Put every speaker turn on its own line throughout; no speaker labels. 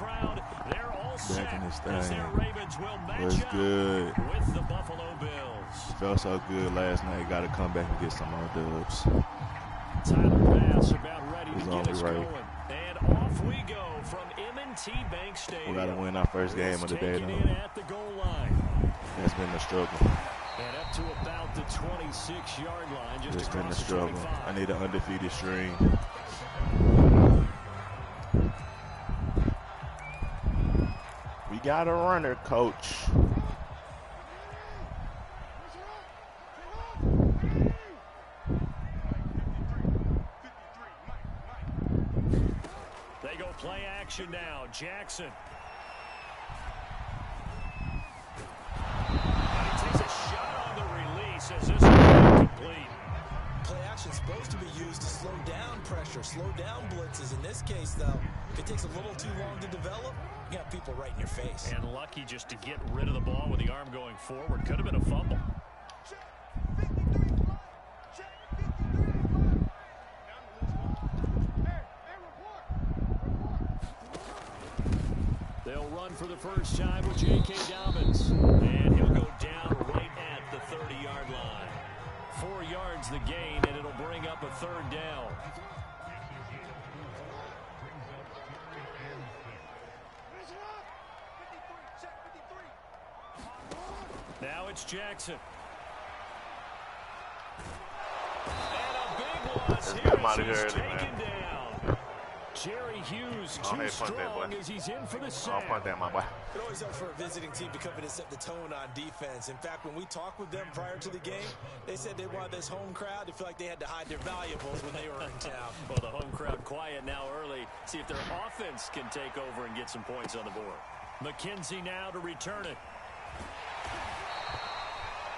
crowd, they're all set
Back in this
as
thing.
their Ravens will match
What's
up
good?
with the Buffalo Bills.
Felt so good last night. Got to come back and get some more dubs.
Tyler Bass about ready to
It's
get
only
us
right.
going. And off we go from M&T Bank Stadium.
We got to win our first game of the day,
Taken in
though.
at the goal line.
That's been the struggle.
And up to about the 26-yard line, just
It's been the
across the
struggle.
25.
I need an undefeated stream. We got a runner, coach.
They go play action now. Jackson. And he takes a shot on the release as this is incomplete.
Play action is supposed to be used to slow down pressure, slow down blitzes. In this case, though, if it takes a little too long to develop, you got people right in your face.
And lucky just to get rid of the ball with the arm going forward. Could have been a fumble. They'll run for the first time with J.K. Dobbins. And he'll go down right at the 30-yard line. 4 yards the gain, and it'll bring up a third down. Now it's Jackson. And a big loss here as he's taken down. Jerry Hughes too strong as he's in for the sack.
It always helps for a visiting team to come in and set the tone on defense. In fact, when we talked with them prior to the game, they said they wanted this home crowd to feel like they had to hide their valuables when they were in town.
Well, the home crowd quiet now early. See if their offense can take over and get some points on the board. McKenzie now to return it.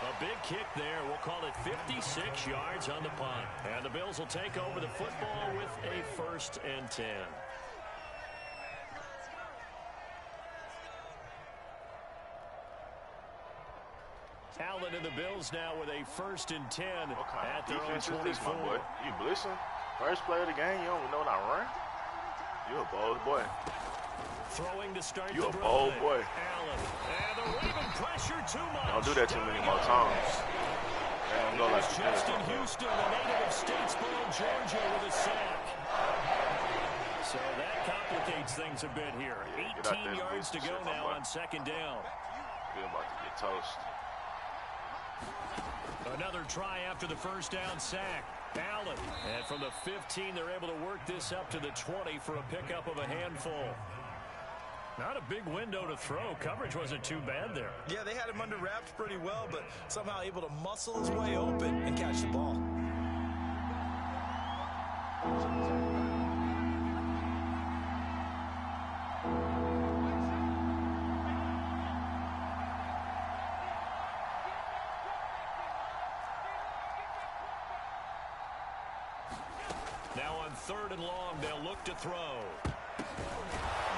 A big kick there. We'll call it 56 yards on the punt. And the Bills will take over the football with a 1st and 10. Allen and the Bills now with a 1st and 10 at their own 24.
You blitzing? First play of the game, you don't know what I run? You a bold boy.
Throwing to start
You
the
a bold
drive.
boy.
Allen. And the Raven pressure too much.
Don't do that too many more times. They don't go like
It's Justin Houston, a native of Statesboro, Georgia, with a sack. So that complicates things a bit here. 18 yards to go now on 2nd down.
You're about to get toast.
Another try after the 1st down sack. Allen. And from the 15, they're able to work this up to the 20 for a pickup of a handful. Not a big window to throw. Coverage wasn't too bad there.
Yeah, they had him under wraps pretty well, but somehow able to muscle his way open and catch the ball.
Now on 3rd and long, they'll look to throw.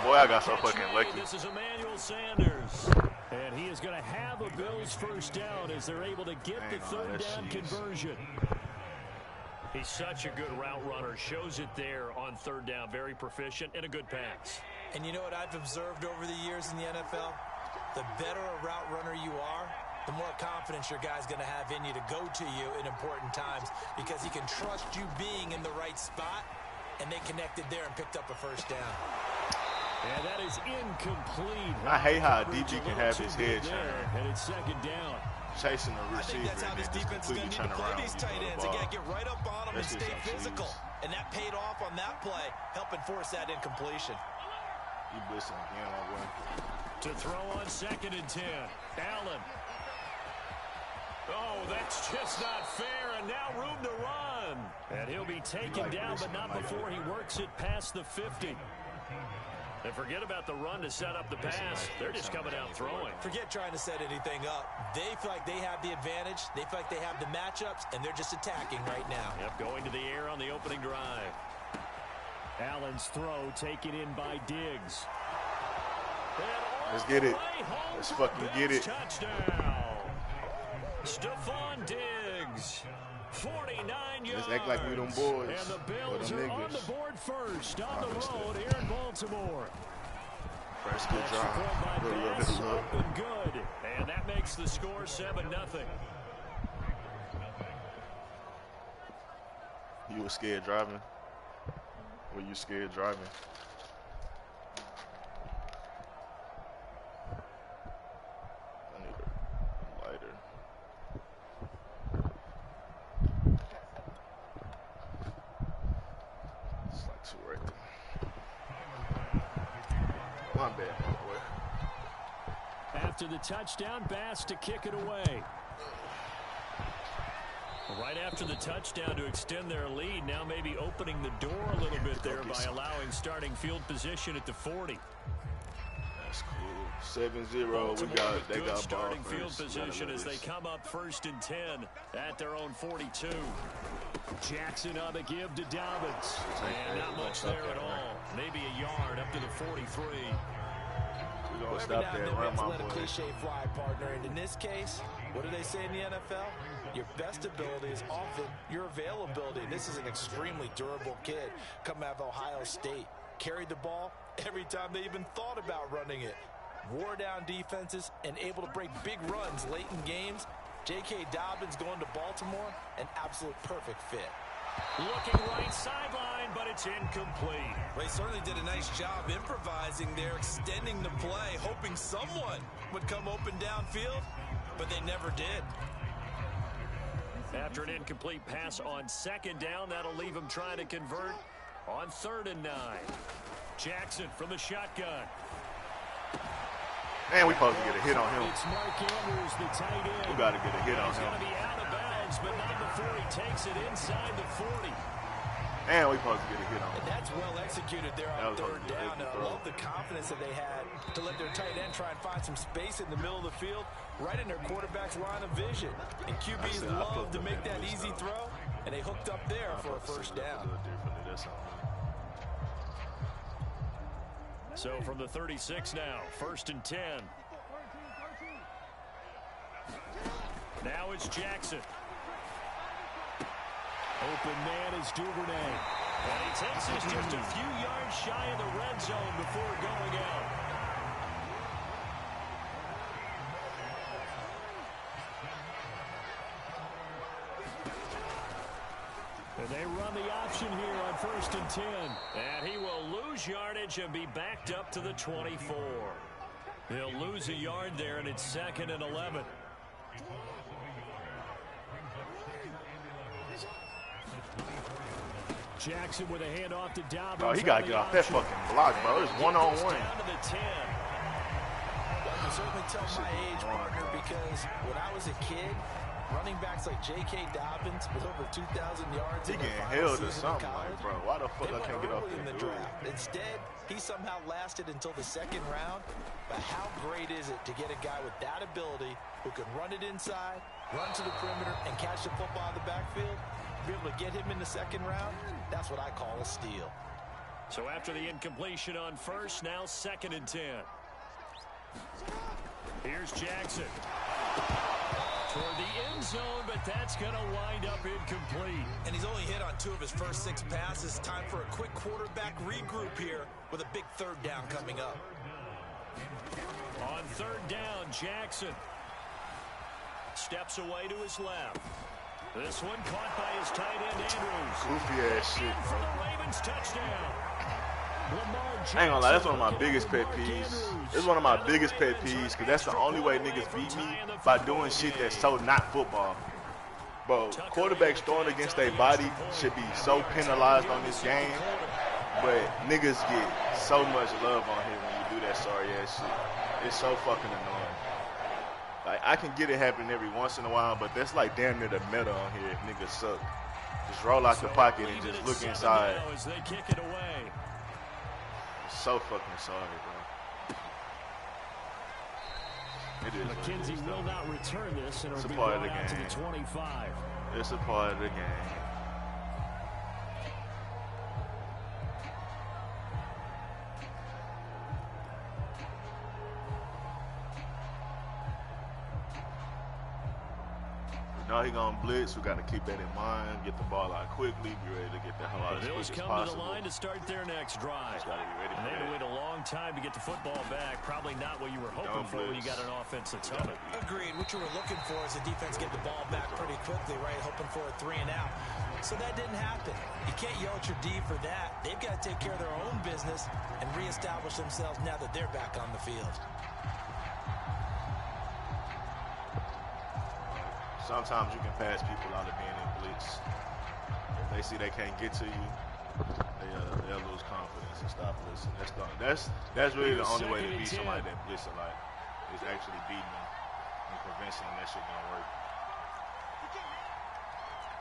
Boy, I got so fucking lucky.
This is Emmanuel Sanders. And he is going to have a Bills 1st down as they're able to get the 3rd down conversion. He's such a good route runner. Shows it there on 3rd down. Very proficient and a good pass.
And you know what I've observed over the years in the NFL? The better a route runner you are, the more confidence your guy's going to have in you to go to you in important times because he can trust you being in the right spot, and they connected there and picked up a 1st down.
And that is incomplete.
I hate how a DB can have his head
there,
turned.
and it's 2nd down.
Chasing the
I think
receiver
that's how
and
this
then just
defense is going
completely
to need
turn
to play
around.
these tight ends. They got to get right up on them and
That's
stay
just some
physical.
cheese.
And that paid off on that play, helping force that incompletion.
You blitzing again, my boy.
To throw on 2nd and 10. Allen. Oh, that's just not fair, and now room to run. And he'll be taken down, but not before he works it past the 50. And forget about the run to set up the pass. They're just coming out throwing.
Forget trying to set anything up. They feel like they have the advantage. They feel like they have the matchups, and they're just attacking right now.
Yep, going to the air on the opening drive. Allen's throw taken in by Diggs.
Let's get it. Let's fucking get it.
Touchdown. Stephon Diggs. 49 yards.
Let's act like we them boys.
And the Bills are on the board first on the road here in Baltimore.
That's a good drive. Good look.
Open good. And that makes the score 7-0.
You were scared driving? Were you scared driving? I need a lighter. It's like 2 right there. My bad, my boy.
After the touchdown, Bass to kick it away. Right after the touchdown to extend their lead, now maybe opening the door a little bit there by allowing starting field position at the 40.
That's cool. 7-0. They got
starting field position as they come up 1st and 10 at their own 42. Jackson on the give to Dobbins. And not much there at all. Maybe a yard up to the 43.
We're going to stop there. Run my
let a
boy.
cliche fly, partner. And in this case, what do they say in the NFL? Your best ability is often your availability. This is an extremely durable kid coming out of Ohio State. Carried the ball every time they even thought about running it. Wore down defenses and able to break big runs late in games. J.K. Dobbins going to Baltimore, an absolute perfect fit.
Looking right sideline, but it's incomplete.
Well, he certainly did a nice job improvising there, extending the play, hoping someone would come open downfield, but they never did.
After an incomplete pass on 2nd down, that'll leave him trying to convert on 3rd and 9. Jackson from the shotgun.
Man, we supposed to get a hit on him.
It's Mark Andrews, the tight end.
We got to get a hit on
He's
him.
going to be out of bounds, but not before he takes it inside the 40.
And we supposed to get a hit on him.
And that's well executed there on 3rd down. I love the confidence that they had to let their tight end try and find some space in the middle of the field, right in their quarterback's line of vision. And QBs love to make that easy throw, and they hooked up there for a 1st down.
So from the 36 now, 1st and 10. Now it's Jackson. Open man is Duvernay. And he takes us just a few yards shy of the red zone before going out. And they run the option here on 1st and 10. And he will lose yardage and be backed up to the 24. He'll lose a yard there, and it's 2nd and 11. Jackson with a handoff to Dobbins.
Oh, he got to get off that fucking block, bro. It's one-on-one.
Down to the 10.
I can certainly tell my age, partner, because when I was a kid, running backs like J.K. Dobbins with over 2,000 yards
He
in
getting
the
held
final
or
season
something,
in college,
like, bro. Why the fuck I can't get off
in the
that dude?
draft. Instead, he somehow lasted until the 2nd round. But how great is it to get a guy with that ability who can run it inside, run to the perimeter, and catch the football in the backfield? Be able to get him in the 2nd round, that's what I call a steal.
So after the incompletion on 1st, now 2nd and 10. Here's Jackson. Toward the end zone, but that's going to wind up incomplete.
And he's only hit on 2 of his first 6 passes. Time for a quick quarterback regroup here with a big 3rd down coming up.
On 3rd down, Jackson steps away to his left. This one caught by his tight end, Andrews.
Goofy ass shit,
For
bro.
the Ravens touchdown.
I ain't gonna lie, that's one of my biggest pet peeves. It's one of my biggest pet peeves because that's the only way niggas beat me, by doing shit that's so not football. Bro, quarterbacks throwing against their body should be so penalized on this game, but niggas get so much love on here when you do that sorry ass shit. It's so fucking annoying. Like, I can get it happening every once in a while, but that's like damn near the meta on here if niggas suck. Just roll out the pocket and just look inside.
As they kick it away.
So fucking sorry, bro. It is.
McKenzie will not return this, and it'll be
part of
brought
the
out to
game.
the 25.
It's a part of the game. Now he gonna blitz. We got to keep that in mind. Get the ball out quickly. Be ready to get the hell out as quick as possible.
Come to the line to start their next drive.
Just gotta be ready for
they had to
that.
wait a long time to get the football back. Probably not what you were hoping for when you got an offense that's humming.
Agreed. What you were looking for is the defense get the ball back pretty quickly, right? Hoping for a 3 and out. So that didn't happen. You can't yell at your D for that. They've got to take care of their own business and reestablish themselves now that they're back on the field.
Sometimes you can pass people out of being in blitz. If they see they can't get to you, they'll lose confidence and stop blitzing. That's really the only way to beat somebody that blitz a lot, is actually beating them and convincing them that shit gonna work.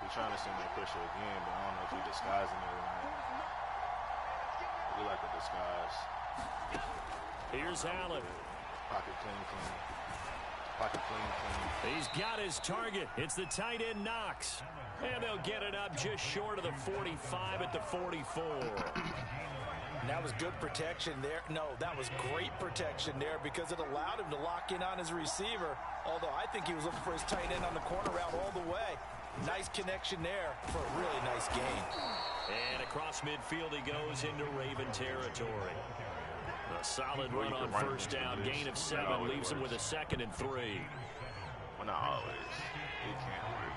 He's trying to send that pressure again, but I don't know if he's disguising it or not. It look like a disguise.
Here's Allen.
Pocket clean. Pocket clean.
He's got his target. It's the tight end Knox. And they'll get it up just short of the 45 at the 44.
That was good protection there. No, that was great protection there because it allowed him to lock in on his receiver. Although I think he was looking for his tight end on the corner route all the way. Nice connection there for a really nice gain.
And across midfield he goes into Raven territory. A solid run on first down, gain of 7, leaves him with a 2nd and 3.
Well, not always. It can't work.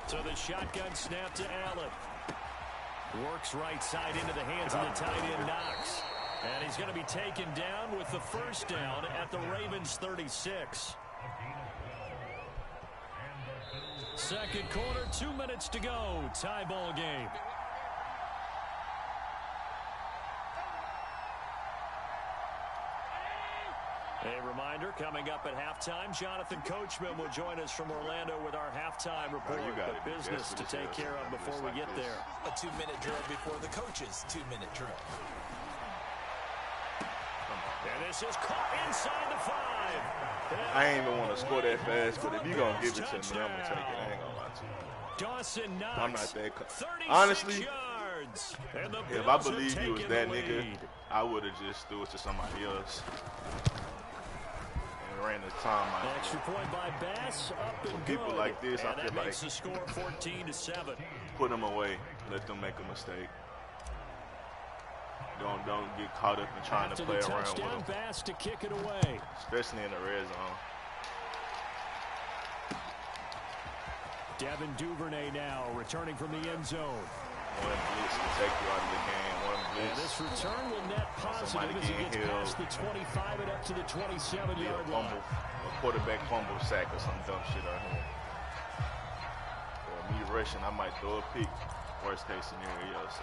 So the shotgun snap to Allen. Works right side into the hands of the tight end Knox. And he's going to be taken down with the first down at the Ravens 36. Second quarter, 2 minutes to go. Tie ball game. A reminder, coming up at halftime, Jonathan Coachman will join us from Orlando with our halftime report. But business to take care of before we get there.
A 2-minute drill before the coach's 2-minute drill.
And this is caught inside the 5.
I ain't even want to score that fast, but if you're going to give it to me, I'm going to take it. I ain't going to lie to you.
Dawson Knox,
I'm not that. Honestly, if I believe he was that nigga, I would have just threw it to somebody else. And ran the time out.
Extra point by Bass, up and good.
People like this, I feel like
the score 14-7.
Put them away. Let them make a mistake. Don't get caught up in trying to play around with them.
Bass to kick it away.
Especially in the red zone.
Devin Duvernay now returning from the end zone.
One blitz to take you out of the game. One blitz.
And this return will net positive as he gets past the 25 and up to the 27-yard line.
A quarterback fumble sack or some dumb shit out here. Or me rushing, I might throw a pick. Worst case scenario, so.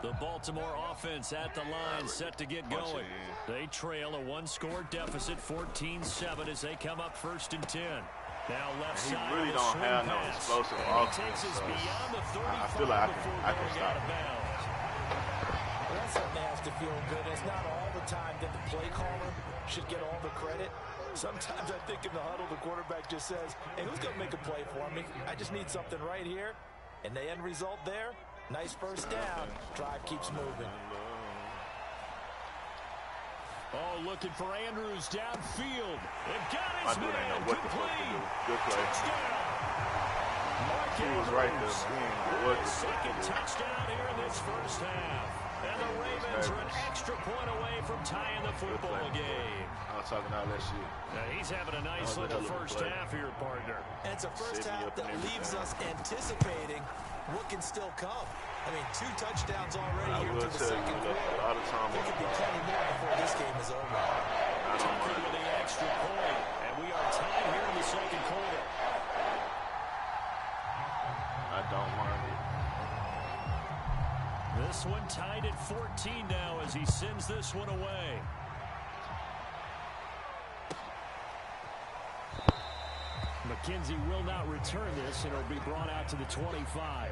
The Baltimore offense at the line, set to get going. They trail a 1-score deficit, 14-7, as they come up 1st and 10. Now left side.
He really don't have no explosive offense. So I feel like I can stop him.
Well, that's something that has to feel good. It's not all the time that the play caller should get all the credit. Sometimes I think in the huddle, the quarterback just says, hey, who's going to make a play for me? I just need something right here. And the end result there, nice first down. Drive keeps moving.
Oh, looking for Andrews downfield. It got his man.
I know what the fuck to do. Good play.
He
was right there. What the
second touchdown here in this first half. And the Ravens are an extra point away from tying the football game.
I was talking all that shit.
Now he's having a nice little first half here, partner.
And it's a first half that leaves us anticipating what can still come. I mean, 2 touchdowns already here to the second quarter. There could be plenty more before this game is over.
Tucker with the extra point, and we are tied here in the second quarter.
I don't mind it.
This one tied at 14 now as he sends this one away. McKenzie will not return this, and it'll be brought out to the 25.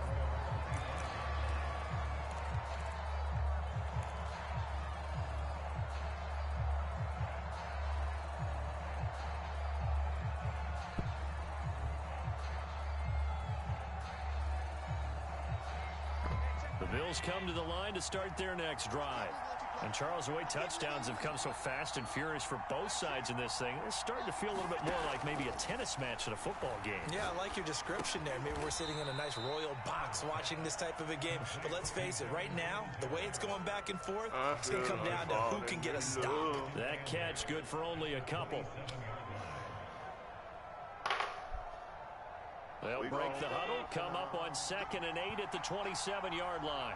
The Bills come to the line to start their next drive. And Charles, the way touchdowns have come so fast and furious for both sides in this thing, it's starting to feel a little bit more like maybe a tennis match at a football game.
Yeah, I like your description there. Maybe we're sitting in a nice royal box watching this type of a game. But let's face it, right now, the way it's going back and forth, it's going to come down to who can get a stop.
That catch good for only a couple. They'll break the huddle, come up on 2nd and 8 at the 27-yard line.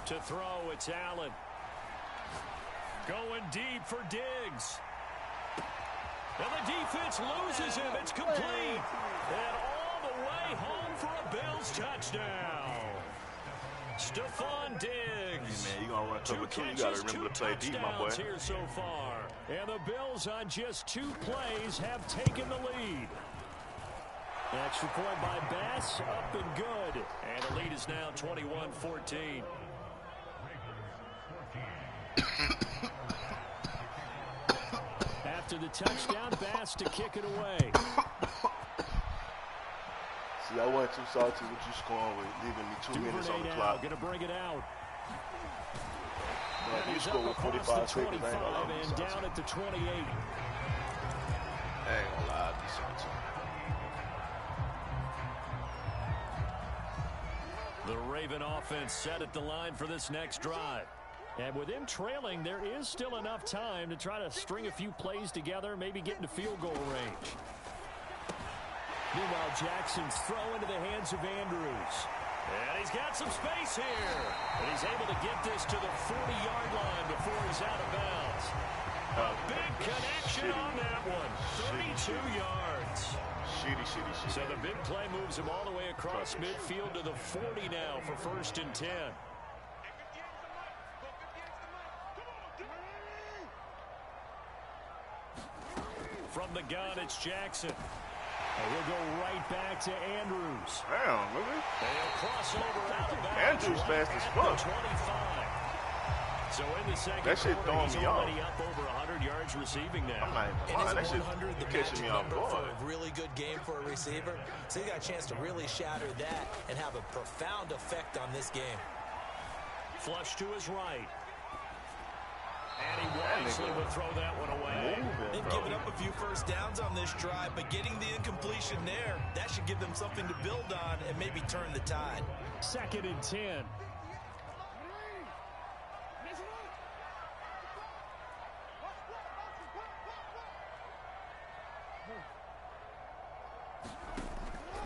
To throw, it's Allen. Going deep for Diggs. And the defense loses him. It's complete. And all the way home for a Bills touchdown. Stephon Diggs.
Hey man, you gonna run cover 2, you gotta remember to play deep, my boy.
Here so far. And the Bills on just 2 plays have taken the lead. Extra point by Bass, up and good. And the lead is now 21-14. After the touchdown, Bass to kick it away.
See, I wasn't too salty with you scoring with leaving me 2 minutes on the clock.
Gonna bring it out.
But you scored with 45 seconds, I ain't gonna lie.
And down at the 28.
I ain't gonna lie, I'd be salty.
The Raven offense set at the line for this next drive. And with him trailing, there is still enough time to try to string a few plays together, maybe get into field goal range. Meanwhile, Jackson's throw into the hands of Andrews. And he's got some space here. And he's able to get this to the 40-yard line before he's out of bounds. A big connection on that one. 32 yards.
Shitty.
So the big play moves him all the way across midfield to the 40 now for 1st and 10. From the gun, it's Jackson. And we'll go right back to Andrews.
Damn, really?
They'll cross over out of bounds.
Andrews fast as fuck.
25. So in the second
that shit
quarter,
he's already
up over 100 yards receiving now.
I'm like, wow, that shit catching me off guard.
For a really good game for a receiver. So he got a chance to really shatter that and have a profound effect on this game.
Flush to his right. And he wisely will throw that one away.
They've given up a few first downs on this drive, but getting the incompletion there, that should give them something to build on and maybe turn the tide.
2nd and 10.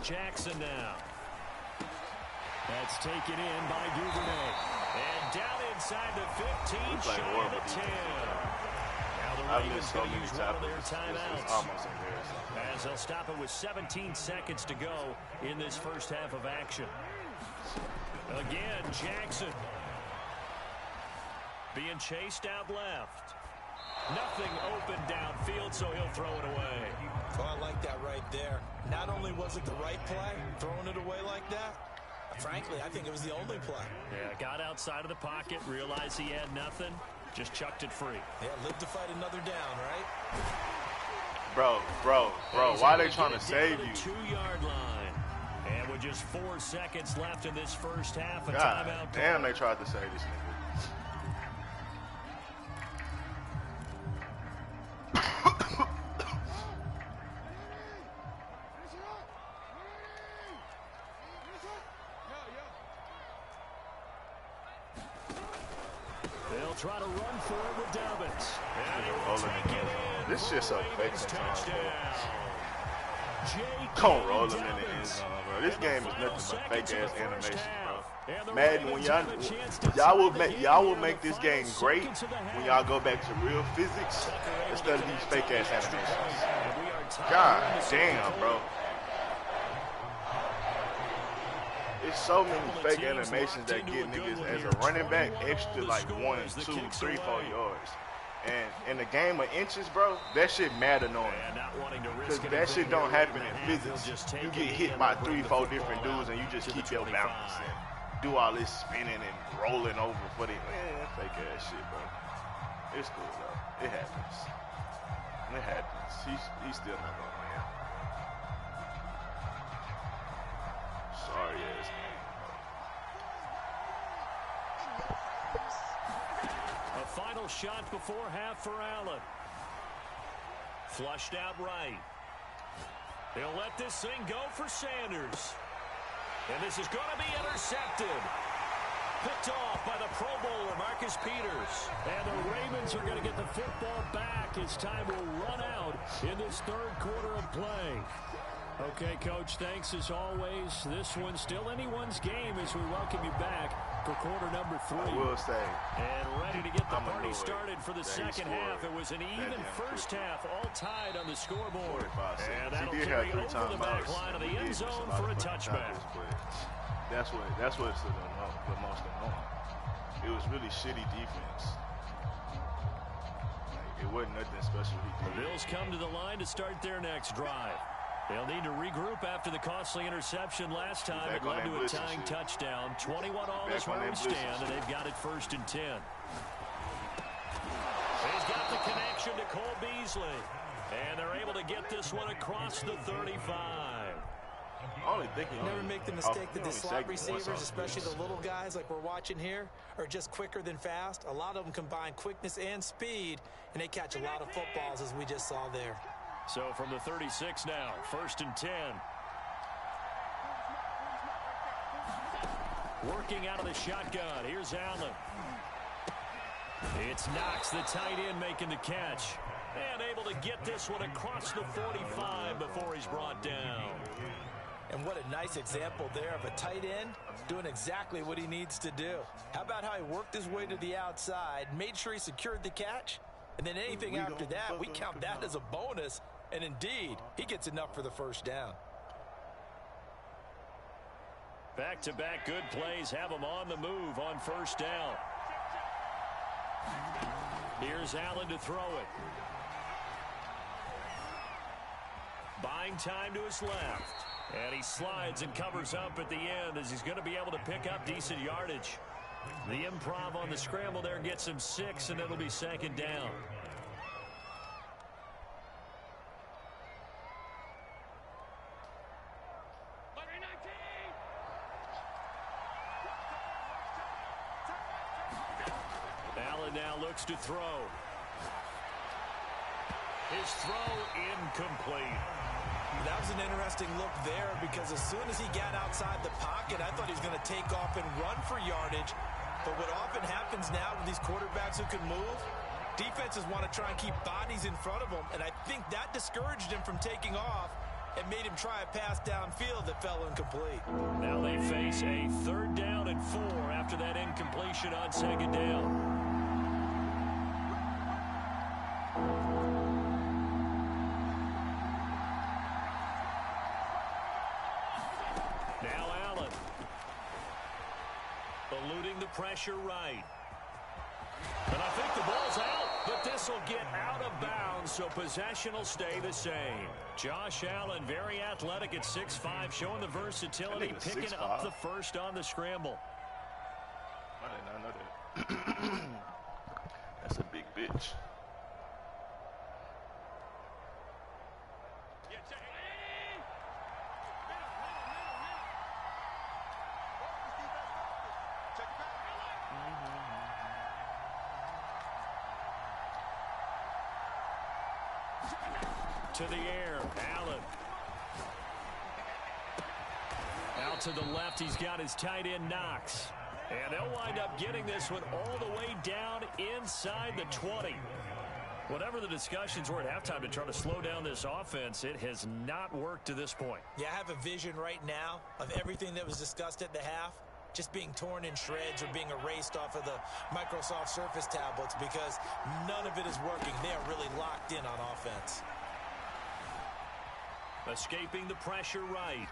Jackson now. That's taken in by Duvernay. And down inside the 15, shy of the 10. Now the Ravens going to use one of their timeouts.
It's almost embarrassing.
As they'll stop it with 17 seconds to go in this first half of action. Again, Jackson. Being chased out left. Nothing open downfield, so he'll throw it away.
Oh, I like that right there. Not only was it the right play, throwing it away like that, frankly, I think it was the only play.
Yeah, got outside of the pocket, realized he had nothing, just chucked it free.
Yeah, live to fight another down, right?
Bro, why are they trying to save you?
2-yard line. And with just 4 seconds left in this first half, a
God
timeout.
Damn, they tried to save this nigga.
They'll try to run for it with Dobbins. And he will take it in.
This shit's a fake
touchdown.
Don't roll him in the end zone, bro. This game is nothing but fake ass animation, bro. Madden, when y'all will make this game great when y'all go back to real physics instead of these fake ass animations. God damn, bro. There's so many fake animations that get niggas as a running back extra like 1, 2, 3, 4 yards. And in the game of inches, bro, that shit mad annoying. Because that shit don't happen in physics. You get hit by 3, 4 different dudes and you just keep your balance and do all this spinning and rolling over for the fake ass shit, bro. It's cool though. It happens. It happens. He's still not gonna win. Sorry ass
A final shot before half for Allen. Flushed out right. They'll let this thing go for Sanders. And this is going to be intercepted. Picked off by the Pro Bowler, Marcus Peters. And the Ravens are going to get the football back as time will run out in this third quarter of play. Okay, Coach, thanks as always. This one's still anyone's game as we welcome you back for quarter number 3.
I will say.
And ready to get the party started for the second half. It was an even first half, all tied on the scoreboard. And that'll carry over the back line of the end zone for a touchback.
That's what's the most annoying. It was really shitty defense. Like, it wasn't nothing special he did.
The Bills come to the line to start their next drive. They'll need to regroup after the costly interception last time. It led to a tying touchdown. 21 all is where we stand, and they've got it 1st and 10. He's got the connection to Cole Beasley. And they're able to get this one across the 35.
Never make the mistake that the slot receivers, especially the little guys like we're watching here, are just quicker than fast. A lot of them combine quickness and speed, and they catch a lot of footballs, as we just saw there.
So from the 36 now, 1st and 10. Working out of the shotgun. Here's Allen. It's Knox, the tight end, making the catch. And able to get this one across the 45 before he's brought down.
And what a nice example there of a tight end doing exactly what he needs to do. How about how he worked his way to the outside, made sure he secured the catch, and then anything after that, we count that as a bonus. And indeed, he gets enough for the first down.
Back-to-back good plays have him on the move on 1st down. Here's Allen to throw it. Buying time to his left. And he slides and covers up at the end as he's going to be able to pick up decent yardage. The improv on the scramble there gets him 6, and it'll be 2nd down. Allen now looks to throw. His throw incomplete.
That was an interesting look there because as soon as he got outside the pocket, I thought he was going to take off and run for yardage. But what often happens now with these quarterbacks who can move, defenses want to try and keep bodies in front of them, and I think that discouraged him from taking off and made him try a pass downfield that fell incomplete.
Now they face a 3rd down and 4 after that incompletion on 2nd down. Eluding the pressure right. And I think the ball's out, but this will get out of bounds, so possession will stay the same. Josh Allen, very athletic at 6'5", showing the versatility, picking up the first on the scramble.
I did not know that. That's a big bitch.
To the air, Allen. Out to the left, he's got his tight end, Knox. And they'll wind up getting this one all the way down inside the 20. Whatever the discussions were at halftime to try to slow down this offense, it has not worked to this point.
Yeah, I have a vision right now of everything that was discussed at the half just being torn in shreds or being erased off of the Microsoft Surface tablets because none of it is working. They are really locked in on offense.
Escaping the pressure right.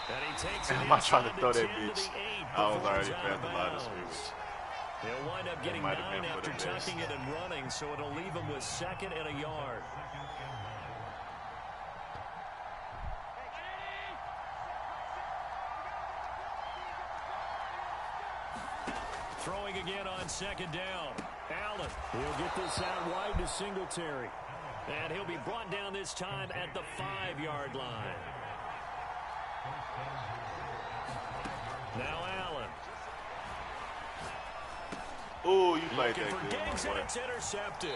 And he takes it.
I'm not trying to throw that bitch. I was already past the line of scrimmage.
He'll wind up getting 9 after tucking it and running, so it'll leave him with 2nd and a yard. Throwing again on 2nd down. Allen, he'll get this out wide to Singletary. And he'll be brought down this time at the 5-yard line. Now Allen.
Oh, you played that
good.
Diggs,
and it's intercepted.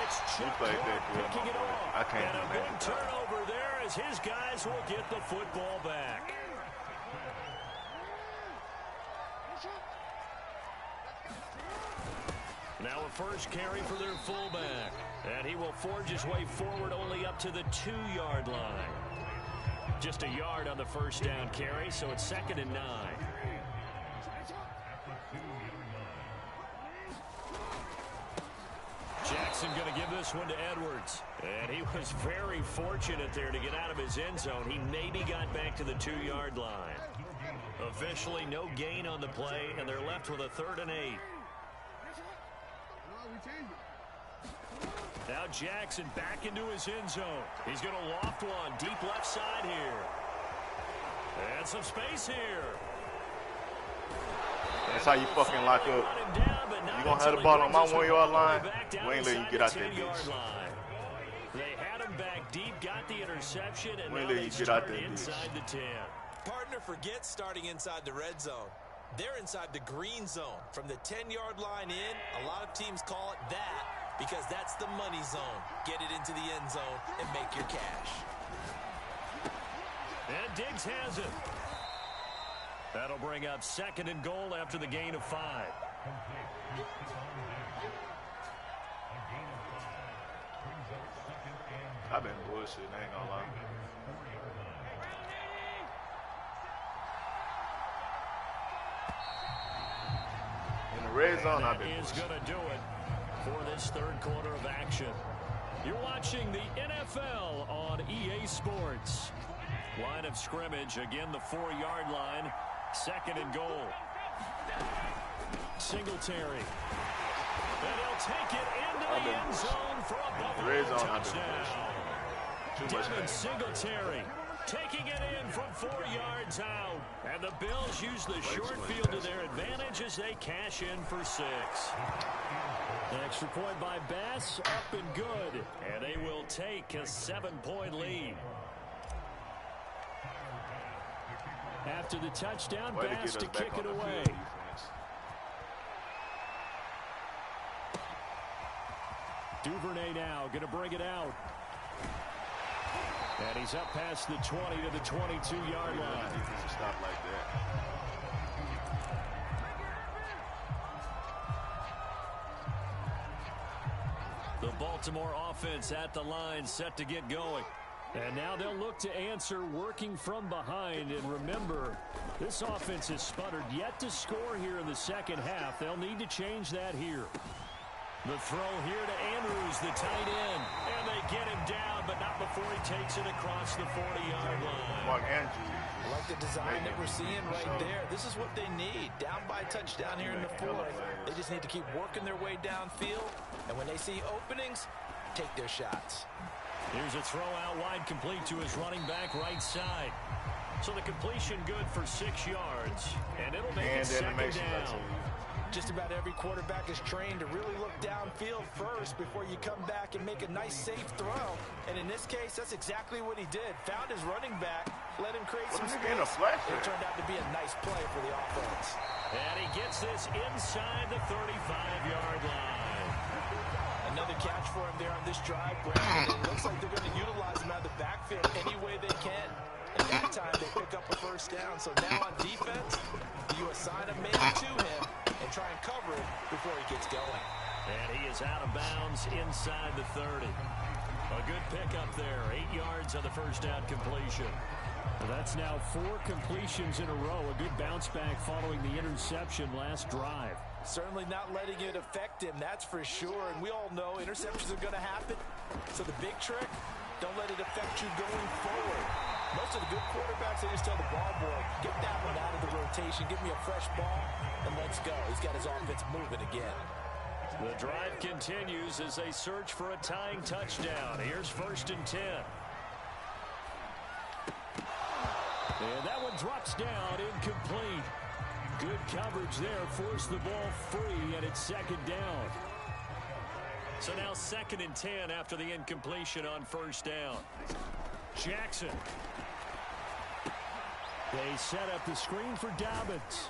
It's
you played that good,
picking it off.
I can't
and a
do
big
that.
turnover there as his guys will get the football back. Now a first carry for their fullback. And he will forge his way forward only up to the 2-yard line. Just a yard on the first down carry, so it's 2nd and 9. Jackson going to give this one to Edwards. And he was very fortunate there to get out of his end zone. He maybe got back to the 2-yard line. Officially no gain on the play, and they're left with a 3rd and 8. Now Jackson back into his end zone. He's going to loft one deep left side here. And some space here.
That's how you fucking lock up. You're going to have the ball on my 1-yard line. We ain't letting you get out that bitch.
They had him back deep, got the interception, and
We ain't
now
letting
they
you get out
start
that
inside
bitch.
the 10.
Partner forgets starting inside the red zone. They're inside the green zone. From the 10-yard line in, a lot of teams call it that because that's the money zone. Get it into the end zone and make your cash.
And Diggs has it. That'll bring up 2nd and goal after the gain of 5.
I've been bullshitting, I ain't gonna lie. In the red zone, I've been
Is going to do it for this 3rd quarter of action. You're watching the NFL on EA Sports. Line of scrimmage, again the 4-yard line. 2nd and goal. Singletary. And he'll take it into the end zone for a Buffalo touchdown. Devin Singletary taking it in from 4 yards out. And the Bills use the short field to their advantage as they cash in for 6. Extra point by Bass, up and good. And they will take a 7-point lead. After the touchdown, Bass to kick it away. Duvernay now going to bring it out. And he's up past the 20 to the 22-yard line.
Stop like that.
The Baltimore offense at the line, set to get going. And now they'll look to answer working from behind. And remember, this offense has sputtered yet to score here in the second half. They'll need to change that here. The throw here to Andrews, the tight end. And they get him down, but not before he takes it across the 40-yard line.
Mark Andrews.
I like the design that we're seeing right there. This is what they need. Down by a touchdown here in the 4th. They just need to keep working their way downfield. And when they see openings, take their shots.
Here's a throw out wide, complete to his running back right side. So the completion good for 6 yards. And it'll make it 2nd down.
Just about every quarterback is trained to really look downfield first before you come back and make a nice, safe throw. And in this case, that's exactly what he did. Found his running back, let him create some space. It turned out to be a nice play for the offense.
And he gets this inside the 35-yard line.
Another catch for him there on this drive, Brandon. It looks like they're going to utilize him out of the backfield any way they can. And that time they pick up a first down. So now on defense, you assign a man to him and try and cover it before he gets going.
And he is out of bounds inside the 30. A good pickup there. 8 yards on the first down completion. Well, that's now 4 completions in a row. A good bounce back following the interception last drive.
Certainly not letting it affect him, that's for sure. And we all know interceptions are going to happen. So the big trick, don't let it affect you going forward. Most of the good quarterbacks, they just tell the ball boy, get that one out of the rotation, give me a fresh ball, and let's go. He's got his offense moving again.
The drive continues as they search for a tying touchdown. Here's 1st and 10. And that one drops down, incomplete. Good coverage there. Forced the ball free, and it's second down. So now 2nd and 10 after the incompletion on first down. Jackson. They set up the screen for Dobbins.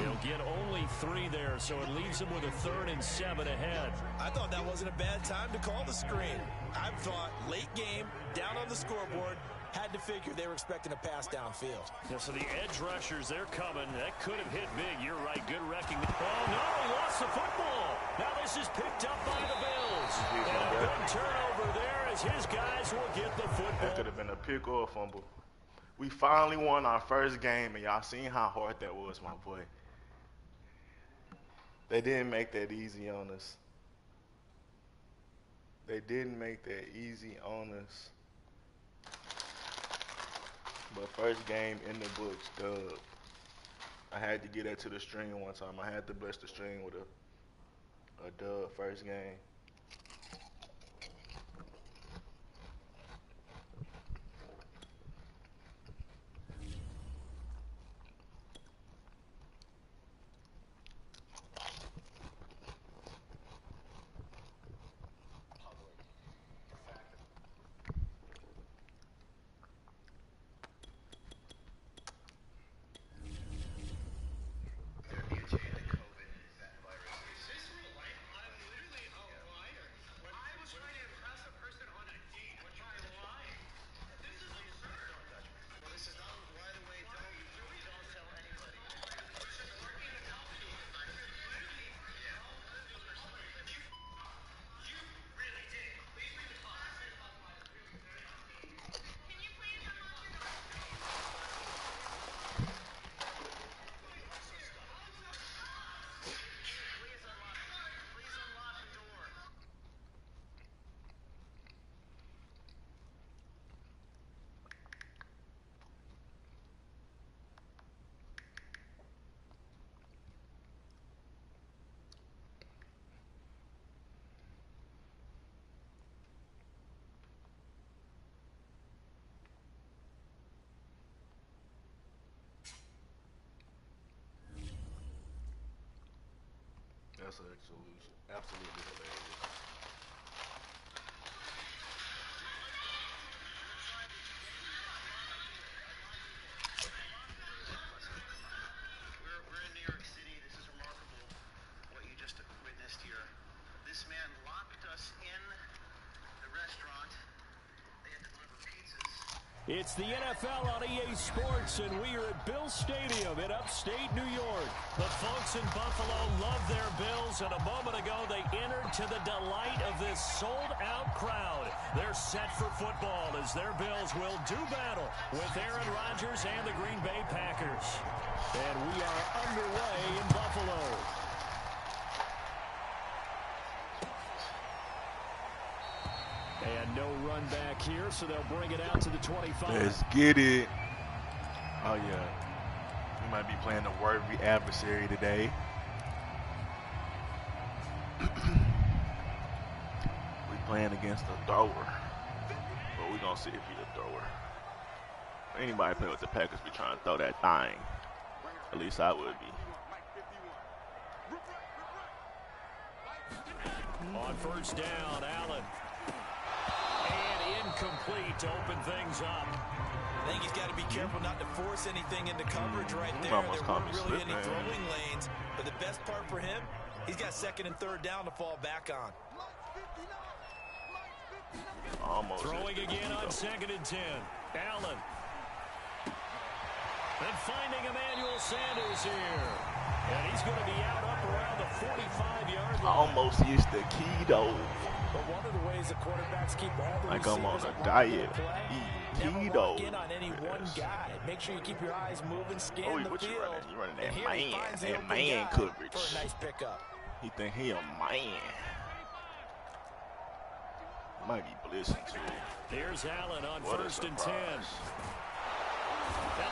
He'll get only 3 there, so it leaves him with a 3rd and 7 ahead.
I thought that wasn't a bad time to call the screen. I thought late game, down on the scoreboard, had to figure they were expecting a pass downfield.
Yeah, so the edge rushers, they're coming. That could have hit big. You're right. Good recognition. Oh, no, he lost the football. Now this is picked up by the Bills. And a big turnover there as his guys will get the football.
That could have been a pick or a fumble. We finally won our first game, and y'all seen how hard that was, my boy. They didn't make that easy on us. They didn't make that easy on us. But first game in the books, dub. I had to get that to the string one time. I had to bless the string with a dub first game. That's absolutely hilarious.
We're in New York City. This is remarkable what you just witnessed here. This man locked us in the restaurant. They had to deliver pizzas.
It's the NFL on EA Sports, and we are at Bill Stadium in upstate New York. The folks in Buffalo love their Bills, and a moment ago they entered to the delight of this sold-out crowd. They're set for football as their Bills will do battle with Aaron Rodgers and the Green Bay Packers. And we are underway in Buffalo. And no run back here, so they'll bring it out to the 25.
Let's get it. Oh, yeah. We might be playing the worthy adversary today. We playing against a thrower. But we're going to see if he's a thrower. Anybody playing with the Packers be trying to throw that thing. At least I would be.
On first down, Allen. And incomplete to open things up.
I think he's got to be careful not to force anything into coverage right there. There weren't really any throwing lanes. But the best part for him, he's got 2nd and 3rd down to fall back on.
Almost.
Throwing again on 2nd and 10. Allen. And finding Emmanuel Sanders here. And he's going to be out up around the 45-yard line.
Almost used the key, though.
But one of the ways the quarterbacks keep all the
like I'm on
receivers
a diet.
never
Keto.
lock in on any one guy. Make sure you keep your eyes moving, scan the field.
You running that man coverage.
For a nice pickup.
He think he a man. Might be blitzing too.
Here's Allen on 1st and 10. And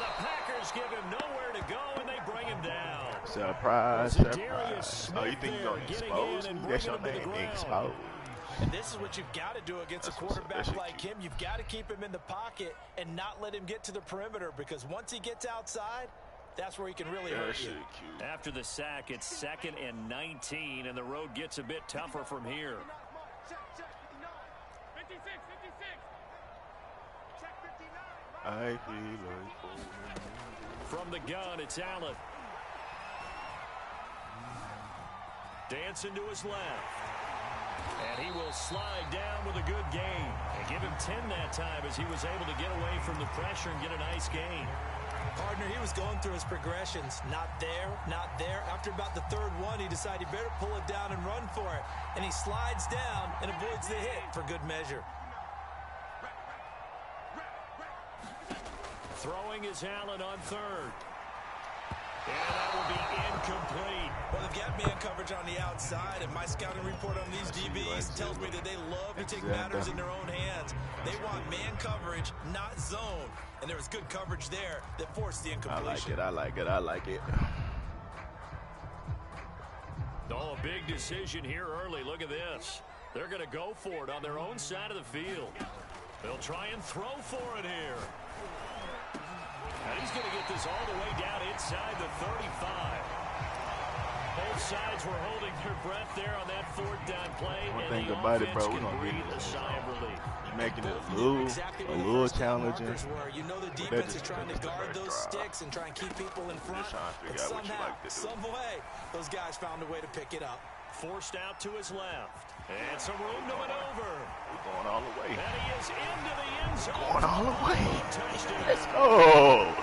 the Packers give him nowhere to go, and they bring him down.
Surprise, surprise. Oh, you think you're going to expose me? That's your name, exposed.
And this is what you've got to do against a quarterback like him. You've got to keep him in the pocket and not let him get to the perimeter, because once he gets outside, That's where he can really hurt you.
Cute.
After the sack, it's 2nd and 19, and the road gets a bit tougher from here.
I feel like
from the gun, it's Allen. Dancing to his left. And he will slide down with a good gain. And give him 10 that time as he was able to get away from the pressure and get a nice gain.
Partner, he was going through his progressions. Not there, not there. After about the 3rd one, he decided he better pull it down and run for it. And he slides down and avoids the hit for good measure.
Throwing is Allen on 3rd. And that will be incomplete.
Well, they've got man coverage on the outside, and my scouting report on these DBs tells me that they love to take matters in their own hands. They want man coverage, not zone. And there was good coverage there that forced the incompletion.
I like it.
Oh, a big decision here early. Look at this. They're going to go for it on their own side of the field. They'll try and throw for it here. And he's going to get this all the way down inside the 35. Both sides were holding their breath there on that 4th down play.
One
and
thing
the
about it,
offense
bro, we're
can
going to
breathe
get
a sigh of relief.
Making it a little challenging.
You know the defense is trying to guard those sticks and try and keep people in front. But somehow, some way, those guys found a way to pick it up.
Forced out to his left. And some room to maneuver.
We're going all the way.
And he is into the end zone.
Going all the way. Let's go.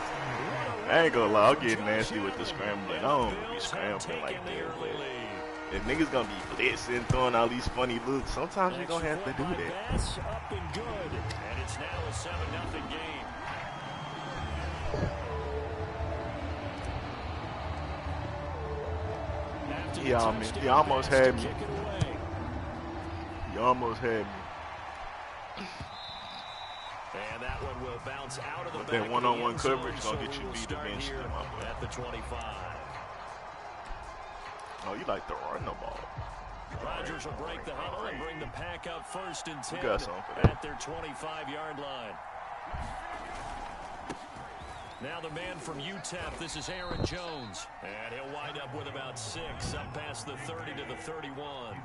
I ain't gonna lie, I'll get nasty with the scrambling. I don't be scrambling like that, but if niggas gonna be blitzing, throwing all these funny looks, sometimes you're gonna have to do that.
Up and good. And it's now a 7-0 game.
He almost had me. He almost had me.
And that one will bounce out of the back.
That one-on-one coverage gonna get you beat eventually.
At the 25.
Oh, you like to run the ball.
Rodgers will break the huddle and bring the pack up 1st and 10 at their 25-yard line. Now the man from UTEP, this is Aaron Jones. And he'll wind up with about 6, up past the 30 to the 31.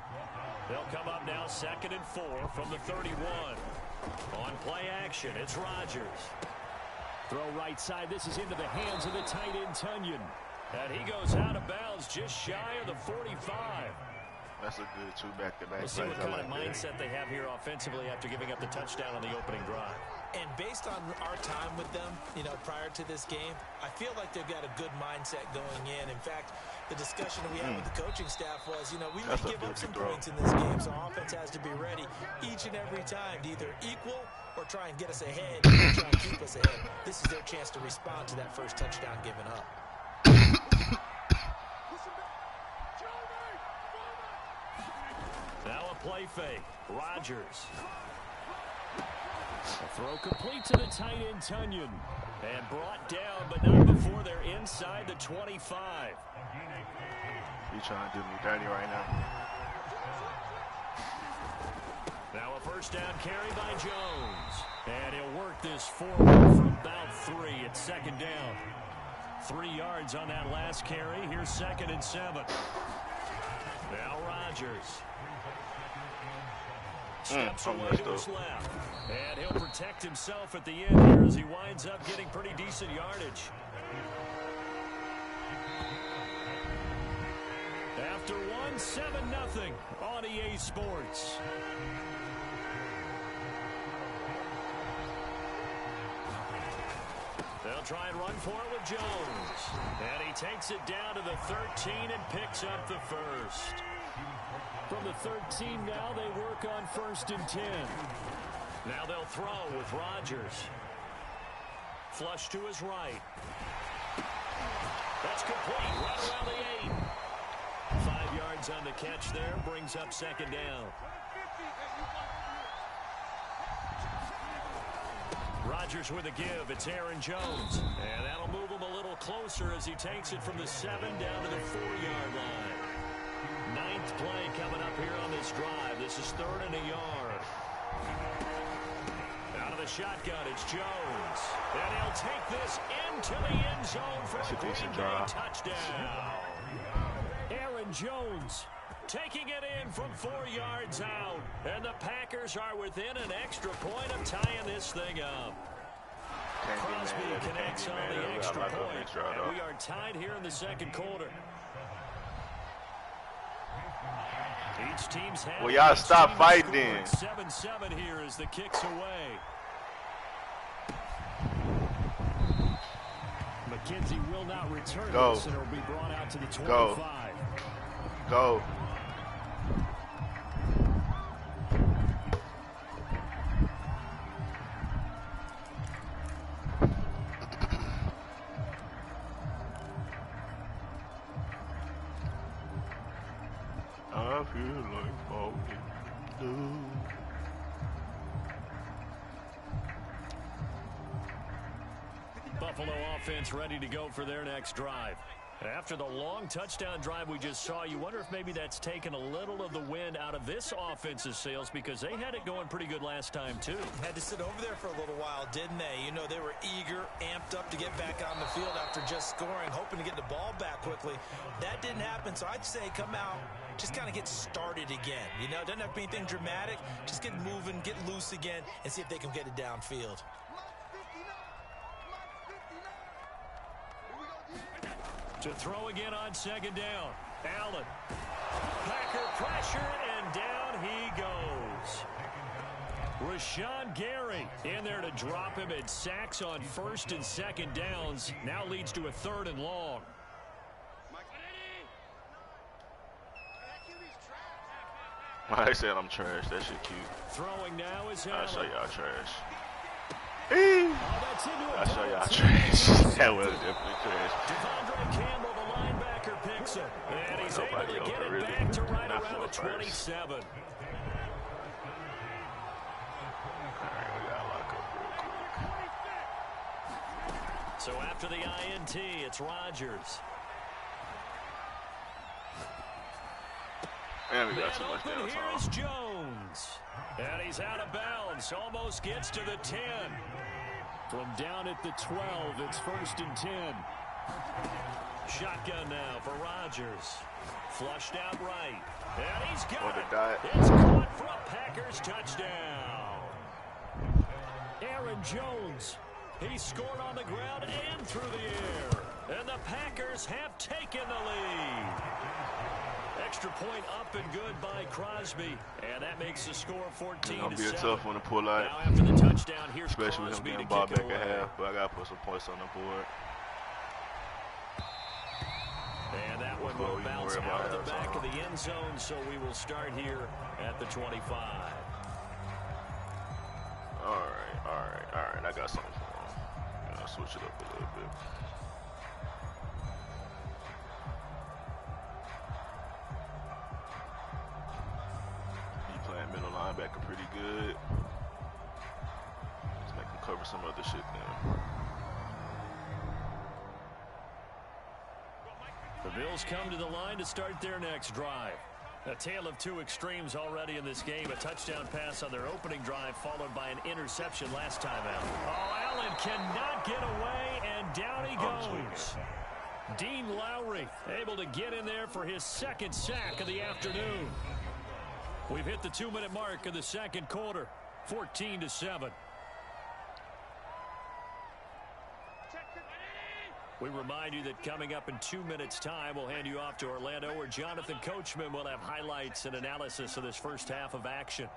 They'll come up now 2nd and 4 from the 31. On play action, it's Rodgers. Throw right side, this is into the hands of the tight end Tunyon. And he goes out of bounds just shy of the 45.
That's a good 2 back-to-back.
We'll see what kind of mindset they have here offensively after giving up the touchdown on the opening drive.
And based on our time with them, prior to this game, I feel like they've got a good mindset going in. In fact, the discussion we had with the coaching staff was, we may give up some points in this game, so offense has to be ready each and every time to either equal or try and get us ahead, or try and keep us ahead. This is their chance to respond to that first touchdown given up.
Now a play fake. Rodgers. A throw complete to the tight end Tunyon. And brought down, but not before they're inside the 25.
He's trying to do me dirty right now.
Now a 1st down carry by Jones. And he'll work this forward from about 3. It's 2nd down. 3 yards on that last carry. Here's 2nd and 7. Now Rodgers. Steps away to his left. And he'll protect himself at the end here as he winds up getting pretty decent yardage. After 7-0 on EA Sports. They'll try and run for it with Jones. And he takes it down to the 13 and picks up the 1st. From the 13 now, they work on 1st and 10. Now they'll throw with Rodgers. Flush to his right. That's complete. Right around the 8. 5 yards on the catch there. Brings up 2nd down. Rodgers with a give. It's Aaron Jones. And that'll move him a little closer as he takes it from the 7 down to the 4-yard line. 9th play coming up here on this drive. This is 3rd and a yard. Out of the the shotgun. It's Jones. And he'll take this into the end zone for a Green Bay touchdown. Aaron Jones taking it in from 4 yards out. And the Packers are within an extra point of tying this thing up. Crosby connects on the extra point. And we are tied here in the second quarter. Each team's had.
Well, y'all stop fighting then.
7-7 here as the kicks away. McKenzie will not return this, and it will be brought out to the 25.
Go. I feel like falling.
Buffalo offense ready to go for their next drive. After the long touchdown drive we just saw, you wonder if maybe that's taken a little of the wind out of this offense's sails, because they had it going pretty good last time too.
Had to sit over there for a little while, didn't they? You know, they were eager, amped up to get back on the field after just scoring, hoping to get the ball back quickly. That didn't happen, so I'd say come out, just kind of get started again. You know, it doesn't have to be anything dramatic. Just get moving, get loose again, and see if they can get it downfield.
To throw again on second down. Allen. Packer pressure, and down he goes. Rashawn Gary in there to drop him, and sacks on first and second downs. Now leads to a 3rd and long.
I said I'm trash. That shit cute.
Throwing now is
I'll show
Allen.
y'all trash. I'll show y'all trash. That was definitely trash.
Devondre Campbell, the linebacker, picks it. And he's able to get it back to right around the 27.
Alright, we gotta lock up real quick.
So after the INT, it's Rodgers.
And we got too much
Here
downtime.
is Jones. And he's out of bounds. Almost gets to the 10. From down at the 12, it's 1st and 10. Shotgun now for Rodgers. Flushed out right. And he's got it. It's caught for a Packers touchdown. Aaron Jones. He scored on the ground and through the air. And the Packers have taken the lead. Extra point up and good by Crosby. And that makes the score 14-7.
It's gonna be a tough one to pull out.
Now after the touchdown, here's
Especially with him
Crosby
getting
to
ball
kick
back
it
at
away.
half, but I gotta put some points on the board.
And that one will bounce out of the back of the end zone, so we will start here at the 25.
All right. I got something for him. I'll switch it up a little bit. He playing middle linebacker pretty good. Let's make him cover some other shit then.
The Bills come to the line to start their next drive. A tale of two extremes already in this game. A touchdown pass on their opening drive, followed by an interception last time out. Oh, Allen cannot get away, and down he goes. Dean Lowry able to get in there for his 2nd sack of the afternoon. We've hit the 2-minute mark of the second quarter, 14-7. We remind you that coming up in 2 minutes' time, we'll hand you off to Orlando, where Jonathan Coachman will have highlights and analysis of this first half of action.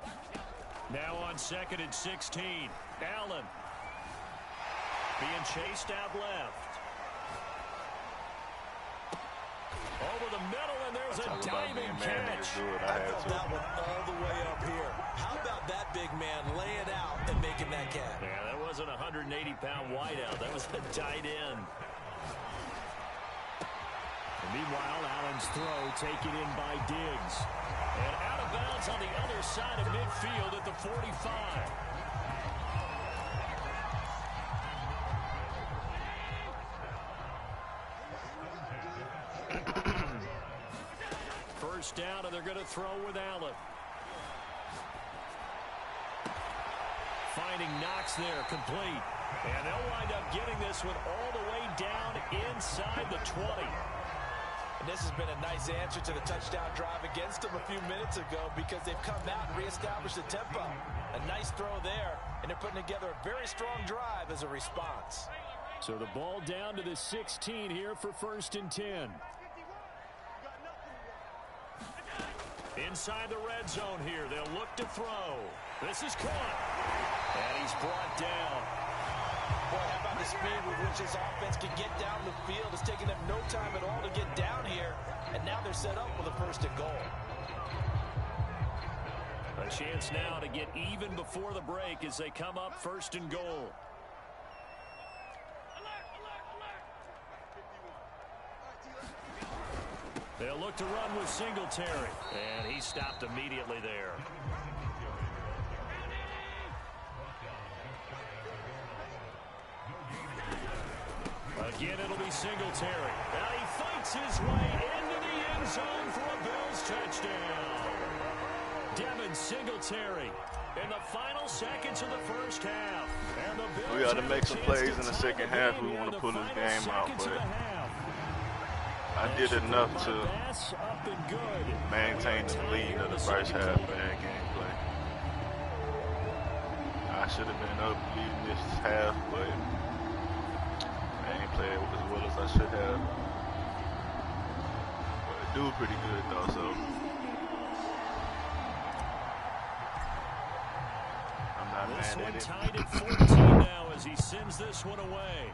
Now on 2nd and 16, Allen being chased out left. Over the middle, and there's a diving catch.
I felt that one all the way up here. How about that big man lay it out and making that catch?
Yeah, that wasn't a 180-pound wideout. That was a tight end. And meanwhile, Allen's throw taken in by Diggs. And out of bounds on the other side of midfield at the 45. First down, and they're going to throw with Allen. Finding Knox there, complete. And they'll wind up getting this one all the way down inside the 20.
And this has been a nice answer to the touchdown drive against them a few minutes ago because they've come out and reestablished the tempo. A nice throw there, and they're putting together a very strong drive as a response.
So the ball down to the 16 here for 1st and 10. Inside the red zone here, they'll look to throw. This is caught. And he's brought down.
Boy, how about the speed with which this offense can get down the field? It's taking them no time at all to get down here. And now they're set up with a 1st and goal.
A chance now to get even before the break as they come up 1st and goal. They'll look to run with Singletary. And he stopped immediately there. Again, it'll be Singletary. Now he fights his way into the end zone for a Bills touchdown. Devin Singletary in the final seconds of the 1st half. And the Bills
we got to make some plays in the 2nd half. We want to pull this game out, but I did enough to maintain the lead of the 1st half of that gameplay. I should have been up leading this half, but I ain't played as well as I should have. But I do pretty good though, so I'm not mad at it.
Tied at 14 now as he sends this one away.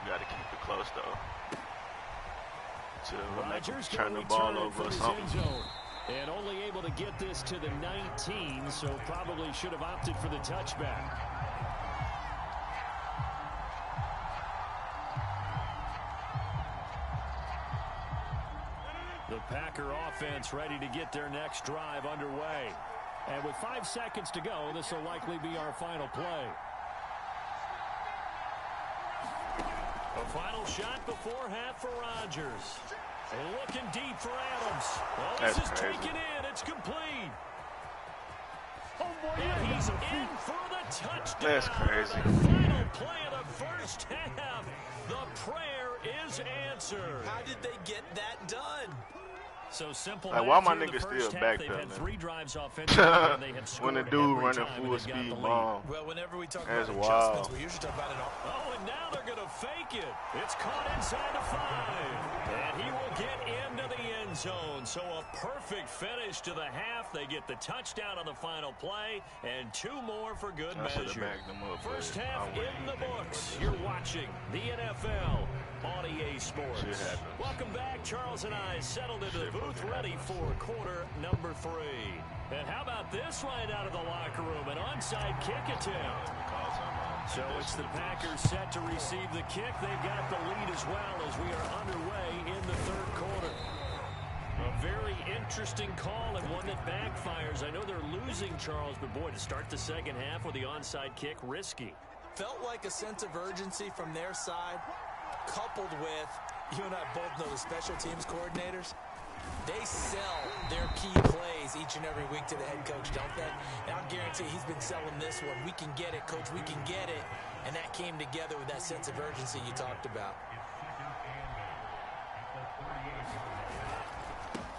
You got to keep it close though. Rodgers turn the ball over or something.
And only able to get this to the 19, so probably should have opted for the touchback. The Packer offense ready to get their next drive underway. And with 5 seconds to go, this will likely be our final play. A final shot before half for Rodgers. Looking deep for Adams. Oh, this is taken in. It's complete. And he's in for the touchdown.
That's crazy.
The final play of the 1st half. The prayer is answered.
How did they get that done?
So simple.
Like, why my niggas still back there, man?
3 drives offensively.
When the dude running full speed bomb.
Well, whenever we talk
about
adjustments, we usually talk about it all.
Oh, and now they're going to fake it. It's caught inside the 5. And he will get into the end zone. So a perfect finish to the half. They get the touchdown on the final play. And 2 more for good measure. First half in the books. You're watching the NFL on EA Sports. Welcome back. Charles and I settled into the booth, ready for quarter number 3. And how about this right out of the locker room? An onside kick attempt. So it's the Packers set to receive the kick. They've got the lead as well as we are underway in the 3rd quarter. A very interesting call and one that backfires. I know they're losing, Charles, but boy, to start the 2nd half with the onside kick, risky.
Felt like a sense of urgency from their side, coupled with, you and I both know the special teams coordinators, they sell their key plays each and every week to the head coach, don't they? And I'll guarantee he's been selling this one. We can get it, coach, we can get it. And that came together with that sense of urgency you talked about.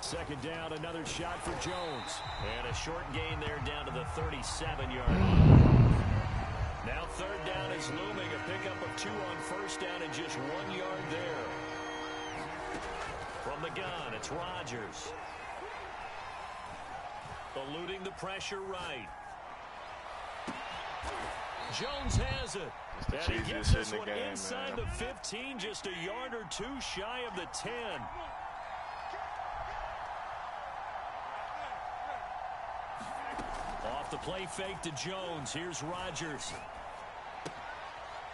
2nd down, another shot for Jones. And a short gain there down to the 37-yard line. Now 3rd down is looming. A pickup of 2 on 1st down and just 1 yard there. From the gun, it's Rodgers. Eluding the pressure right. Jones has it.
And he gets this one
inside the 15, just a yard or 2 shy of the 10. Off the play fake to Jones. Here's Rodgers.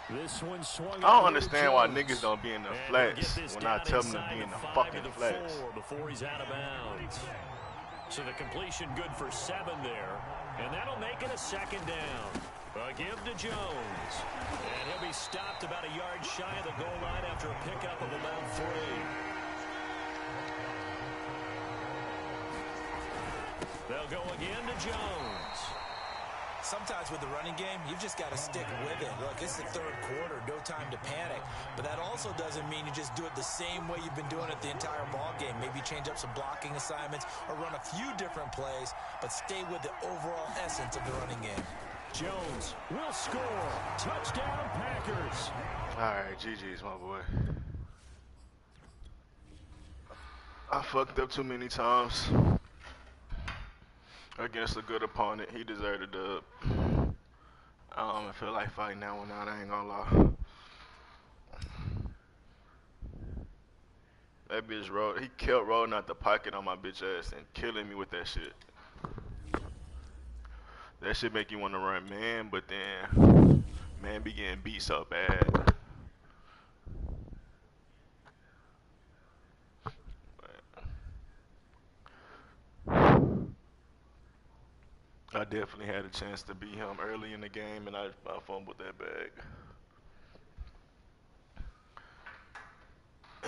This one swung.
I don't understand why niggas don't be in the flex when I tell them to be in the fucking flex.
Before he's out of bounds. So the completion good for 7 there. And that'll make it a 2nd down. A give to Jones. And he'll be stopped about a yard shy of the goal line after a pickup of about 3. They'll go again to Jones.
sometimes with the running game, you've just got to stick with it. Look, it's the third quarter, no time to panic. But that also doesn't mean you just do it the same way you've been doing it the entire ball game. Maybe change up some blocking assignments or run a few different plays, but stay with the overall essence of the running game.
Jones will score. Touchdown, Packers.
All right, GG's, my boy. I fucked up too many times against a good opponent. He deserved a dub. I don't even feel like fighting that one out, I ain't gonna lie. That bitch he kept rolling out the pocket on my bitch ass and killing me with that shit. That shit make you want to run man, but then man be getting beat so bad. I definitely had a chance to beat him early in the game, and I fumbled that bag.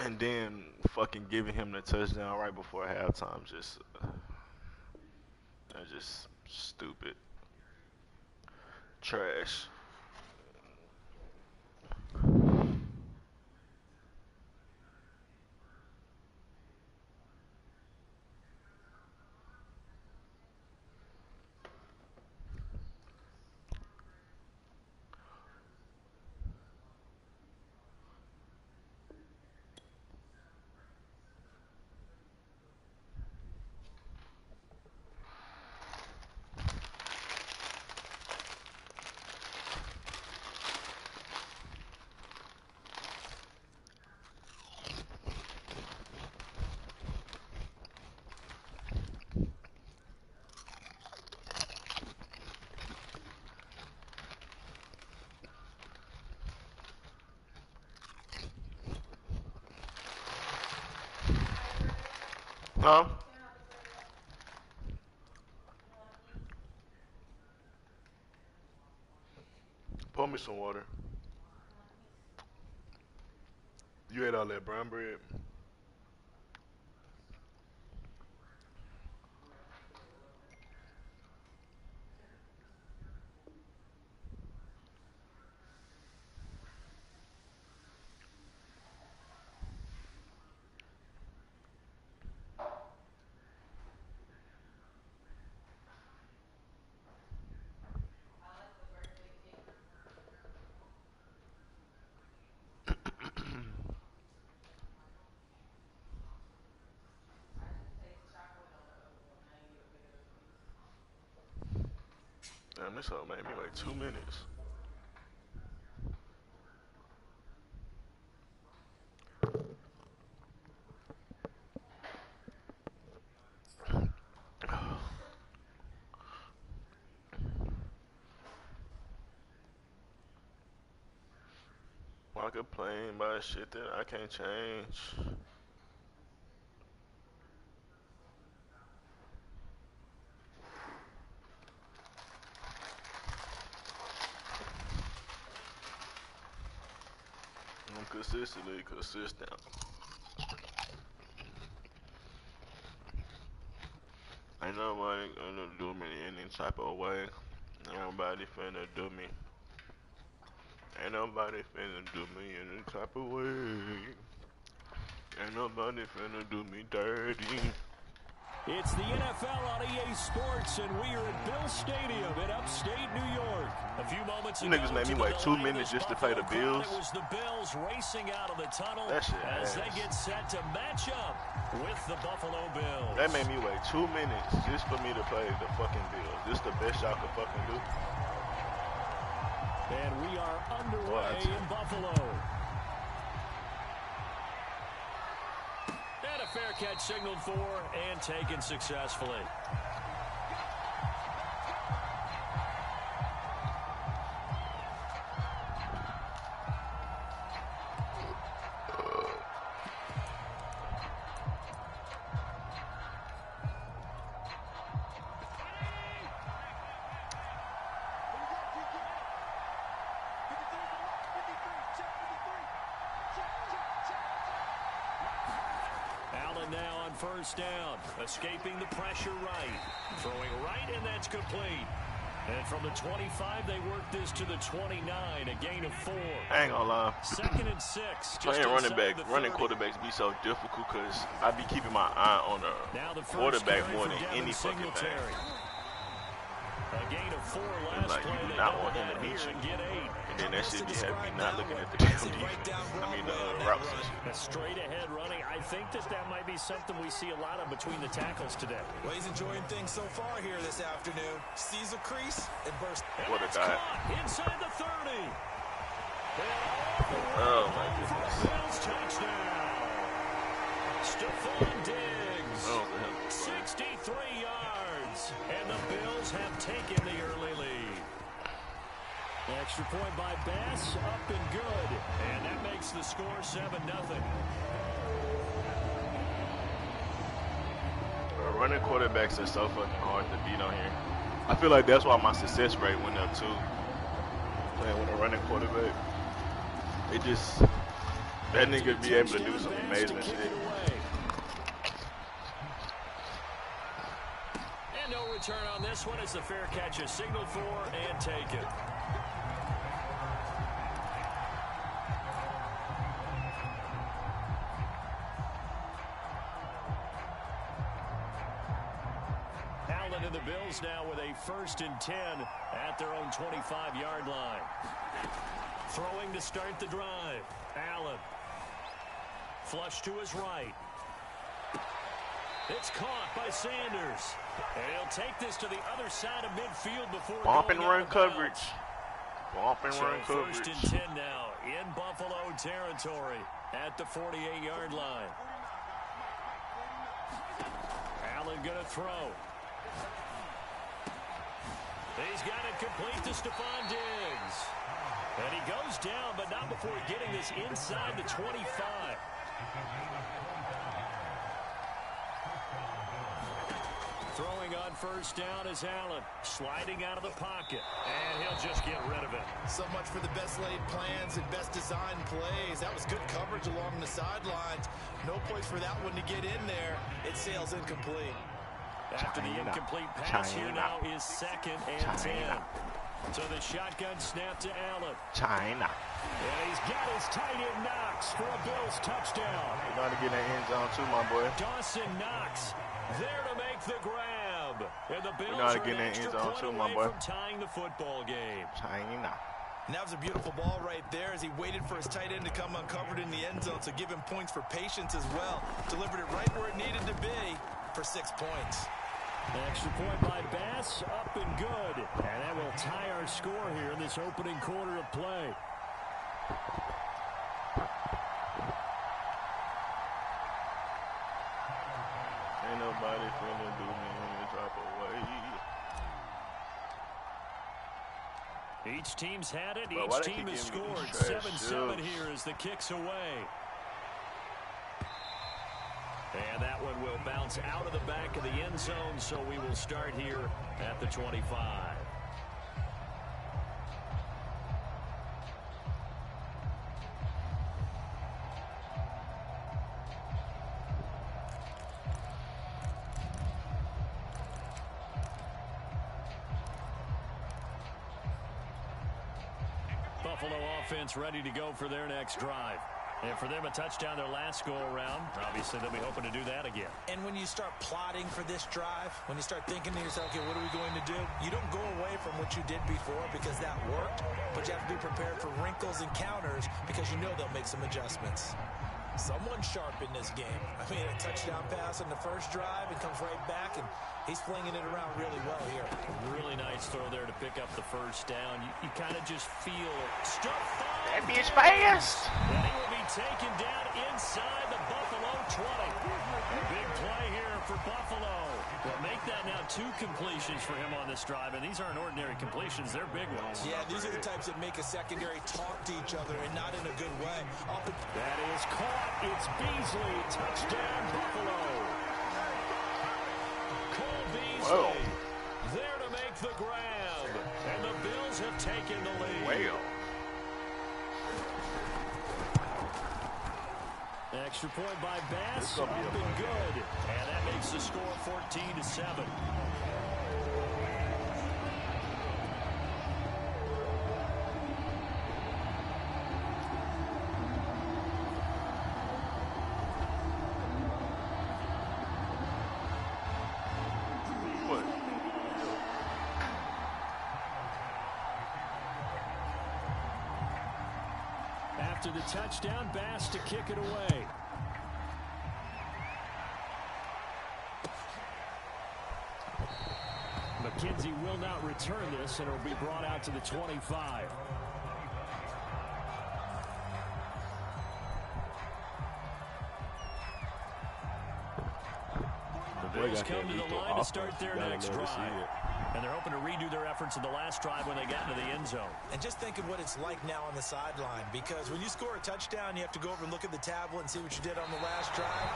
And then fucking giving him the touchdown right before halftime, that's just stupid. Trash. Huh? Pour me some water. You ate all that brown bread? Damn, this whole made me wait 2 minutes. I complain about shit that I can't change. I'm consistently consistent. Ain't nobody gonna do me any type of way. Ain't nobody finna do me. Ain't nobody finna do me any type of way. Ain't nobody finna do me dirty.
It's the NFL on EA Sports, and we are at Bill Stadium in upstate New York. A few moments ago,
niggas made me wait 2 minutes just to play the Bills.
It was the Bills racing out of the tunnel
that shit
as they get set to match up with the Buffalo Bills.
That made me wait 2 minutes just for me to play the fucking Bills. This the best y'all could fucking do.
And we are underway in Buffalo. And a fair catch signaled for and taken successfully. Now on first down, escaping the pressure right, throwing right, and that's complete. And from the 25, they work this to the 29, a gain of 4.
I ain't gonna lie.
2nd and 6.
Playing running quarterbacks be so difficult because I be keeping my eye on the quarterback more than any fucking thing.
A gain of 4 last
like,
play.
you do
They
not
double
want him
that
to beat
here
you.
and get 8.
And then that shit be having me not looking at the damn defense. I mean, routes and shit.
A straight ahead running. I think that might be something we see a lot of between the tackles today.
Well, he's enjoying things so far here this afternoon. Sees a crease and bursts.
What a guy.
Inside the 30.
Oh, my goodness.
Bills touchdown. Stephon Diggs.
Oh, the hell.
63 yards. And the Bills have taken the early lead. Extra point by Bass, up and good. And that makes the score 7-0.
Running quarterbacks are so fucking hard to beat on here. I feel like that's why my success rate went up too. Playing with a running quarterback. It just, that nigga be able to do some amazing shit.
And no return on this one as the fair catch is signaled for and taken. And the Bills now with a 1st and 10 at their own 25-yard line. Throwing to start the drive. Allen. Flush to his right. It's caught by Sanders. And he'll take this to the other side of midfield before
bump and
going
run
out of
coverage.
bounds.
Bump and run coverage.
1st and 10 now in Buffalo territory at the 48-yard line. Allen going to throw. He's got it complete to Stephon Diggs. And he goes down, but not before getting this inside the 25. Throwing on 1st down is Allen. Sliding out of the pocket. And he'll just get rid of it.
So much for the best laid plans and best designed plays. That was good coverage along the sidelines. No place for that one to get in there. It sails incomplete.
After the incomplete pass here now is 2nd and 10. So the shotgun snap to Allen.
China.
And he's got his tight end Knox for a Bills touchdown.
You got to get that end zone too, my boy.
Dawson Knox there to make the grab. And the Bills
gotta
are
get
an
that
extra
end zone
point
too,
away
my boy.
from tying the football game.
China.
And that was a beautiful ball right there as he waited for his tight end to come uncovered in the end zone. So give him points for patience as well. Delivered it right where it needed to be for 6 points.
Extra point by Bass, up and good. And that will tie our score here in this opening quarter of play.
Ain't nobody finna do me any type of way.
Each team's had it.
Bro,
each team has scored. 7-7 here as the kick's away. And that one will bounce out of the back of the end zone, so we will start here at the 25. Buffalo offense ready to go for their next drive. And for them, a touchdown their last go-around. Obviously, they'll be hoping to do that again.
And when you start plotting for this drive, when you start thinking to yourself, okay, what are we going to do? You don't go away from what you did before because that worked, but you have to be prepared for wrinkles and counters because you know they'll make some adjustments. Someone sharp in this game. I mean, a touchdown pass on the first drive and comes right back, and he's flinging it around really well here.
Really nice throw there to pick up the first down. You kind of just feel stuff.
That bitch fast.
And he will be taken down inside the Buffalo 20. A big play here for Buffalo. Well, make that now 2 completions for him on this drive, and these aren't ordinary completions. They're big ones.
Yeah, these are the types that make a secondary talk to each other and not in a good way.
That is caught. It's Beasley. Touchdown, Buffalo. Cole Beasley there to make the grab. And the Bills have taken the lead. Extra point by Bass, up and good. And that makes the score 14-7. After the touchdown, Bass to kick it away. McKenzie will not return this, and it will be brought out to the 25. The Bills come to the line to start their next drive. And they're hoping to redo their efforts in the last drive when they got into the end zone.
And just think of what it's like now on the sideline, because when you score a touchdown, you have to go over and look at the tablet and see what you did on the last drive.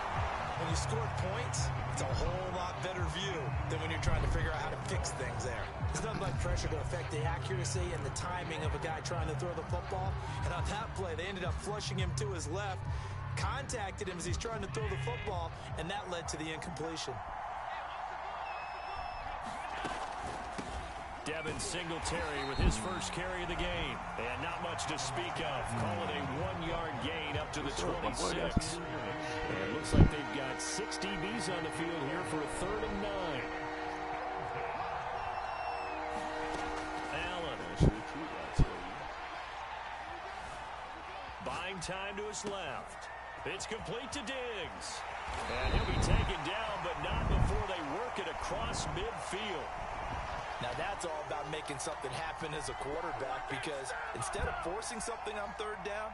When you score points, it's a whole lot better view than when you're trying to figure out how to fix things there. There's nothing like pressure to affect the accuracy and the timing of a guy trying to throw the football. And on that play, they ended up flushing him to his left, contacted him as he's trying to throw the football, and that led to the incompletion.
Devin Singletary with his first carry of the game. And not much to speak of. Call it a 1-yard gain up to the 26. And it looks like they've got 6 DBs on the field here for a 3rd and 9. Allen. Buying time to his left. It's complete to Diggs. And he'll be taken down, but not before they work it across midfield.
Now that's all about making something happen as a quarterback, because instead of forcing something on 3rd down,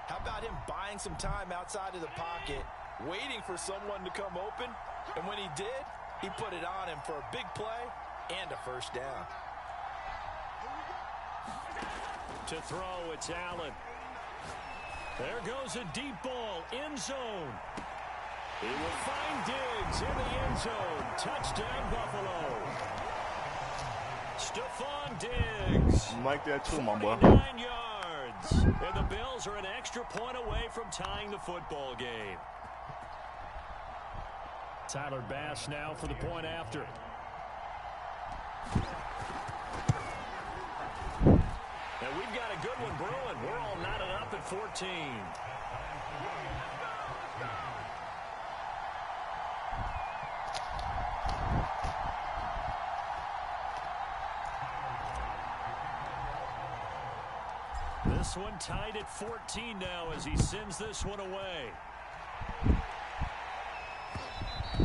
how about him buying some time outside of the pocket, waiting for someone to come open, and when he did, he put it on him for a big play and a 1st down.
To throw, it's Allen. There goes a deep ball, end zone. He will find Diggs in the end zone. Touchdown, Buffalo. Stephon Diggs.
Like that too, my boy.
49 yards. And the Bills are an extra point away from tying the football game. Tyler Bass now for the point after. And we've got a good one brewing. We're all knotted up at 14. This one tied at 14 now as he sends this one away.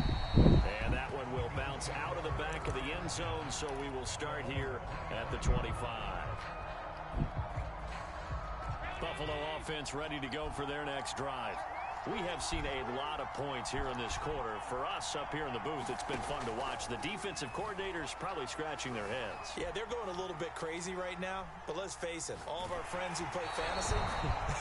And that one will bounce out of the back of the end zone, so we will start here at the 25. Buffalo offense ready to go for their next drive. We have seen a lot of points here in this quarter. For us up here in the booth, it's been fun to watch. The defensive coordinators probably scratching their heads.
Yeah, they're going a little bit crazy right now, but let's face it, all of our friends who play fantasy,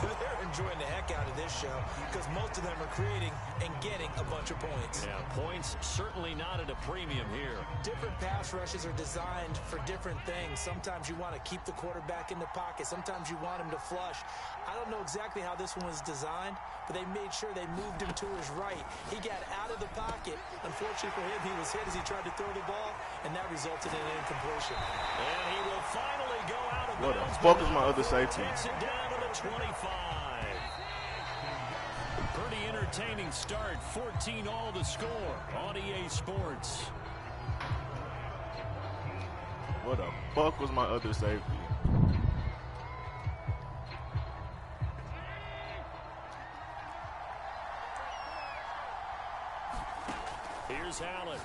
they're enjoying the heck out of this show because most of them are creating and getting a bunch of points.
Yeah, points certainly not at a premium here.
Different pass rushes are designed for different things. Sometimes you want to keep the quarterback in the pocket. Sometimes you want him to flush. I don't know exactly how this one was designed, but they made sure they moved him to his right. He got out of the pocket. Unfortunately for him, he was hit as he tried to throw the ball, and that resulted in an incompletion.
And he will finally go out of bounds.
What the fuck is my other safety?
Takes it down to the 25. Pretty entertaining start. 14 all to score on EA Sports.
What the fuck was my other safety?
Here's Allen.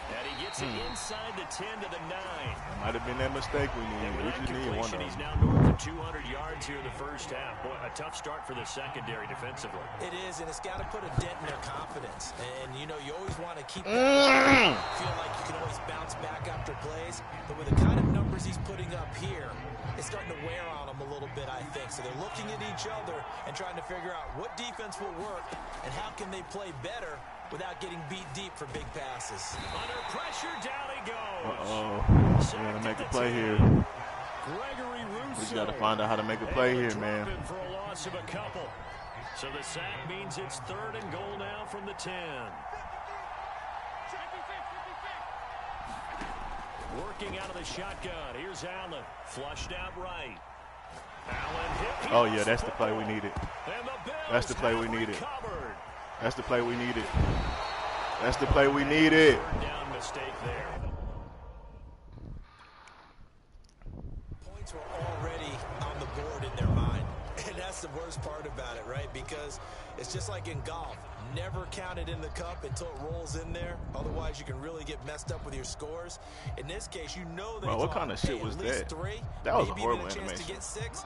And he gets it inside the 10 to the 9.
That might have been that mistake we needed. We just needed one of them.
He's now north of 200 yards here in the first half. Boy, a tough start for the secondary defensively.
It is, and it's got to put a dent in their confidence. And, you know, you always want to keep that feel like you can always bounce back after plays. But with the kind of numbers he's putting up here, it's starting to wear on them a little bit, I think. So they're looking at each other and trying to figure out what defense will work and how can they play better without getting beat deep for big passes.
Under pressure, down he goes.
We gotta make a play here.
Gregory Rousseau.
We gotta find out how to make a play here, man.
For a loss of a couple. So the sack means it's 3rd and goal now from the 10. Working out of the shotgun. Here's Allen. Flushed out right. Allen hit.
Oh, yeah, that's the play we needed. That's the play we needed. That's the play we needed. That's the play we needed.
Third down mistake there.
Points were already on the board in their mind. And that's That's the worst part about it, right? Because it's just like in golf. Never count it in the cup until it rolls in there. Otherwise, you can really get messed up with your scores. In this case, you know they
what kind of shit was that?
Three,
that was a horrible animation. To get six.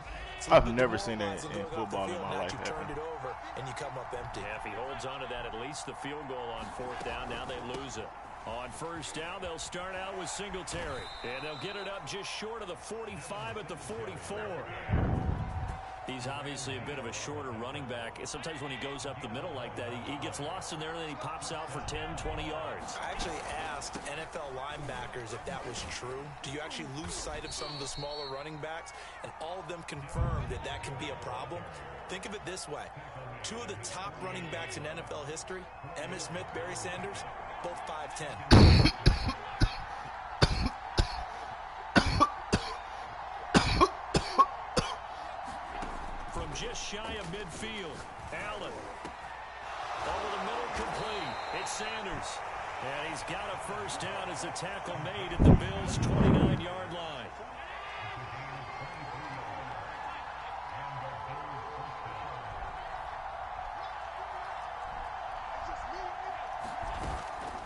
I've never seen that in football in my life.
You turned it over and you come up empty.
Yeah, if he holds on to that, at least the field goal on 4th down. Now they lose it. On 1st down, they'll start out with Singletary. And they'll get it up just short of the 45 at the 44. He's obviously a bit of a shorter running back. Sometimes when he goes up the middle like that, he gets lost in there, and then he pops out for 10, 20 yards.
I actually asked NFL linebackers if that was true. Do you actually lose sight of some of the smaller running backs? And all of them confirmed that that can be a problem. Think of it this way. 2 of the top running backs in NFL history, Emmitt Smith, Barry Sanders, both 5'10".
Just shy of midfield. Allen. Over the middle, complete. It's Sanders. And he's got a 1st down as the tackle made at the Bills' 29-yard line.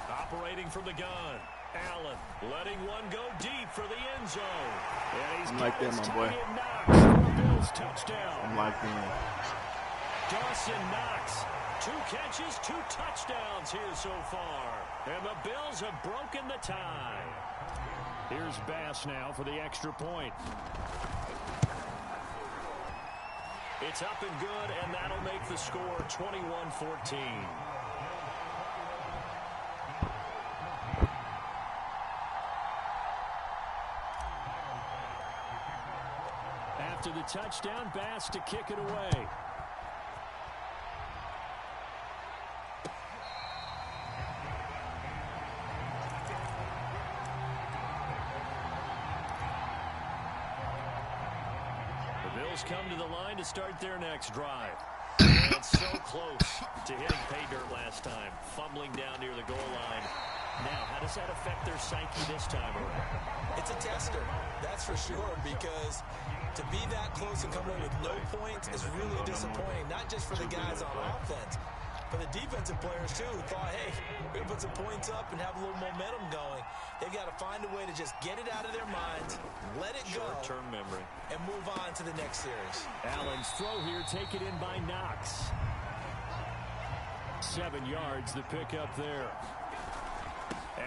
Operating from the gun. Allen letting one go deep for the end zone. And he's
like that, my boy.
Bills touchdown.
I'm like that.
Dawson Knox. 2 catches, 2 touchdowns here so far. And the Bills have broken the tie. Here's Bass now for the extra point. It's up and good, and that'll make the score 21-14. After the touchdown, Bass to kick it away. The Bills come to the line to start their next drive. And so close to hitting pay dirt last time, fumbling down near the goal line. Now, how does that affect their psyche this time around?
It's a tester, that's for sure, because to be that close and come away with no points is really disappointing, not just for the guys on offense, but the defensive players, too, who thought, hey, we're going to put some points up and have a little momentum going. They've got to find a way to just get it out of their minds, let it go,
short-term memory,
and move on to the next series.
Allen's throw here taken in by Knox. 7 yards, the pickup there.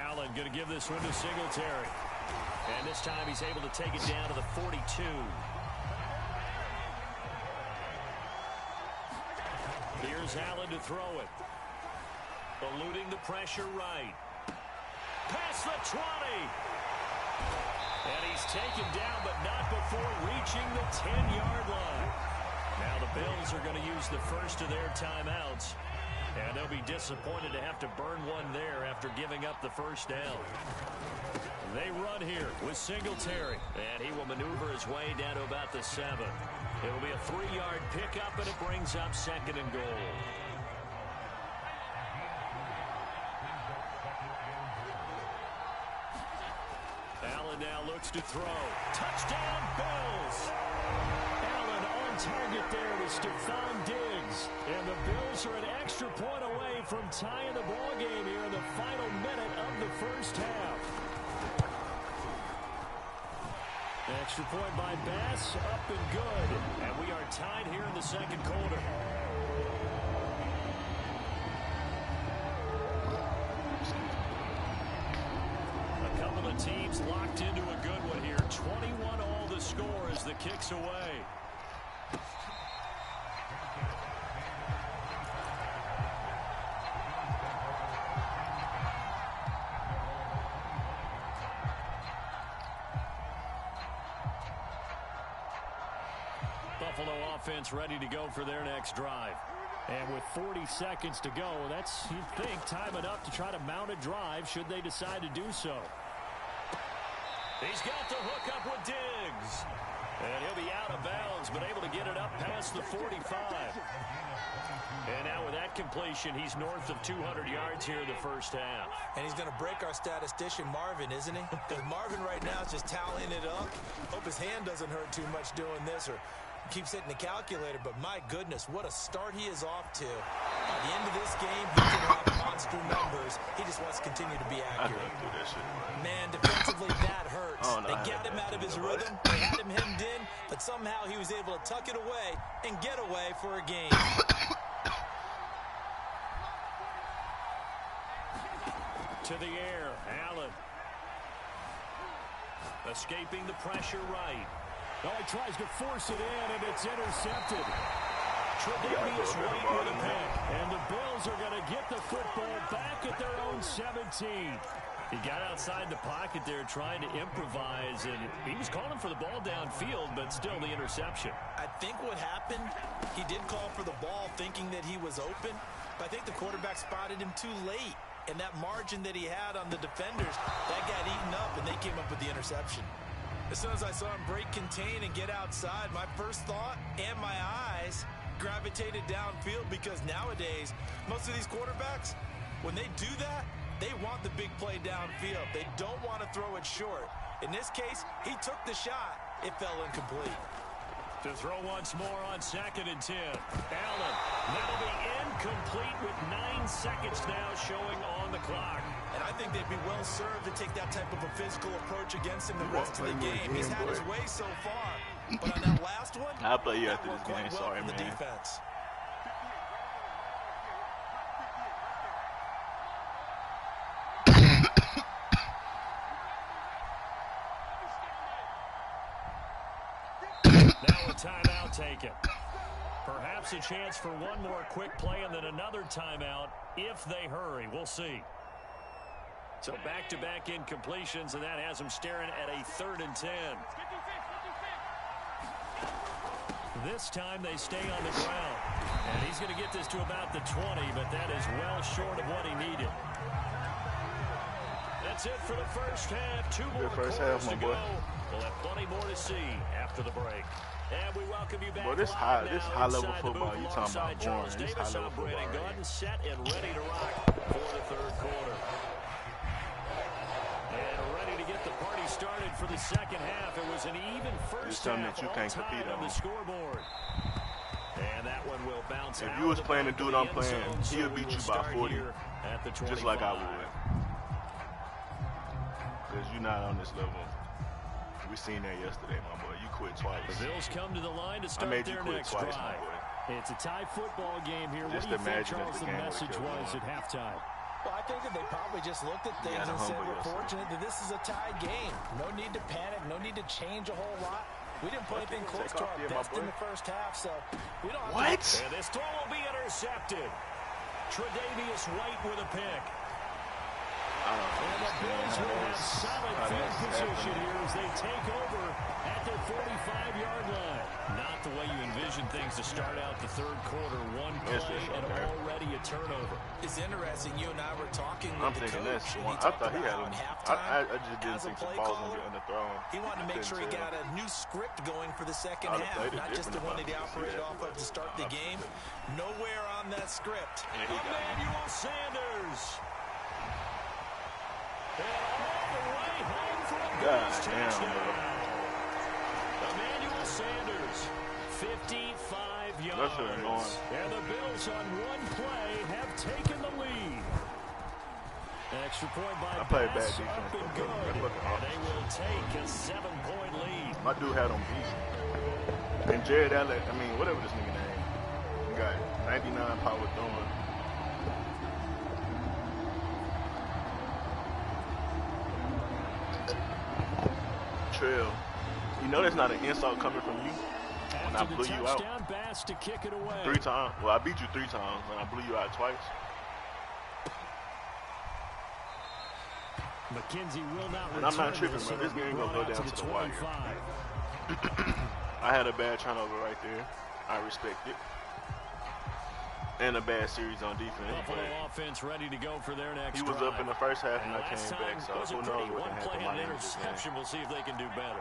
Allen going to give this one to Singletary. And this time he's able to take it down to the 42. Here's Allen to throw it. Eluding the pressure right. Past the 20. And he's taken down, but not before reaching the 10-yard line. Now the Bills are going to use the first of their timeouts. And they'll be disappointed to have to burn one there after giving up the 1st down. They run here with Singletary. And he will maneuver his way down to about the 7. It'll be a 3-yard pickup, and it brings up 2nd and goal. Allen now looks to throw. Touchdown, Bills! Allen on target there with Stephon Diggs. And the Bills are an extra point away from tying the ball game here in the final minute of the 1st half. Extra point by Bass, up and good. And we are tied here in the 2nd quarter. A couple of teams locked into a good one here. 21 all the score as the kick's away. Buffalo offense ready to go for their next drive. And with 40 seconds to go, that's, you'd think, time enough to try to mount a drive should they decide to do so. He's got the hook up with Diggs. And he'll be out of bounds, but able to get it up past the 45. And now with that completion, he's north of 200 yards here in the 1st half.
And he's going to break our statistician, Marvin, isn't he? Because Marvin right now is just tallying it up. Hope his hand doesn't hurt too much doing this, or keeps hitting the calculator, but my goodness, what a start he is off to. By the end of this game, he could have monster numbers. He just wants to continue to be accurate.
I do that shit,
man, defensively, that hurts.
Oh, no,
they got him out of his rhythm. They had him hemmed in, but somehow he was able to tuck it away and get away for a game.
To the air, Allen. Escaping the pressure right. Oh, he tries to force it in, and it's intercepted. Tre'Davious White with a pick. And the Bills are going to get the football back at their own 17. He got outside the pocket there trying to improvise, and he was calling for the ball downfield, but still the interception.
I think what happened, he did call for the ball thinking that he was open, but I think the quarterback spotted him too late. And that margin that he had on the defenders, that got eaten up, and they came up with the interception. As soon as I saw him break contain and get outside, my first thought and my eyes gravitated downfield, because nowadays, most of these quarterbacks, when they do that, they want the big play downfield. They don't want to throw it short. In this case, he took the shot. It fell incomplete.
To throw once more on 2nd and 10. Allen, that'll be incomplete with 9 seconds now showing on the clock.
And I think they'd be well served to take that type of a physical approach against him the rest of the game. He's had his way so far. But on that last one,
I'll play you after this game. Sorry, man.
The defense.
Now a timeout taken. Perhaps a chance for one more quick play and then another timeout if they hurry. We'll see. So back-to-back incompletions, and that has them staring at a 3rd and 10. This time they stay on the ground. And he's going to get this to about the 20, but that is well short of what he needed. That's it for the first half. 2 more quarters to go. We'll have plenty more to see after the break. And we welcome you back.
Well, this high-level football you talking about boring. This high-level football.
Go ahead and set and ready to rock for the 3rd quarter. And ready to get the party started for the 2nd half. It was an even first half.
That you can't compete
on the scoreboard. And that one will bounce out.
If you was playing the dude I'm playing, he'll beat you by 40,
at the 25.
just like I would. Because you're not on this level. We seen that yesterday, my boy. You quit twice.
The Bills come to the line to start their next
twice,
drive. It's a tie football game here.
Just
what do you think,
Charles,
the message was at halftime?
Well, I think that they probably just looked at things and said, we're fortunate that this is a tied game. No need to panic. No need to change a whole lot. We didn't put anything close to our best in the first half, so we don't have to.
And this throw will be intercepted. Tre'Davious White with a pick. And the Bills will have solid field position here as they take over at their 45-yard line. Not the way you envision things to start out the 3rd quarter. 1 play and already a turnover.
It's interesting. You and I were talking
I'm
with the
thinking
coach.
this one. I thought he had him. I just didn't think the ball was going to be underthrown.
He wanted to make sure he got a new script going for the 2nd half, not just the one that he operated off of to start the game. Nowhere on that script.
Emmanuel Sanders. And all the way home for a touchdown. Emmanuel Sanders, 55 yards. And the Bills on 1 play have taken the lead. An extra point by Bass, up and good. And they will take a 7-point lead.
My dude had him beat. And Jared Allen, I mean, whatever this nigga name, he got 99 power throwing. Trail. You know that's not an insult coming from you when I blew you out.
Bass to kick it away.
3 times. Well, I beat you 3 times and I blew you out twice.
McKenzie will not return.
And I'm not tripping, bro. This game gonna go down to the wire. I had a bad turnover right there. I respect it. And a bad series on defense.
Buffalo offense ready to go for their next
He was
drive.
up in the first half and I came back, so who knows what
can happen. One play and interception. We'll see if they can do better.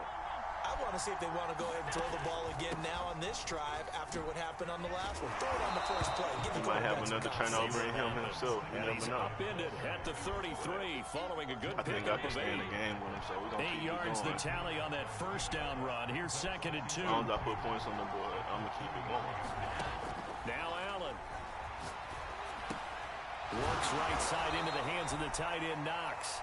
I want to see if they want to go ahead and throw the ball again now on this drive after what happened on the last one. Throw it on the first play.
He might have another turnover in him himself. You never know.
Upended at the 33 following a good pick
I can stay in the game with him, so we're going to keep
8 yards
going.
the tally on that first down run. Here's 2nd and 2.
As long as I put points on the board. I'm gonna keep it going.
Now Allen works right side into the hands of the tight end Knox.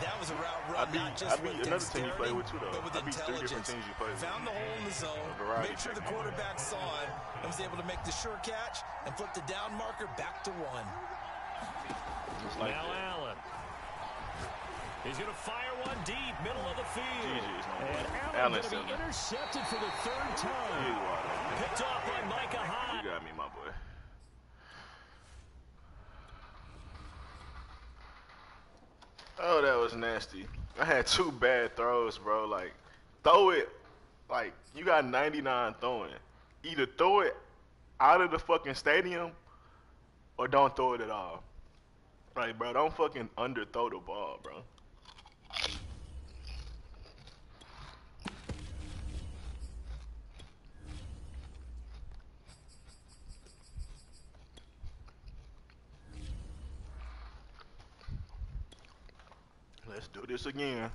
That was a route run, not just with
another team you play
dexterity,
with too, though.
but with
I beat 3 different
intelligence.
teams you play with.
Found the hole in the zone, made sure the quarterback saw it, and was able to make the sure catch and flip the down marker back to 1.
Like
now
that.
Allen. He's going to fire one deep, middle of the field. And Allen going to be intercepted for the 3rd time. Picked off by Micah Hyde.
You got me, my boy. Oh, that was nasty. I had 2 bad throws, bro. Like, throw it. Like, you got 99 throwing. Either throw it out of the fucking stadium or don't throw it at all. Like, bro, don't fucking underthrow the ball, bro. Let's do this again.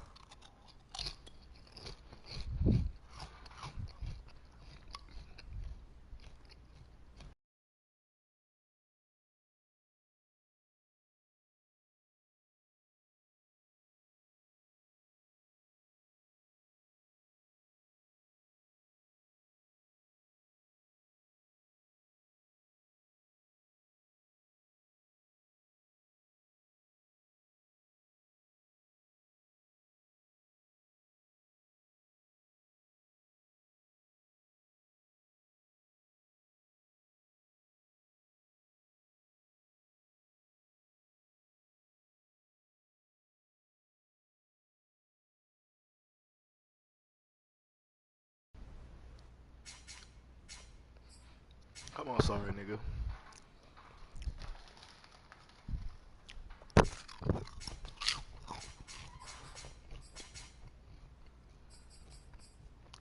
Come on, sorry, nigga.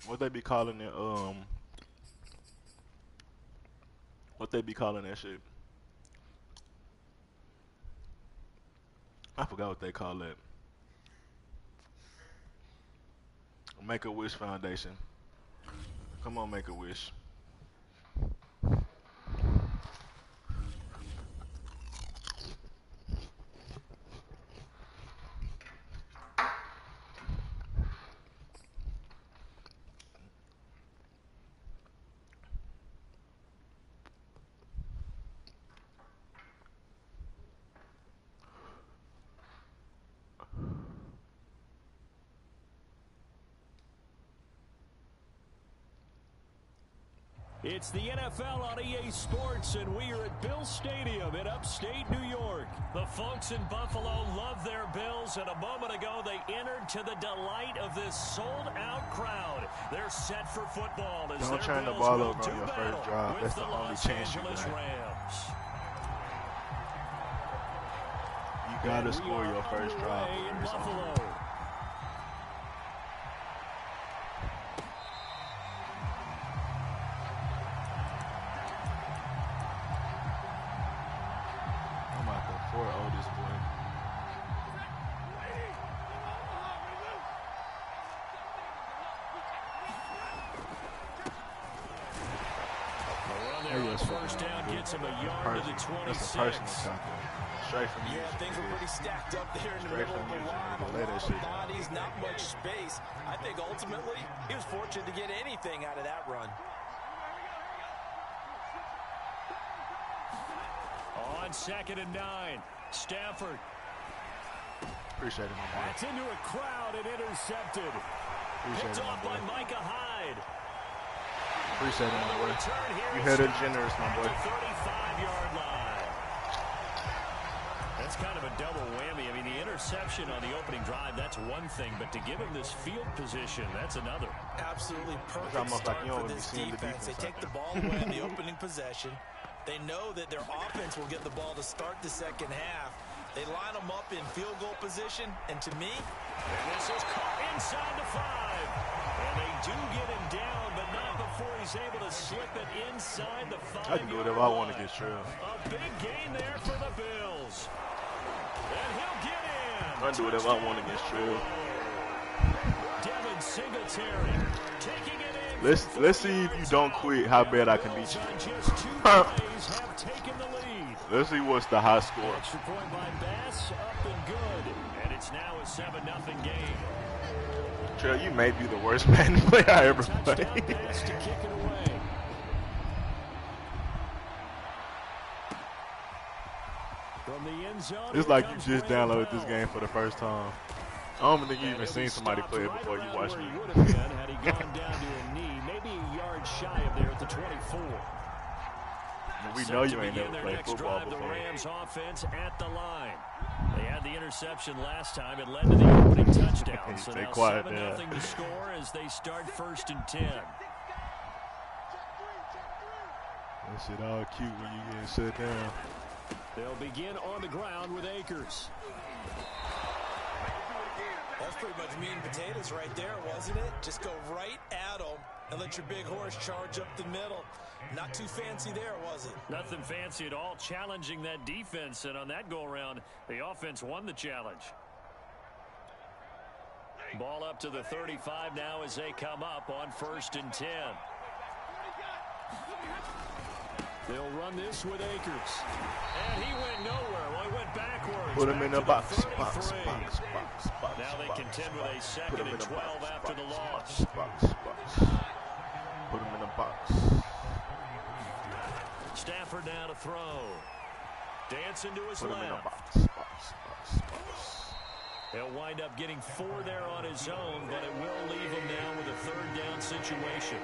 What they be calling it? What they be calling that shit? I forgot what they call that. Make-A-Wish Foundation. Come on, Make-A-Wish.
It's the NFL on EA Sports, and we are at Bill Stadium in upstate New York. The folks in Buffalo love their Bills, and a moment ago they entered to the delight of this sold-out crowd. They're set for football as
Don't turn the ball over on your first drive. That's the only chance you got. You gotta score your first drive.
In Buffalo. First down gets him a yard to the 26.
Straight from you.
Yeah, things were pretty stacked up there in the middle of the line. A lot of bodies, not much space. I think ultimately he was fortunate to get anything out of that run.
On 2nd and 9, Stafford.
Appreciate it, my boy.
That's into a crowd and intercepted. Picked off by Micah Hyde.
Appreciate it, my boy. You had it generous, my boy.
35-yard line. That's kind of a double whammy. I mean, the interception on the opening drive, that's one thing, but to give him this field position, that's another.
Absolutely perfect start for this defense. They take the ball away in the opening possession. They know that their offense will get the ball to start the second half. They line them up in field goal position, and to me,
and this is caught inside the 5. And they do get him down, but not before he's able to slip it inside the 5.
I can do whatever I want to get Trill.
A big gain there for the Bills. And he'll get in.
I can do whatever I want against Trill.
Devin Singletary taking it in.
Let's see if you don't quit how bad I can beat you. Let's see what's the high score.
Extra point by Bass, up and good. And it's now a 7-0 game.
Trey, you may be the worst Madden player I ever played.
To kick it away. From the end zone,
It's like you just downloaded this game for the first time. I don't think you even seen somebody play it before you watched me.
Had he gone down to a knee, maybe a yard shy of there at the 24.
We know you ain't never played football
drive,
before.
The Rams offense at the line. They had the interception last time. It led to the opening touchdown. So now 7-0 to score as they start 1st and 10.
That shit all cute when you get shut down.
They'll begin on the ground with Akers.
That's pretty much meat and potatoes right there, wasn't it? Just go right at them and let your big horse charge up the middle. Not too fancy there, was it?
Nothing fancy at all, challenging that defense. And on that go-around, the offense won the challenge. Ball up to the 35 now as they come up on 1st and 10. They'll run this with Akers. And he went nowhere. Well, he went backwards.
Put him in the box.
Now they contend with a 2nd and 12 after the loss.
Put him in the box.
Stafford now to throw. Dancing to his
Put him
left.
in the box.
He'll wind up getting 4 there on his own, but it will leave him now with a 3rd down situation.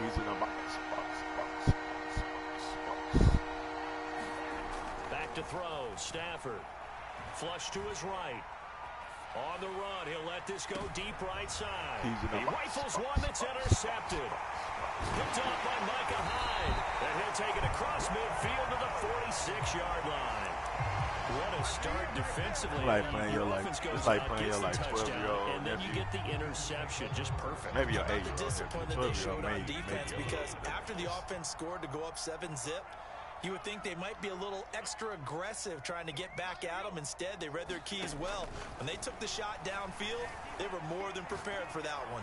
He's in the box.
Back to throw. Stafford. Flush to his right. On the run, he'll let this go deep right side. He rifles one that's intercepted. Picked up by Micah Hyde. And he'll take it across midfield to the 46-yard line. What a start defensively.
It's like playing your it's like playing your 12-year-old
and then you get the interception. Just perfect.
Maybe your 8-year-old.
The discipline that they showed on defense, because after the offense scored to go up 7-zip, you would think they might be a little extra aggressive trying to get back at them. Instead, they read their keys well. When they took the shot downfield, they were more than prepared for that one.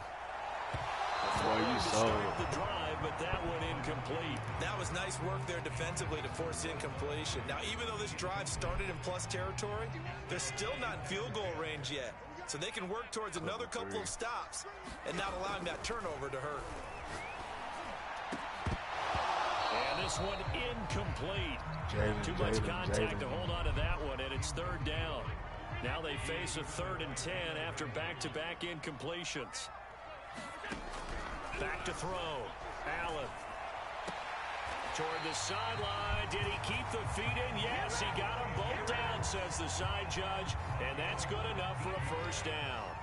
Boy, you sold.
The drive, but that one incomplete.
That was nice work there defensively to force incompletion. Now, even though this drive started in plus territory, they're still not in field goal range yet. So they can work towards another couple of stops and not allowing that turnover to hurt.
And this one incomplete. Too much contact to hold on to that one, and it's 3rd down. Now they face a 3rd and 10 after back-to-back incompletions. Back to throw. Allen. Toward the sideline. Did he keep the feet in? Yes, he got them both down, says the side judge. And that's good enough for a 1st down.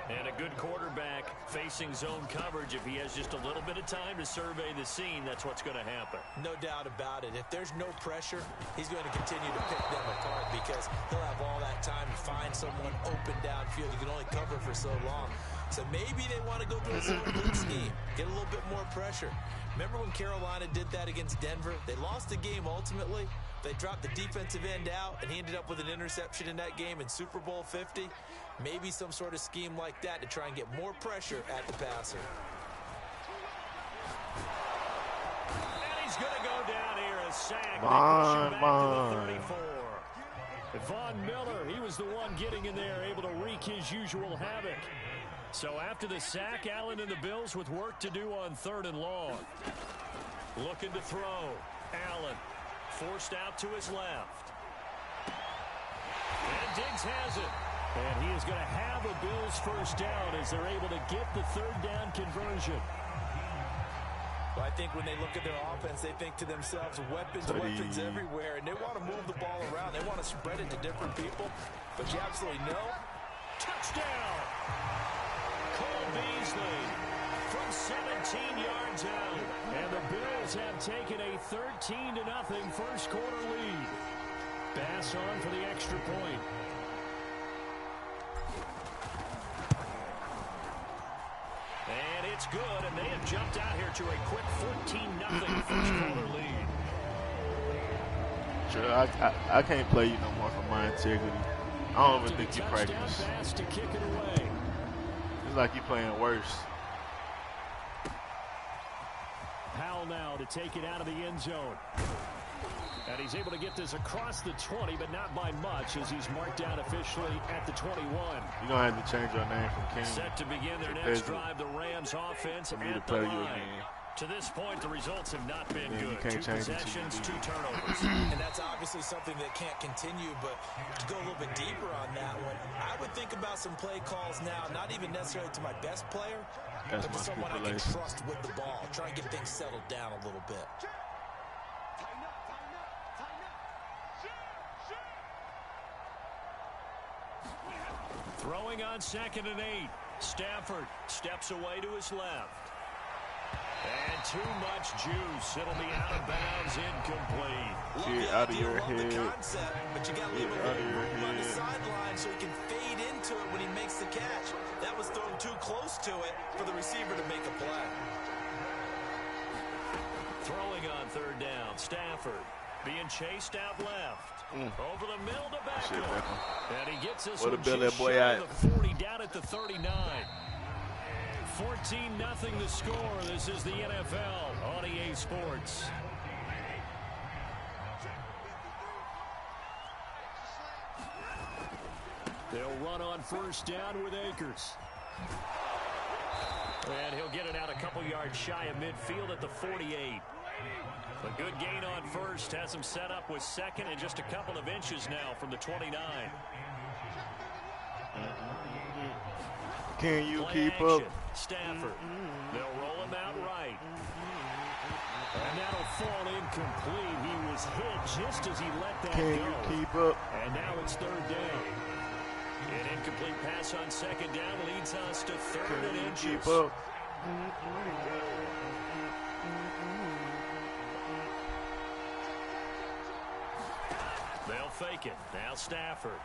And a good quarterback facing zone coverage. If he has just a little bit of time to survey the scene, that's what's going to happen.
No doubt about it. If there's no pressure, he's going to continue to pick them apart because he'll have all that time to find someone open downfield. You can only cover for so long. So maybe they want to go to a zone blitz scheme, get a little bit more pressure. Remember when Carolina did that against Denver? They lost the game ultimately. They dropped the defensive end out, and he ended up with an interception in that game in Super Bowl 50. Maybe some sort of scheme like that to try and get more pressure at the passer.
And he's going to go down here, a sack. Von Miller, he was the one getting in there, able to wreak his usual havoc. So after the sack, Allen and the Bills with work to do on 3rd and long. Looking to throw. Allen forced out to his left. And Diggs has it. And he is going to have a Bills 1st down as they're able to get the 3rd down conversion.
Well, I think when they look at their offense, they think to themselves, weapons everywhere, and they want to move the ball around. They want to spread it to different people, but you absolutely know.
Touchdown! Cole Beasley from 17 yards out. And the Bills have taken a 13-0 1st quarter lead. Bass on for the extra point. And it's good, and they have jumped out here to a quick 14-0 1st quarter lead.
Sure, I can't play you no more for my integrity. I don't even think you practice.
To kick it away.
It's like you playing worse.
Powell now to take it out of the end zone. And he's able to get this across the 20, but not by much as he's marked down officially at the 21.
You're going to have to change your name from King.
Set to begin their next drive, the Rams offense at the line. To this point, the results have not been good. 2 possessions, 2 turnovers.
And that's obviously something that can't continue, but to go a little bit deeper on that one, I would think about some play calls now, not even necessarily to my best player, but to someone I can trust with the ball. Try and get things settled down a little bit.
Throwing on 2nd and 8. Stafford steps away to his left. And too much juice. It'll be out of bounds, incomplete.
Get out of your head.
Concept, but you got to leave him on the sideline so he can fade into it when he makes the catch. That was thrown too close to it for the receiver to make a play.
Throwing on 3rd down. Stafford being chased out left. Over the middle to Beckham. And he gets this one just shy of the 40 down at the 39. 14-0 the score. This is the NFL on EA Sports. They'll run on 1st down with Akers. And he'll get it out a couple yards shy of midfield at the 48. A good gain on 1st. Has him set up with 2nd and just a couple of inches now from the 29.
Can you keep
action.
up?
Stafford. They'll roll him out right. And that'll fall incomplete. He was hit just as he let that go.
Can you keep up?
And now it's 3rd down. An incomplete pass on 2nd down leads us to 3rd and inches.
Keep up.
They'll fake it. Now Stafford.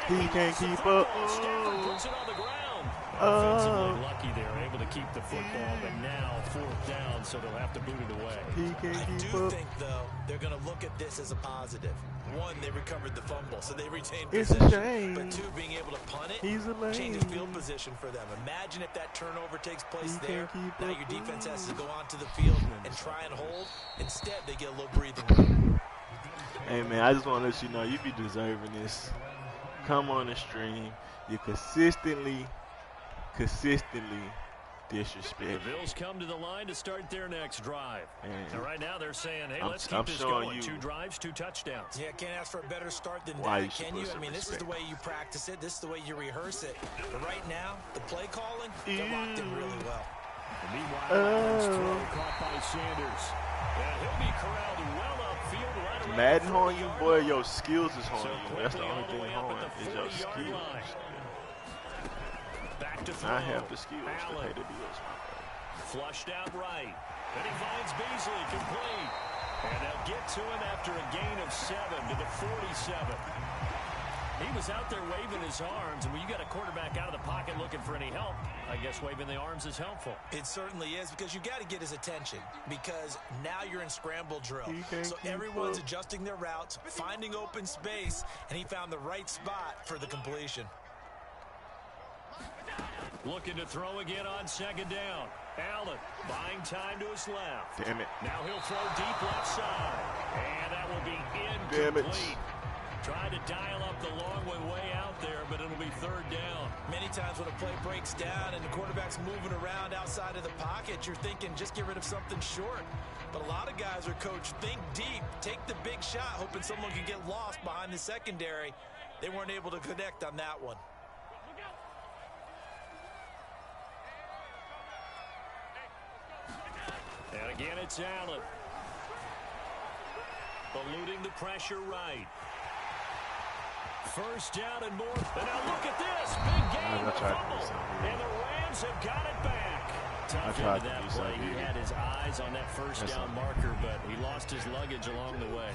He can't keep up.
Stafford puts it on the ground. Offensively lucky they're able to keep the football, but now 4th down, so they'll have to boot it away.
I do think, though, they're going to look at this as a positive. 1, they recovered the fumble, so they retained possession.
It's a shame.
But 2, being able to punt it
changes
changes field position for them. Imagine if that turnover takes place there. Now your defense has to go onto the field and try and hold. Instead, they get a little breathing room.
Hey, man, I just want to let you know you be deserving this. Come on the stream. You consistently disrespect.
The Bills come to the line to start their next drive. And right now they're saying, hey, let's keep this going. 2 drives, 2 touchdowns.
Yeah, can't ask for a better start than that, can you? I mean, this is the way you practice it. This is the way you rehearse it. But right now, the play calling, they're locked in really well.
And meanwhile, throw caught by Sanders. And he'll be corralled well upfield right around
Madden on you, boy, your skills is on you. That's the only thing on is your skills.
Back to throw.
I have the skills to pay the bills, my boy.
Flushed out right. And he finds Beasley complete. And they'll get to him after a gain of 7 to the 47. He was out there waving his arms, and when you got a quarterback out of the pocket looking for any help, I guess waving the arms is helpful.
It certainly is, because you got to get his attention, because now you're in scramble drill. So everyone's adjusting their routes, finding open space, and he found the right spot for the completion.
Looking to throw again on 2nd down. Allen buying time to his left.
Damn it.
Now he'll throw deep left side. And that will be incomplete.
Damn it.
Trying to dial up the long one way out there, but it'll be 3rd down.
Many times when a play breaks down and the quarterback's moving around outside of the pocket, you're thinking just get rid of something short. But a lot of guys are coached, think deep, take the big shot, hoping someone can get lost behind the secondary. They weren't able to connect on that one.
And again, it's Allen. Eluding the pressure right. 1st down and more. And now look at this. Big game. And the Rams have got it back. Tough into that play. He had his eyes on that 1st down marker, but he lost his luggage along the way.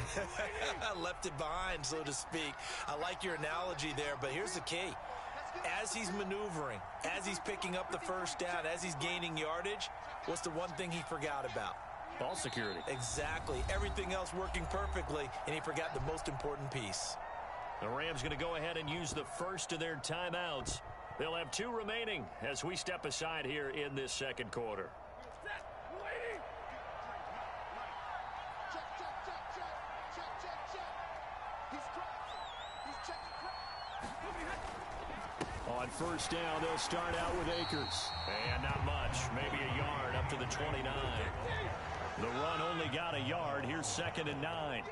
Left it behind, so to speak. I like your analogy there, but here's the key. As he's maneuvering, as he's picking up the 1st down, as he's gaining yardage, what's the one thing he forgot about?
Ball security.
Exactly. Everything else working perfectly, and he forgot the most important piece.
The Rams going to go ahead and use the first of their timeouts. They'll have 2 remaining as we step aside here in this second quarter. On first down, they'll start out with Akers. And not much, maybe a yard up to the 29. The run only got a yard. Here's 2nd and 9.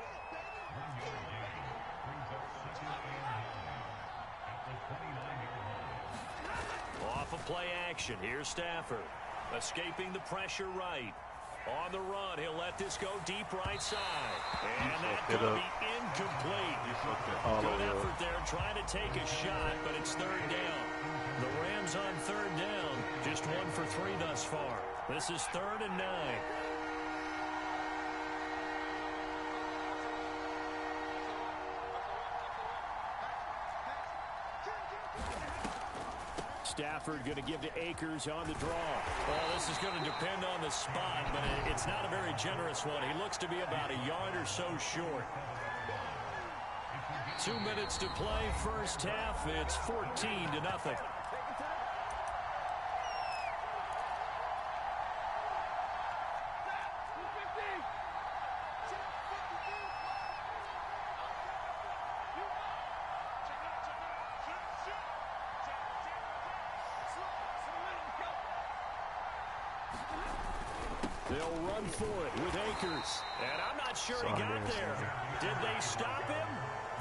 Off of play action. Here's Stafford. Escaping the pressure right. On the run, he'll let this go deep right side. And that's going to be incomplete. Good effort there, trying to take a shot, but it's 3rd down. The Rams on 3rd down, just 1 for 3 thus far. This is 3rd and 9. Stafford going to give to Akers on the draw. Well, this is going to depend on the spot, but it's not a very generous one. He looks to be about a yard or so short. 2 minutes to play, first half. It's 14-0. They'll run for it with Akers. And I'm not sure he got there. Did they stop him?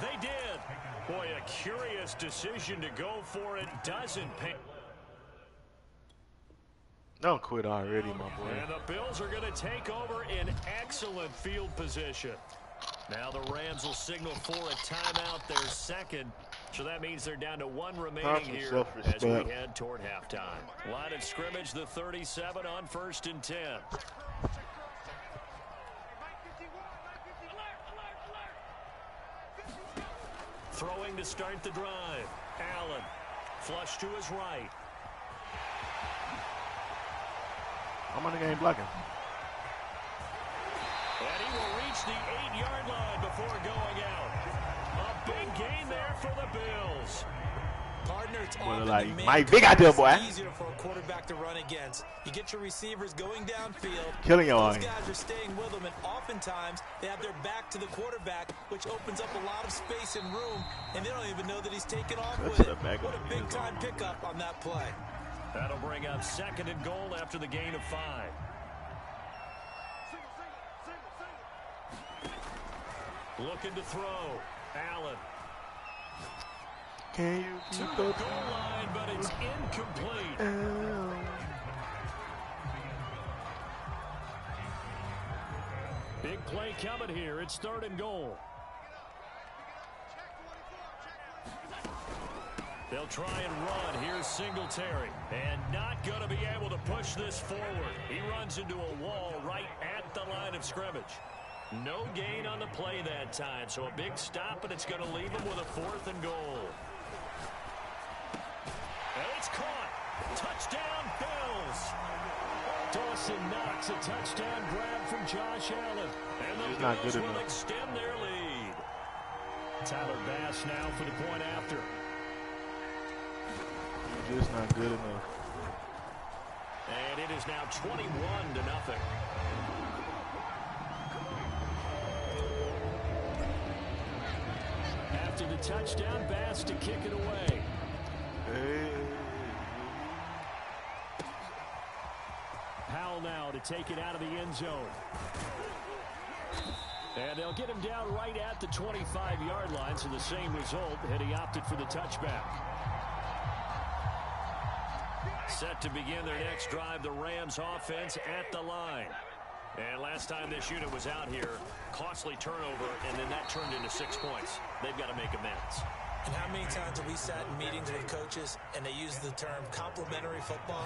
They did. Boy, a curious decision to go for it. Doesn't pay.
Don't quit already, my boy.
And the Bills are going to take over in excellent field position. Now the Rams will signal for a timeout, their second. So that means they're down to 1 remaining here as we head toward halftime. Line of scrimmage, the 37 on 1st and 10. Throwing to start the drive. Allen. Flush to his right.
I'm on the game blocking.
And he will reach the 8-yard line before going out. A big gain there for the Bills.
Partner, it's
like Mike Big out there, boy.
Easier for a quarterback to run against. You get your receivers going downfield.
Killing your
Those guys are staying with them, and oftentimes they have their back to the quarterback, which opens up a lot of space and room, and they don't even know that he's taken off with it. What a big-time pickup on that play.
That'll bring up 2nd and goal after the gain of 5. Looking to throw. Allen.
Can you keep
to the goal line, but it's incomplete. Big play coming here. It's 3rd and goal. They'll try and run. Here's Singletary. And not going to be able to push this forward. He runs into a wall right at the line of scrimmage. No gain on the play that time. So a big stop, and it's going to leave him with a 4th and goal. And it's caught. Touchdown, Bills. Dawson Knox, a touchdown grab from Josh Allen. And the Bills will extend their lead. Tyler Bass now for the point after.
Just not good enough.
And it is now 21-0. After the touchdown, Bass to kick it away.
Hey.
Powell now to take it out of the end zone. And they'll get him down right at the 25-yard line, so the same result, and he opted for the touchback. Set to begin their next drive, the Rams offense at the line. And last time this unit was out here, costly turnover, and then that turned into 6 points. They've got to make amends.
And how many times have we sat in meetings with coaches and they use the term complementary football?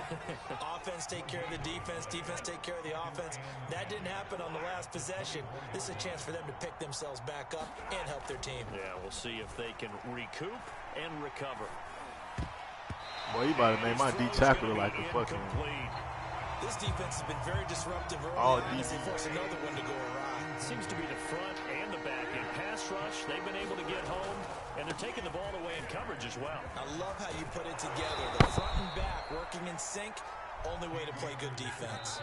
Offense take care of the defense, defense take care of the offense. That didn't happen on the last possession. This is a chance for them to pick themselves back up and help their team.
Yeah, we'll see if they can recoup and recover.
Boy, you about to make my D tackle like a fucking.
This defense has been very disruptive early on as they force another one to go awry.
Seems to be the front and the back end pass rush, they've been able to get home, and they're taking the ball away in coverage as well.
I love how you put it together. The front and back working in sync. Only way to play good defense.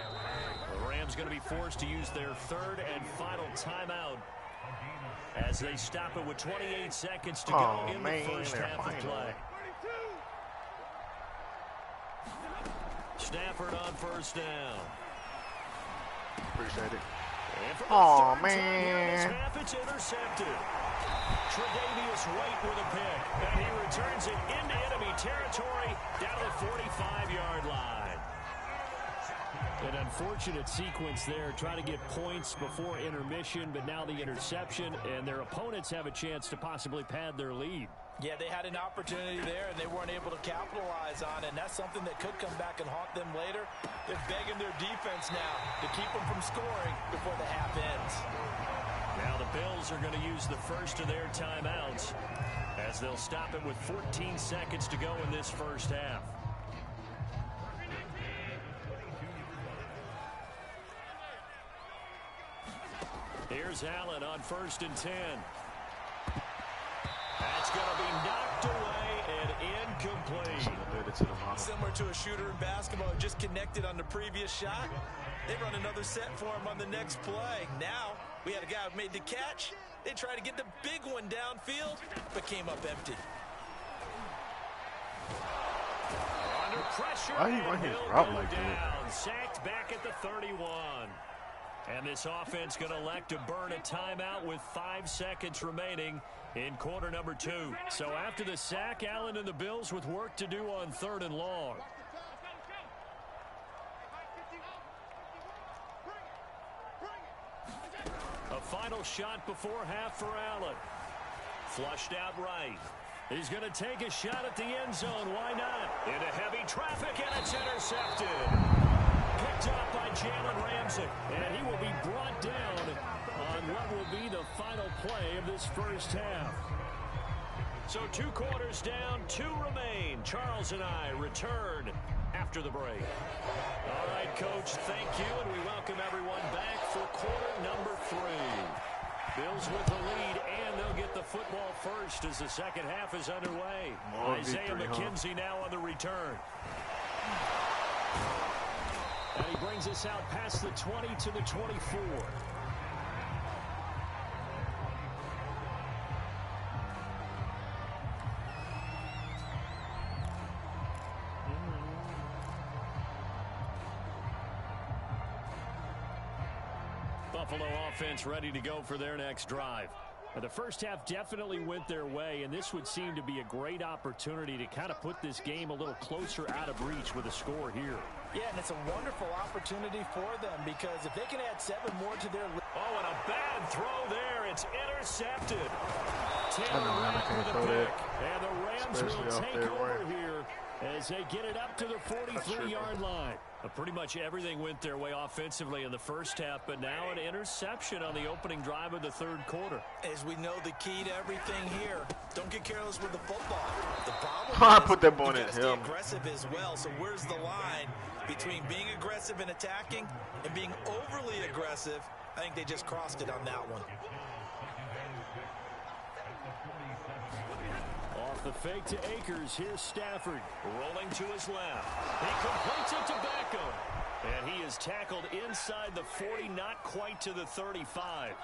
The Rams going to be forced to use their third and final timeout as they stop it with 28 seconds to go in the first half of play. Stafford on first down.
Appreciate it.
Oh, man. This half, it's intercepted. Tre'Davious White with a pick. And he returns it into enemy territory down to the 45-yard line. An unfortunate sequence there, trying to get points before intermission, but now the interception, and their opponents have a chance to possibly pad their lead.
Yeah, they had an opportunity there, and they weren't able to capitalize on it, and that's something that could come back and haunt them later. They're begging their defense now to keep them from scoring before the half ends.
Now the Bills are going to use the first of their timeouts as they'll stop it with 14 seconds to go in this first half. Here's Allen on 1st and 10. That's going to be knocked away and incomplete.
Similar to a shooter in basketball who just connected on the previous shot. They run another set for him on the next play. Now, we had a guy who made the catch. They tried to get the big one downfield, but came up empty.
Under pressure.
Why he run his route like that?
Sacked back at the 31. And this offense going to elect to burn a timeout with 5 seconds remaining in quarter number 2. So after the sack, Allen and the Bills with work to do on 3rd and long. A final shot before half for Allen. Flushed out right. He's going to take a shot at the end zone. Why not? Into heavy traffic, and it's intercepted. Picked up by Jalen Ramsey, and he will be brought down on what will be the final play of this first half. So 2 quarters down, 2 remain. Charles and I return after the break. All right, Coach, thank you, and we welcome everyone back for quarter number 3. Bills with the lead, and they'll get the football first as the second half is underway. Isaiah McKenzie now on the return. And he brings us out past the 20 to the 24. Buffalo offense ready to go for their next drive. Now, the first half definitely went their way, and this would seem to be a great opportunity to kind of put this game a little closer out of reach with a score here.
Yeah, and it's a wonderful opportunity for them because if they can add 7 more to their...
Oh, and a bad throw there. It's intercepted.
I know, man, I can't throw that.
And the Rams will take over here as they get it up to the 43-yard line. Pretty much everything went their way offensively in the first half, but now an interception on the opening drive of the 3rd quarter.
As we know, the key to everything here, don't get careless with the football. The problem is
put that ball in
stay aggressive as well. So where's the line between being aggressive and attacking and being overly aggressive? I think they just crossed it on that one.
Off the fake to Akers. Here's Stafford rolling to his left. He completes it to Beckham. And he is tackled inside the 40, not quite to the 35.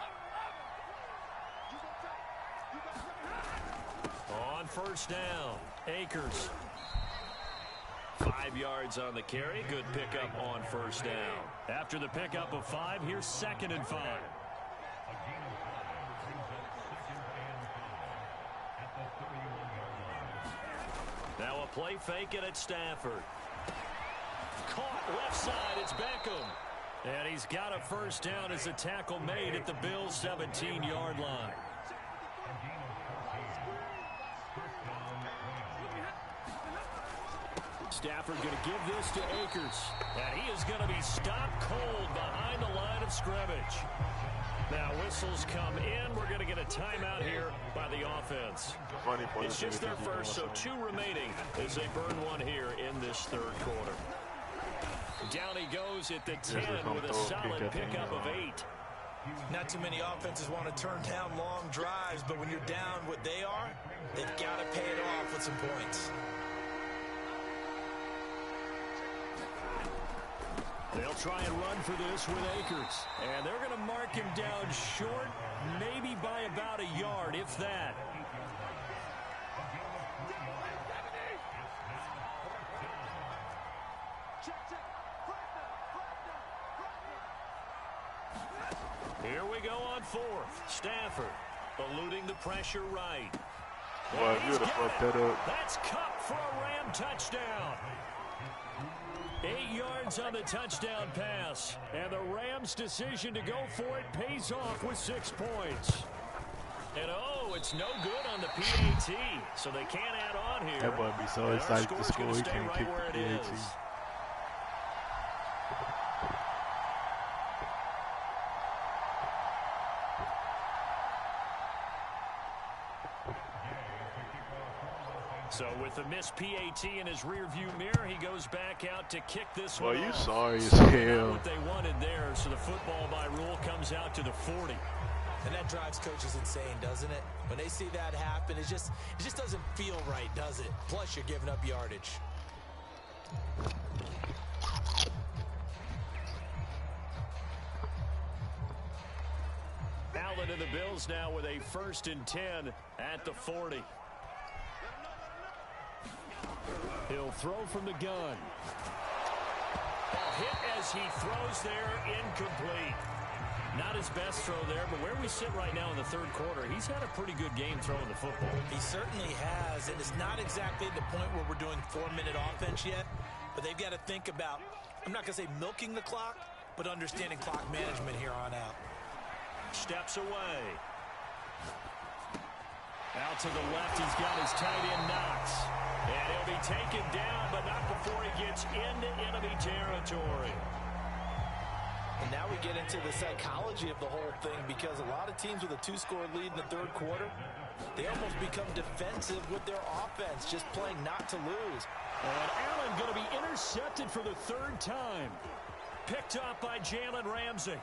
On first down, Akers. 5 yards on the carry. Good pickup on first down. After the pickup of 5, here's 2nd and 5. Now a play fake, and it's Stafford. Caught left side, it's Beckham. And he's got a first down as a tackle made at the Bills' 17-yard line. Stafford going to give this to Akers. And he is going to be stopped cold behind the line of scrimmage. Now whistles come in. We're going to get a timeout here by the offense. It's just their first, so 2 remaining as they burn one here in this 3rd quarter. Down he goes at the 10 with a solid pickup of 8.
Not too many offenses want to turn down long drives, but when you're down what they are, they've got to pay it off with some points.
They'll try and run for this with Akers. And they're going to mark him down short, maybe by about a yard, if that. Here we go on fourth. Stafford eluding the pressure right.
Boy, you would have fucked that up.
That's Cup for a Ram touchdown. 8 yards on the touchdown pass. And the Rams' decision to go for it pays off with 6 points. And oh, it's no good on the PAT. So they can't add on here.
That boy be so excited to score, he can't kick the PAT.
So with the missed PAT in his rearview mirror, he goes back out to kick this one.
Boy, you
off.
sorry as hell.
What they wanted there, so the football by rule comes out to the 40.
And that drives coaches insane, doesn't it? When they see that happen, it just doesn't feel right, does it? Plus, you're giving up yardage.
Allen and the Bills now with a 1st and 10 at the 40. He'll throw from the gun. Hit as he throws there, incomplete. Not his best throw there, but where we sit right now in the 3rd quarter, he's had a pretty good game throwing the football.
He certainly has, and it's not exactly the point where we're doing 4-minute offense yet, but they've got to think about, I'm not going to say milking the clock, but understanding clock management here on out.
Steps away. Out to the left, he's got his tight end Knox. And he'll be taken down, but not before he gets into enemy territory.
And now we get into the psychology of the whole thing, because a lot of teams with a 2-score lead in the 3rd quarter, they almost become defensive with their offense, just playing not to lose.
And Allen going to be intercepted for the 3rd time. Picked up by Jalen Ramsey.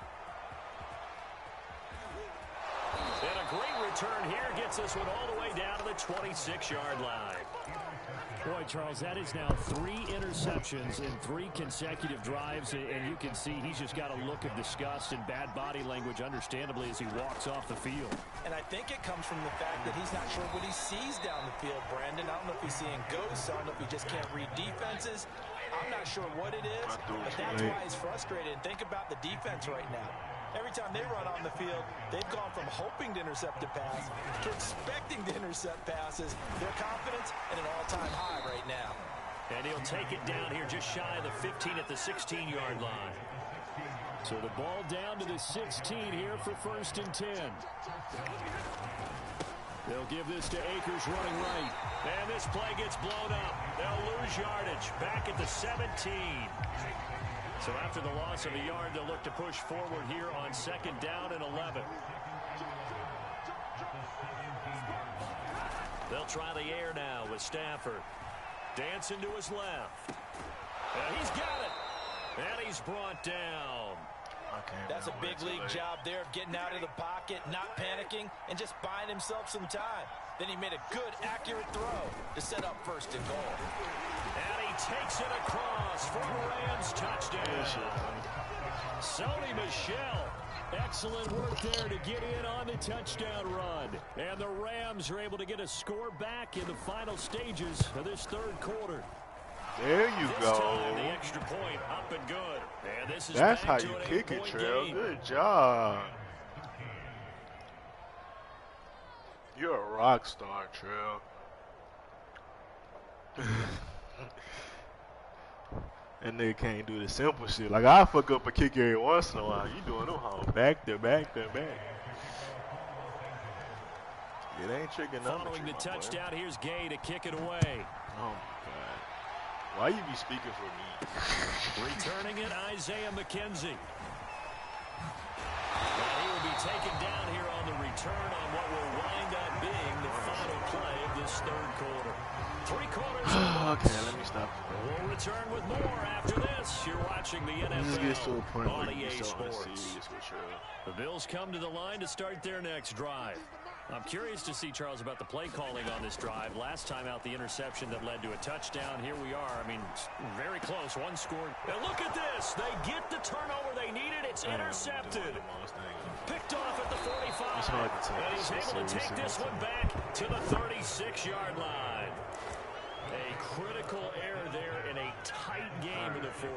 And a great return here gets this one all the way down to the 26-yard line. Boy, Charles, that is now 3 interceptions in 3 consecutive drives, and you can see he's just got a look of disgust and bad body language, understandably, as he walks off the field.
And I think it comes from the fact that he's not sure what he sees down the field, Brandon. I don't know if he's seeing ghosts. I don't know if he just can't read defenses. I'm not sure what it is, but that's why he's frustrated. Think about the defense right now. Every time they run on the field, they've gone from hoping to intercept a pass to expecting to intercept passes. Their confidence at an all-time high right now.
And he'll take it down here just shy of the 15 at the 16-yard line. So the ball down to the 16 here for 1st and 10. They'll give this to Akers running right. And this play gets blown up. They'll lose yardage back at the 17. So after the loss of a yard, they'll look to push forward here on 2nd down and 11. They'll try the air now with Stafford. Dancing to his left. And he's got it. And he's brought down.
That's a big league job there of getting out of the pocket, not panicking, and just buying himself some time. Then he made a good, accurate throw to set up 1st and goal.
And he takes it across for a Rams touchdown. Sony Michel. Excellent work there to get in on the touchdown run. And the Rams are able to get a score back in the final stages of this 3rd quarter.
There you go.
Time, the extra point up and good. And this is
That's
back
how you
to an
kick it,
8-point
Trail.
game.
Good job. You're a rock star, Trail. And they can't do the simple shit. Like, I fuck up a kick every once in a while. You doing them all back to back to back. It ain't tricking up.
Following the touchdown, here's Gay to kick it away.
Oh, my God. Why you be speaking for me?
Returning it, Isaiah McKenzie. And he will be taken down here on the return. return on what will wind up being the final play of this third quarter. 3 quarters.
Okay, let me stop.
We'll return with more after this. You're watching the NFL
this gets to a point
on
where
EA
you're so
Sports.
unserious with your...
The Bills come to the line to start their next drive. I'm curious to see, Charles, about the play calling on this drive. Last time out, the interception that led to a touchdown. Here we are. I mean, very close. One scored. And look at this. They get the turnover they needed. It's intercepted. Picked off at the 45. And he's able to take this one back to the 36-yard line. A critical error there in a tight game in the fourth.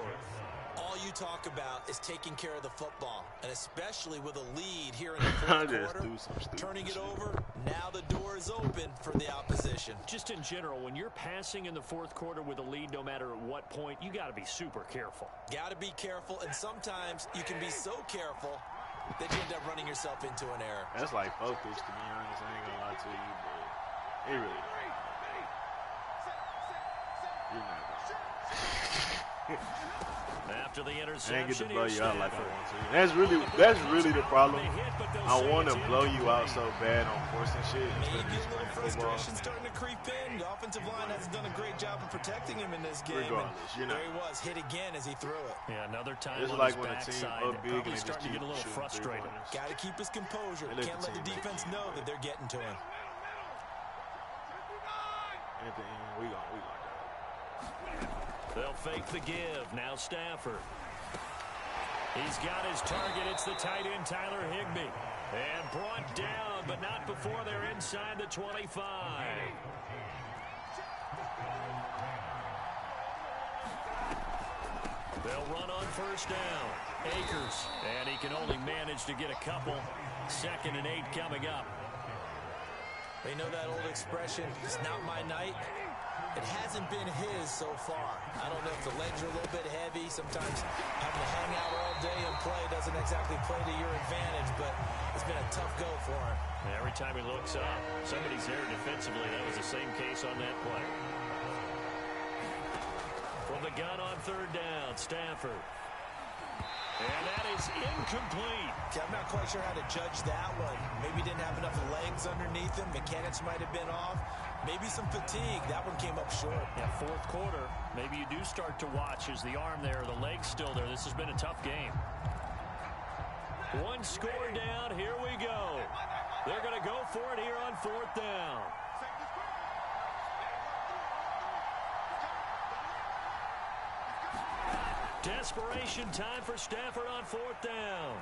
All you talk about is taking care of the football, and especially with a lead here in the fourth quarter, turning it over, now the door is open for the opposition.
Just in general, when you're passing in the fourth quarter with a lead, no matter at what point, you got to be super careful.
Got to be careful, and sometimes you can be so careful that you end up running yourself into an error.
That's like focus, to be honest. I ain't gonna lie to you, but it really you're not
After the interception,
I ain't get to blow you out like I want to. That's really the problem. I want to blow you out so bad on forcing shit.
Maybe a little frustration starting to creep in. The offensive line hasn't done a great job of protecting him in this game.
Regardless,
there he was, hit again as he threw it.
Yeah, another time
it's
on
like
his
when
backside,
a team up big and they just
starting to get a little frustrated.
Got to keep his composure. Can't let the defense know that they're getting to him.
At the end, we gonna
They'll fake the give. Now Stafford. He's got his target. It's the tight end, Tyler Higbee. And brought down, but not before they're inside the 25. They'll run on first down. Akers. And he can only manage to get a couple. 2nd and 8 coming up.
They know that old expression, it's not my night. It hasn't been his so far. I don't know if the legs are a little bit heavy. Sometimes having to hang out all day and play doesn't exactly play to your advantage, but it's been a tough go for him.
Every time he looks up, somebody's there defensively. That was the same case on that play. From the gun on third down, Stafford. And that is incomplete.
I'm not quite sure how to judge that one. Maybe didn't have enough legs underneath him. Mechanics might have been off. Maybe some fatigue. That one came up short.
Yeah, fourth quarter. Maybe you do start to watch. Is the arm there, the leg's still there? This has been a tough game. One score down. Here we go. They're going to go for it here on fourth down. Desperation time for Stafford on fourth down.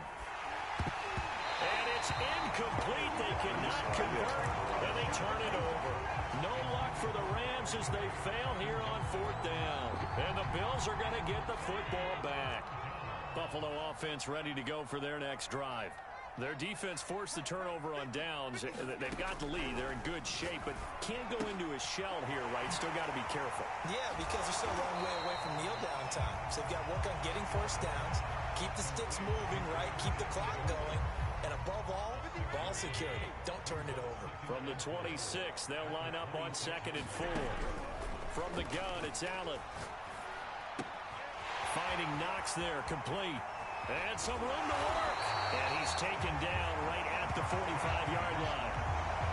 And it's incomplete. They cannot convert, and they turn it over. No luck for the Rams as they fail here on fourth down. And the Bills are going to get the football back. Buffalo offense ready to go for their next drive. Their defense forced the turnover on downs. They've got the lead. They're in good shape, but can't go into a shell here, right? Still got to be careful.
Yeah, because they're still a long way away from kneel down time. So they've got to work on getting first downs, keep the sticks moving, right? Keep the clock going. And above all, ball security. Don't turn it over.
From the 26, they'll line up on 2nd and 4. From the gun, it's Allen. Finding Knox there, complete. And some room to work. And he's taken down right at the 45-yard line.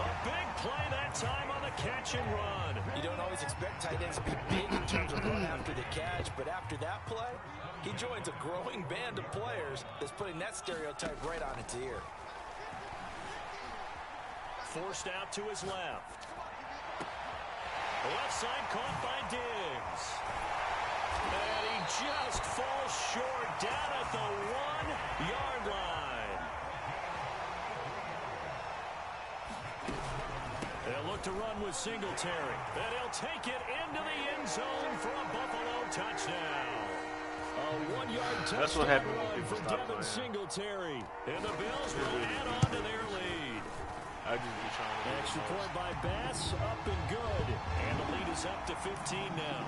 A big play that time on the catch and run.
You don't always expect tight ends to be big in terms of run after the catch, but after that play, he joins a growing band of players that's putting that stereotype right on its ear.
Forced out to his left. Left side caught by Diggs. And he just falls short down at the 1-yard line. They'll look to run with Singletary. And he'll take it into the end zone for a Buffalo touchdown. A 1-yard touchdown.
That's what happened when people
for
stop
Devin
playing.
Singletary. And the Bills will add on to their lead.
I just be trying to
Extra point by Bass, up and good. And the lead is up to 15 now.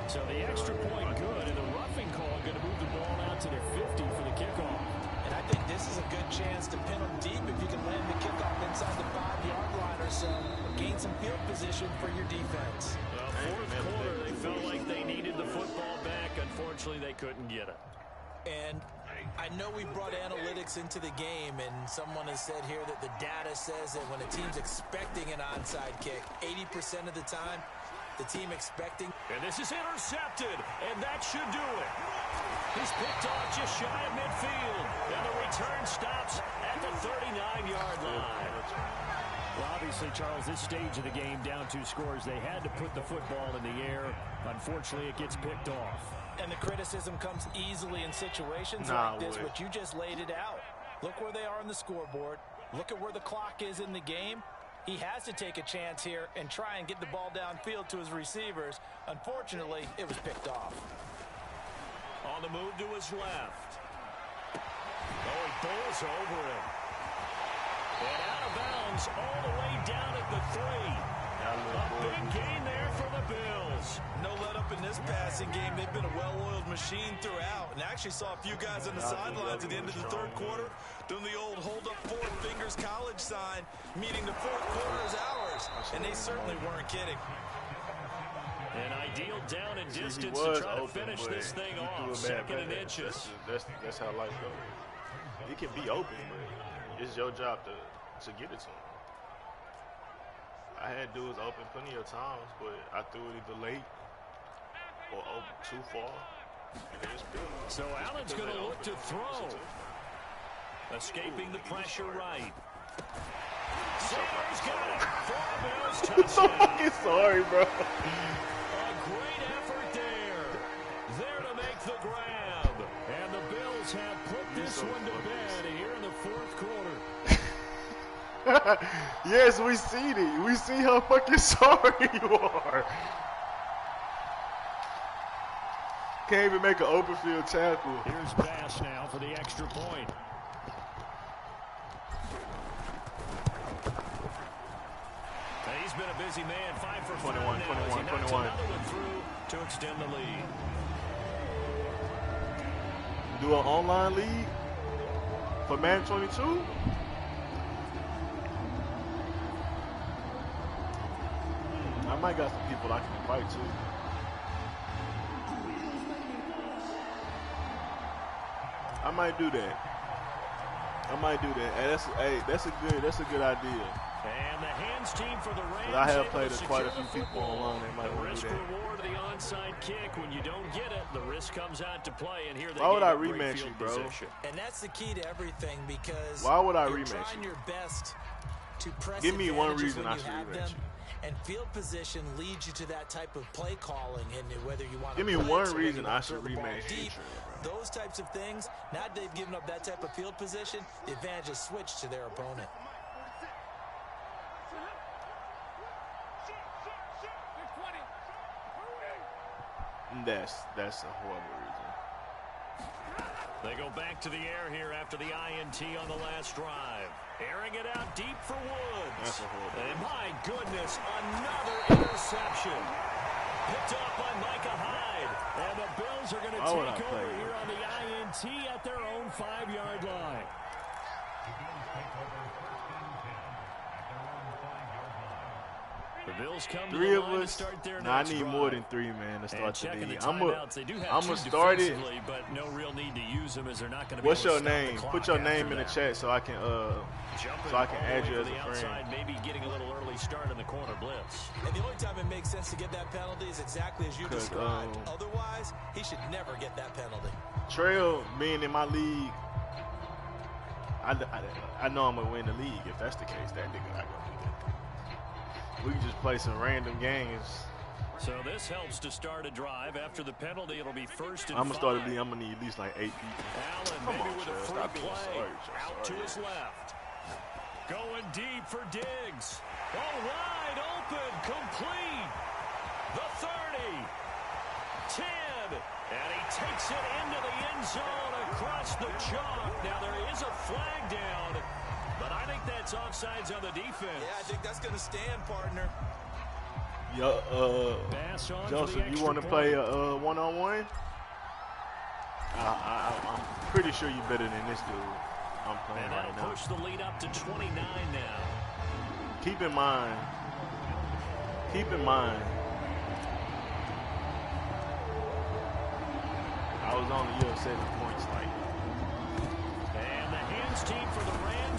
So the extra point good, and the roughing call going to move the ball out to the 50 for the kickoff.
And I think this is a good chance to pin them deep if you can land the kickoff inside the 5-yard line or so. Gain some field position for your defense.
Fourth quarter, they felt like they needed the football back. Unfortunately, they couldn't get it.
And I know we brought analytics into the game, and someone has said here that the data says that when a team's expecting an onside kick, 80% of the time, the team expecting.
And this is intercepted, and that should do it. He's picked off just shy of midfield, and the return stops at the 39-yard line. Well, obviously, Charles, this stage of the game, down 2 scores, they had to put the football in the air. Unfortunately, it gets picked off.
And the criticism comes easily in situations like this, but you just laid it out. Look where they are on the scoreboard. Look at where the clock is in the game. He has to take a chance here and try and get the ball downfield to his receivers. Unfortunately, it was picked off.
On the move to his left. Oh, he bowls over him. And out of bounds all the way down at the 3. A big gain there for the Bills.
No let up in this passing game. They've been a well-oiled machine throughout. And actually saw a few guys on the sidelines at the end of the 3rd quarter doing the old hold up 4 fingers college sign, meaning the 4th quarter is ours. And they certainly weren't kidding.
An ideal down and distance to try to finish this thing off. 2nd and inches.
That's how life goes. It can be open, but it's your job to get it to him. I had dudes open plenty of times, but I threw it either late or too far.
So Allen's going to look to throw. Escaping the pressure right. Sanders got it. 4 Bills touchdown.
I'm so fucking sorry, bro.
A great effort there. There to make the grab. And the Bills have put this one to bed here in the 4th quarter.
Yes, we see it. We see how fucking sorry you are. Can't even make an open field tackle.
Here's pass now for the extra point. He's been a busy man. 5 for 5 now.
21.
Another one through to extend the lead.
Do an online league for Madden 22? I might got some people I can invite too. I might do that. Hey, that's a good idea.
And the hands team for the Rams.
I have played quite a few people online. They might
want to do that. The risk reward of the onside kick. When you don't get it, the risk comes out to play. And here they
why would I rematch you, bro?
Position.
And that's the key to everything, because
why would I
you're
rematch
trying
you?
your best to press.
Give me one reason I should rematch you.
And field position leads you to that type of play calling, and whether you want to
give me one reason I should rematch you.
Those types of things. Now that they've given up that type of field position, the advantage is switched to their opponent.
That's a horrible reason.
They go back to the air here after the INT on the last drive. Airing it out deep for Woods.
That's a horrible
And my goodness, another interception. Picked up by Micah Hyde. And the Bills are going to take over here on the INT at their own 5-yard line. The Bills come to the line to start their next
I need
drive.
more than 3, man, to start the league.
I'm gonna
start it,
but no real need to use them as they're not going to be
what's
able
your
to stop
name?
the clock.
Put your name in the
that.
chat so I can add you as a friend.
Outside, maybe getting a little early start in the corner blitz.
And the only time it makes sense to get that penalty is exactly as you described. Otherwise, he should never get that penalty.
Trail being in my league, I know I'm gonna win the league. If that's the case, that nigga not gonna do that. We can just play some random games.
So this helps to start a drive. After the penalty, it'll be 1st and 5.
I'm gonna start a league. I'm gonna need at least like 8 people.
Allen maybe with a free play. Out to his left. Going deep for Diggs. Oh, wide open, complete. The 30. 10. And he takes it into the end zone across the chalk. Now there is a flag down, but I think that's offsides on the defense.
Yeah, I think that's going to stand, partner.
Joseph, you want to play a one-on-one? I'm pretty sure you're better than this dude I'm playing right now.
Push the lead up to 29 now.
Keep in mind, I was only 7 points like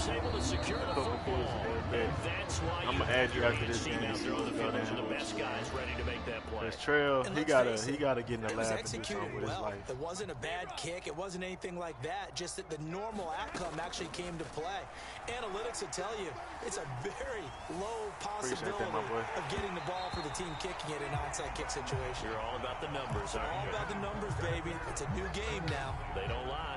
He's able to secure the football. And that's why
I'm gonna add you after this game.
Out there on the field. Those are the best guys ready to make that play.
This Trail, he gotta get in the lab and do something with his life.
It wasn't a bad kick. It wasn't anything like that. Just that the normal outcome actually came to play. Analytics will tell you it's a very low possibility of getting the ball for the team kicking it in an onside kick situation.
You're all about the numbers, aren't you?
All about the numbers, baby. It's a new game now.
They don't lie.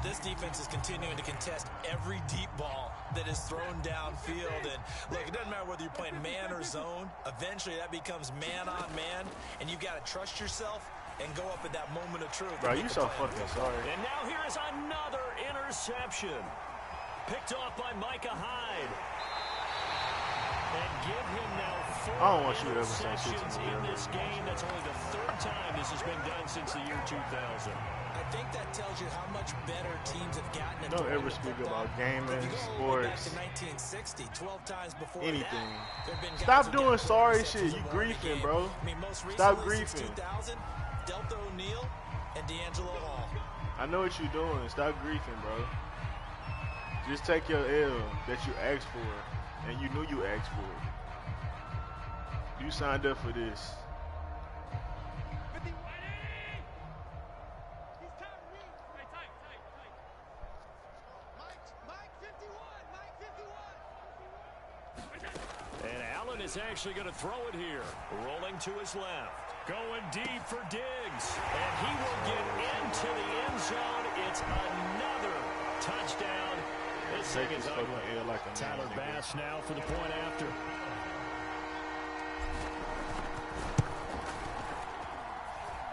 This defense is continuing to contest every deep ball that is thrown downfield. And look, it doesn't matter whether you're playing man or zone. Eventually, that becomes man on man, and you've got to trust yourself and go up at that moment of truth.
Bro, you so fucking sorry.
And now here is another interception. Picked off by Micah Hyde. And give him now 4
I don't want you to ever say shit to me
in this game. That's only the 3rd time this has been done since the year 2000.
I think that tells you how much better teams have gotten at
Don't ever speak about gaming, sports,
back to 1960, 12 times before
anything.
That,
stop doing sorry shit. You griefing, bro.
I mean, most
stop
recently,
griefing.
2000, Delta O'Neal and D'Angelo Hall.
I know what you're doing. Stop griefing, bro. Just take your L that you asked for, and you knew you asked for it. You signed up for this.
Is actually going to throw it here. Rolling to his left. Going deep for Diggs. And he will get into the end zone. It's another touchdown. This thing is ugly.
Like
Tyler Bass now for the point after.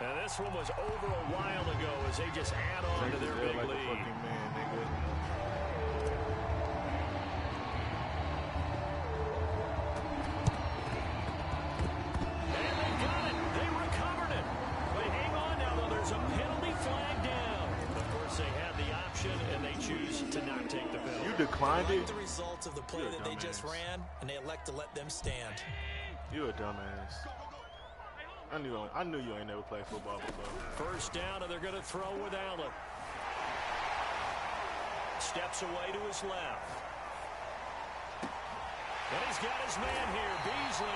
And this one was over a while ago as they just add on to their big lead.
Declined it.
The results of the play that they just ran, and they elect to let them stand.
You a dumbass. I knew you ain't never played football before.
First down, and they're going to throw with Allen. Steps away to his left. And he's got his man here, Beasley.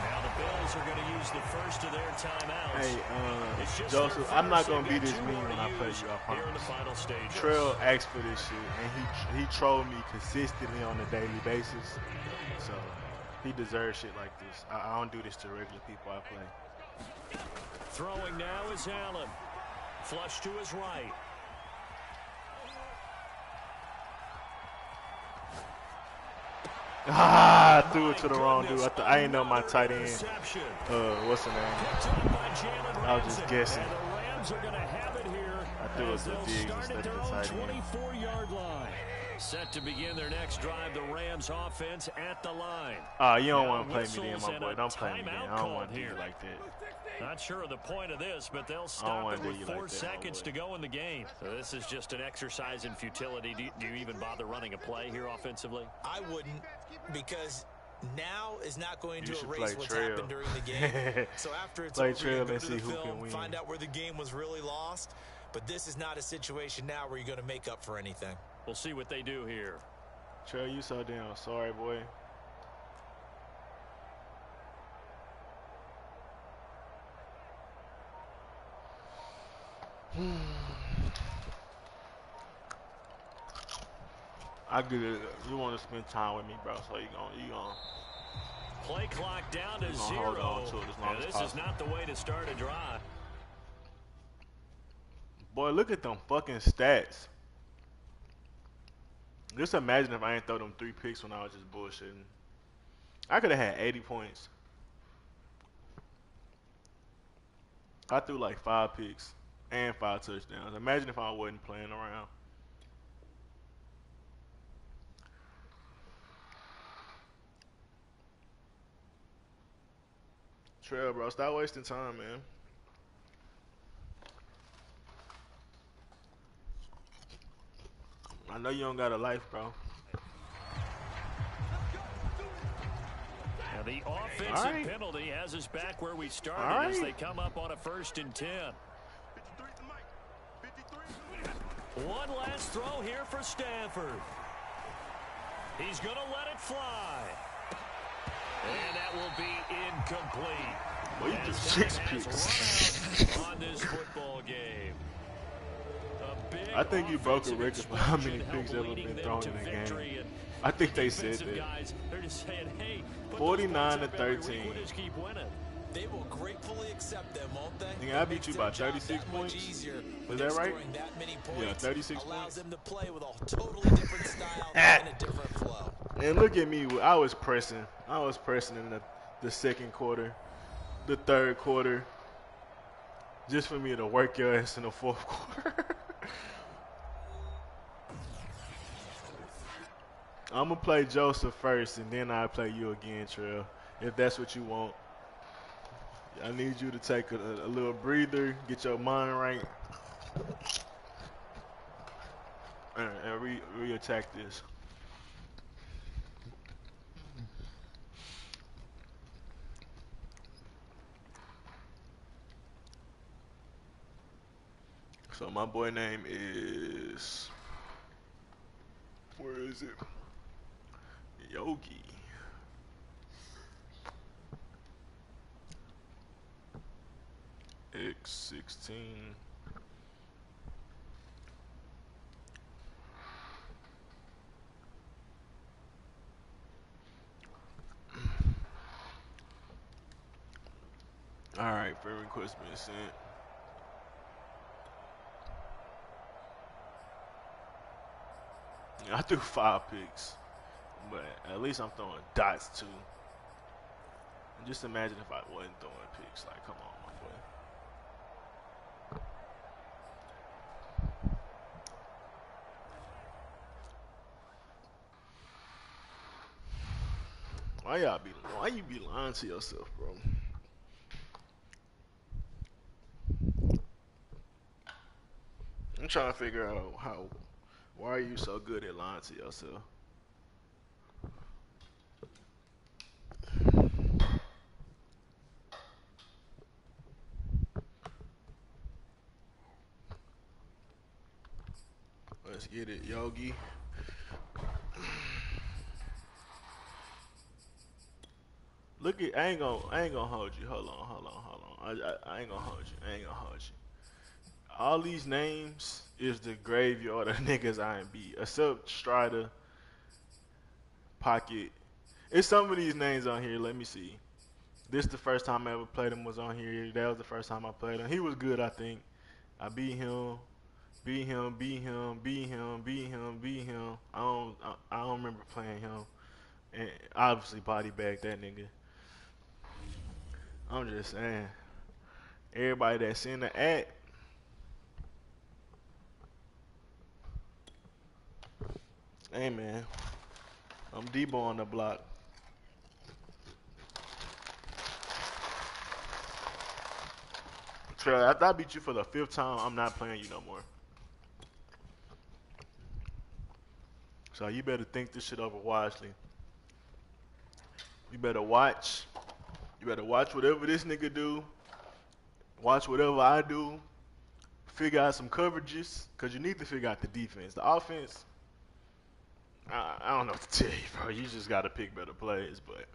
Now the Bills are going to use the first of their timeouts.
Hey, Joseph, I'm not going to be this mean when I play you, I promise.
Here in the final stage.
Trail asked for this shit, and he trolled me consistently on a daily basis. So he deserves shit like this. I don't do this to regular people I play.
Throwing now is Allen. Flush to his right.
I threw it to the wrong dude. I ain't know my tight end. What's the name? I was just guessing. I threw it to Diggs instead of the tight end.
24-yard line. Set to begin their next drive. The Rams offense at the line.
You don't want to play me then, my boy. Don't play me then. I don't want to do you like that.
Not sure of the point of this, but they'll stop it with 4 seconds to go in the game. So this is just an exercise in futility. Do you even bother running a play here offensively?
I wouldn't, because now is not going to erase what's happened during the game. So after it's over, you go to the film, find out where the game was really lost. But this is not a situation now where you're going to make up for anything.
We'll see what they do here.
Trail, you so damn sorry, boy. I get it. You want to spend time with me, bro? So you gonna
play clock down to 0.
Hold on to it as long as
this
possible.
Is not the way to start a drive.
Boy, look at them fucking stats. Just imagine if I ain't throw them 3 picks when I was just bullshitting. I could have had 80 points. I threw like 5 picks and 5 touchdowns. Imagine if I wasn't playing around. Trail, bro, stop wasting time, man. I know you don't got a life, bro.
Now the offensive penalty has us back where we started as they come up on a 1st and 10. One last throw here for Stanford. He's going to let it fly. And that will be incomplete.
Well, you just 6 picks.
On this football game.
I think you broke a record for how many picks ever been thrown in a game. I think they said that. 49 to 13.
They will gratefully accept them, won't they?
Nigga, I beat you by 36 points. Was that right?
That many
Yeah, 36
allows
points.
them to play with a totally different style and a different flow.
And look at me. I was pressing. I was pressing in the second quarter, the third quarter, just for me to work your ass in the fourth quarter. I'm going to play Joseph first, and then I'll play you again, Trell, if that's what you want. I need you to take a little breather, get your mind right, and re-attack this. So my boy name is, where is it? Yogi. X16. Alright, friend request been sent. I threw 5 picks, but at least I'm throwing dots too. And just imagine if I wasn't throwing picks. Like, come on, my boy. Why you be lying to yourself, bro? I'm trying to figure out why are you so good at lying to yourself? Let's get it, Yogi. Look at, I ain't gonna hold you. Hold on. I ain't gonna hold you. All these names is the graveyard of niggas I ain't beat, except Strider, Pocket. It's some of these names on here. Let me see. This the first time I ever played him was on here. That was the first time I played him. He was good, I think. I beat him. I don't remember playing him. And obviously body bag that nigga. I'm just saying. Everybody that's in the act. Hey man. I'm Debo on the block. Trey, after I beat you for the 5th time, I'm not playing you no more. So you better think this shit over wisely. You better watch. You better watch whatever this nigga do. Watch whatever I do. Figure out some coverages, because you need to figure out the defense. The offense, I don't know what to tell you, bro. You just got to pick better plays, but.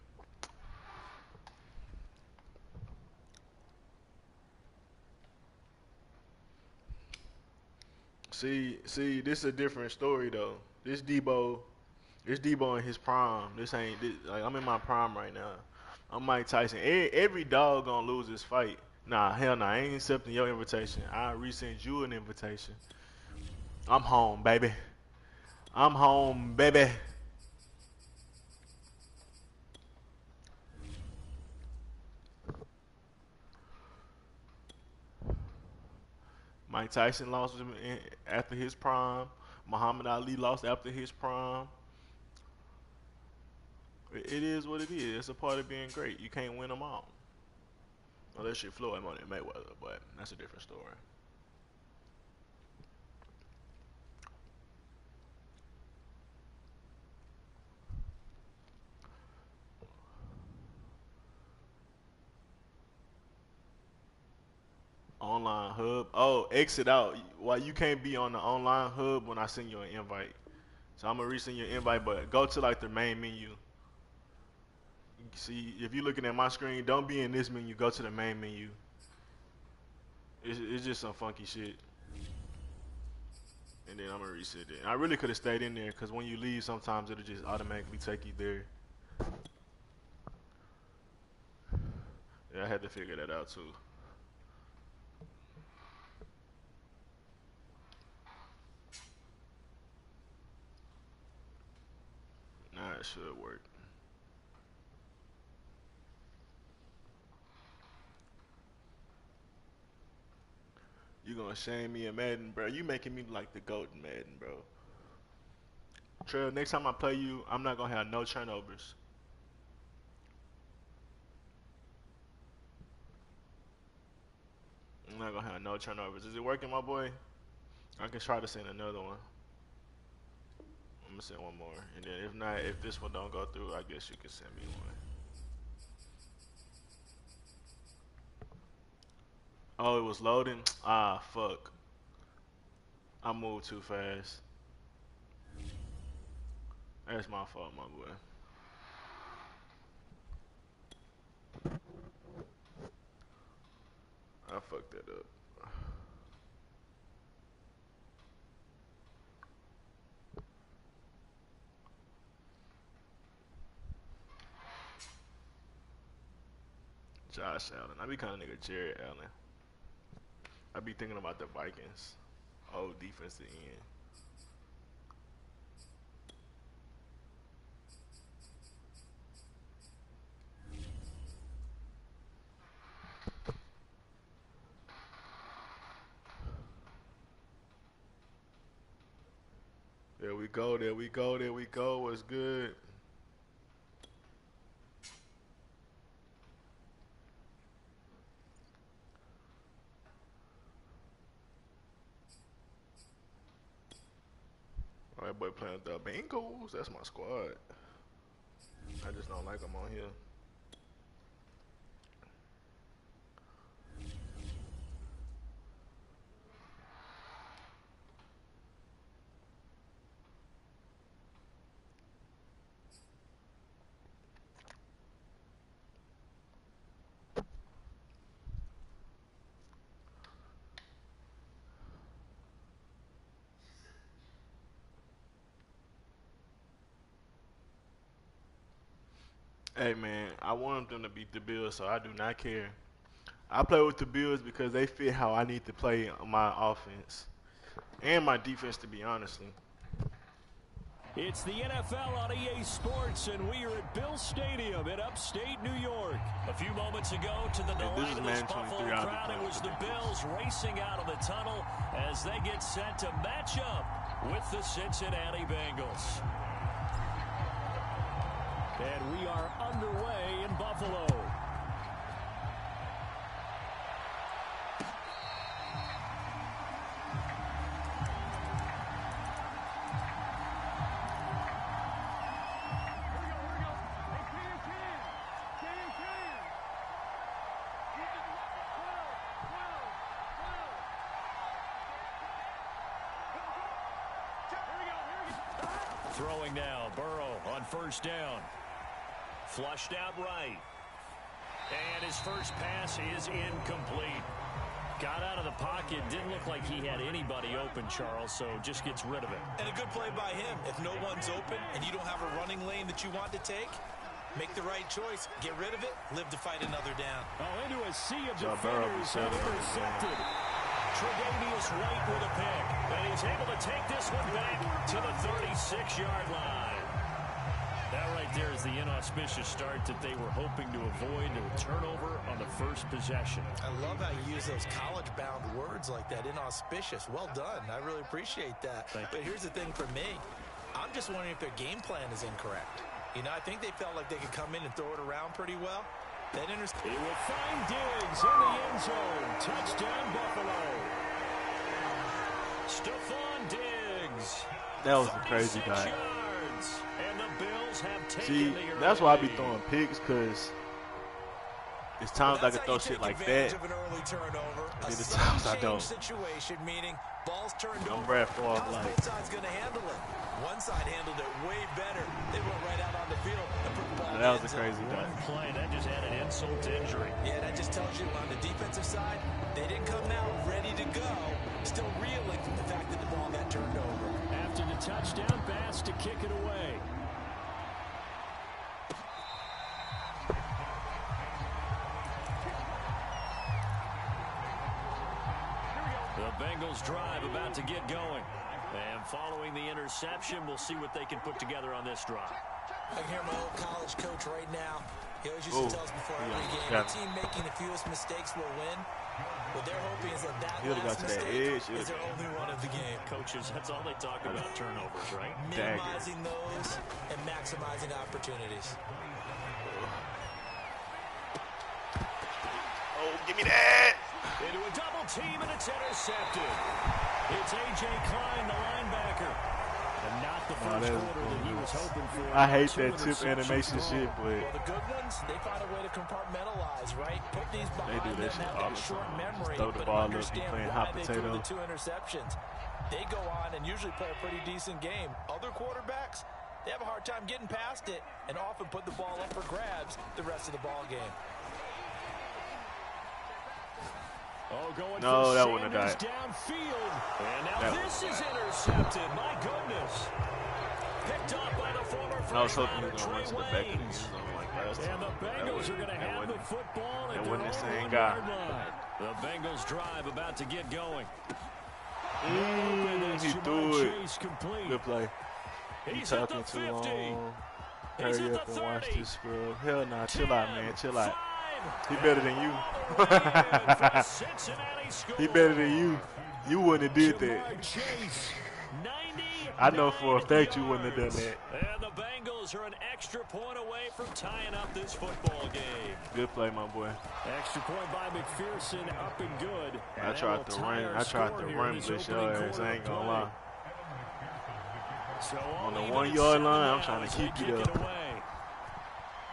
See, this is a different story, though. This Debo in his prime. Like, I'm in my prime right now. I'm Mike Tyson. Every dog gonna lose this fight. Nah, hell nah. I ain't accepting your invitation. I resend you an invitation. I'm home, baby. I'm home, baby. Mike Tyson lost him after his prime. Muhammad Ali lost after his prime. It is what it is. It's a part of being great. You can't win them all. Unless you're Floyd Mayweather, but that's a different story. online hub. Oh, exit out. Well, you can't be on the online hub when I send you an invite. So I'm gonna resend your invite, but go to like the main menu. See, if you're looking at my screen, don't be in this menu. Go to the main menu. It's just some funky shit. And then I'm gonna reset it. And I really could have stayed in there because when you leave, sometimes it'll just automatically take you there. Yeah, I had to figure that out too. Nah, it should work. You gonna shame me in Madden, bro? You making me like the GOAT in Madden, bro. Trail, next time I play you, I'm not gonna have no turnovers. I'm not gonna have no turnovers. Is it working, my boy? I can try to send another one. I'm gonna send one more, and then if not, if this one don't go through, I guess you can send me one. Oh, it was loading? Ah, fuck. I moved too fast. That's my fault, my boy. I fucked that up. Josh Allen. I be calling nigga Jared Allen. I be thinking about the Vikings. Oh, defensive end. There we go, there we go, there we go. What's good? All right, boy, playing the Bengals. That's my squad. I just don't like them on here. Hey, man, I want them to beat the Bills, so I do not care. I play with the Bills because they fit how I need to play my offense and my defense, to be honest.
It's the NFL on EA Sports, and we are at Bill Stadium in upstate New York. A few moments ago, to the delight of this Buffalo crowd, it was the Bills racing out of the tunnel as they get set to match up with the Cincinnati Bengals. And we are underway in Buffalo. Throwing now, Burrow on first down. Flushed out right. And his first pass is incomplete. Got out of the pocket. Didn't look like he had anybody open, Charles, so just gets rid of it.
And a good play by him. If no one's open and you don't have a running lane that you want to take, make the right choice. Get rid of it. Live to fight another down.
Oh, into a sea of defenders and intercepted. Tre'Davious White with a pick. And he's able to take this one back to the 36-yard line. That right there is the inauspicious start that they were hoping to avoid, a turnover on the first possession.
I love how you use those college-bound words like that, inauspicious. Well done. I really appreciate that. But here's the thing for me. I'm just wondering if their game plan is incorrect. You know, I think they felt like they could come in and throw it around pretty well. That it
will find Diggs in the end zone. Touchdown, Buffalo. Stephon Diggs.
That was a crazy guy.
And the Bills have taken
See, that's why I be throwing picks, because There's times I can throw shit like that.
Of an early turnover,
And then the times I don't.
Situation, meaning balls turned
I'm
over.
Brad Favre,
How's
like.
both sides going to handle it? One side handled it way better. They went right out on the field and put the ball in.
That was a crazy
One play. That just added insult to injury.
Yeah, that just tells you on the defensive side, they didn't come out ready to go. Still reeling from the fact that the ball got turned over.
After the touchdown, Bass to kick it away. The Bengals drive about to get going. And following the interception, we'll see what they can put together on this drive.
I can hear my old college coach right now. He always used to tell us before every game, the team making the fewest mistakes will win. What they're hoping is that last mistake is their only one of the game.
Coaches, that's all they talk about, turnovers, right?
Minimizing those and maximizing opportunities.
Oh, give me that.
Into a double team, and it's intercepted. It's A.J. Klein, the linebacker. And not the first quarter that he was hoping for.
I hate that tip animation shit, but
Well, the good ones, they find a way to compartmentalize, right? Put these behind
do that
them,
shit
have
all
that
the
short
time.
memory,
Throw the
but
ball up, you
understand
playing
why
hot
they threw
potato.
the 2 interceptions. They go on and usually play a pretty decent game. Other quarterbacks, they have a hard time getting past it and often put the ball up for grabs the rest of the ball game.
Oh, going
no,
for
that wouldn't have died.
Downfield. And now this is intercepted. My goodness. Picked off by the former
I was hoping he
freshman
was going to run to the back of the end zone like last time.
And the Bengals are going to have the football at their own
wasn't the same
1
guy.
yard line. The Bengals drive about to get going.
He threw it.
Chase complete.
Good play. You
He's at the
talking too
50.
long.
He's
Hurry
at
up
the
and watch
30.
this scrub. Hell nah, chill out, man. Chill out.
5.
He better than you.
Cincinnati score.
He better than you. You wouldn't have did that.
Chase, 90,
I know for a fact you wouldn't have done that.
And the Bengals are an extra point away from tying up this football game.
Good play, my boy.
Extra point by McPherson, up and good.
I tried to run blitz your ass. I ain't gonna lie.
So
On the 1 yard line, I'm trying to keep you there. But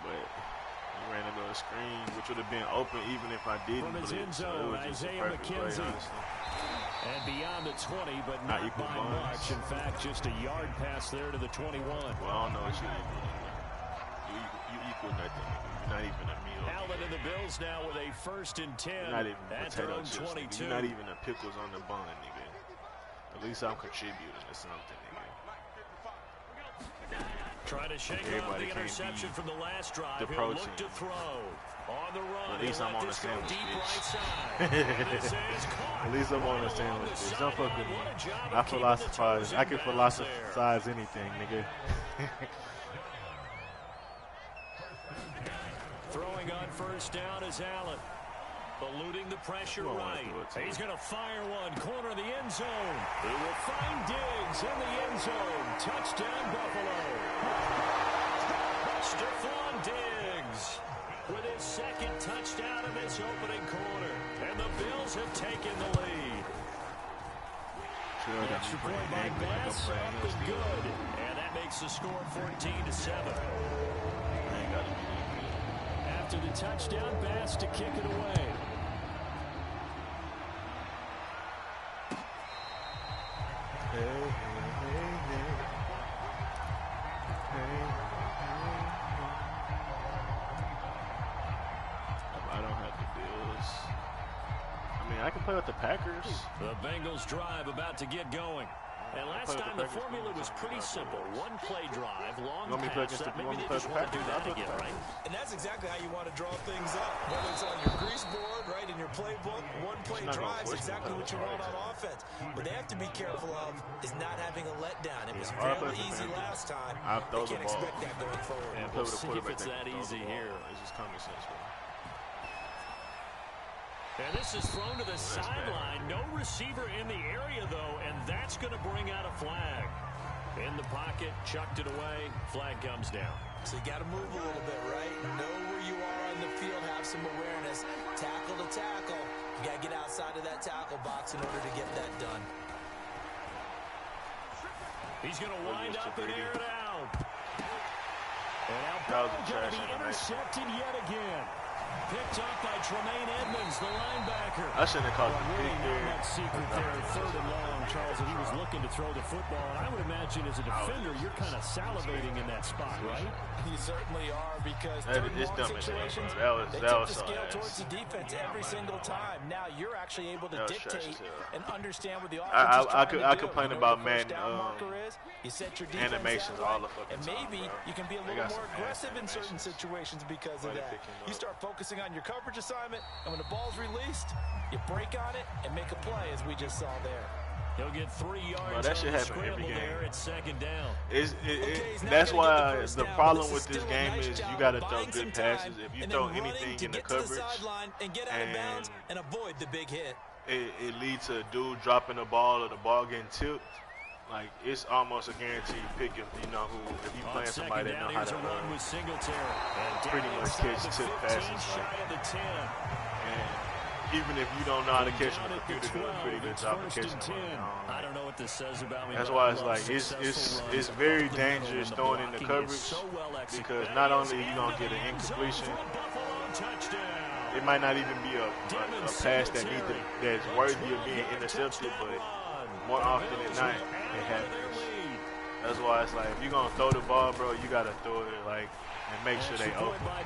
he ran into a screen, which would have been open even if I didn't
From his end
blitz. So
zone,
it was just a
Isaiah
perfect play,
McKenzie.
honestly.
And beyond the 20, but
Not
not
equal
by
bonus.
much. In fact, just a yard pass there to the 21.
Well, I don't know what you equal. You equal nothing. You're not even a meal.
Allen and the Bills now with a 1st and 10.
You're not even
at their
potato
own
chips,
22.
nigga. You're not even a pickles on the bun, nigga. At least I'm contributing to something, nigga.
Trying to shake off
Everybody
the
can't
interception
be
from the last drive.
the
He'll look
protein.
to throw. On the run.
At least
He'll
I'm
let
on the
this go
sandwich,
deep
bitch.
right side. And this is caught
At least I'm on
right
a sandwich,
along the
bitch. Don't fuck with
sideline.
me.
What a job
I
of keeping the
philosophize.
toes
I
in
can
bounds there.
philosophize anything, nigga.
Throwing on 1st down is Allen. Eluding the pressure
Come on,
right.
do it to
He's
him.
going to fire one. Corner of the end zone. He will find Diggs in the end zone. Touchdown, Buffalo. Stephon Diggs with his 2nd touchdown in this opening quarter. And the Bills have taken the lead. Extra point by Bass, up and good. And that makes the score 14-7. After the touchdown, Bass to kick it away.
I don't have the Bills. I mean, I can play with the Packers.
The Bengals drive about to get going. And last time the formula was pretty simple. 1-play drive, long pass. Maybe they just want to do that again, right?
And that's exactly how you want to draw things up. Whether it's on your grease board, right, in your playbook, 1-play drive is exactly what you want on offense. What they have to be careful of is not having a letdown. It was fairly easy last time. They can't expect that going forward.
And we'll see if it's that easy here.
It's just common sense, bro.
And this is thrown to the sideline. No receiver in the area, though, and that's going to bring out a flag. In the pocket, chucked it away. Flag comes down.
So you got to move a little bit, right? Know where you are on the field, have some awareness. Tackle to tackle. You got to get outside of that tackle box in order to get that done.
He's going to wind up and air it out. And
That was
Alberto
a
going to
trash
be
animation.
intercepted yet again. Picked up by Tremaine Edmonds, the linebacker.
I shouldn't have called the
Really
pick
not
there.
much secret there. 3rd and long, Charles, and he was looking to throw the football. And I would imagine as a defender, you're kind of salivating in that spot, right?
You certainly are, because
It's dumb as hell,
situations,
bro.
they
That
tip
was
the
so
scale
ass.
towards the defense every single time. Now you're actually able to
That was trash
dictate
as hell.
and understand what the offense
I
is trying to do.
I complain
You know
about
where the first
Madden,
down marker is. You set your defense
animations
that
all
way,
the fucking
and
time,
maybe
bro.
you can be a
They
little
got
more
some
aggressive in
animations.
certain situations because
Way
of
to
that.
pick him
You
up.
start focusing on your coverage assignment, and when the ball's released, you break on it and make a play, as we just saw there.
He'll get 3 yards.
Bro, that
on
shit
the
happen every
scramble
game.
there at 2nd down.
That's why the problem with this game is you got to throw good passes. If you throw anything in the coverage
and avoid the big hit.
it leads to a dude dropping the ball or the ball getting tipped, like it's almost a guaranteed pick if you know who, if you playing somebody that know how to
run with Singletary.
pretty much catch tip passes.
Shy of the 10.
And even if you don't know how to catch them, the computer do a pretty good job of catching them.
I don't know what this says about me.
That's why it's like it's very dangerous throwing in the coverage, because not only are you gonna get an incompletion, it might not even be a pass that's worthy of being intercepted, but more often than not, it happens. That's why it's like if you're gonna throw the ball, bro, you gotta throw it like and make sure they open. Like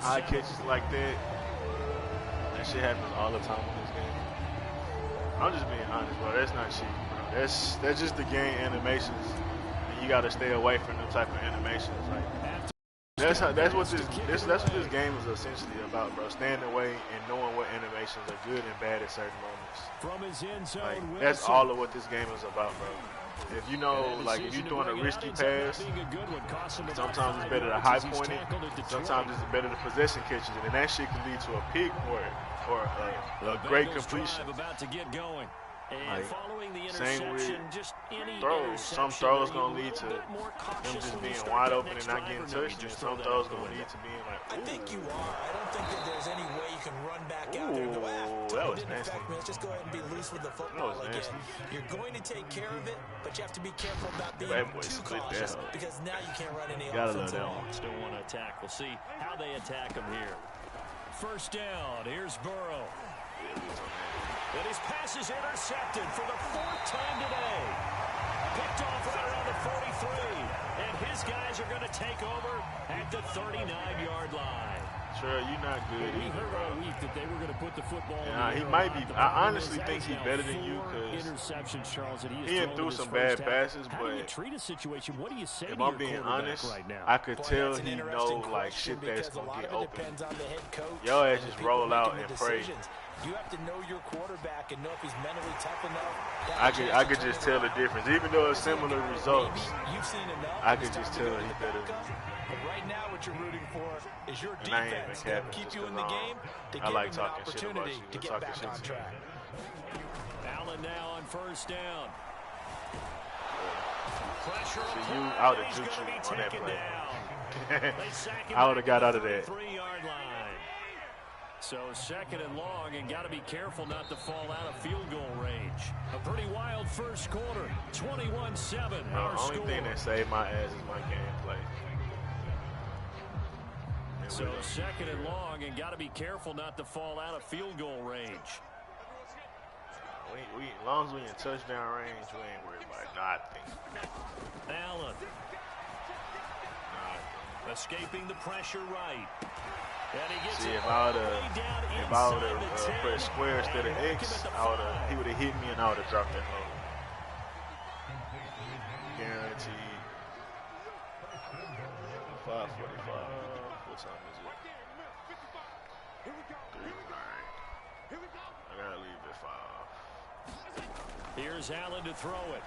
high catches like that, that shit happens all the time in this game. I'm just being honest, bro. That's not cheap, bro. That's just the game animations, and you gotta stay away from them type of animations. Like that's what this game is essentially about, bro. Staying away and knowing what animations are good and bad at certain moments.
From his end zone,
like that's all of what this game is about, bro. If you know, like if you're throwing a risky pass, sometimes it's better to high point it. Sometimes it's better to possession catches it, and that shit can lead to a pick or a great completion.
About to get going. And following the
same with
just any
throws. Some throws gonna lead to them just being wide open and not getting touched, and some throws gonna lead to being like, ooh.
I think you are. I don't think that there's any way you can run back out there and go,
that was nasty.
Let's just go ahead and be loose with the football again. You're going to take care of it, but you have to be careful about being too cautious, because now you can't run any offense at all.
Still want to attack. We'll see how they attack him here. 1st down. Here's Burrow. And his pass is intercepted for the 4th time today. Picked off right around the 43. And his guys are going to take over at the 39-yard line.
Sure, you're not good
We
either,
heard
bro.
all week that they were going to put the football in
He might be. I honestly think he's better than you, because
interceptions, Charles, and
he threw some bad passes,
How do you
but
treat a situation? What do you say
if
to
I'm
your
being
quarterback
honest,
right now?
I could tell he know like shit that's gonna get open. Yo, ass just roll out and pray.
You have to know your quarterback and know if he's mentally tough enough.
I could just tell the difference, even though it's similar results.
You've seen enough.
I could just tell he's better than me.
But right now, what you're rooting for is your
And I ain't
defense
even
to
capping
keep
just
you in
'cause
the game, to
I
give
like
him an
talking shit about
opportunity
you.
to get
Talking
back
shit
on
to you.
track.
Allen now on 1st down. Pressure
See, you, I would have juked you on that play. I would have got out of that.
3-yard line. So 2nd and long, and got to be careful not to fall out of field goal range. A pretty wild first quarter. 21-7.
The only thing that saved my ass is my gameplay.
So 2nd and long, and got to be careful not to fall out of field goal range.
As long as we in touchdown range, we ain't worried about nothing.
Allen. Escaping the pressure right. And he gets
See,
it
if I
all the way down
would
inside the 10.
pressed square instead of X, he would have hit me and I would have dropped that low. Guaranteed. 5:45. What time is it? 3:09. I gotta leave at 5.
Here's Allen to throw it.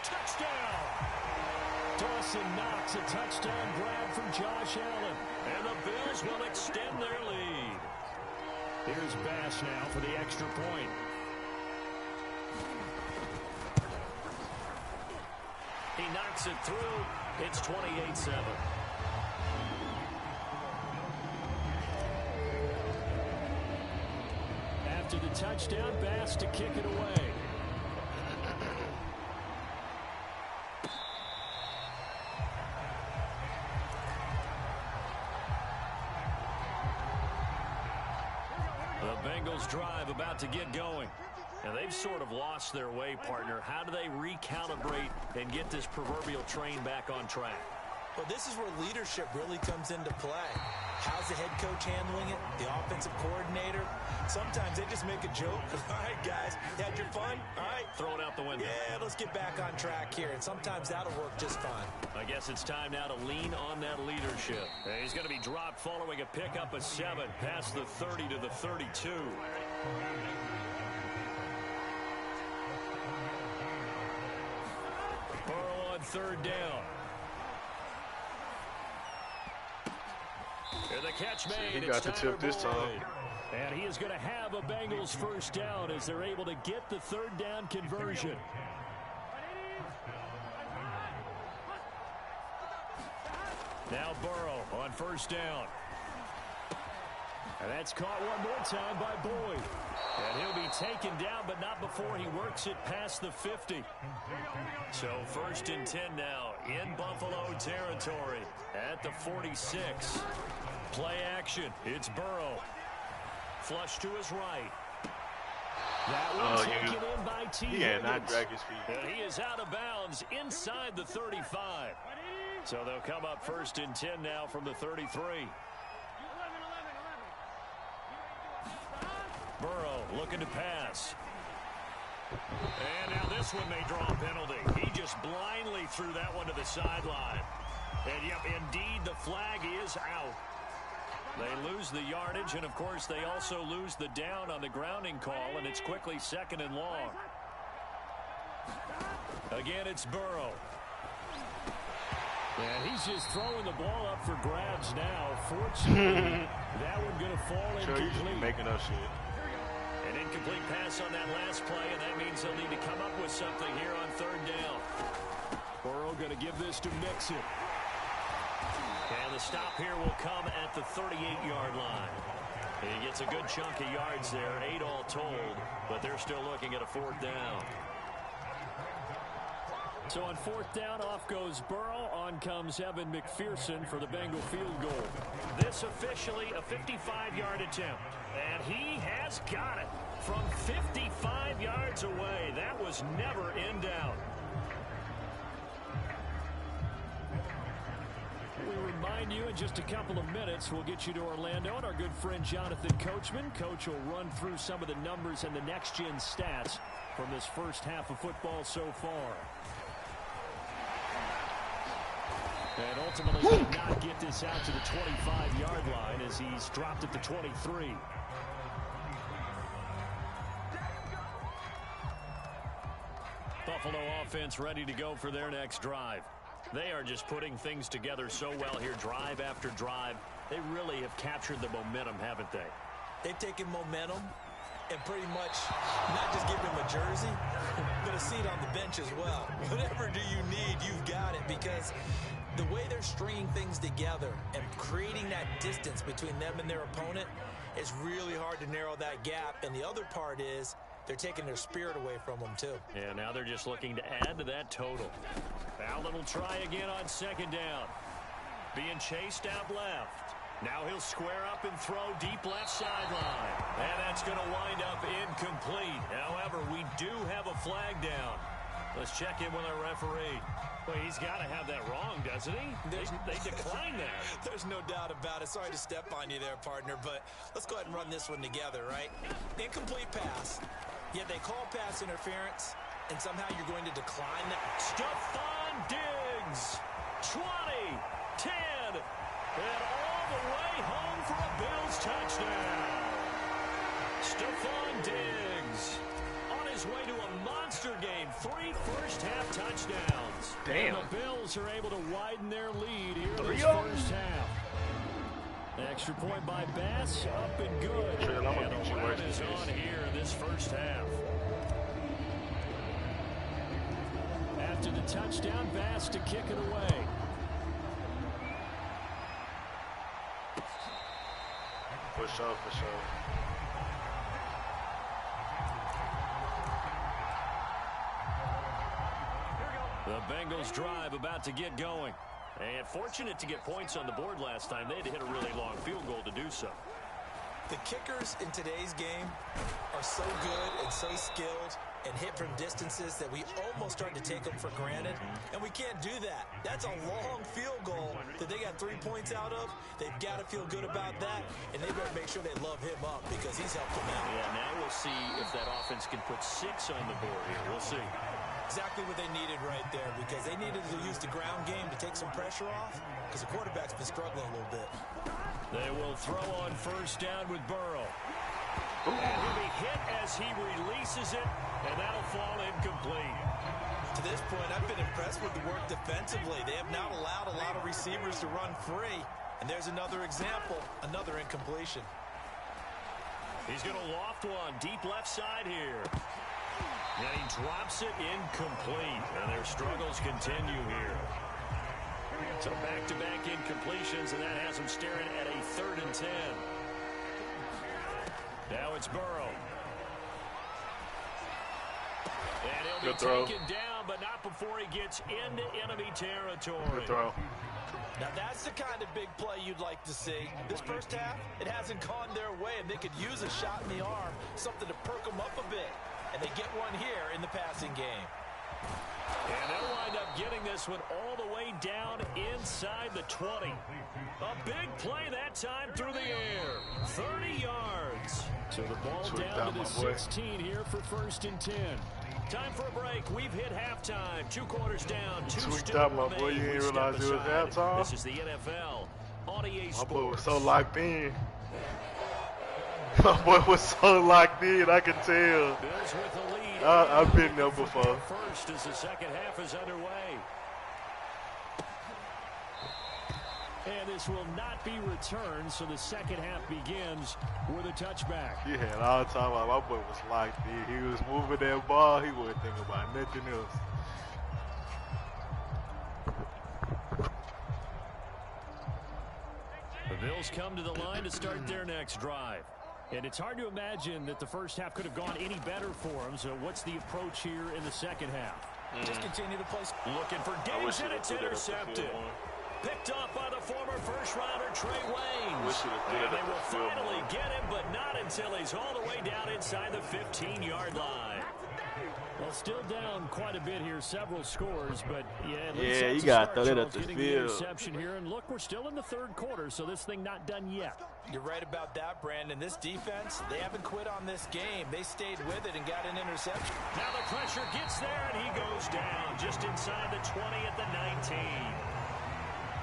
Touchdown! Dawson Knox, a touchdown grab from Josh Allen. And the Bills will extend their lead. Here's Bass now for the extra point. He knocks it through. It's 28-7. After the touchdown, Bass to kick it away. Bengals drive about to get going. And they've sort of lost their way, partner. How do they recalibrate and get this proverbial train back on track?
Well, this is where leadership really comes into play. How's the head coach handling it? The offensive coordinator? Sometimes they just make a joke. All right, guys, you had your fun? All right.
Throw it out the window.
Yeah, let's get back on track here. And sometimes that'll work just fine.
I guess it's time now to lean on that leadership. He's going to be dropped following a pickup of 7 past the 30 to the 32. Burrow on 3rd down. And the catch made.
He got the tip this time.
And he is going to have a Bengals 1st down as they're able to get the 3rd down conversion. Now Burrow on 1st down. And that's caught one more time by Boyd. And he'll be taken down, but not before he works it past the 50. So 1st and 10 now in Buffalo territory at the 46. Play action. It's Burrow. Flush to his right. That one taken in by T.
He had not dragged his feet.
And he is out of bounds inside the 35. So they'll come up 1st and 10 now from the 33. Burrow looking to pass. And now this one may draw a penalty. He just blindly threw that one to the sideline. And yep, indeed, the flag is out. They lose the yardage, and of course they also lose the down on the grounding call, and it's quickly 2nd and long. Again, it's Burrow. And he's just throwing the ball up for grabs now. Fortunately, that one going to fall incomplete.
Making up shit.
An incomplete pass on that last play, and that means they'll need to come up with something here on 3rd down. Burrow going to give this to Mixon. And the stop here will come at the 38-yard line. He gets a good chunk of yards there, 8 all told, but they're still looking at a 4th down. So on 4th down, off goes Burrow. On comes Evan McPherson for the Bengal field goal. This officially a 55-yard attempt. And he has got it from 55 yards away. That was never in doubt. We remind you in just a couple of minutes, we'll get you to Orlando and our good friend Jonathan Coachman. Coach will run through some of the numbers and the next-gen stats from this first half of football so far. And ultimately did not get this out to the 25-yard line as he's dropped at the 23. Buffalo offense ready to go for their next drive. They are just putting things together so well here, drive after drive. They really have captured the momentum, haven't they?
They've taken momentum and pretty much not just give him a jersey, but a seat on the bench as well. Whatever do you need, you've got it, because the way they're stringing things together and creating that distance between them and their opponent is really hard to narrow that gap. And the other part is they're taking their spirit away from them, too.
Yeah, now they're just looking to add to that total. Allen will try again on 2nd down. Being chased out left. Now he'll square up and throw deep left sideline. And that's going to wind up incomplete. However, we do have a flag down. Let's check in with our referee. Well, he's got to have that wrong, doesn't he? They declined that.
There's no doubt about it. Sorry to step on you there, partner, but let's go ahead and run this one together, right? Incomplete pass. Yet they call pass interference, and somehow you're going to decline that.
Stephon Diggs, 20, 10, and all the way home for a Bills touchdown. Stephon Diggs on his way to a monster game, 3 first-half touchdowns.
Damn.
And the Bills are able to widen their lead here in this first half. Extra point by Bass, up and good.
Sure,
and the run is on here in this first half. After the touchdown, Bass to kick it away.
For sure, for sure.
The Bengals drive about to get going. And fortunate to get points on the board last time. They had to hit a really long field goal to do so.
The kickers in today's game are so good and so skilled and hit from distances that we almost start to take them for granted, and we can't do that. That's a long field goal that they got 3 points out of. They've got to feel good about that, and they better make sure they love him up because he's helped them out.
Yeah, now we'll see if that offense can put 6 on the board here. We'll see.
Exactly what they needed right there, because they needed to use the ground game to take some pressure off because the quarterback's been struggling a little bit.
They will throw on first down with Burrow. And he'll be hit as he releases it, and that'll fall incomplete.
To this point, I've been impressed with the work defensively. They have not allowed a lot of receivers to run free. And there's another example, another incompletion.
He's going to loft one deep left side here. And he drops it incomplete. And their struggles continue here. So back-to-back incompletions, and that has him staring at a 3rd and 10. Now it's Burrow. And he'll be taken down, but not before he gets into enemy territory.
Good throw.
Now that's the kind of big play you'd like to see. This first half, it hasn't gone their way, and they could use a shot in the arm, something to perk them up a bit. And they get one here in the passing game.
And they'll wind up getting this one all the way down inside the 20. A big play that time through the air. 30 yards. So the ball down to the 16 here for 1st and 10. Time for a break. We've hit halftime. 2 quarters down. 2 still
my boy. You didn't realize it was halftime?
This is the NFL on EA Sports.
My boy was so locked in. My boy was so locked in, I can tell.
Bills with the lead.
I've been there before.
First as the second half is underway. And this will not be returned, so the second half begins with a touchback.
He had all the time. My boy was locked in. He was moving that ball. He wasn't thinking about nothing else.
The Bills come to the line to start their next drive. And it's hard to imagine that the first half could have gone any better for them. So what's the approach here in the second half?
Just continue to play.
Looking for Diggs, and it's intercepted. Picked off by the former first-rounder Trey Waynes. And they will finally get him, but not until he's all the way down inside the 15-yard line. Well, still down quite a bit here, several scores, but yeah,
you got to throw that up the field.
Interception here, and look, we're still in the 3rd quarter, so this thing not done yet.
You're right about that, Brandon. This defense, they haven't quit on this game. They stayed with it and got an interception.
Now the pressure gets there, and he goes down just inside the 20 at the 19.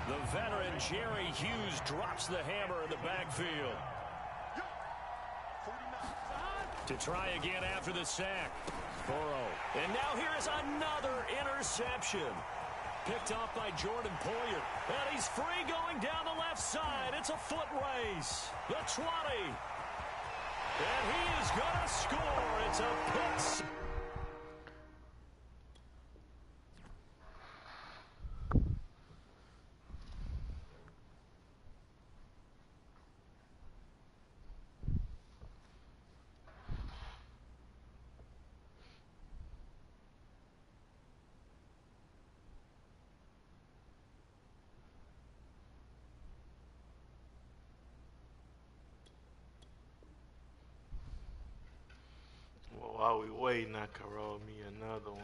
The veteran Jerry Hughes drops the hammer in the backfield. To try again after the sack. Burrow. And now here is another interception. Picked off by Jordan Poyer. And he's free going down the left side. It's a foot race. The 20. And he is going to score. It's a pick.
While we waiting, I can roll me another one.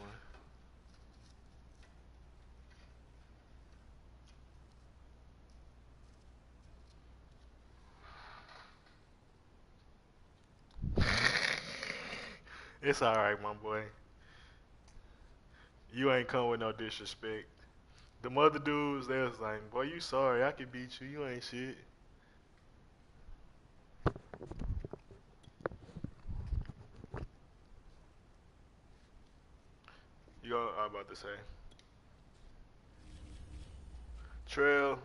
It's alright, my boy. You ain't come with no disrespect. The other dudes, they was like, boy, you sorry, I can beat you. You ain't shit. I'm about to say. Trail.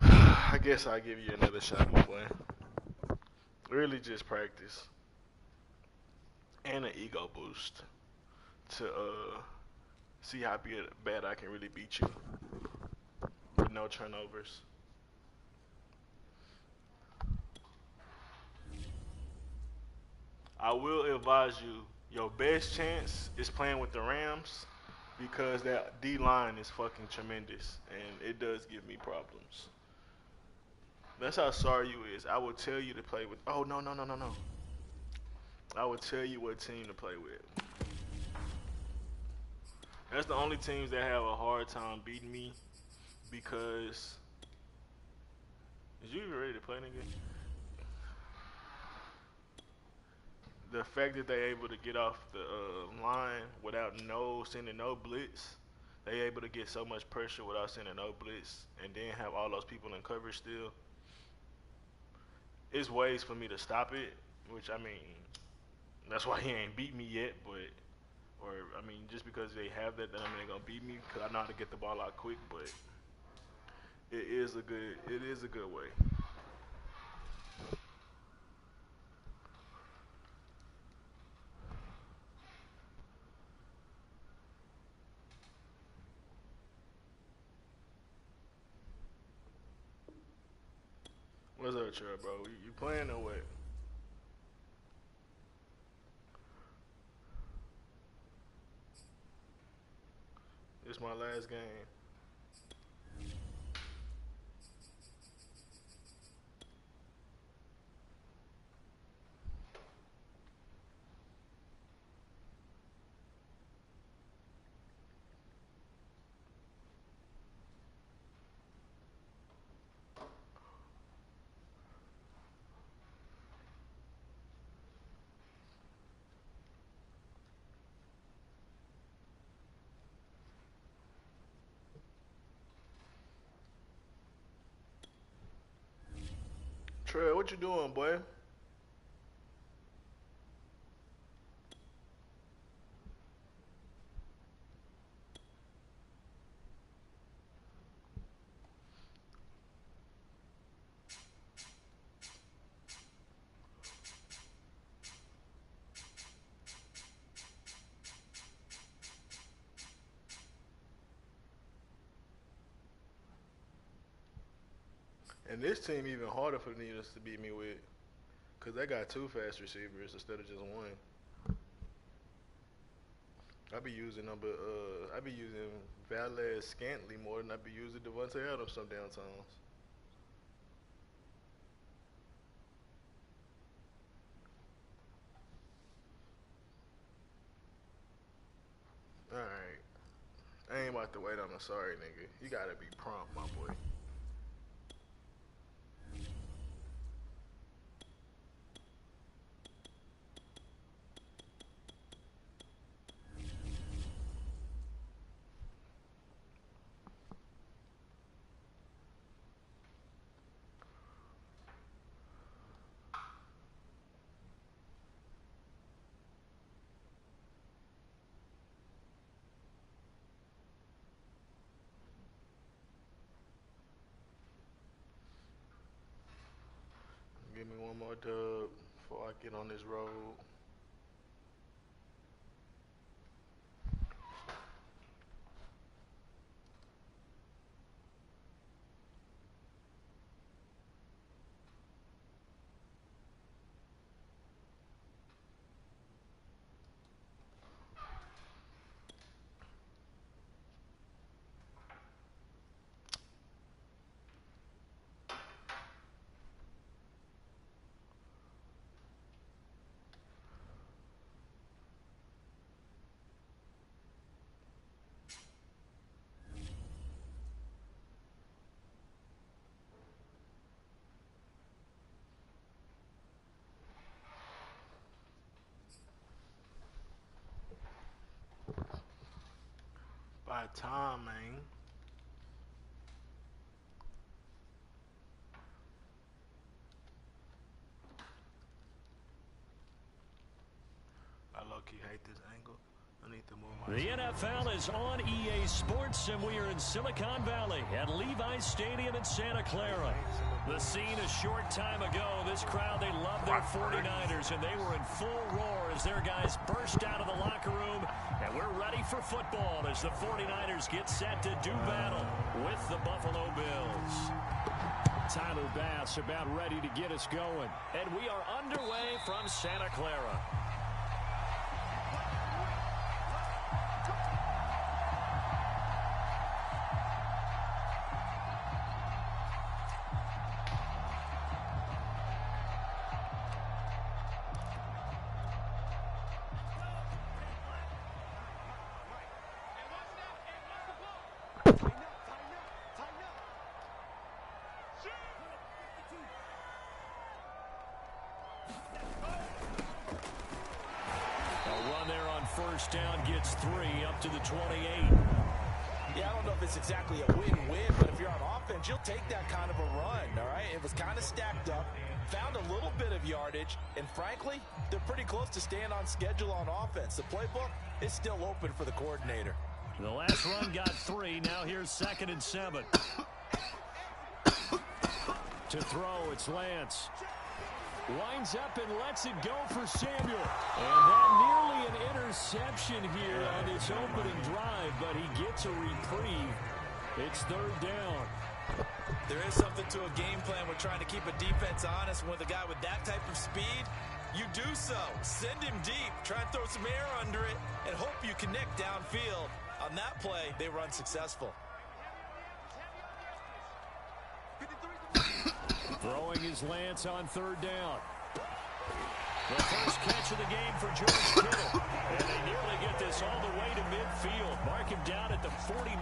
I guess I'll give you another shot, my boy. Really just practice. And an ego boost. To see how bad I can really beat you. With no turnovers. I will advise you, your best chance is playing with the Rams because that D-line is fucking tremendous, and it does give me problems. That's how sorry you is. I will tell you to play with. Oh, no. I will tell you what team to play with. That's the only teams that have a hard time beating me because. Is you even ready to play, nigga? The fact that they able to get off the line without sending no blitz, they able to get so much pressure without sending no blitz, and then have all those people in coverage still. It's ways for me to stop it, which I mean, that's why he ain't beat me yet. But, or I mean, just because they have that, then I mean they gonna beat me because I know how to get the ball out quick. But it is a good way. What's up, Trey, bro? You playing or what? It's my last game. Trey, what you doing, boy? And this team even harder for the Needles to beat me with, cause they got 2 fast receivers instead of just 1. I be using Valez Scantling more than I be using Devontae Adams some damn times. Alright. I ain't about to wait on a sorry nigga. You gotta be prompt, my boy. Give me one more dub before I get on this road. By time, man. I low-key hate this angle. I need to move my
The NFL is on EA Sports, and we are in Silicon Valley at Levi's Stadium in Santa Clara. The scene a short time ago, this crowd, they love their 49ers, and they were in full roar as their guys burst out of the locker room. And we're ready for football as the 49ers get set to do battle with the Buffalo Bills. Tyler Bass about ready to get us going. And we are underway from Santa Clara. first down, gets 3 up to the 28.
Yeah, I don't know if it's exactly a win-win, but if you're on offense, you'll take that kind of a run, all right? It was kind of stacked up, found a little bit of yardage, and frankly, they're pretty close to staying on schedule on offense. The playbook is still open for the coordinator.
The last run got 3. Now here's 2nd and 7. To throw, it's Lance. Winds up and lets it go for Samuel. And that nearly an interception here on this opening drive, but he gets a reprieve. It's 3rd down.
There is something to a game plan with trying to keep a defense honest. With a guy with that type of speed, you do so. Send him deep, try and throw some air under it, and hope you connect downfield. On that play, they were unsuccessful.
Throwing is Lance on 3rd down. The first catch of the game for George Kittle. And they nearly get this all the way to midfield. Mark him down at the 49.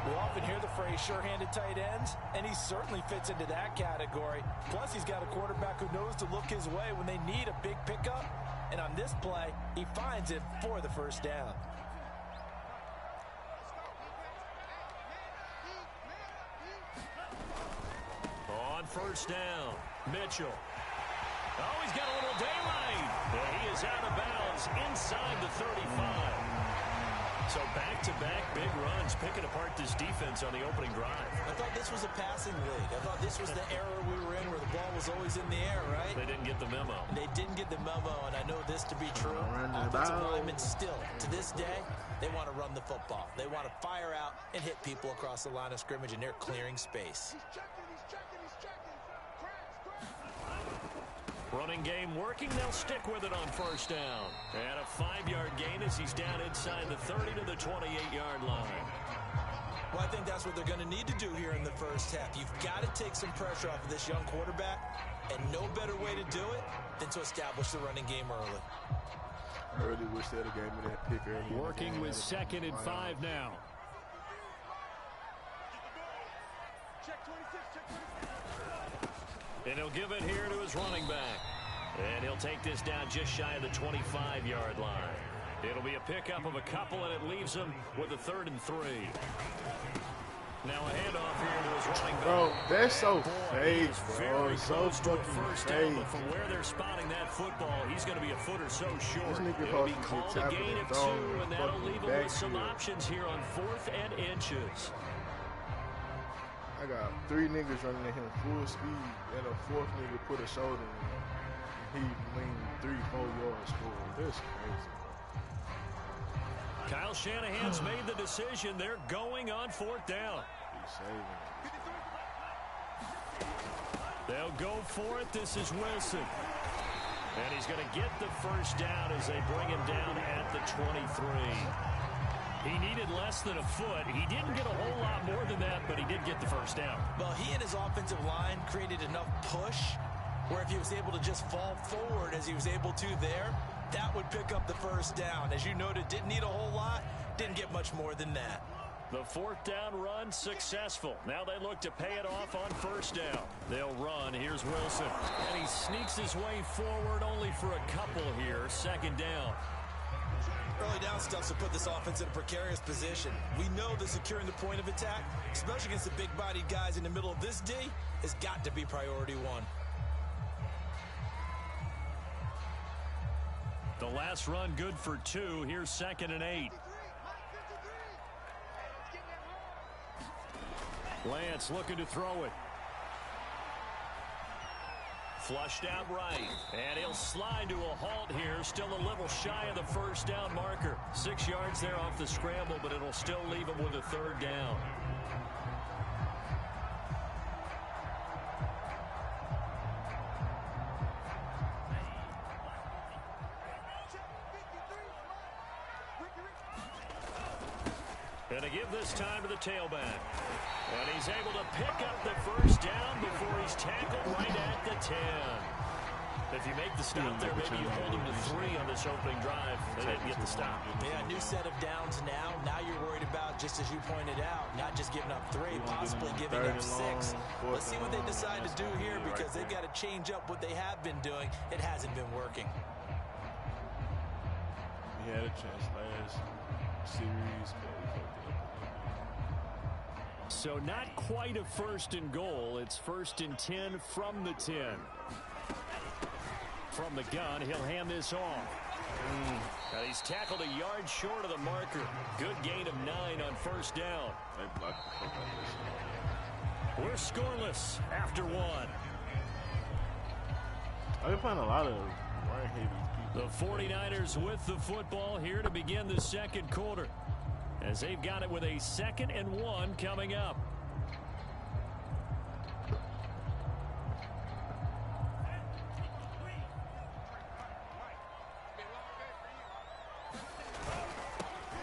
We often hear the phrase sure-handed tight ends, and he certainly fits into that category. Plus, he's got a quarterback who knows to look his way when they need a big pickup. And on this play, he finds it for the first down.
On first down, Mitchell. Oh, he's got a little daylight. And he is out of bounds inside the 35. So back-to-back big runs, picking apart this defense on the opening drive.
I thought this was a passing league. I thought this was the era we were in where the ball was always in the air, right?
They didn't get the memo.
They didn't get the memo, and I know this to be true. Offensive linemen still, to this day, they want to run the football. They want to fire out and hit people across the line of scrimmage, and they're clearing space.
Running game working. They'll stick with it on first down. And a 5-yard gain as he's down inside the 30 to the 28-yard line.
Well, I think that's what they're going to need to do here in the first half. You've got to take some pressure off of this young quarterback, and no better way to do it than to establish the running game early.
I really wish they had a game of that pick early.
Working with 2nd and 5 now. And he'll give it here to his running back. And he'll take this down just shy of the 25-yard line. It'll be a pickup of a couple, and it leaves him with a 3rd and 3. Now a handoff here to his running back.
Bro, that's so fake, bro.
Very
So
close to a
fucking
first down,
fake.
but from where they're spotting that football, he's going to be a foot or so short.
This nigga
It'll be
supposed to
called
get
a
tackled
gain
and
of 2,
thrown
and that'll
fucking
leave him with some
backfield.
options here on 4th and inches.
I got 3 niggas running at him full speed, and a 4th nigga put a shoulder in him. He leaned 3-4 yards forward. That's crazy.
Kyle Shanahan's made the decision. They're going on 4th down.
He's saving it.
They'll go for it. This is Wilson. And he's going to get the first down as they bring him down at the 23. He needed less than a foot. He didn't get a whole lot more than that, but he did get the first down.
Well, he and his offensive line created enough push where if he was able to just fall forward as he was able to there, that would pick up the first down. As you noted, didn't need a whole lot, didn't get much more than that.
The 4th down run successful. Now they look to pay it off on first down. They'll run. Here's Wilson. And he sneaks his way forward only for a couple here. 2nd down.
Early down stuff to put this offense in a precarious position. We know that securing the point of attack, especially against the big-bodied guys in the middle of this D, has got to be priority 1.
The last run good for 2. Here's 2nd and 8. Lance looking to throw it. Flushed out right. And he'll slide to a halt here. Still a little shy of the first down marker. 6 yards there off the scramble, but it'll still leave him with a 3rd down. And to give this time to the tailback. And he's able to pick up the first down before he's tackled right at the 10. If you make the stop there, maybe you hold him to 3 on this opening drive. They didn't get the stop.
Yeah, new set of downs now. Now you're worried about, just as you pointed out, not just giving up 3, possibly giving up 6. Let's see what they decide to do here because they've got to change up what they have been doing. It hasn't been working.
had a chance last series.
So not quite a 1st and goal. It's 1st and 10 from the 10. From the gun, he'll hand this off. And he's tackled a yard short of the marker. Good gain of 9 on 1st down.
They blocked the fuck out of this.
We're scoreless after 1.
I've been playing a lot of run-heavy people.
The 49ers with the football here to begin the 2nd quarter, as they've got it with a 2nd and 1 coming up.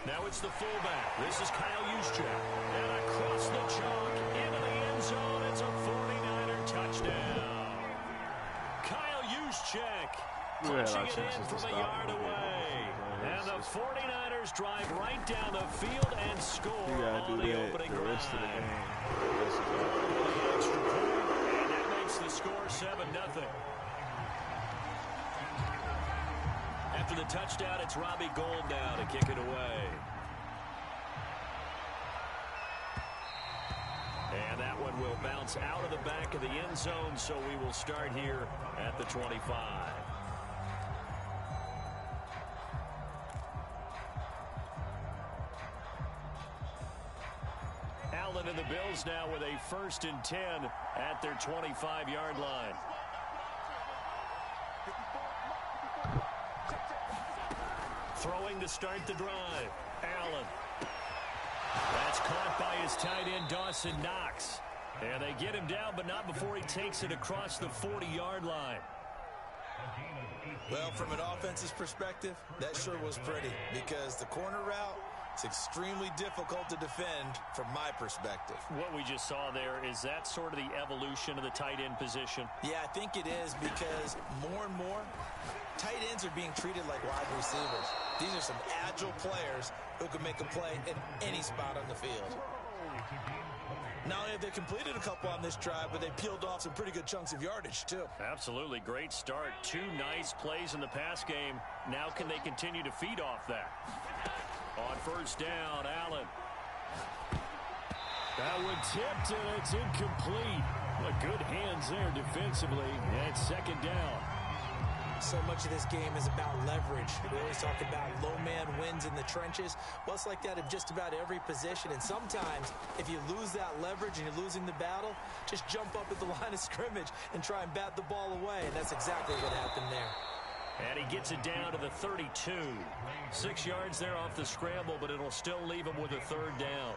Now it's the fullback. This is Kyle Juszczyk. And across the chalk into the end zone. It's a 49er touchdown. Kyle Juszczyk punching it in from a yard away. And the 49ers drive right down the field and score on the opening drive. Extra point, and that makes the score 7-0. After the touchdown, it's Robbie Gould now to kick it away. And that one will bounce out of the back of the end zone, so we will start here at the 25. Allen and the Bills now with a 1st and 10 at their 25-yard line. Throwing to start the drive. Allen. That's caught by his tight end, Dawson Knox. And they get him down, but not before he takes it across the 40-yard line.
Well, from an offense's perspective, that sure was pretty, because the corner route, it's extremely difficult to defend from my perspective.
What we just saw there, is that sort of the evolution of the tight end position?
Yeah, I think it is, because more and more, tight ends are being treated like wide receivers. These are some agile players who can make a play in any spot on the field. Not only have they completed a couple on this drive, but they peeled off some pretty good chunks of yardage, too.
Absolutely. Great start. 2 nice plays in the pass game. Now can they continue to feed off that? On 1st down, Allen. That one tipped, and it's incomplete. Well, good hands there defensively. And 2nd down.
So much of this game is about leverage. We always talk about low man wins in the trenches. Well, it's like that in just about every position. And sometimes, if you lose that leverage and you're losing the battle, just jump up at the line of scrimmage and try and bat the ball away. And that's exactly what happened there.
And he gets it down to the 32. 6 yards there off the scramble, but it'll still leave him with a 3rd down.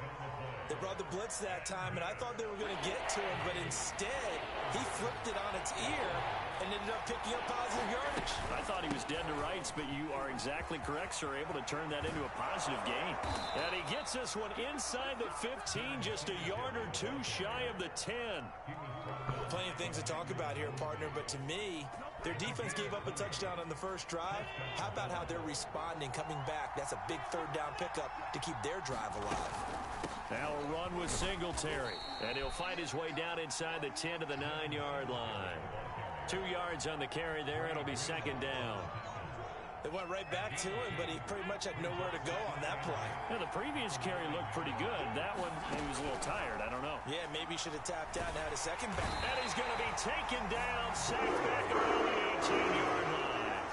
They brought the blitz that time, and I thought they were going to get to him, but instead, he flipped it on its ear and ended up picking up positive yardage.
I thought he was dead to rights, but you are exactly correct, sir, able to turn that into a positive gain. And he gets this one inside the 15, just a yard or 2 shy of the 10.
Plenty of things to talk about here, partner, but to me, their defense gave up a touchdown on the 1st drive. How about how they're responding, coming back? That's a big 3rd down pickup to keep their drive alive.
Now a run with Singletary, and he'll find his way down inside the 10 to the 9-yard line. 2 yards on the carry there. It'll be 2nd down.
They went right back to him, but he pretty much had nowhere to go on that play.
Yeah, the previous carry looked pretty good. That one, he was a little tired. I don't know.
Yeah, maybe he should have tapped out and had a 2nd back.
And he's going to be taken down, sacked back around the 18-yard line.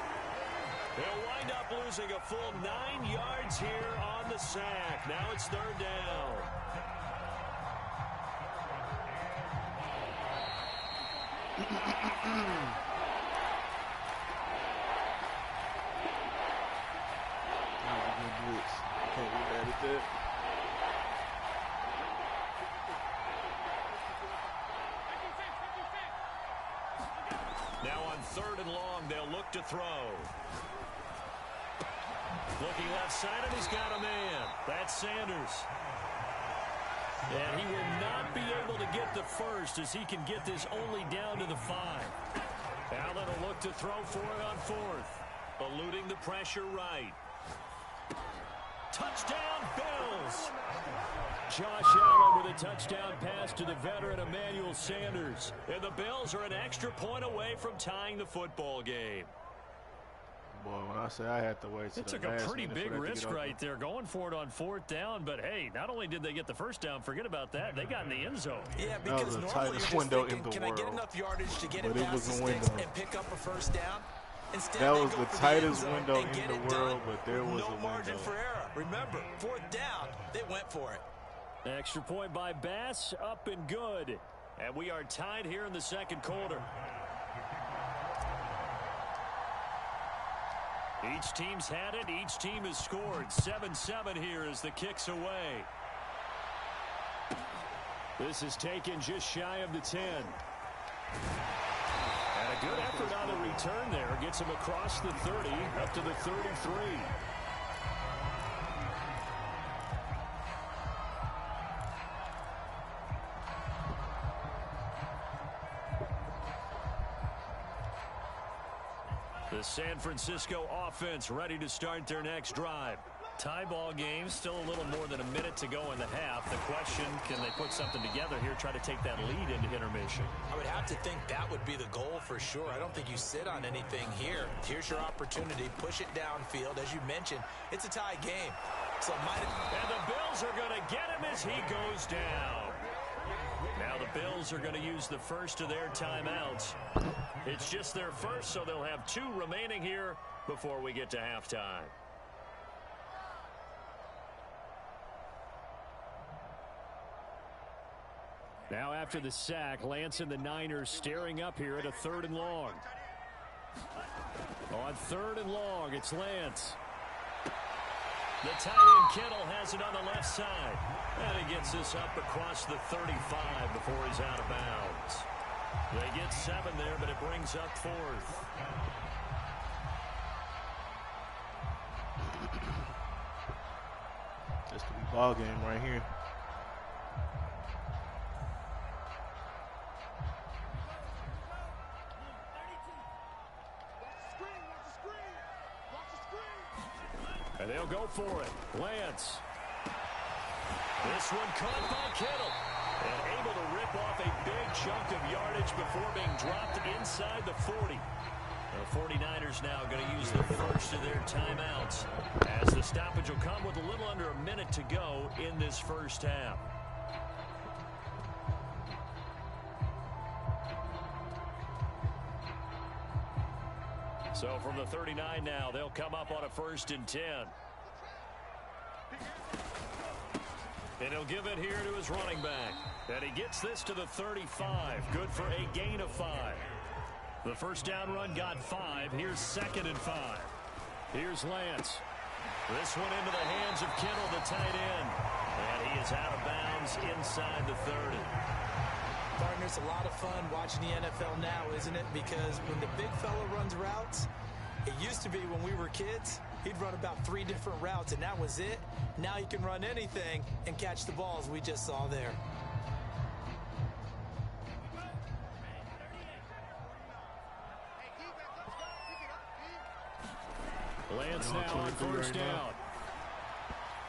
They'll wind up losing a full 9 yards here on the sack. Now it's 3rd down.
Can't be mad at that.
Now on 3rd and long, they'll look to throw. Looking left side, and he's got a man. That's Sanders. And he will not be able to get the 1st, as he can get this only down to the 5. Allen will look to throw for it on 4th. Eluding the pressure right. Touchdown, Bills! Josh Allen with a touchdown pass to the veteran Emmanuel Sanders. And the Bills are an extra point away from tying the football game.
Boy, when I say I had to wait till
It took a pretty big risk right there going for it on 4th down, but hey, not only did they get the first down, forget about that, they got in the end zone.
Yeah, because normally you're just thinking, can I get enough yardage to get it past the sticks and pick up a first down? Instead,
that was the tightest window in the world, but there was
no margin for error. Remember, 4th down, they went for it.
Extra point by Bass, up and good. And we are tied here in the second quarter. Each team's had it. Each team has scored. 7-7 here as the kick's away. This is taken just shy of the 10. And a good effort on the return there. Gets him across the 30 up to the 33. The San Francisco offense ready to start their next drive. Tie ball game, still a little more than a minute to go in the half. The question, can they put something together here, try to take that lead into intermission?
I would have to think that would be the goal for sure. I don't think you sit on anything here. Here's your opportunity. Push it downfield. As you mentioned, it's a tie game. So and
the Bills are going to get him as he goes down. Now the Bills are going to use the first of their timeouts. It's just their first, so they'll have 2 remaining here before we get to halftime. Now after the sack, Lance and the Niners staring up here at a 3rd and long. On 3rd and long, it's Lance. The tight end Kittle has it on the left side. And he gets this up across the 35 before he's out of bounds. They get 7 there, but it brings up 4th.
This could be ball game right here.
And they'll go for it. Lance. This one caught by Kittle. And able to rip off a big chunk of yardage before being dropped inside the 40. The 49ers now going to use the first of their timeouts as the stoppage will come with a little under a minute to go in this first half. So from the 39 now, they'll come up on a 1st and 10. And he'll give it here to his running back. And he gets this to the 35. Good for a gain of 5. The first down run got 5. Here's 2nd and 5. Here's Lance. This one into the hands of Kittle, the tight end. And he is out of bounds inside the 30.
Partner, it's a lot of fun watching the NFL now, isn't it? Because when the big fella runs routes, it used to be when we were kids, he'd run about 3 different routes, and that was it. Now he can run anything and catch the balls we just saw there.
Lance now on 1st down.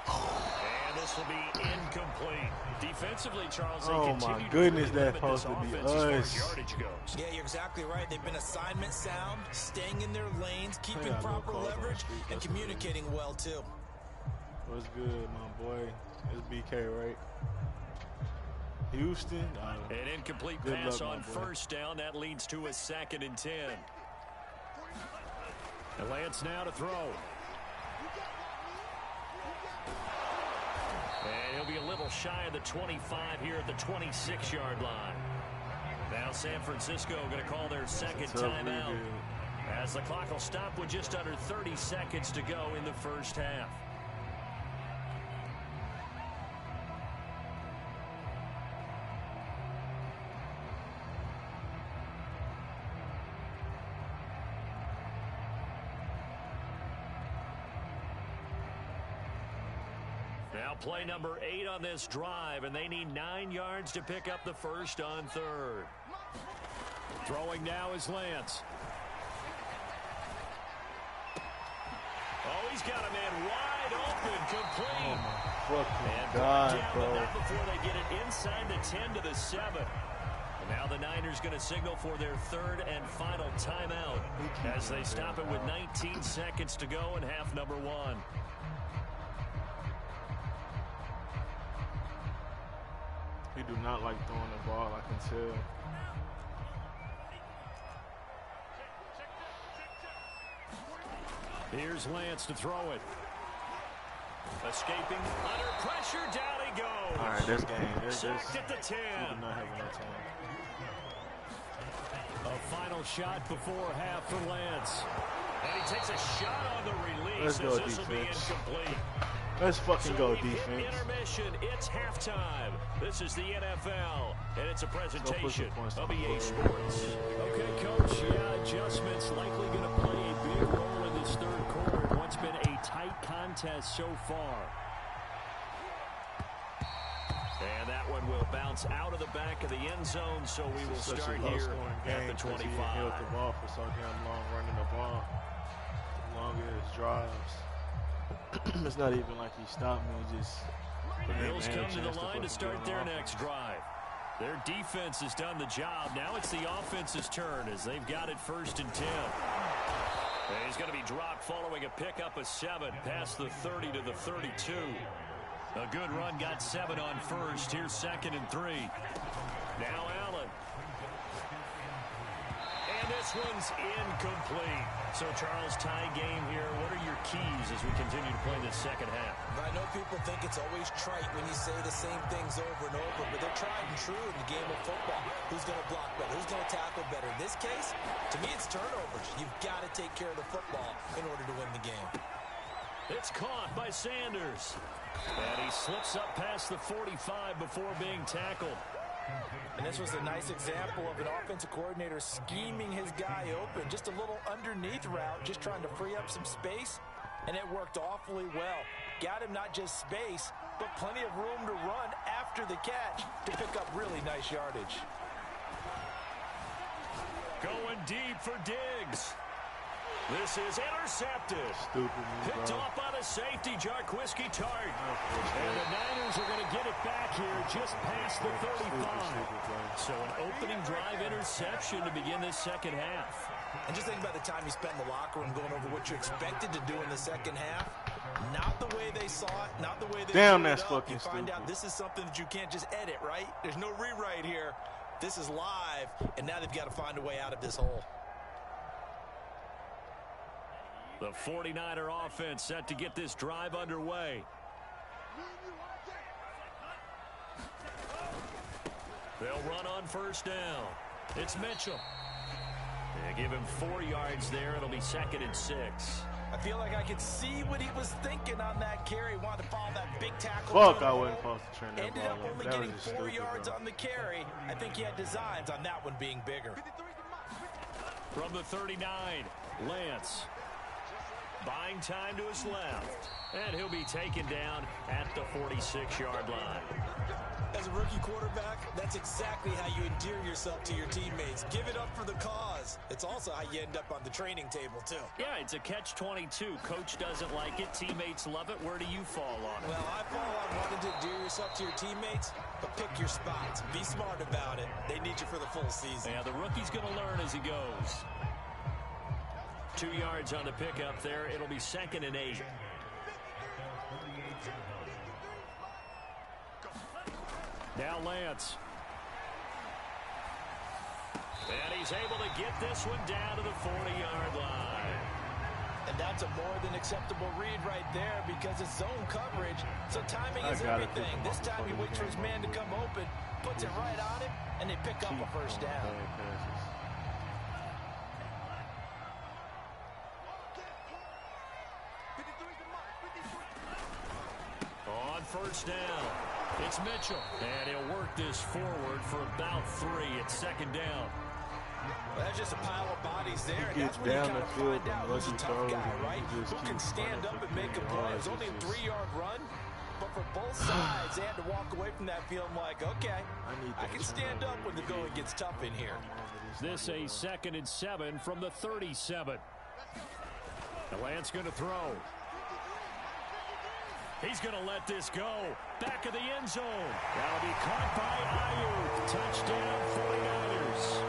And this will be incomplete. Defensively, Charles, they continue
my goodness,
to
that's supposed to be us.
Yardage goes. Yeah, you're exactly right. They've been assignment sound, staying in their lanes, keeping proper leverage, and communicating well, too.
What's good, my boy? It's BK, right? Houston.
An incomplete pass on 1st down. That leads to a 2nd and 10. And Lance now to throw. And he'll be a little shy of the 25 here at the 26-yard line. Now San Francisco going to call their 2nd timeout as the clock will stop with just under 30 seconds to go in the first half. Now play number 8 on this drive, and they need 9 yards to pick up the first on 3rd. Throwing now is Lance. Oh, he's got a man wide open, complete.
Oh, my fucking God, bro.
Not before they get it inside the 10 to the 7. And now the Niners going to signal for their third and final timeout as they stop it with 19 seconds to go in half number 1.
He do not like throwing the ball, I can tell.
Here's Lance to throw it. Escaping under pressure, down he goes.
All right, this game.
Sacked at the 10.
We do not have enough time.
A final shot before half for Lance. And he takes a shot on the release.
Let's go
This will be
defense.
incomplete.
Let's fucking go
we've hit
defense.
Intermission. It's halftime. This is the NFL, and it's a presentation of EA Sports. Okay, Coach. Yeah, adjustments likely going to play a big role in this third quarter. What's been a tight contest so far. And that one will bounce out of the back of the end zone, so we will start here at the 25.
He held the ball for so damn long, running the ball. The longest drives. It's not even like he stopped me. He just.
The Bills come to the line to start their next drive. Their defense has done the job. Now it's the offense's turn as they've got it 1st and 10. And he's going to be dropped following a pickup of 7 past the 30 to the 32. A good run got 7 on first. Here's 2nd and 3. Now Allen. And this one's incomplete. So, Charles, tie game here. What are your keys as we continue to play this second half?
I know people think it's always trite when you say the same things over and over, but they're tried and true in the game of football. Who's going to block better? Who's going to tackle better? In this case, to me, it's turnovers. You've got to take care of the football in order to win the game.
It's caught by Sanders. And he slips up past the 45 before being tackled.
And this was a nice example of an offensive coordinator scheming his guy open. Just a little underneath route, just trying to free up some space. And it worked awfully well. Got him not just space, but plenty of room to run after the catch to pick up really nice yardage.
Going deep for Diggs. This is intercepted.
Stupid move,
Picked
bro.
off by the safety, Jarquiski Tart. And the Niners are going to get it back here just past the 35. So an opening drive interception to begin this second half.
And just think about the time you spent in the locker room going over what you expected to do in the second half. Not the way they saw it, not the way they
Damn,
drew it
that's
up.
fucking
You find
stupid.
out this is something that you can't just edit, right? There's no rewrite here. This is live, and now they've got to find a way out of this hole.
The 49er offense set to get this drive underway. They'll run on 1st down. It's Mitchell. They give him 4 yards there. It'll be 2nd and 6.
I feel like I could see what he was thinking on that carry. Wanted to follow that big tackle.
Fuck, I wasn't supposed to turn that
Ended
ball
up
over.
only
That was
getting
just
4
stupid,
yards
bro.
on the carry. I think he had designs on that one being bigger.
From the 39, Lance. Buying time to his left. And he'll be taken down at the 46-yard line.
As a rookie quarterback, that's exactly how you endear yourself to your teammates. Give it up for the cause. It's also how you end up on the training table, too.
Yeah, it's a catch-22. Coach doesn't like it. Teammates love it. Where do you fall on it?
Well, I fall on wanting to endear yourself to your teammates, but pick your spots. Be smart about it. They need you for the full season.
Yeah, the rookie's going to learn as he goes. 2 yards on the pickup there. It'll be 2nd and 8. Now Lance. And he's able to get this one down to the 40-yard line.
And that's a more than acceptable read right there because it's zone coverage, so timing is everything. This time he waits for his man to come open, puts it right on him, and they pick up a 1st down.
On 1st down, it's Mitchell. And he'll work this forward for about 3 at 2nd down.
Well, that's just a pile of bodies there, and that's
gets
when you
down
kind
the
of
field
find out
and
who's a
lucky
tough
throws,
guy,
and
right?
he just
Who can
keeps
stand
running
up
for
and make a
50
play. It was
yards.
only a
It's just-
3-yard run, but for both sides, they had to walk away from that feeling like, okay, I can stand up when the going gets tough in here.
This a 2nd and 7 from the 37. The Lance going to throw. He's going to let this go. Back of the end zone. That'll be caught by Ayuk. Touchdown 49ers.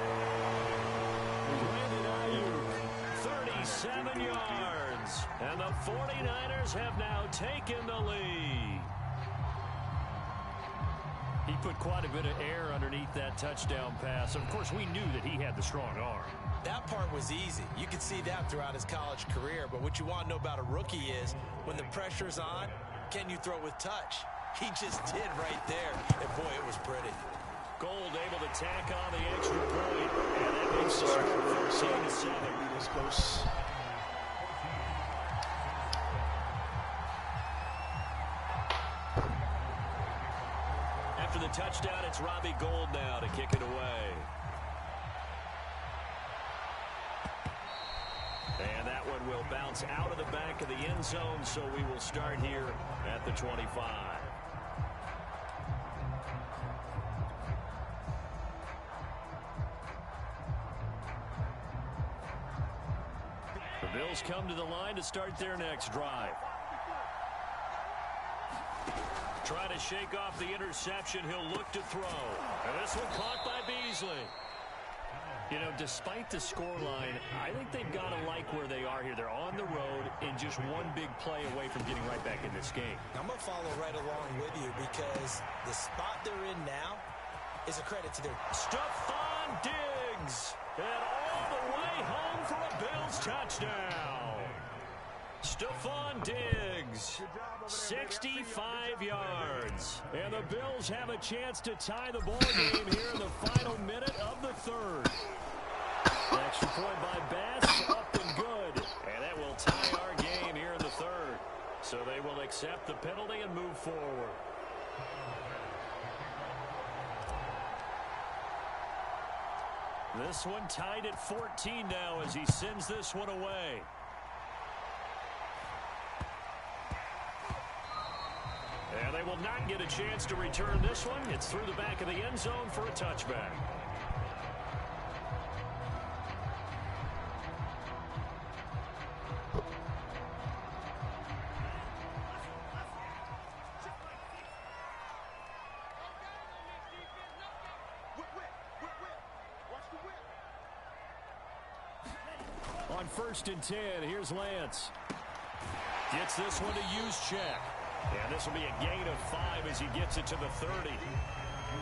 Brandon Ayuk, 37 yards. And the 49ers have now taken the lead. He put quite a bit of air underneath that touchdown pass. Of course, we knew that he had the strong arm.
That part was easy. You could see that throughout his college career. But what you want to know about a rookie is when the pressure's on, can you throw with touch? He just did right there. And, boy, it was pretty.
Gold able to tack on the extra point. And that makes the score 13-7.
Let's go.
After the touchdown, it's Robbie Gould now to kick it away. And that one will bounce out of the back of the end zone, so we will start here at the 25. The Bills come to the line to start their next drive. Trying to shake off the interception. He'll look to throw. And this one caught by Beasley. You know, despite the scoreline, I think they've got to like where they are here. They're on the road and just one big play away from getting right back in this game.
I'm going to follow right along with you because the spot they're in now is a credit to their...
Stephon Diggs. And all the way home for a Bills touchdown. Stephon Diggs, 65 yards. And the Bills have a chance to tie the ball game here in the final minute of the third. Extra point by Bass, up and good. And that will tie our game here in the third. So they will accept the penalty and move forward. This one tied at 14 now as he sends this one away. And they will not get a chance to return this one. It's through the back of the end zone for a touchback. On 1st and 10, here's Lance. Gets this one to use check. And this will be a gain of 5 as he gets it to the 30.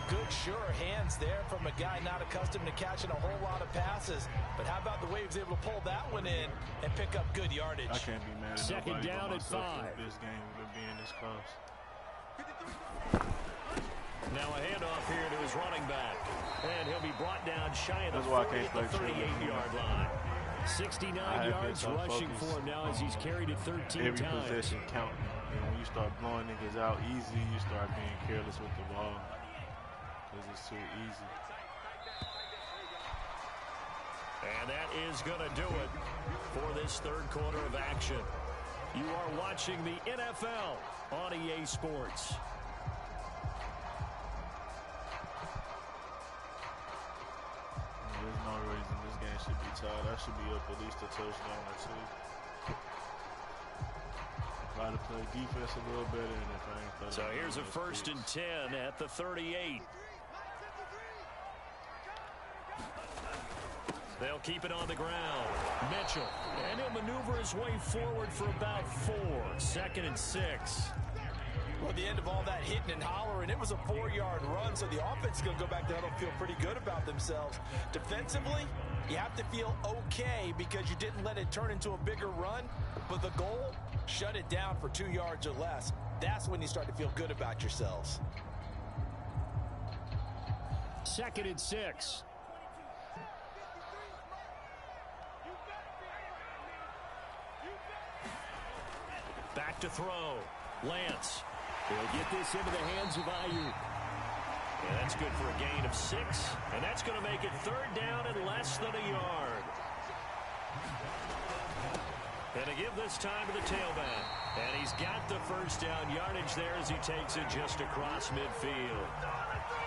Good, sure hands there from a guy not accustomed to catching a whole lot of passes. But how about the way he was able to pull that one in and pick up good yardage?
I can't be mad at
second down at 5.
This game would being this close.
Now a handoff here to his running back. And he'll be brought down shy of the 38-yard line. 69 yards rushing for him now as he's carried it 13 times.
Every possession counting. And when you start blowing niggas out easy, you start being careless with the ball because it's too easy.
And that is going to do it for this third quarter of action. You are watching the NFL on EA Sports.
There's no reason this game should be tied. I should be up at least a touchdown or two. Try to play defense a little better, and if I ain't.
So here's a 1st and 10 at the 38. They'll keep it on the ground. Mitchell, and he'll maneuver his way forward for about 4. 2nd and 6.
Well, at the end of all that hitting and hollering, it was a 4-yard run, so the offense is going to go back there and feel pretty good about themselves. Defensively, you have to feel okay because you didn't let it turn into a bigger run, but the goal, shut it down for 2 yards or less. That's when you start to feel good about yourselves.
2nd and 6. Back to throw. Lance. He'll get this into the hands of Ayuk. And that's good for a gain of 6. And that's going to make it 3rd down and less than a yard. And to give this time to the tailback. And he's got the 1st down yardage there as he takes it just across midfield.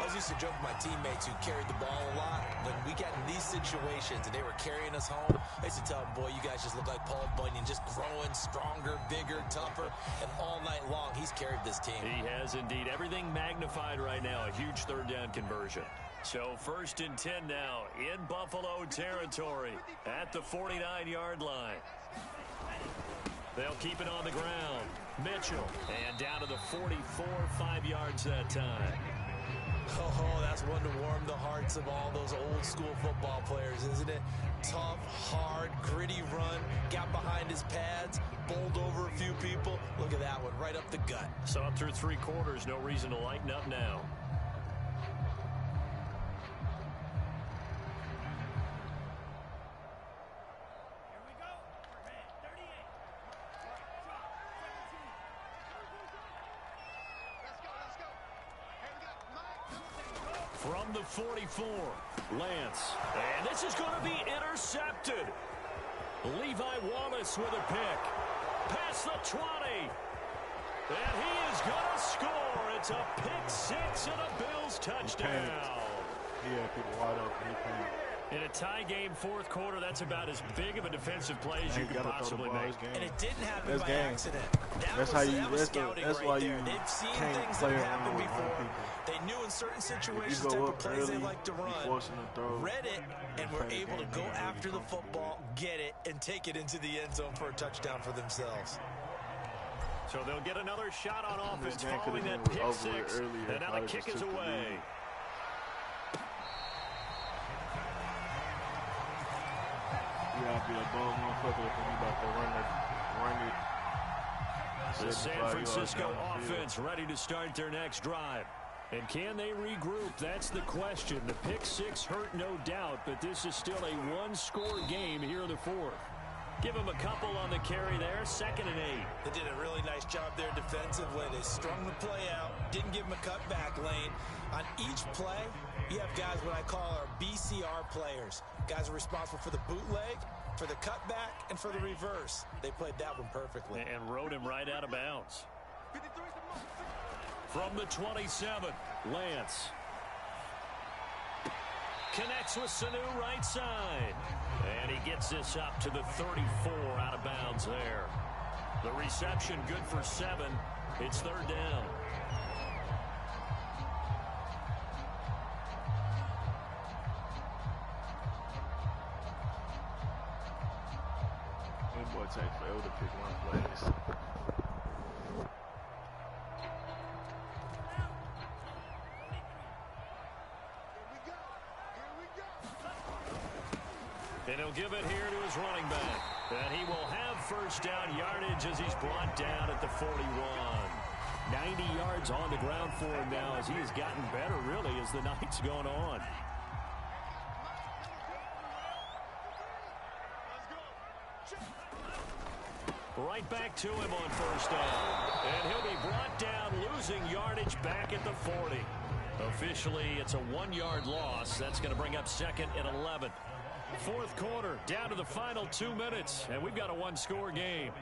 I was used to joke with my teammates who carried the ball a lot. When we got in these situations and they were carrying us home, I used to tell them, boy, you guys just look like Paul Bunyan, just growing stronger, bigger, tougher. And all night night long, he's carried this team.
He has indeed. Everything magnified right now. A huge third down conversion. So 1st and 10 now in Buffalo territory at the 49-yard line. They'll keep it on the ground. Mitchell, and down to the 44, 5 yards that time.
Oh, that's one to warm the hearts of all those old school football players, isn't it? Tough, hard, gritty run, got behind his pads, bowled over a few people. Look at that one, right up the gut.
So through 3 quarters, no reason to lighten up now. From the 44, Lance. And this is going to be intercepted. Levi Wallace with a pick. Past the 20. And he is going to score. It's a pick 6 and a Bills touchdown.
He had people wide open. He panicked.
In a tie game 4th quarter, that's about as big of a defensive play as you could possibly make.
And it didn't happen by accident.
That's why you
They've seen things that have happened before. They knew in certain situations the type of plays they like to run, read it, and were able to go after the football, get it, and take it into the end zone for a touchdown for themselves.
So they'll get another shot on offense following that pick 6. And now the kick is away.
You gotta be a bold motherfucker if you about to run it.
The San Francisco offense ready to start their next drive. And can they regroup? That's the question. The pick 6 hurt, no doubt, but this is still a 1-score game here in the 4th. Give them a couple on the carry there. 2nd and 8.
They did a really nice job there defensively. They strung the play out, didn't give them a cutback lane. On each play, you have guys what I call our BCR players. Guys are responsible for the bootleg, for the cutback, and for the reverse. They played that one perfectly.
And rode him right out of bounds. From the 27, Lance. Connects with Sanu right side. And he gets this up to the 34 out of bounds there. The reception good for 7. It's 3rd down.
That boy take forever to pick one place.
And he'll give it here to his running back. And he will have 1st down yardage as he's brought down at the 41. 90 yards on the ground for him now as he has gotten better, really, as the night's gone on. Right back to him on 1st down. And he'll be brought down, losing yardage back at the 40. Officially, it's a 1-yard loss. That's going to bring up 2nd and 11. 4th quarter, down to the final 2 minutes, and we've got a 1-score game.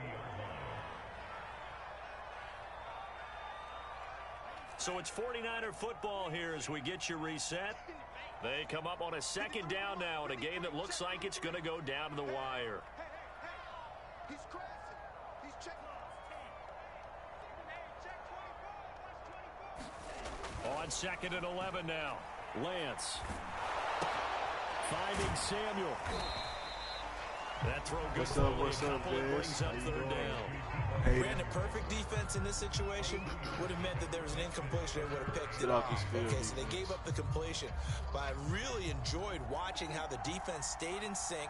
So it's 49er football here as we get you reset. They come up on a 2nd down now in a game that looks like it's going to go down to the wire. On 2nd and 11 now, Lance. Finding Samuel. That throw good for a couple. It brings up 3rd down.
Brandon, perfect defense in this situation would have meant that there was an incompletion. They would have picked it off. Okay, so they gave up the completion. But I really enjoyed watching how the defense stayed in sync,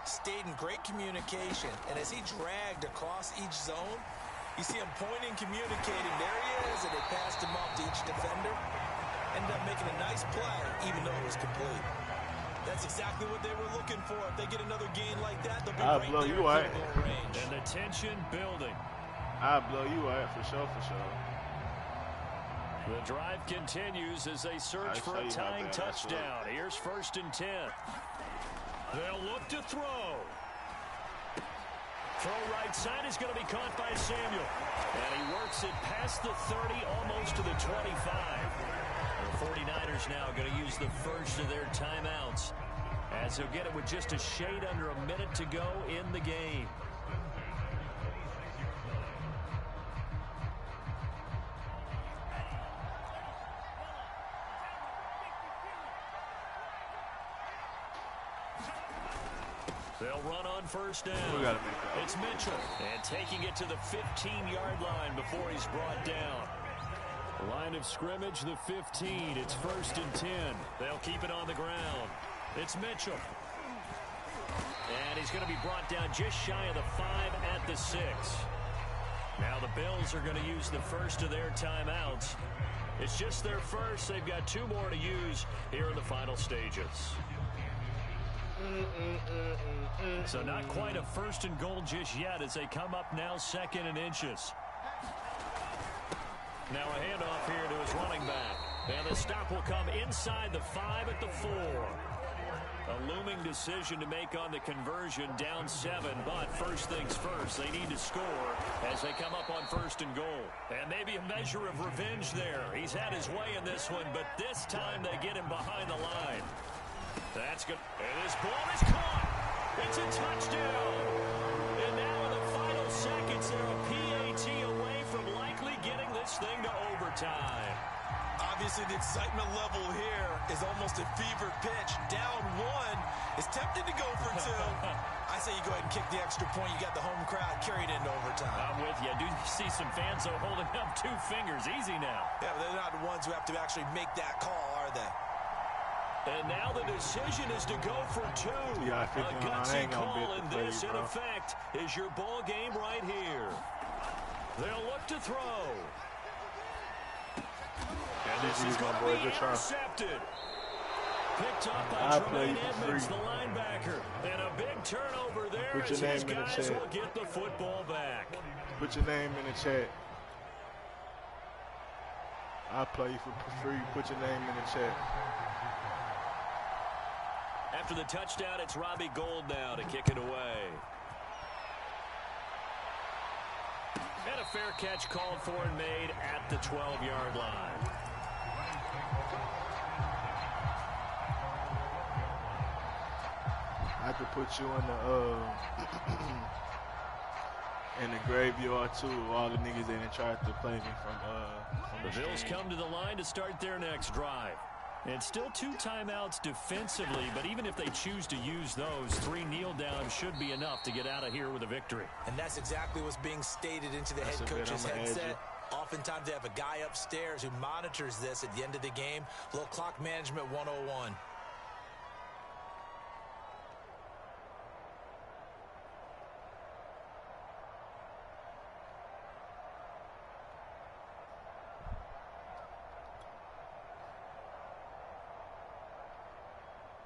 stayed in great communication. And as he dragged across each zone, you see him pointing, communicating. There he is, and they passed him off to each defender. Ended up making a nice play, even though it was complete. That's exactly what they were looking for. If they get another gain like that, they'll be right there in field goal range.
And the tension building.
I'll blow you out for sure, for sure.
The drive continues as they search for a tying touchdown. Here's 1st and 10. They'll look to throw. Throw right side is going to be caught by Samuel. And he works it past the 30, almost to the 25. The 49ers now going to use the first of their timeouts as he'll get it with just a shade under a minute to go in the game. They'll run on first down.
We gotta make that.
It's Mitchell. And taking it to the 15-yard line before he's brought down. Line of scrimmage, the 15. It's 1st and 10. They'll keep it on the ground. It's Mitchell. And he's going to be brought down just shy of the 5 at the 6. Now the Bills are going to use the first of their timeouts. It's just their first. They've got 2 more to use here in the final stages. So not quite a 1st and goal just yet as they come up now 2nd and inches. Now a handoff here to his running back. And the stop will come inside the 5 at the 4. A looming decision to make on the conversion, down 7, but first things first, they need to score as they come up on 1st and goal. And maybe a measure of revenge there. He's had his way in this one, but this time they get him behind the line. That's good. And this ball is caught. It's a touchdown. And now in the final seconds, they're a PAT away from likely getting this thing to overtime.
Obviously, the excitement level here is almost a fever pitch. Down 1 is tempted to go for 2. I say you go ahead and kick the extra point. You got the home crowd carried into overtime.
I'm with you. I do see some fans, though, holding up 2 fingers. Easy now.
Yeah, but they're not the ones who have to actually make that call, are they?
And now the decision is to go for 2.
Yeah,
a gutsy call, and this, in effect, is your ball game right here. They'll look to throw. And this is going to be intercepted. Picked up by Tremaine Edmonds, the linebacker. And a big turnover there as his guys will get the football back.
Put your name in the chat. I'll play you for free. Put your name in the chat.
After the touchdown, it's Robbie Gould now to kick it away. And a fair catch called for and made at the 12-yard line.
I could put you in the graveyard too. All the niggas that tried to play me from
the Bills come to the line to start their next drive. And still 2 timeouts defensively, but even if they choose to use those, 3 kneel downs should be enough to get out of here with a victory.
And that's exactly what's being stated into the head coach's headset. Oftentimes they have a guy upstairs who monitors this at the end of the game. A little clock management 101.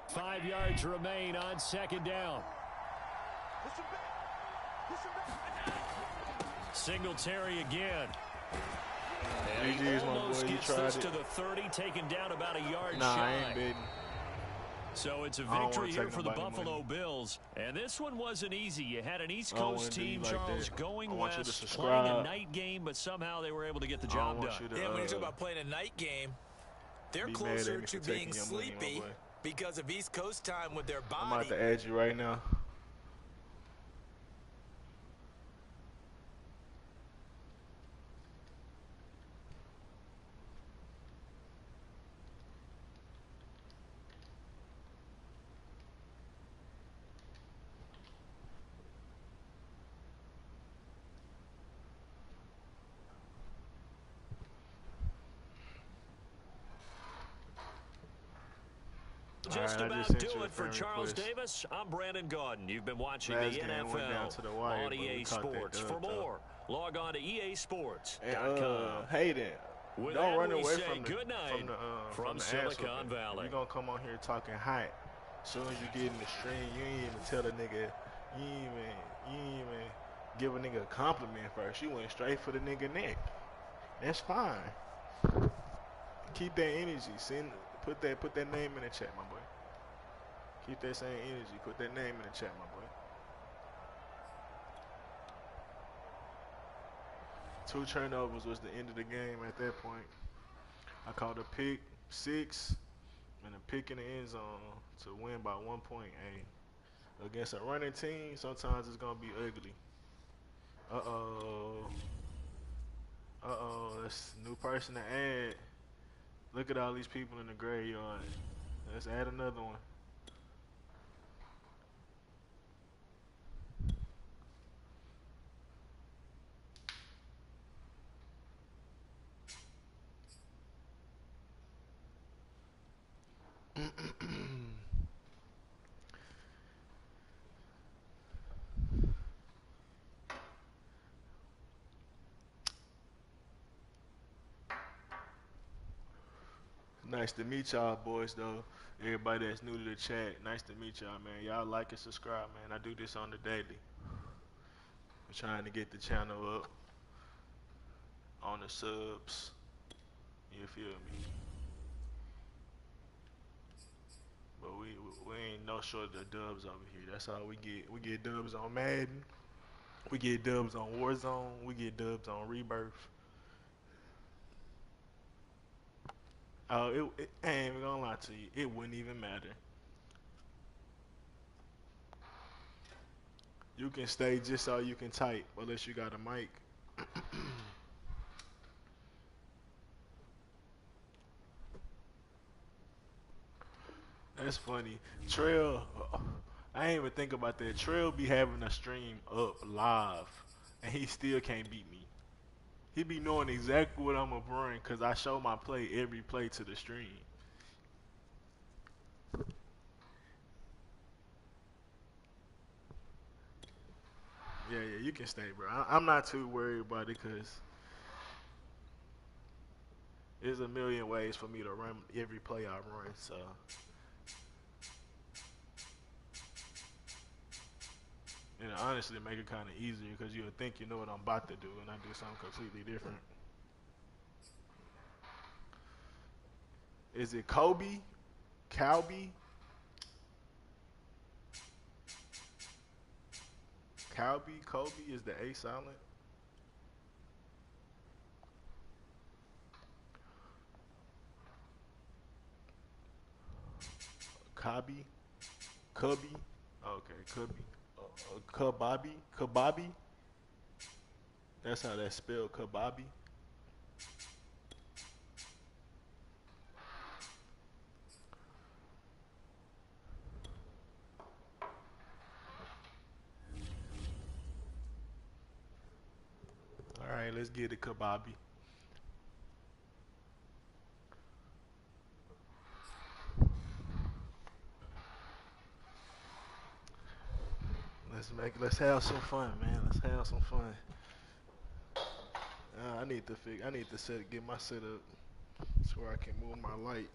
Five yards remain on 2nd down. Singletary again. And he almost gets this to the 30, taken down about a yard shy.
I ain't bidding.
So it's a victory here for the Buffalo Bills. And this one wasn't easy. You had an East Coast team, Charles, going west, playing a night game, but somehow they were able to get the job done.
Yeah, when you talk about playing a night game, they're closer to being sleepy because of East Coast time with their body.
I'm about to add you right now.
Just about do it for Charles Davis. I'm Brandon Gaudin. You've been watching the NFL on EA Sports. For more, log on to easports.com.
Hayden, don't run away
from
the
Silicon Valley.
You're going to come on here talking hot. As soon as you get in the stream, you ain't even tell the nigga, you ain't even give a nigga a compliment first. You went straight for the nigga neck. That's fine. Keep that energy. Put that name in the chat, my boy. Keep that same energy. Put that name in the chat, my boy. 2 turnovers was the end of the game at that point. I called a pick 6 and a pick in the end zone to win by 1 point. Hey, against a running team, sometimes it's gonna be ugly. That's a new person to add. Look at all these people in the graveyard. Let's add another one. Nice to meet y'all, boys, though. Everybody that's new to the chat, nice to meet y'all, man. Y'all like and subscribe, man. I do this on the daily. I'm trying to get the channel up on the subs. You feel me? But we ain't no short of dubs over here. That's all we get. We get dubs on Madden. We get dubs on Warzone. We get dubs on Rebirth. Oh, I ain't even gonna lie to you. It wouldn't even matter. You can stay just so you can type, unless you got a mic. That's funny. Trail, I ain't even think about that. Trail be having a stream up live, and he still can't beat me. He be knowing exactly what I'm gonna run, cause I show my play every play to the stream. Yeah, you can stay, bro. I'm not too worried about it, cause there's a million ways for me to run every play I run, so. And honestly, make it kind of easier because you'll think you know what I'm about to do, and I do something completely different. Is it Kobe? Calby? Calby? Kobe? Is the A silent? Kabi? Cubby? Okay, Cubby. Kababi? Kababi? That's how that's spelled, Kababi. Alright, let's get it, Kababi. Let's have some fun, man. Let's have some fun. I need to get my setup so I can move my light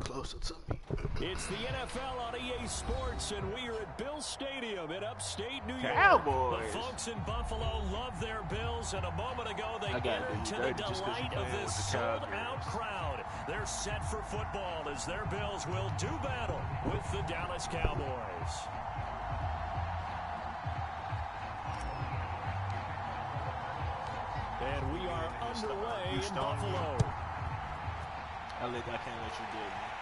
closer to me.
It's the NFL on EA Sports, and we are at Bill Stadium in upstate New York.
Cowboys.
The folks in Buffalo love their Bills, and a moment ago they entered to the delight of this sold-out crowd. They're set for football as their Bills will do battle with the Dallas Cowboys. And we are underway in Buffalo.
I can't let you do it, man.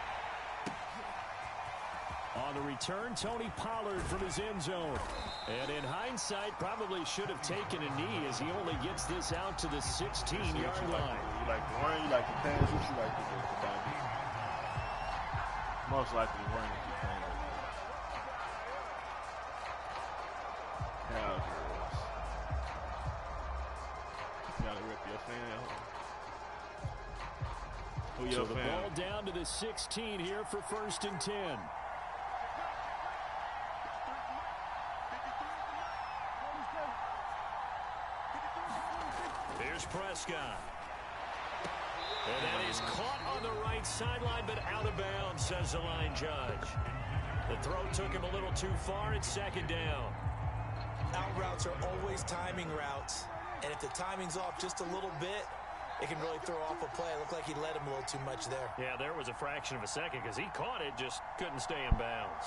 On the return, Tony Pollard from his end zone. And in hindsight, probably should have taken a knee as he only gets this out to the 16-yard line.
You like to run, you like to pass, what you like to do, Bobby? Most likely run if you can. Cowgirls. You gotta rip your fan. Who your
so the
fan?
Ball down to the 16 here for 1st and 10. Here's Prescott. And that is caught on the right sideline, but out of bounds, says the line judge. The throw took him a little too far. It's 2nd down.
Out routes are always timing routes. And if the timing's off just a little bit, it can really throw off a play. It looked like he led him a little too much there.
Yeah, there was a fraction of a second because he caught it, just couldn't stay in bounds.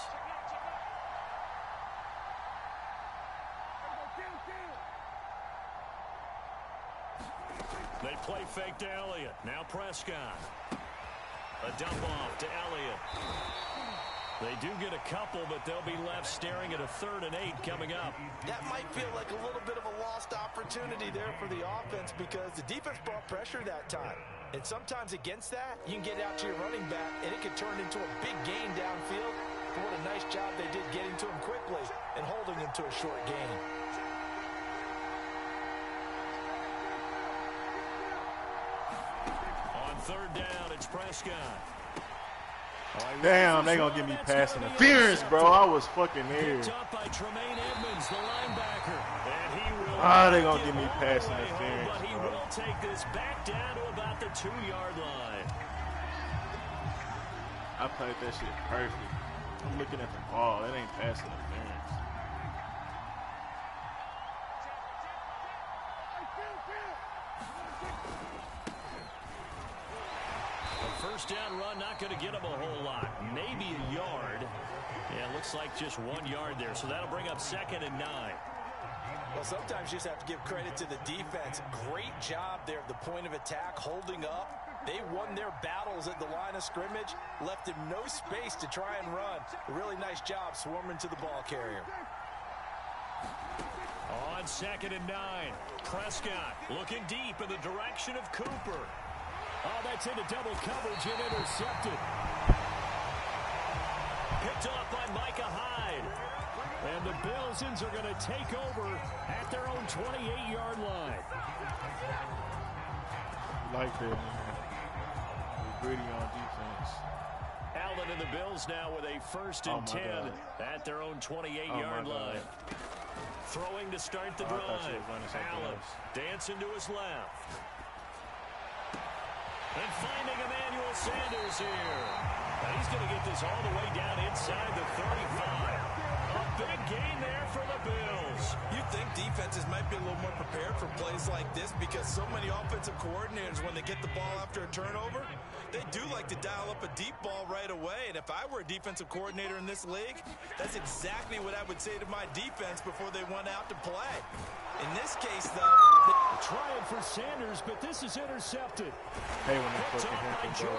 They play fake to Elliott. Now Prescott. A dump off to Elliott. They do get a couple, but they'll be left staring at a 3rd and 8 coming up.
That might feel like a little bit of a lost opportunity there for the offense because the defense brought pressure that time. And sometimes against that, you can get out to your running back, and it can turn into a big gain downfield. But what a nice job they did getting to him quickly and holding him to a short gain.
On 3rd down, it's Prescott.
Damn, they gonna give me pass interference, bro. I was fucking there. They gonna give me pass interference,
but he
bro.
will take this back down to about the 2-yard line.
I played that shit perfect. I'm looking at the ball. That ain't passing interference.
A first down run, not going to get him a whole lot. Maybe a yard. Yeah, looks like just 1 yard there. So that'll bring up 2nd and 9.
Well, sometimes you just have to give credit to the defense. Great job there at the point of attack, holding up. They won their battles at the line of scrimmage, left him no space to try and run. A really nice job swarming to the ball carrier.
On 2nd and 9, Prescott looking deep in the direction of Cooper. Oh, that's into double coverage and intercepted. Picked off by Micah Hyde. And the Bills are going to take over at their own 28-yard line.
Like that, man. We're gritty on defense.
Allen and the Bills now with a 1st and 10 at their own 28-yard line. Throwing to start the drive. Allen dancing to his left. And finding Emmanuel Sanders here. And he's going to get this all the way down inside the 35. A big gain there for the Bills.
You think defenses might be a little more prepared for plays like this because so many offensive coordinators, when they get the ball after a turnover, they do like to dial up a deep ball right away. And if I were a defensive coordinator in this league, that's exactly what I would say to my defense before they went out to play. In this case, though,
trying for Sanders, but this is intercepted.
Hey, when that fucking happens, bro.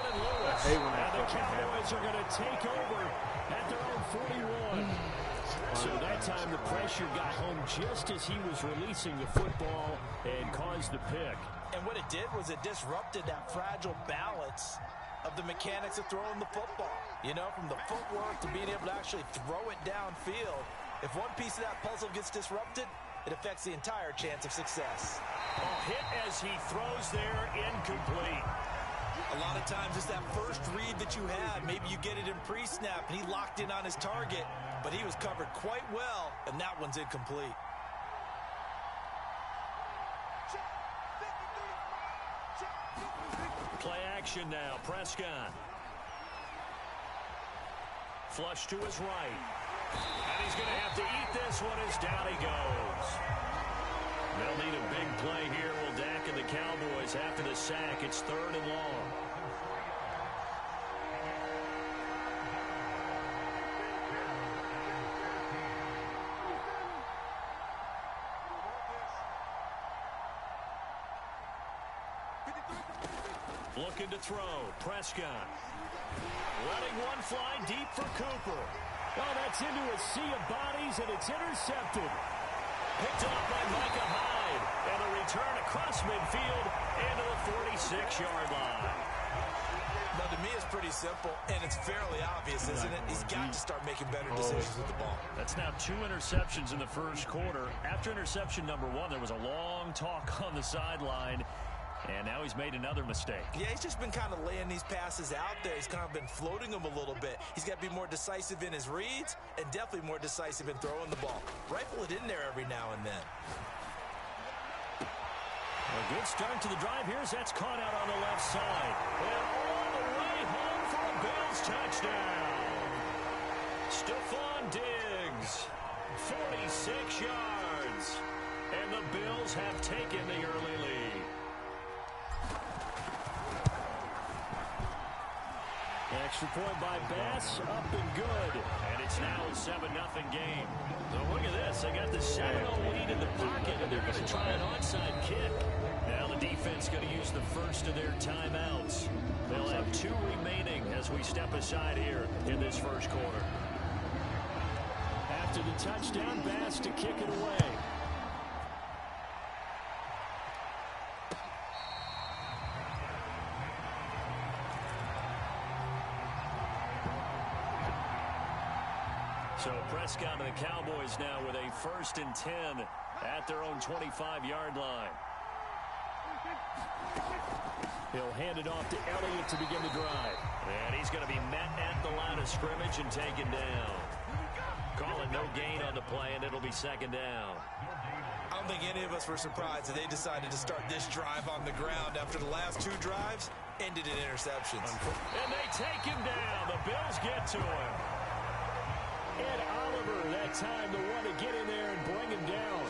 Hey, when that fucking happens.
And the Cowboys are going to take over at their own 41. So that time the pressure got home just as he was releasing the football and caused the pick.
And what it did was it disrupted that fragile balance of the mechanics of throwing the football. You know, from the footwork to being able to actually throw it downfield. If one piece of that puzzle gets disrupted, it affects the entire chance of success.
Hit as he throws there, incomplete.
A lot of times it's that first read that you have. Maybe you get it in pre-snap, and he locked in on his target, but he was covered quite well, and that one's incomplete.
Play action now, Prescott. Flush to his right. And he's going to have to eat this one as down he goes. They'll need a big play here. Will Dak and the Cowboys after the sack. It's 3rd and long. Looking to throw. Prescott. Letting one fly deep for Cooper. Oh, that's into a sea of bodies, and it's intercepted. Picked off by Micah Hyde. And a return across midfield into the 46-yard line.
Now, to me, it's pretty simple, and it's fairly obvious, isn't it? He's got to start making better decisions with the ball.
That's now 2 interceptions in the first quarter. After interception number 1, there was a long talk on the sideline. And now he's made another mistake.
Yeah, he's just been kind of laying these passes out there. He's kind of been floating them a little bit. He's got to be more decisive in his reads and definitely more decisive in throwing the ball. Rifle it in there every now and then.
A good start to the drive here as that's caught out on the left side. And all the way home for a Bills touchdown. Stephon Diggs, 46 yards. And the Bills have taken the early lead. Extra point by Bass, up and good. And it's now a 7-0 game. So look at this. They got the 7-0 lead in the pocket, and they're going to try an onside kick. Now the defense going to use the first of their timeouts. They'll have 2 remaining as we step aside here in this first quarter. After the touchdown, Bass to kick it away. So Prescott and the Cowboys now with a 1st and 10 at their own 25-yard line. He'll hand it off to Elliott to begin the drive. And he's going to be met at the line of scrimmage and taken down. Call it no gain on the play, and it'll be 2nd down.
On think any of us were surprised that they decided to start this drive on the ground after the last 2 drives ended in interceptions.
And they take him down. The Bills get to him. Ed Oliver, that time, the one to get in there and bring him down.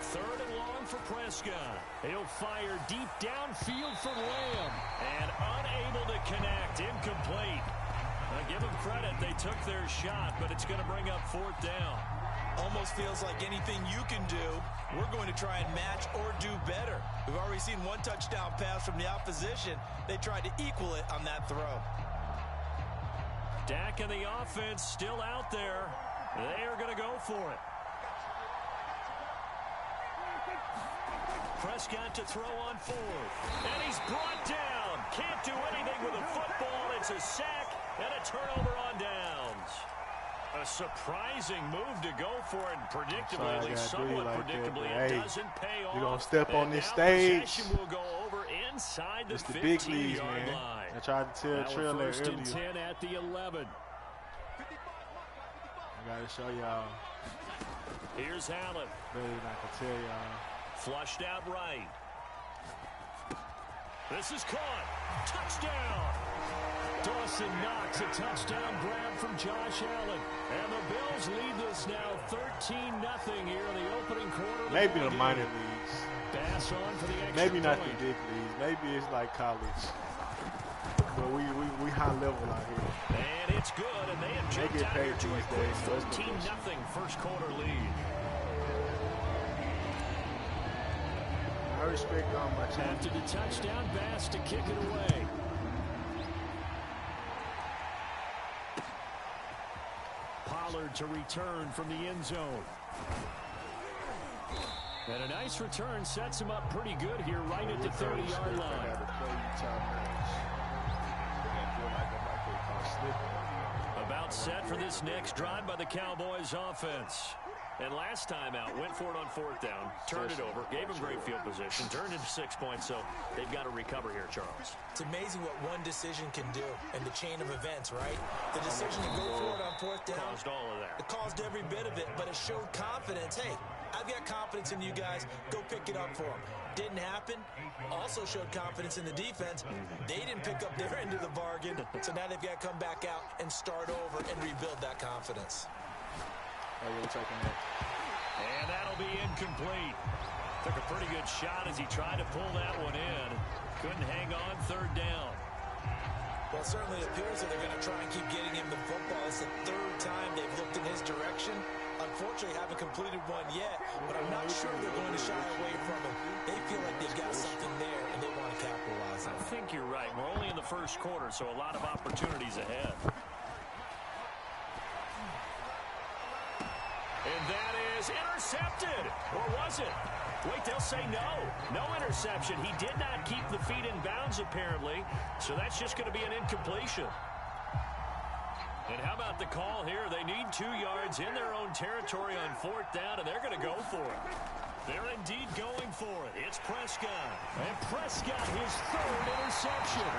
Third and long for Prescott. He'll fire deep downfield for Lamb. And unable to connect. Incomplete. Now give them credit. They took their shot, but it's going to bring up 4th down.
Almost feels like anything you can do, we're going to try and match or do better. We've already seen 1 touchdown pass from the opposition. They tried to equal it on that throw.
Dak and the offense still out there. They are going to go for it. Prescott to throw on 4th. And he's brought down. Can't do anything with a football. It's a sack and a turnover on downs. A surprising move to go for it, predictably, at least somewhat predictably. It doesn't pay off.
You're going to step on this stage.
Possession will go over inside the
15-yard
line.
I tried to tell Trail there earlier.
1st and 10 at the 11.
I got to show y'all.
Here's Allen.
Really not to tell y'all.
Flushed out right. This is caught. Touchdown. Dawson Knox, a touchdown grab from Josh Allen. And the Bills lead this now 13-0 here in the opening quarter.
Maybe the minor leagues.
Bass on for the extra
Maybe not
point.
the big leagues. Maybe it's like college. But we high level out here.
And it's good, and they have jumped out here to a quick 13-0 first quarter lead.
I respect all my team.
After the touchdown, Bass to kick it away. Pollard to return from the end zone. And a nice return sets him up pretty good here right at the 30-yard line. About set for this next drive by the Cowboys offense. And last time out, went for it on 4th down, turned it over, gave him great field position, turned into 6 points, so they've got to recover here, Charles.
It's amazing what one decision can do in the chain of events, right? The decision to go for it on 4th down.
Caused all of that.
It caused every bit of it, but it showed confidence. Hey, I've got confidence in you guys. Go pick it up for them. Didn't happen. Also showed confidence in the defense. They didn't pick up their end of the bargain, so now they've got to come back out and start over and rebuild that confidence.
And that'll be incomplete. Took a pretty good shot as he tried to pull that one in. Couldn't hang on 3rd down.
Well, it certainly appears that they're going to try and keep getting him the football. It's the 3rd time they've looked in his direction. Unfortunately, haven't completed one yet, but I'm not sure they're going to shy away from him. They feel like they've got something there, and they want to capitalize on it.
I think you're right. We're only in the first quarter, so a lot of opportunities ahead. And that is intercepted. Or was it? Wait, they'll say no. No interception. He did not keep the feet in bounds, apparently. So that's just going to be an incompletion. And how about the call here? They need 2 yards in their own territory on 4th down, and they're going to go for it. They're indeed going for it. It's Prescott. And Prescott, his 3rd interception.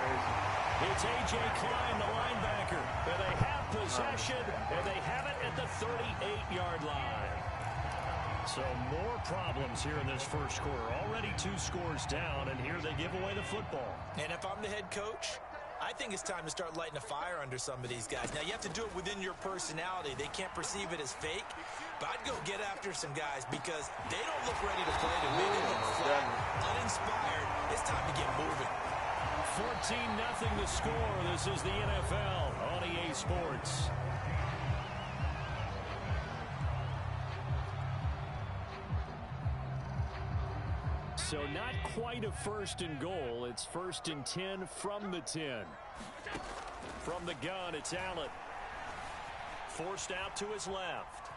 It's A.J. Klein, the linebacker. And they have possession, and they have it at the 38-yard line. So more problems here in this first quarter. Already 2 scores down, and here they give away the football.
And if I'm the head coach, I think it's time to start lighting a fire under some of these guys. Now, you have to do it within your personality. They can't perceive it as fake. But I'd go get after some guys because they don't look ready to play to me. They look flat, uninspired. It's time to get moving.
14-0 the score. This is the NFL on EA Sports. So not quite a 1st and goal. It's 1st and 10 from the 10. From the gun, it's Allen. Forced out to his left.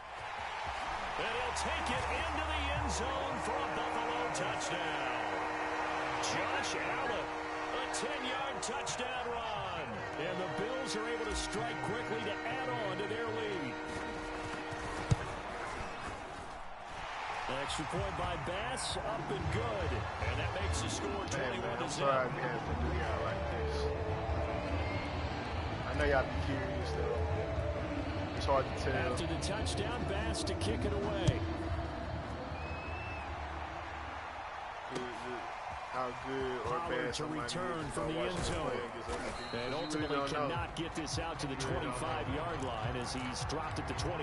And he'll take it into the end zone for a Buffalo touchdown. Josh Allen, a 10-yard touchdown run. And the Bills are able to strike quickly to add on to their lead. Extra point by Bass, up and good. And that makes the score 21-0.
Sorry, I can't do y'all like this. I know y'all be curious, though. It's hard to tell.
After the touchdown, Bass to kick it away.
How good or bad
to return from the end zone. And ultimately really cannot get this out to the 25-yard line as he's dropped at the 23.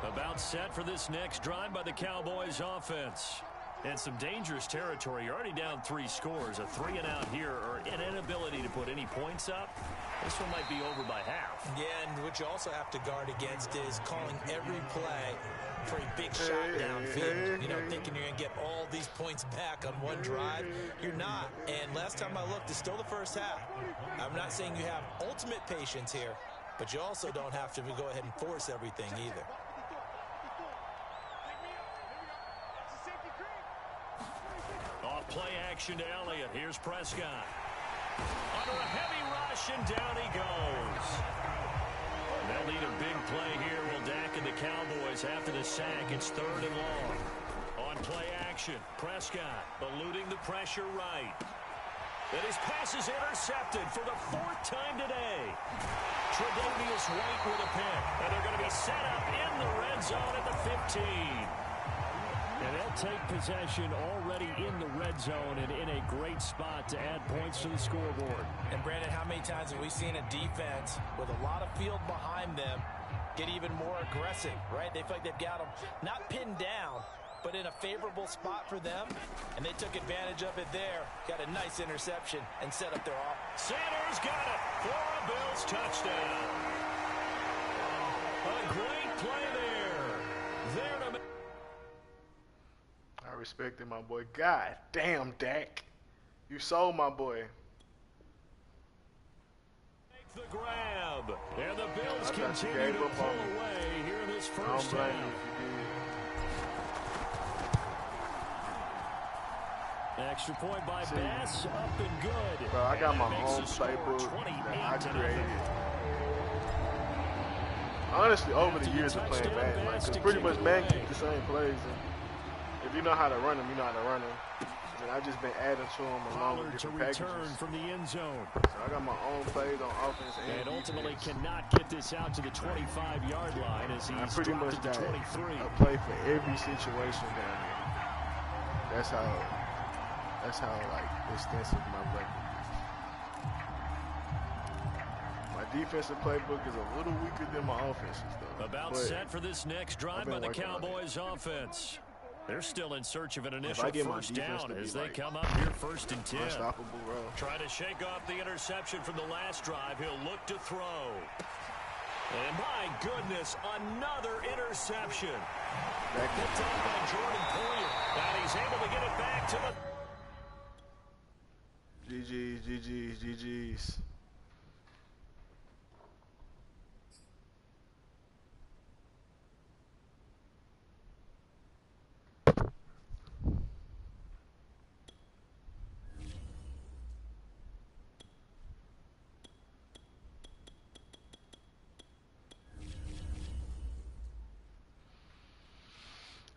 About set for this next drive by the Cowboys offense. And some dangerous territory. You're already down 3 scores. A 3-and-out here or an inability to put any points up. This one might be over by half.
Yeah, and what you also have to guard against is calling every play for a big shot downfield. You know, thinking you're going to get all these points back on one drive. You're not. And last time I looked, it's still the first half. I'm not saying you have ultimate patience here, but you also don't have to go ahead and force everything either.
Off play action to Elliott. Here's Prescott. Under a heavy rush, and down he goes. They'll need a big play here. Will Dak and the Cowboys after the sack. It's 3rd and long. On play action, Prescott eluding the pressure right. And his pass is intercepted for the 4th time today. Tre'Davious White with a pick. And they're going to be set up in the red zone at the 15. And they'll take possession already in the red zone and in a great spot to add points to the scoreboard.
And Brandon, how many times have we seen a defense with a lot of field behind them get even more aggressive, right? They feel like they've got them not pinned down, but in a favorable spot for them. And they took advantage of it there. Got a nice interception and set up their offense.
Sanders got it for a Bills touchdown. A great play there. There to
I respected my boy. God damn, Dak. You sold my boy.
Make the grab. And the Bills continue to pull away here in this first half. Extra point by Bass. Up and good.
Bro, I got my own playbook that I created. Honestly, over the years of playing Madden, because pretty much Madden keeps the same plays. If you know how to run them, you know how to run them. And I've just been adding to them along with different packages.
From the end zone.
So I got my own plays on offense and
ultimately
defense.
Cannot get this out to the 25-yard line as he's
pretty much
got
got
23.
a play for every situation down there. That's how like extensive my playbook is. My defensive playbook is a little weaker than my offensive though.
About set for this next drive by the Cowboys offense. They're still in search of an initial first down as they come up here 1st and 10.
Unstoppable, bro.
Trying to shake off the interception from the last drive. He'll look to throw. And my goodness, another interception. Picked up by Jordan Poyer. And he's able to get it back to the...
GG's.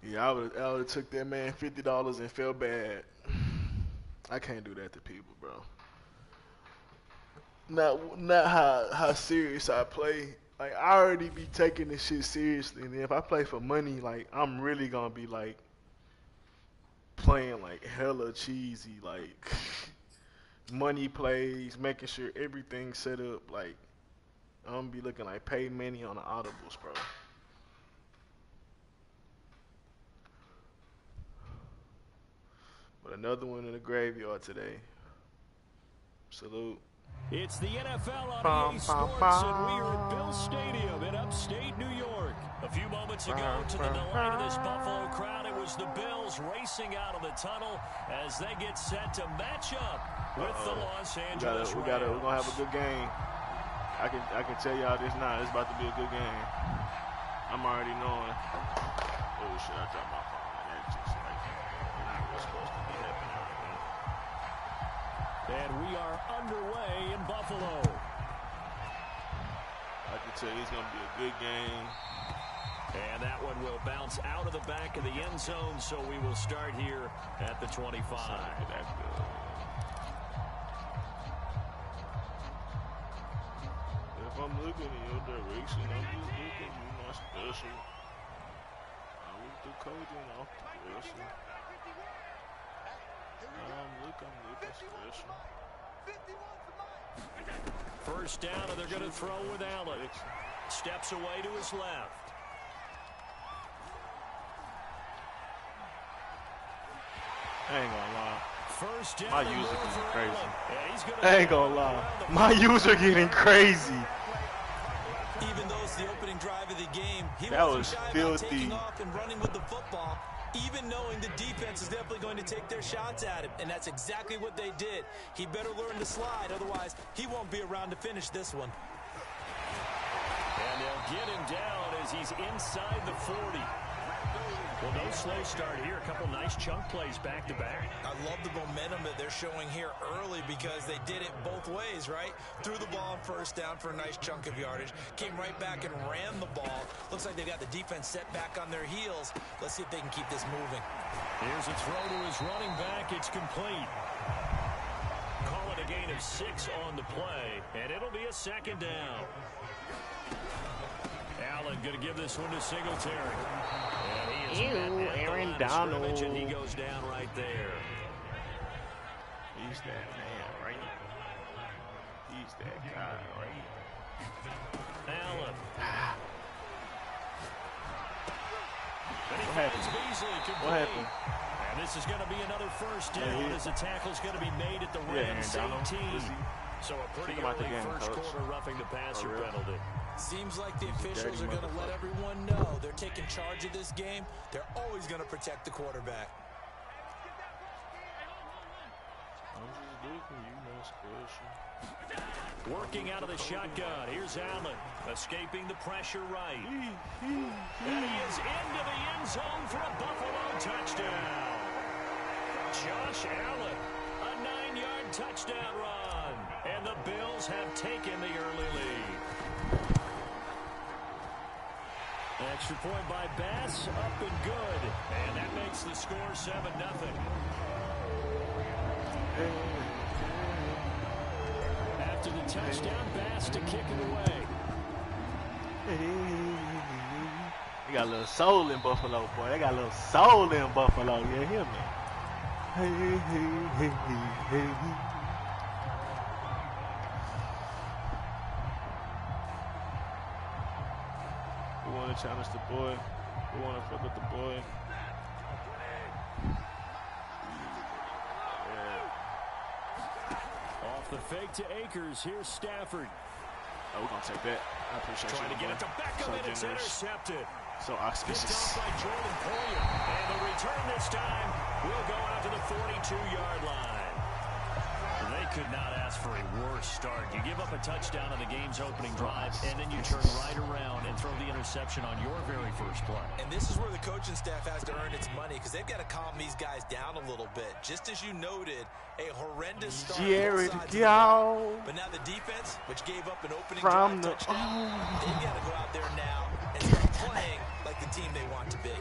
Yeah, I would have took that man $50 and felt bad. I can't do that to people, bro. Not how serious I play. Like, I already be taking this shit seriously, and if I play for money, like, I'm really gonna be like playing like hella cheesy, like money plays, making sure everything's set up. Like, I'm gonna be looking like pay money on the audibles, bro. But another one in the graveyard today. Salute.
It's the NFL on EA Sports, and we are at Bill Stadium in upstate New York. A few moments ago, to the delight of this Buffalo crowd, it was the Bills racing out of the tunnel as they get set to match up with the Los Angeles Rams.
We're gonna have a good game. I can tell y'all this now. It's about to be a good game. I'm already knowing. Oh shit! I dropped my phone. That's just like not really supposed to be happening.
And we are underway in Buffalo.
I can tell you it's going to be a good game.
And that one will bounce out of the back of the end zone, so we will start here at the 25.
If I'm looking in your direction, I'm just looking, you not special. I was the coach and off the question. I'm looking special.
First down, and they're going to throw with Allen. Steps away to his left.
I ain't gonna lie.
First down,
my user getting crazy.
Yeah,
I ain't gonna lie. My user getting crazy.
Even though it's the opening drive of the game, he
that
wasn't
was
shy
filthy.
about taking off and running with the football, even knowing the defense is definitely going to take their shots at him, and that's exactly what they did. He better learn to slide, otherwise he won't be around to finish this one.
And they'll get him down as he's inside the 40. Well, no slow start here. A couple nice chunk plays back-to-back.
I love the momentum that they're showing here early because they did it both ways, right? Threw the ball on first down for a nice chunk of yardage. Came right back and ran the ball. Looks like they got the defense set back on their heels. Let's see if they can keep this moving.
Here's a throw to his running back. It's complete. Call it a gain of 6 on the play, and it'll be a second down. Allen going to give this one to Singletary.
Aaron Donald.
And he goes down right there.
He's that man, right? He's that guy, right?
Allen.
What happened? What happened?
And this is going to be another first down as the tackle's going to be made at the Rams 18. So a pretty early first quarter roughing the passer penalty.
Seems like the officials are going to let everyone know they're taking charge of this game. They're always going to protect the quarterback.
Working out of the shotgun. Here's Allen, escaping the pressure right. And he is into the end zone for a Buffalo touchdown. Josh Allen, a 9-yard touchdown run. And the Bills have taken the early lead. Extra point by Bass, up and good. And that makes the score 7-0. After the touchdown, Bass to kick it away.
They got a little soul in Buffalo, boy. They got a little soul in Buffalo. You hear me? We want to challenge the boy. We want to fuck with the boy.
Off the fake to Akers. Here's Stafford.
Oh, we're going to take that. I appreciate
Trying to get it to Beckham, and it's intercepted.
So auspicious.
By Jordan Poyer. And the return this time will go out to the 42-yard line. They could not ask for a worse start. You give up a touchdown on the game's opening drive, and then you turn right around and throw the interception on your very first play.
And this is where the coaching staff has to earn its money because they've got to calm these guys down a little bit. Just as you noted, a horrendous start. But now the defense, which gave up an opening drive touchdown, they've got to go out there now and start playing like the team they want to be.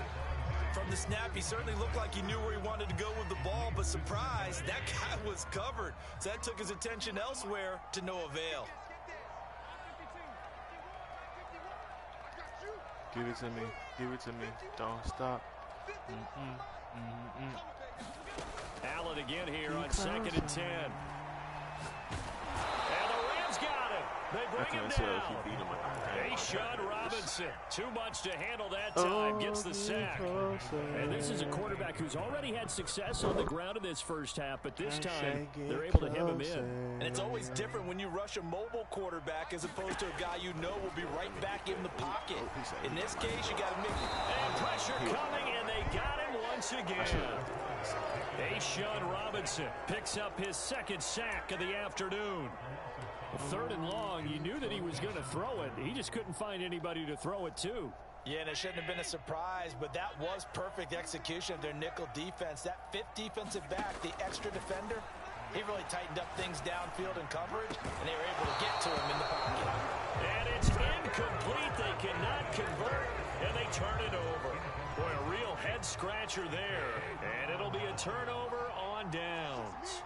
From the snap, he certainly looked like he knew where he wanted to go with the ball, but surprise, that guy was covered. So that took his attention elsewhere to no avail.
Give it to me. Give it to me. Don't stop.
Allen again here on 2nd and 10. And the Rams got him. They bring him down. Sean Robinson, too much to handle that time, gets the sack. And this is a quarterback who's already had success on the ground in this first half, but this time they're able to hem him in.
And it's always different when you rush a mobile quarterback as opposed to a guy you know will be right back in the pocket. In this case, you got to make...
And pressure coming, and they got him once again. Sean Robinson picks up his 2nd sack of the afternoon. 3rd and long, you knew that he was going to throw it. He just couldn't find anybody to throw it to.
Yeah, and it shouldn't have been a surprise, but that was perfect execution of their nickel defense. That 5th defensive back, the extra defender, he really tightened up things downfield in coverage, and they were able to get to him in the pocket.
And it's incomplete. They cannot convert. and they turn it over. Boy, a real head-scratcher there, and it'll be a turnover on downs.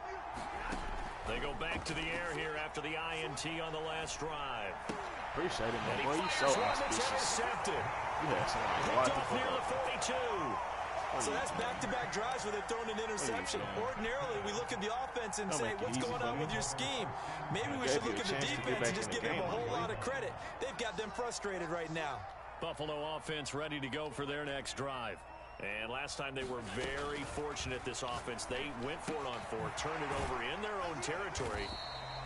They go back to the air here after the INT on the last drive.
Appreciate it, man. Boy, you so auspicious. Yeah,
picked off near the 42.
So that's back-to-back drives where they've thrown an interception. Ordinarily, we look at the offense and say, what's going on with your scheme? Maybe we should look at the defense and just give them a whole lot of credit. They've got them frustrated right now.
Buffalo offense ready to go for their next drive. And last time they were very fortunate, this offense. They went for it on fourth, turned it over in their own territory,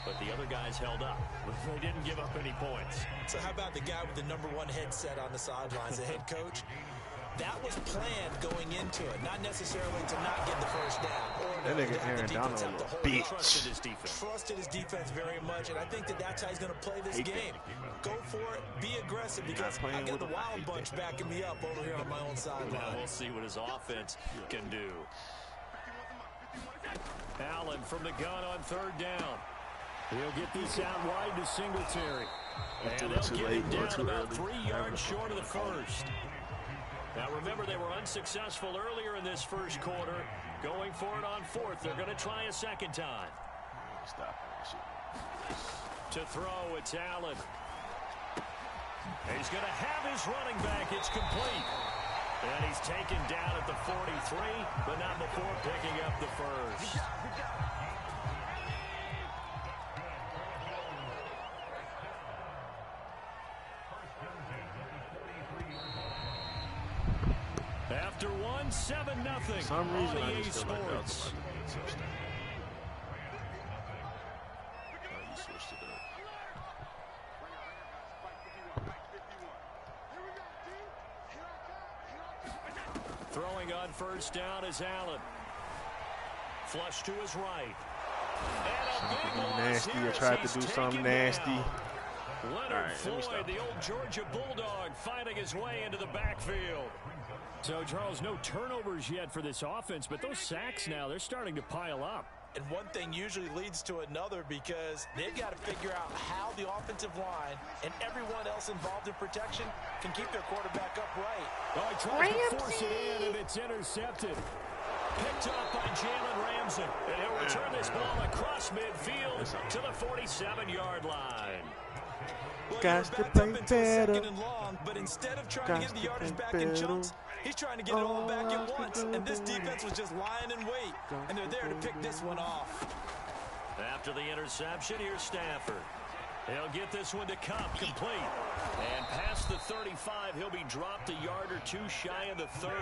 but the other guys held up. They didn't give up any points.
So how about the guy with the #1 headset on the sidelines, the head coach? That was planned going into it, not necessarily to not get the first down. Or
that nigga Aaron Donald, a bitch.
Trusted his defense very much, and I think that's how he's going to play this game. Go for it, be aggressive, because I got the wild bunch backing me up over here on my own sideline.
Now we'll see what his offense can do. Allen from the gun on third down. He'll get this out wide to Singletary. And they'll get him down about 3 yards short of the first. Now, remember, they were unsuccessful earlier in this first quarter. Going for it on fourth. They're going to try a second time.
Stop that shit.
To throw, it's Allen. He's going to have his running back. It's complete. And he's taken down at the 43, but not before picking up the first. After 7-0.
For some reason, I just feel like
Sports. Throwing on first down is Allen. Flush to his right.
Nasty. I tried to do something nasty.
Leonard Floyd, the old Georgia Bulldog, fighting his way into the backfield. So, Charles, no turnovers yet for this offense, but those sacks now, they're starting to pile up.
And one thing usually leads to another, because they've got to figure out how the offensive line and everyone else involved in protection can keep their quarterback upright.
Oh, he tries to force it in, and it's intercepted. Picked up by Jalen Ramsey. And he'll return this ball across midfield to the 47-yard line.
Well, got to play better. And long, but instead of trying to get the yardage back in chunks, he's trying to get it all back at once. And this defense was just lying in wait. And they're there to pick this one off.
After the interception, here's Stafford. He'll get this one to Cup, complete. And past the 35, he'll be dropped a yard or two shy of the 30.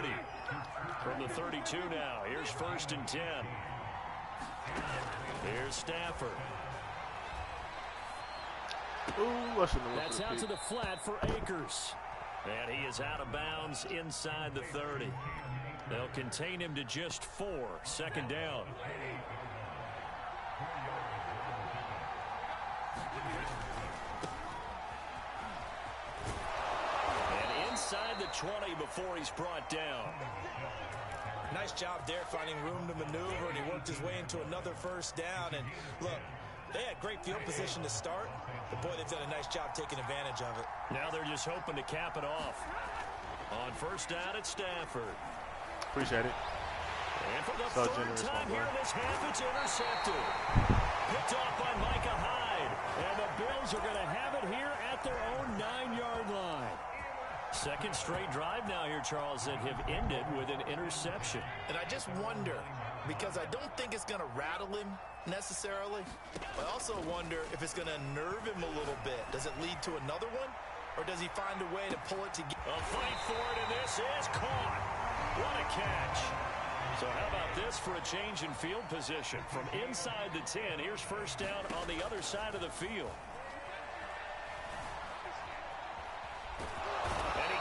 From the 32 now, here's 1st and 10. Here's Stafford.
Ooh,
that's out to the flat for Akers. And he is out of bounds inside the 30. They'll contain him to just 4. 2nd down. And inside the 20 before he's brought down.
Nice job there finding room to maneuver, and he worked his way into another 1st down. And look, they had great field position to start, but boy, they've done a nice job taking advantage of it.
Now they're just hoping to cap it off. On 1st down at Stafford.
Appreciate it.
And for the 3rd time here in this half, it's intercepted. Picked off by Micah Hyde. And the Bills are going to have it here at their own 9-yard line. 2nd straight drive now here, Charles, that have ended with an interception.
And I just wonder, because I don't think it's going to rattle him necessarily, but I also wonder if it's going to nerve him a little bit. Does it lead to another one, or does he find a way to pull it together?
A fight for it, and this is caught. What a catch. So how about this for a change in field position? From inside the 10, here's 1st down on the other side of the field.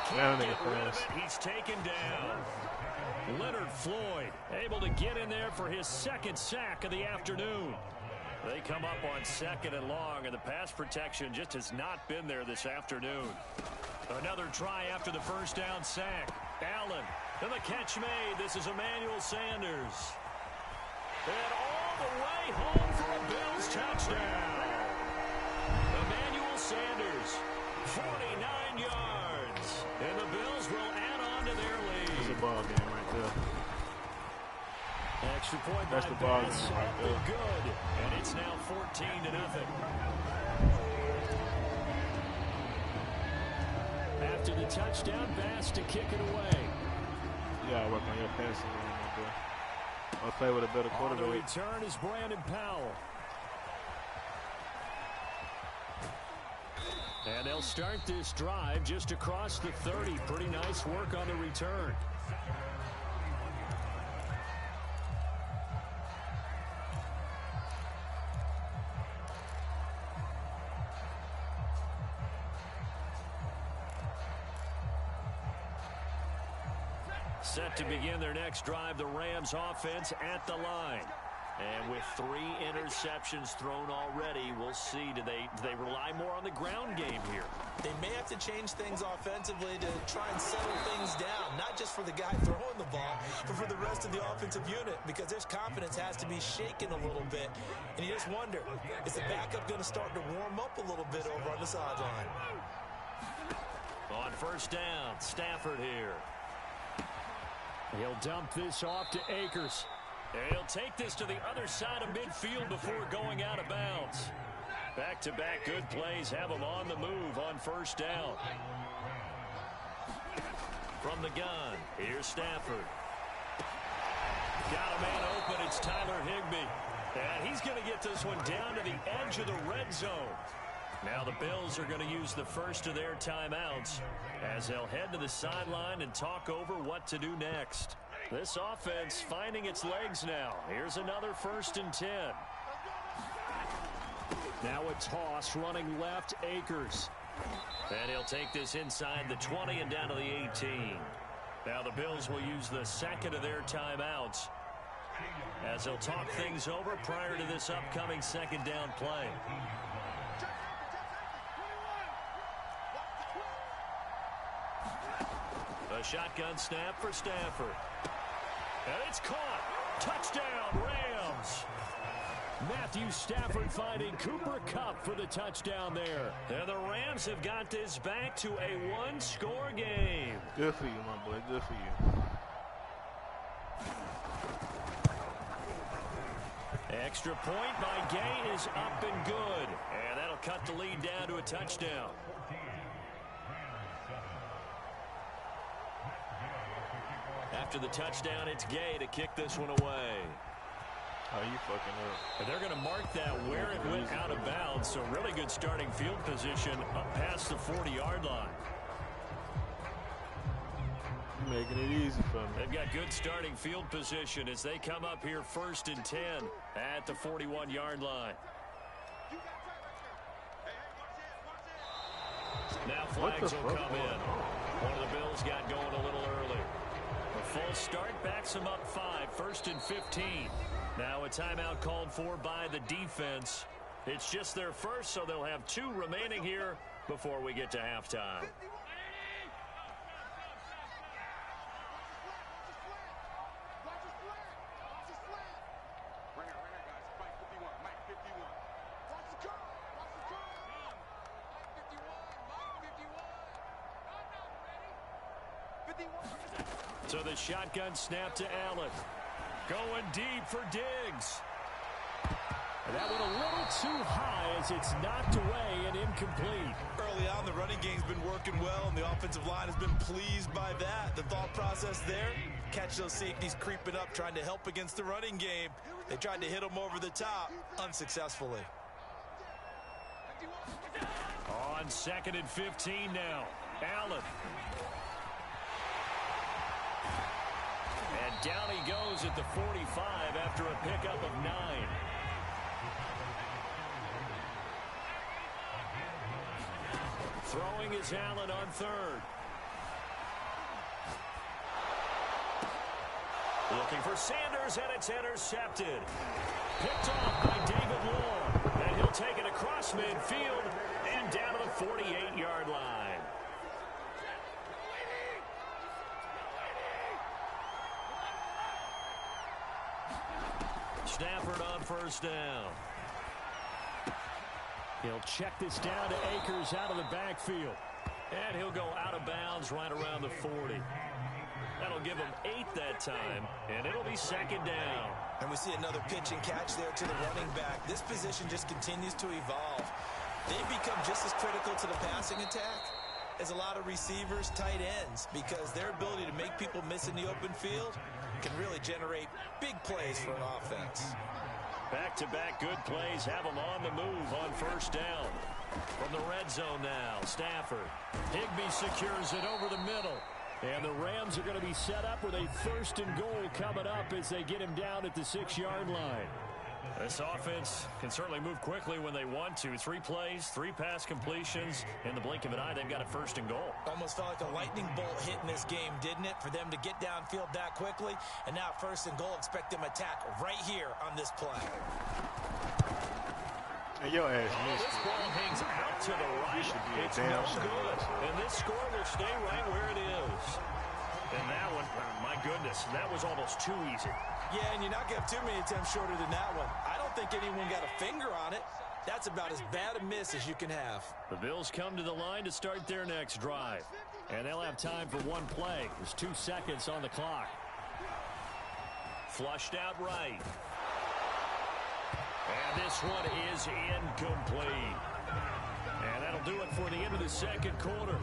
Can't get rid of it. He's taken down. Leonard Floyd able to get in there for his 2nd sack of the afternoon. They come up on 2nd and long, and the pass protection just has not been there this afternoon. Another try after the 1st down sack. Allen, and the catch made. This is Emmanuel Sanders. And all the way home for a Bills touchdown. Emmanuel Sanders 49 yards. And the Bills will add on to their lead.
It's a ball game right there.
Extra point
That's
by
the ball
Bass,
game right there.
good. And it's now 14-0. After the touchdown, Bass to kick it away.
You gotta work on your passing game right there. Or play with a better
On the
quarterback.
return is Brandon Powell. And they'll start this drive just across the 30. Pretty nice work on the return. Set to begin their next drive, the Rams offense at the line. And with 3 interceptions thrown already, we'll see. Do they rely more on the ground game here?
They may have to change things offensively to try and settle things down, not just for the guy throwing the ball, but for the rest of the offensive unit, because their confidence has to be shaken a little bit. And you just wonder, is the backup going to start to warm up a little bit over on the sideline?
On first down, Stafford here. He'll dump this off to Akers. He'll take this to the other side of midfield before going out of bounds. Back-to-back good plays have him on the move on first down. From the gun, here's Stafford. Got a man open, it's Tyler Higbee. And he's going to get this one down to the edge of the red zone. Now the Bills are going to use the first of their timeouts as they'll head to the sideline and talk over what to do next. This offense finding its legs now. Here's another 1st and 10. Now a toss running left, Akers. And he'll take this inside the 20 and down to the 18. Now the Bills will use the second of their timeouts as they'll talk things over prior to this upcoming second down play. A shotgun snap for Stafford. And it's caught. Touchdown, Rams. Matthew Stafford finding Cooper Kupp for the touchdown there. And the Rams have got this back to a 1-score game.
Good for you, my boy. Good for you.
Extra point by Gay is up and good. And that'll cut the lead down to a touchdown. After the touchdown, it's Gay to kick this one away.
Oh, you fucking up.
And they're going to mark that where it went out of bounds. So really good starting field position up past the 40-yard line.
You're making it easy for me.
They've got good starting field position as they come up here 1st and 10 at the 41-yard line. Now flags will come in. One of the Bills got going a little early. A full start backs them up 5, 1st and 15. Now a timeout called for by the defense. It's just their first, so they'll have 2 remaining here before we get to halftime. So the shotgun snap to Allen. Going deep for Diggs. And that went a little too high as it's knocked away and incomplete.
Early on, the running game's been working well, and the offensive line has been pleased by that. The thought process there, catch those safeties creeping up, trying to help against the running game. They tried to hit them over the top, unsuccessfully.
On 2nd and 15 now. Allen. And down he goes at the 45 after a pickup of 9. Throwing is Allen on 3rd. Looking for Sanders, and it's intercepted. Picked off by David Long. And he'll take it across midfield and down to the 48-yard line. Stafford on 1st down. He'll check this down to Akers out of the backfield. And he'll go out of bounds right around the 40. That'll give him 8 that time, and it'll be second down.
And we see another pitch and catch there to the running back. This position just continues to evolve. They've become just as critical to the passing attack as a lot of receivers, tight ends, because their ability to make people miss in the open field can really generate big plays for an offense.
Back-to-back good plays have them on the move on first down. From the red zone now, Stafford. Higbee secures it over the middle. And the Rams are going to be set up with a first and goal coming up as they get him down at the 6-yard line.
This offense can certainly move quickly when they want to. 3 plays, 3 pass completions. In the blink of an eye, they've got a first and goal.
Almost felt like a lightning bolt hit in this game, didn't it? For them to get downfield that quickly. And now first and goal, expect them to attack right here on this play.
Hey, your ass missed
this ball hangs out to the right. It's no good. And this score will stay right where it is.
And that one, my goodness, that was almost too easy.
Yeah, and you're not going to have too many attempts shorter than that one. I don't think anyone got a finger on it. That's about as bad a miss as you can have.
The Bills come to the line to start their next drive. And they'll have time for one play. There's 2 seconds on the clock. Flushed out right. And this one is incomplete. And that'll do it for the end of the second quarter.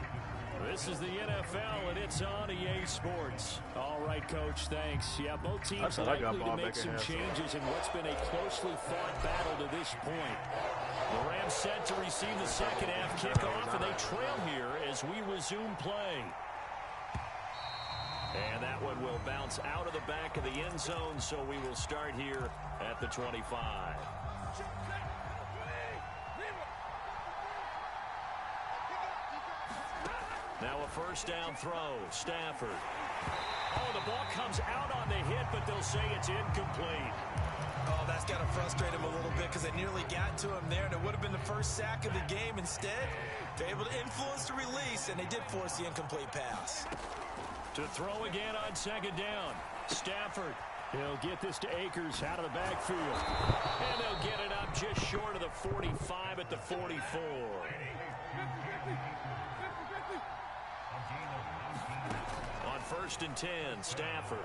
This is the NFL, and it's on EA Sports. All right, Coach, thanks. Yeah, both teams likely to make some changes in what's been a closely fought battle to this point. The Rams set to receive the second half kickoff, and they trail here as we resume play. And that one will bounce out of the back of the end zone, so we will start here at the 25. Now a first down throw. Stafford. Oh, the ball comes out on the hit, but they'll say it's incomplete.
Oh, that's got to frustrate him a little bit because they nearly got to him there, and it would have been the first sack of the game. Instead, they're able to influence the release, and they did force the incomplete pass.
To throw again on second down. Stafford. He'll get this to Akers out of the backfield. And they'll get it up just short of the 45 at the 44. On first and 10, Stafford.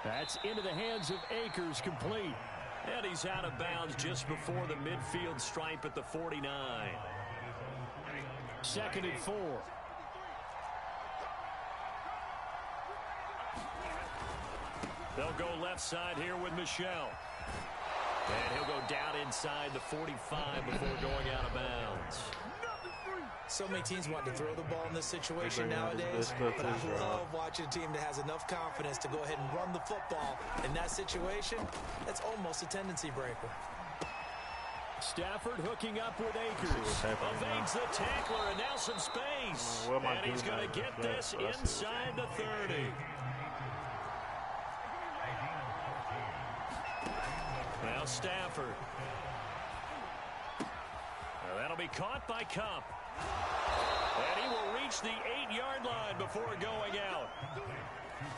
That's into the hands of Akers, complete. And he's out of bounds just before the midfield stripe at the 49. Second and 4. They'll go left side here with Michelle. And he'll go down inside the 45 before going out of bounds.
So many teams want to throw the ball in this situation nowadays, but I love watching a team that has enough confidence to go ahead and run the football. In that situation, that's almost a tendency breaker.
Stafford hooking up with Akers. Evades the tackler, and now some space. And he's going to get this inside the 30. Now Stafford. Now that'll be caught by Cup. And he will reach the 8-yard line before going out.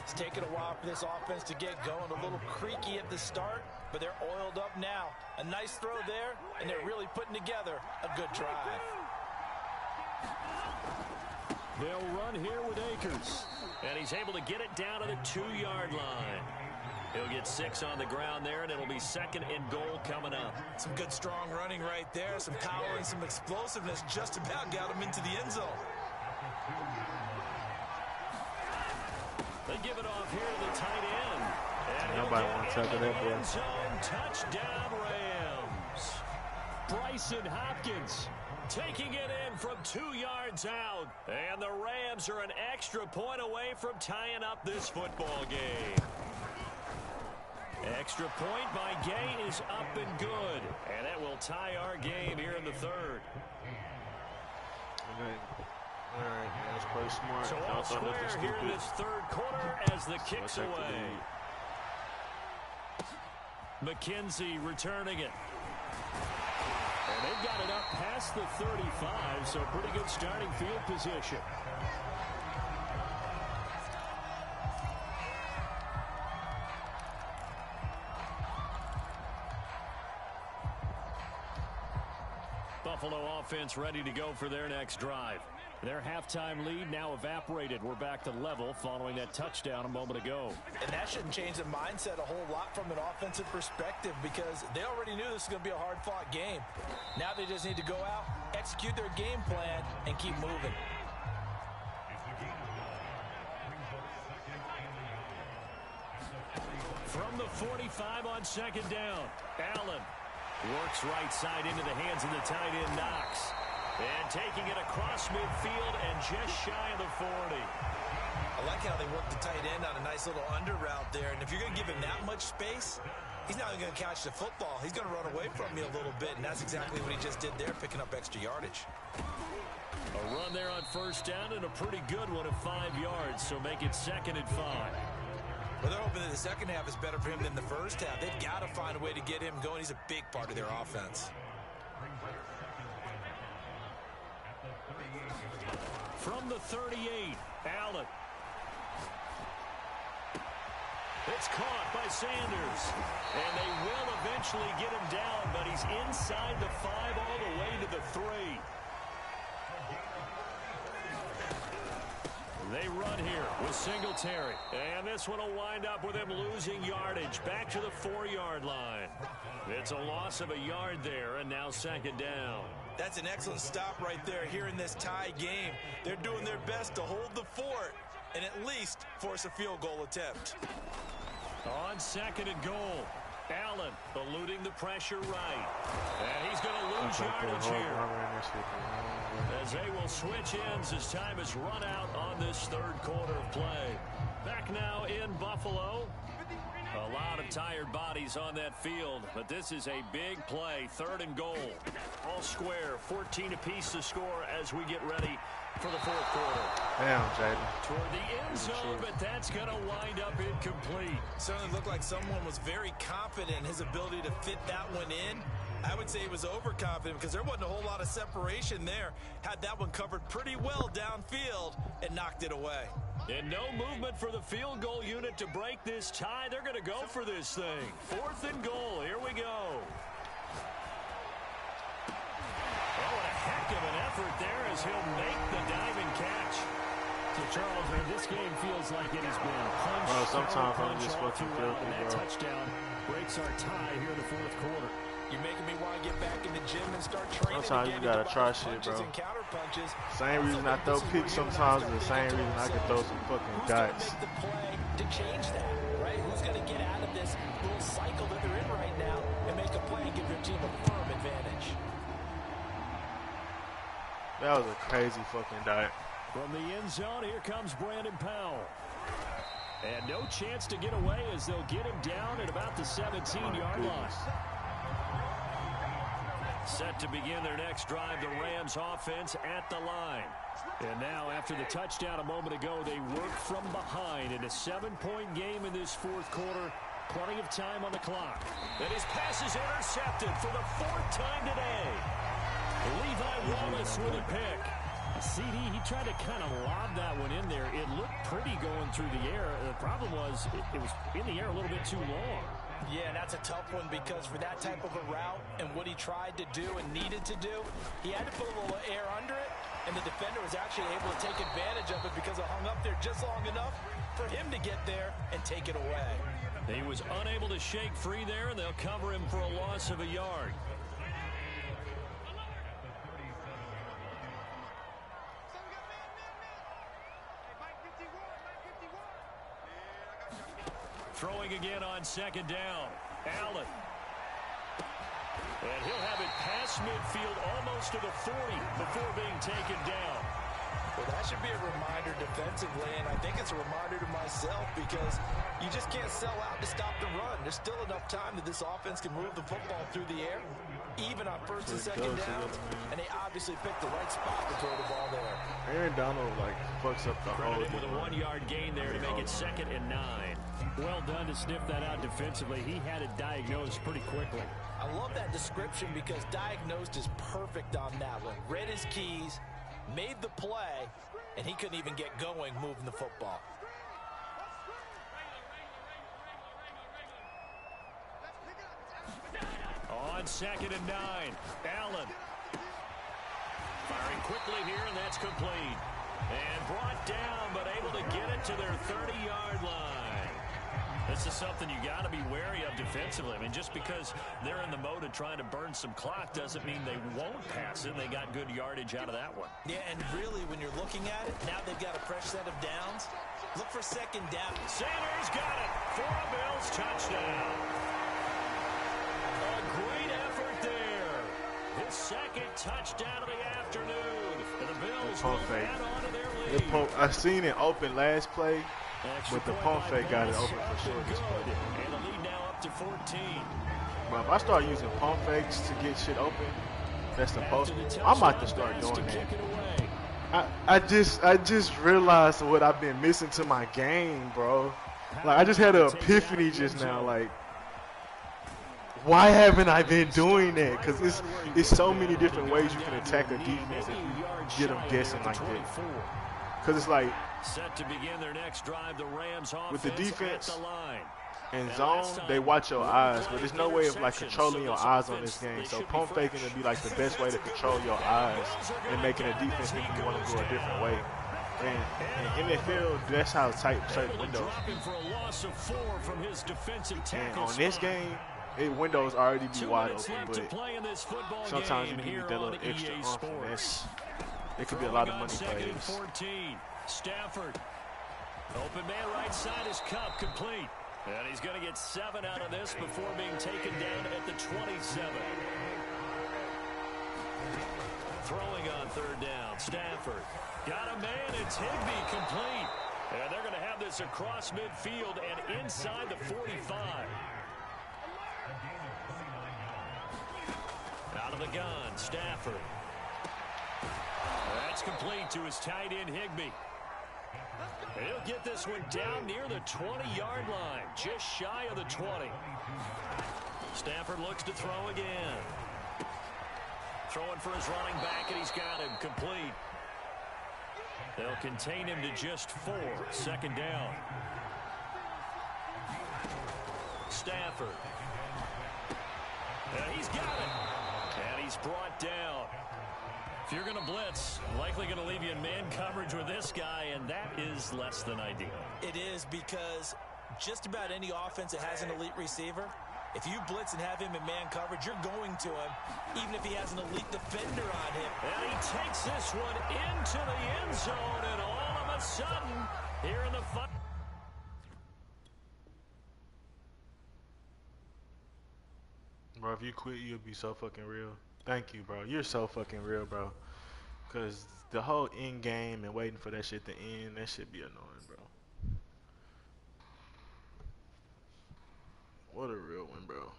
It's taken a while for this offense to get going. A little creaky at the start, but they're oiled up now. A nice throw there, and they're really putting together a good drive.
They'll run here with Akers. And he's able to get it down to the 2-yard line. He'll get 6 on the ground there, and it'll be second and goal coming up.
Some good, strong running right there. Some power and some explosiveness just about got him into the end zone.
They give it off here to the tight end. And
nobody wants to that
end zone. Touchdown, Rams. Bryson Hopkins taking it in from 2 yards out. And the Rams are an extra point away from tying up this football game. Extra point by Gay is up and good. And that will tie our game here in the third.
All right, let's play smart.
So all square here in this third quarter as the kick's away. McKenzie returning it. And they've got it up past the 35, so pretty good starting field position. Buffalo offense ready to go for their next drive. Their halftime lead now evaporated. We're back to level following that touchdown a moment ago.
And that shouldn't change the mindset a whole lot from an offensive perspective because they already knew this was going to be a hard-fought game. Now they just need to go out, execute their game plan, and keep moving.
From the 45 on second down, Allen works right side into the hands of the tight end Knox. And taking it across midfield and just shy of the 40.
I like how they work the tight end on a nice little under route there. And if you're going to give him that much space, he's not going to catch the football. He's going to run away from you a little bit, and that's exactly what he just did there, picking up extra yardage.
A run there on first down and a pretty good one of 5 yards, so make it 2nd and 5.
Well, they're hoping that the second half is better for him than the first half. They've got to find a way to get him going. He's a big part of their offense.
From the 38, Allen. It's caught by Sanders. And they will eventually get him down, but he's inside the 5 all the way to the 3. They run here with Singletary. And this one will wind up with him losing yardage back to the 4-yard line. It's a loss of a yard there, and now 2nd down.
That's an excellent stop right there here in this tie game. They're doing their best to hold the fort and at least force a field goal attempt.
On 2nd and goal, Allen eluding the pressure right. And he's going to lose yardage here. As they will switch ends as time is run out on this 3rd quarter of play. Back now in Buffalo. A lot of tired bodies on that field, but this is a big play. 3rd and goal. All square, 14 apiece to score as we get ready for the 4th quarter.
Damn, Jaden.
Toward the end zone, but that's going to wind up incomplete.
Certainly looked like someone was very confident in his ability to fit that one in. I would say he was overconfident because there wasn't a whole lot of separation there. Had that one covered pretty well downfield and knocked it away.
And no movement for the field goal unit to break this tie. They're going to go for this thing. 4th and goal. Here we go. Oh, what a heck of an effort there as he'll make the diving catch. So, Charles, man, this game feels like it has been punch.
Well, sometimes I'm just
all
fucking
throughout,
filthy,
and that
bro.
touchdown breaks our tie here in the 4th quarter.
You're making me want to get back in the gym and start training.
Sometimes you gotta try shit, bro. Same reason I throw picks sometimes is the same reason I can throw some fucking dice.
Who's going to make the play to change that, right? Who's going to get out of this little cycle that they're in right now and make a play and give their team a firm advantage?
That was a crazy fucking diet.
From the end zone, here comes Brandon Powell. And no chance to get away as they'll get him down at about the 17-yard line. Set to begin their next drive, the Rams offense at the line. And now, after the touchdown a moment ago, they work from behind in a 7-point game in this 4th quarter. Plenty of time on the clock. And his pass is intercepted for the 4th time today. Levi Wallace with a pick. CD, he tried to kind of lob that one in there. It looked pretty going through the air. The problem was it was in the air a little bit too long.
Yeah, and that's a tough one because for that type of a route and what he tried to do and needed to do, he had to put a little air under it, and the defender was actually able to take advantage of it because it hung up there just long enough for him to get there and take it away.
He was unable to shake free there, and they'll cover him for a loss of a yard. Throwing again on 2nd down. Allen. And he'll have it past midfield almost to the 40 before being taken down.
Well, that should be a reminder defensively, and I think it's a reminder to myself because you just can't sell out to stop the run. There's still enough time that this offense can move the football through the air, even on 1st and 2nd downs, and they obviously picked the right spot to throw the ball there.
Aaron Donald, like, fucks up the whole
With a 1-yard gain there to make it 2nd and 9. Well done to sniff that out defensively. He had it diagnosed pretty quickly.
I love that description because diagnosed is perfect on that one. Read his keys, made the play, and he couldn't even get going moving the football.
On 2nd and 9, Allen. Firing quickly here, and that's complete. And brought down, but able to get it to their 30-yard line. This is something you got to be wary of defensively. I mean, just because they're in the mode of trying to burn some clock doesn't mean they won't pass it. They got good yardage out of that one.
Yeah, and really, when you're looking at it, now they've got a fresh set of downs. Look for second down.
Sanders got it for a Bills touchdown. A great effort there. His second touchdown of the afternoon. And the Bills will add on to their lead.
I seen it open last play, but the pump fake got it open for sure this play.
And the lead now up to 14.
But if I start using pump fakes to get shit open, that's supposed to. I'm about to start doing that. I just realized what I've been missing to my game, bro. Like, I just had an epiphany just now. Like, why haven't I been doing that? Because it's so many different ways you can attack a defense if you get them guessing like that. Because it's like,
set to begin their next drive, the Rams
with the defense
at the line.
and zone, they watch your eyes, but there's no way of like controlling your eyes on this game. So pump faking would be like the best way to control your eyes and making a defense think you want to go a different way. And in NFL, that's how tight certain windows. And on this game, windows already be wide open, but sometimes you need that little extra oomph. It could be a lot of money plays.
Stafford, open man right side is Cup, complete. And he's going to get 7 out of this before being taken down at the 27. Throwing on third down, Stafford. Got a man, it's Higbee, complete. And they're going to have this across midfield and inside the 45. Out of the gun, Stafford. That's complete to his tight end, Higbee. And he'll get this one down near the 20-yard line, just shy of the 20. Stafford looks to throw again. Throwing for his running back, and he's got him complete. They'll contain him to just 4, second down. Stafford. And he's got it. And he's brought down. If you're going to blitz, likely going to leave you in man coverage with this guy, and that is less than ideal.
It is, because just about any offense that has an elite receiver, if you blitz and have him in man coverage, you're going to him, even if he has an elite defender on him.
And he takes this one into the end zone, and all of a sudden, here in the fun.
Bro, if you quit, you'll be so fucking real. Thank you, bro. You're so fucking real, bro. Because the whole end game and waiting for that shit to end, that shit be annoying, bro. What a real one, bro.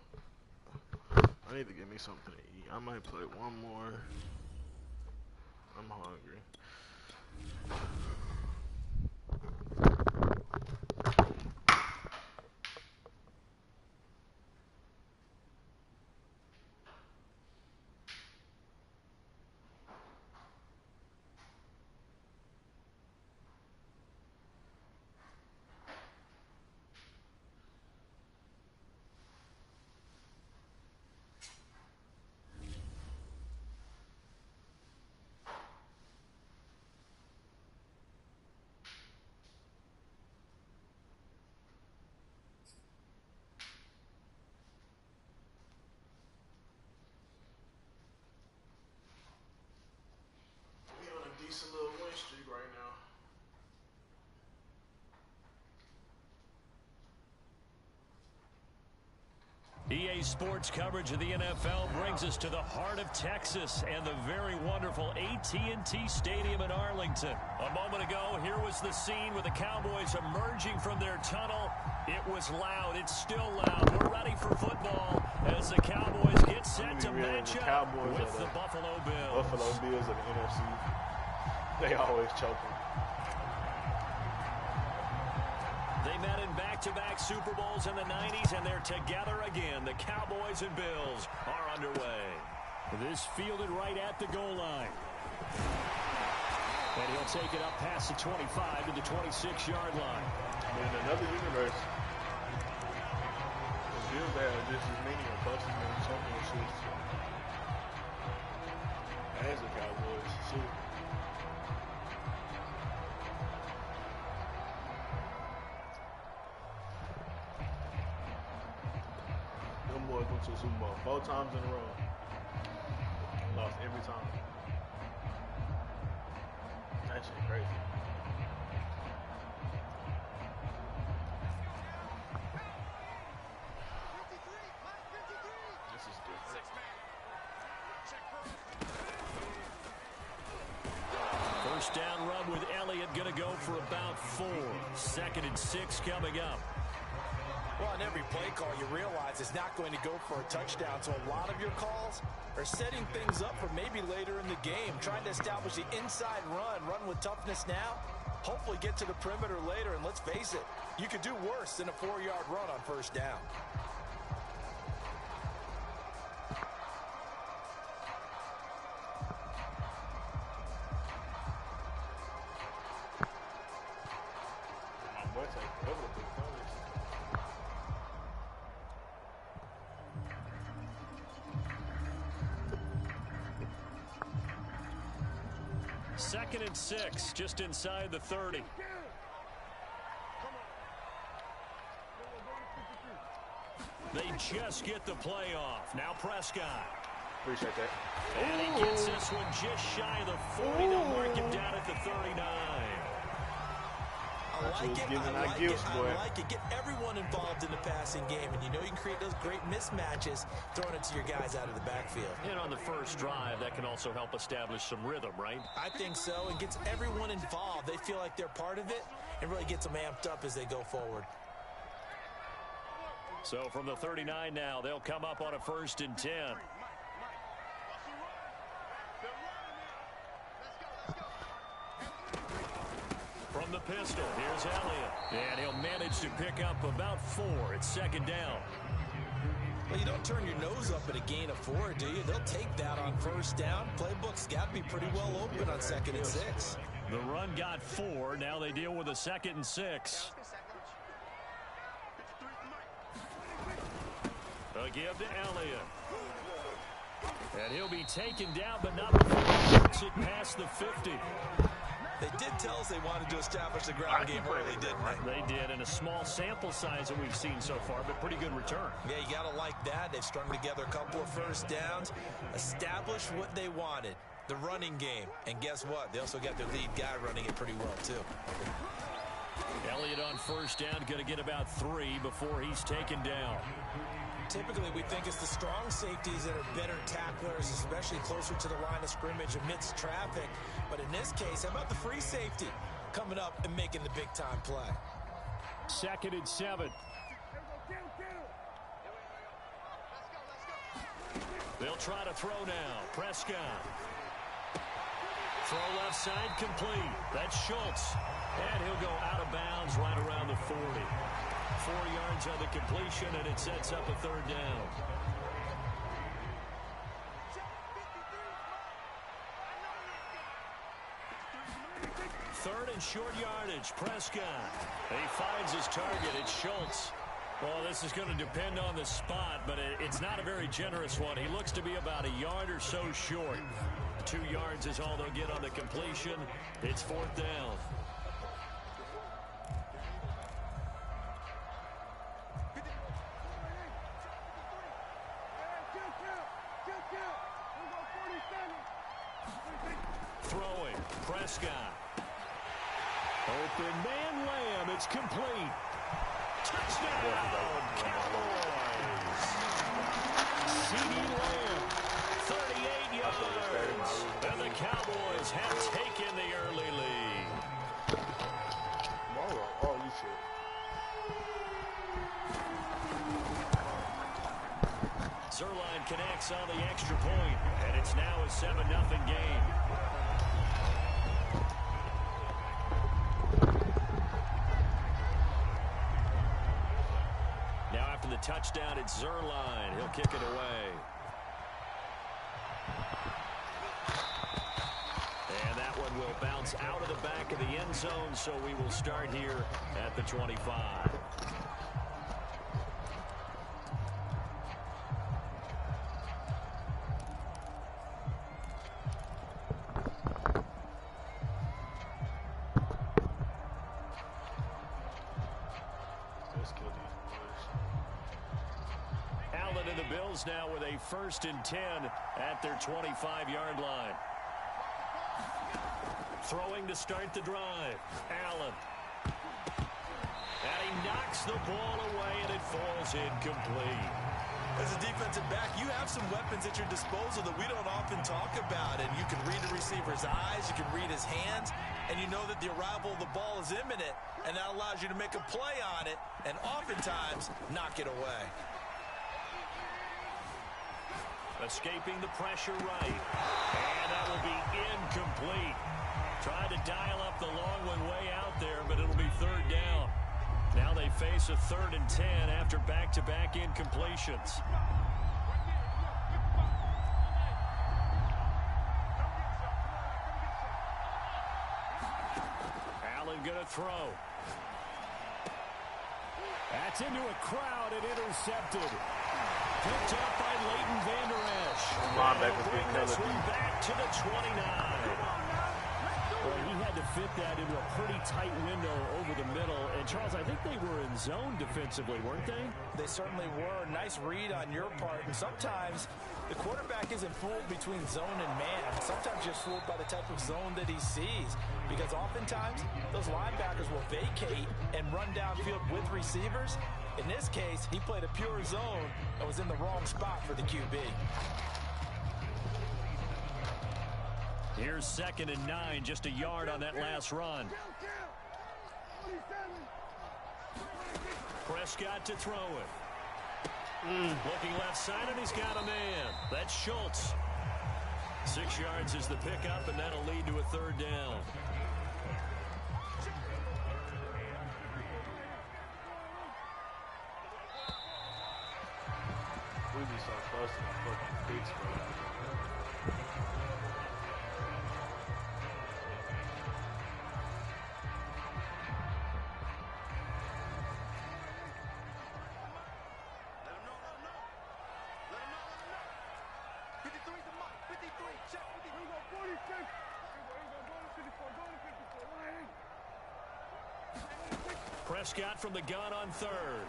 I need to get me something to eat. I might play one more. I'm hungry. Decent little win streak right now.
EA Sports coverage of the NFL brings us to the heart of Texas and the very wonderful AT&T Stadium in Arlington. A moment ago, here was the scene with the Cowboys emerging from their tunnel. It was loud. It's still loud. We're ready for football as the Cowboys get set to match up with the Buffalo Bills.
Buffalo Bills of the NFC. They always choking.
They met in back-to-back Super Bowls in the 90s, and they're together again. The Cowboys and Bills are underway. This fielded right at the goal line. And he'll take it up past the 25 to the 26-yard line.
In another universe, the Bills have just as many or close as many championships as the Cowboys. them to the Super Bowl 4 times in a row. Lost every time. That shit crazy. This is different.
First down run with Elliott, going to go for about 4. 2nd and 6 coming up.
Well, on every play call, you realize it's not going to go for a touchdown. So a lot of your calls are setting things up for maybe later in the game, trying to establish the inside run with toughness now, hopefully get to the perimeter later. And let's face it, you could do worse than a 4-yard run on first down.
Second and 6, just inside the 30. They just get the play off. Now Prescott.
Appreciate that.
And he gets this one just shy of the 40. They'll mark him down at the 39.
I like it. Get everyone involved in the passing game. And you know you can create those great mismatches throwing it to your guys out of the backfield.
And on the first drive, that can also help establish some rhythm, right?
I think so. It gets everyone involved. They feel like they're part of it and really gets them amped up as they go forward.
So from the 39 now, they'll come up on a 1st and 10. From the pistol, here's Elliott. And he'll manage to pick up about 4. It's 2nd down.
Well, you don't turn your nose up at a gain of 4, do you? They'll take that on first down. Playbook's got to be pretty well open on 2nd and 6.
The run got 4. Now they deal with a 2nd and 6. A give to Elliott. And he'll be taken down, but not before he gets it past the 50.
They did tell us they wanted to establish the ground game early, didn't they?
They did, in a small sample size that we've seen so far, but pretty good return.
Yeah, you got to like that. They've strung together a couple of first downs, established what they wanted, the running game. And guess what? They also got their lead guy running it pretty well, too.
Elliott on first down, going to get about 3 before he's taken down.
Typically, we think it's the strong safeties that are better tacklers, especially closer to the line of scrimmage amidst traffic. But in this case, how about the free safety coming up and making the big-time play?
2nd and 7. They'll try to throw now. Prescott. Throw left side complete. That's Schultz. And he'll go out of bounds right around the 40. 4 yards on the completion, and it sets up a 3rd down. Third and short yardage. Prescott. He finds his target. It's Schultz. Well, this is going to depend on the spot, but it's not a very generous one. He looks to be about a yard or so short. 2 yards is all they'll get on the completion. It's 4th down. Throwing. Prescott. Open man Lamb. It's complete. Touchdown, Cowboys. C.D. Lamb, 38 yards. And the Cowboys have taken the early lead.
Oh, you shit.
Zerline connects on the extra point, and it's now a 7-0 game. Now after the touchdown, it's Zerline. He'll kick it away. And that one will bounce out of the back of the end zone, so we will start here at the 25.
Allen and the Bills now with a 1st and 10 at their 25-yard line. Throwing to start the drive. Allen. And he knocks the ball away, and it falls incomplete.
As a defensive back, you have some weapons at your disposal that we don't often talk about. And you can read the receiver's eyes, you can read his hands, and you know that the arrival of the ball is imminent, and that allows you to make a play on it and oftentimes knock it away.
Escaping the pressure right. And that will be incomplete. Trying to dial up the long one way out there, but it'll be 3rd down. Now they face a 3rd and 10 after back-to-back incompletions. Allen gonna throw. That's into a crowd and intercepted. Picked up by Leighton Vander Esch.
Linebackers
Bring
getting
this
covered.
one back to the 29.
Well, he had to fit that into a pretty tight window over the middle. And, Charles, I think they were in zone defensively, weren't they?
They certainly were. Nice read on your part. And sometimes the quarterback isn't fooled between zone and man. Sometimes you're fooled by the type of zone that he sees. Because oftentimes, those linebackers will vacate and run downfield with receivers. In this case, he played a pure zone and was in the wrong spot for the QB.
Here's 2nd and 9, just a yard on that last run. Prescott to throw it. Looking left side, and he's got a man. That's Schultz. 6 yards is the pickup, and that'll lead to a 3rd down.
We be so close to the fucking fix, bro.
Prescott from the gun on 3rd.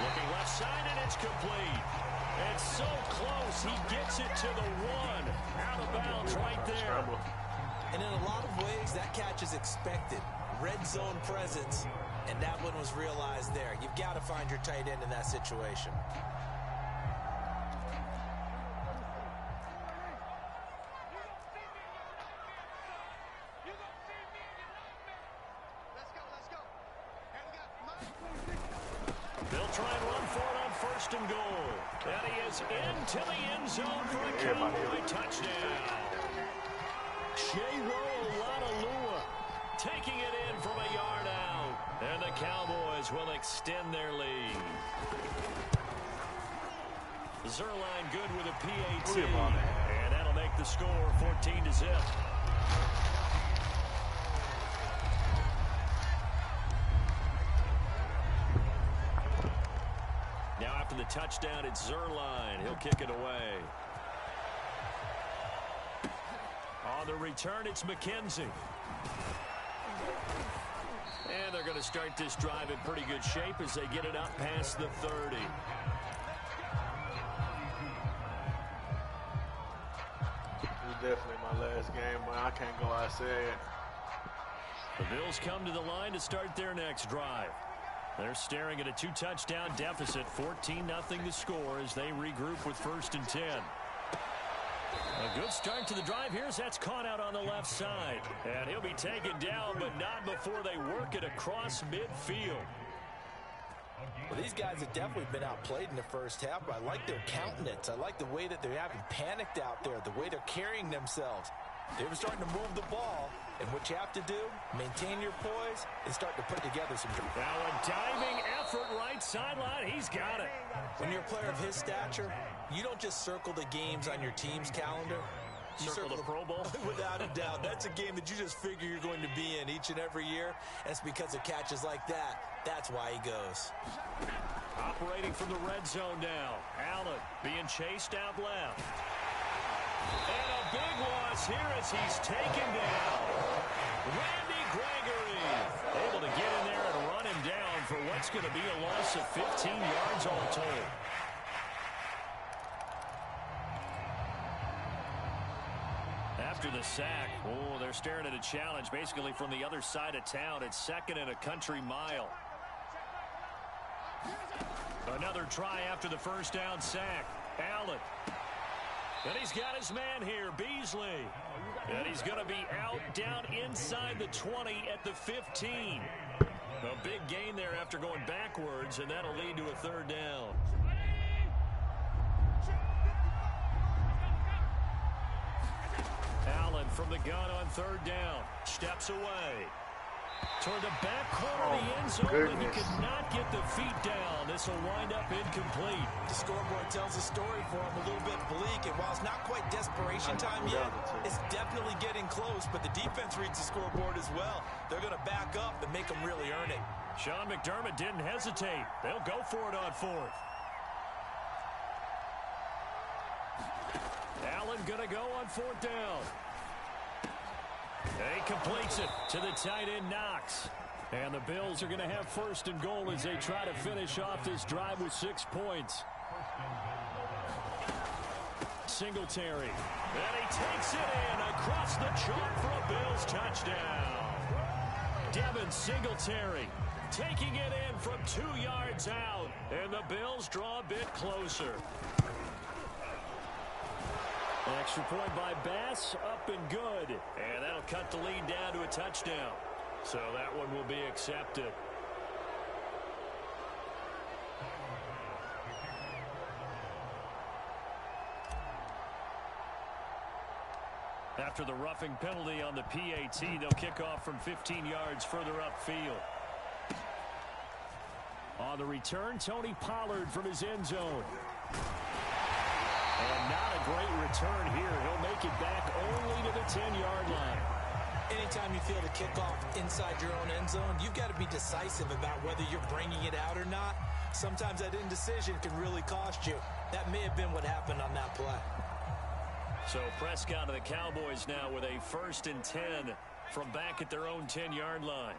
Looking left side, and it's complete. It's so close, he gets it to the 1. Out of bounds right there.
And in a lot of ways, that catch is expected. Red zone presence, and that one was realized there. You've got to find your tight end in that situation.
They'll try and run for it on 1st and goal. And he is into the end zone for a Cowboy touchdown. Shea taking it in from a yard out. And the Cowboys will extend their lead. Zerline good with a PAT. And that'll make the score 14-0. Now after the touchdown, it's Zerline. He'll kick it away. On the return, it's McKenzie. And they're going to start this drive in pretty good shape as they get it up past the 30.
Definitely my last game, but I can't go outside.
The Bills come to the line to start their next drive. They're staring at a 2-touchdown deficit, 14-0 the score as they regroup with 1st and 10. A good start to the drive. That's caught out on the left side. And he'll be taken down, but not before they work it across midfield.
Well, these guys have definitely been outplayed in the first half, but I like their countenance. I like the way that they haven't panicked out there, the way they're carrying themselves. They were starting to move the ball, and what you have to do, maintain your poise and start to put together some...
Now a diving effort right sideline. He's got it.
When you're a player of his stature, you don't just circle the games on your team's calendar. You
circle the Pro Bowl?
Without a doubt. That's a game that you just figure you're going to be in each and every year. And it's because of catches like that. That's why he goes.
Operating from the red zone now. Allen being chased out left. And a big loss here as he's taken down. Randy Gregory able to get in there and run him
for what's going to be a loss of 15 yards all told. After the sack, oh, they're staring at a challenge basically from the other side of town. It's 2nd and a country mile. Another try after the first down sack. Allen. And he's got his man here, Beasley. And he's going to be out down inside the 20 at the 15. A big gain there after going backwards, and that'll lead to a 3rd down. Allen from the gun on 3rd down. Steps away. Toward the back corner of the end zone, but he could not get the feet down. This will wind up incomplete.
The scoreboard tells a story for him, a little bit bleak, and while it's not quite desperation time yet, it's definitely getting close, but the defense reads the scoreboard as well. They're going to back up and make them really earn it.
Sean McDermott didn't hesitate. They'll go for it on 4th. Allen going to go on 4th down. He completes it to the tight end, Knox. And the Bills are going to have 1st and goal as they try to finish off this drive with 6 points. Singletary. And he takes it in across the chalk for a Bills touchdown. Devin Singletary taking it in from 2 yards out. And the Bills draw a bit closer. Extra point by Bass, up and good. And that'll cut the lead down to a touchdown. So that one will be accepted. After the roughing penalty on the PAT, they'll kick off from 15 yards further upfield. On the return, Tony Pollard from his end zone. And not a great return here. He'll make it back only to the 10-yard line.
Anytime you feel the kickoff inside your own end zone, you've got to be decisive about whether you're bringing it out or not. Sometimes that indecision can really cost you. That may have been what happened on that play.
So Prescott and the Cowboys now with a 1st and 10 from back at their own 10-yard line.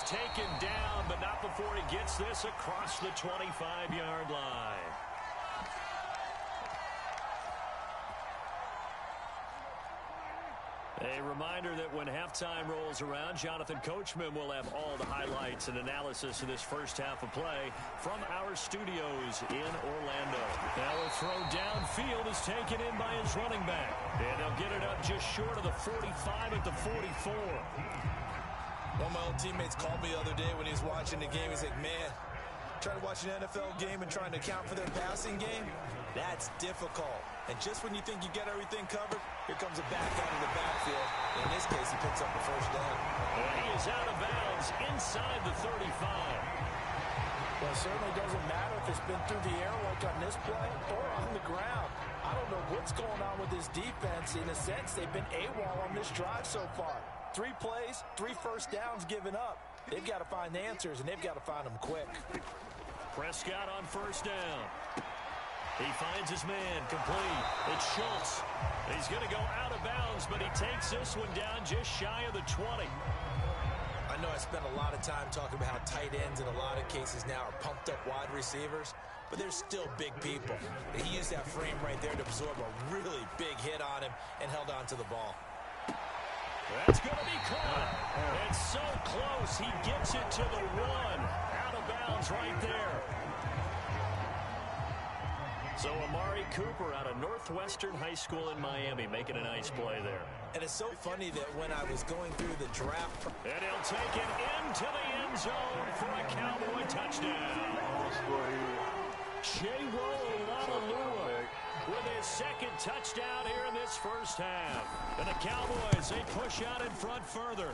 Taken down, but not before he gets this across the 25-yard line. A reminder that when halftime rolls around, Jonathan Coachman will have all the highlights and analysis of this first half of play from our studios in Orlando. Now a throw downfield is taken in by his running back. And they'll get it up just short of the 45 at the 44.
One of my old teammates called me the other day when he was watching the game. He's like, man, trying to watch an NFL game and trying to account for their passing game, that's difficult. And just when you think you get everything covered, here comes a back out of the backfield. In this case, he picks up the 1st down.
And he is out of bounds inside the 35.
Well, it certainly doesn't matter if it's been through the air like on this play or on the ground. I don't know what's going on with this defense. In a sense, they've been AWOL on this drive so far. 3 plays, 3 first downs given up. They've got to find the answers, and they've got to find them quick.
Prescott on 1st down. He finds his man complete. It's Schultz. He's going to go out of bounds, but he takes this one down just shy of the 20.
I know I spent a lot of time talking about how tight ends in a lot of cases now are pumped up wide receivers, but they're still big people. He used that frame right there to absorb a really big hit on him and held on to the ball.
That's going to be caught. It's so close. He gets it to the 1. Out of bounds right there. So Amari Cooper out of Northwestern High School in Miami making a nice play there.
And it's so funny that when I was going through the draft.
And he'll take it into the end zone for a Cowboy touchdown. Shea Lalua with his 2nd touchdown here in this first half. And the Cowboys, they push out in front further.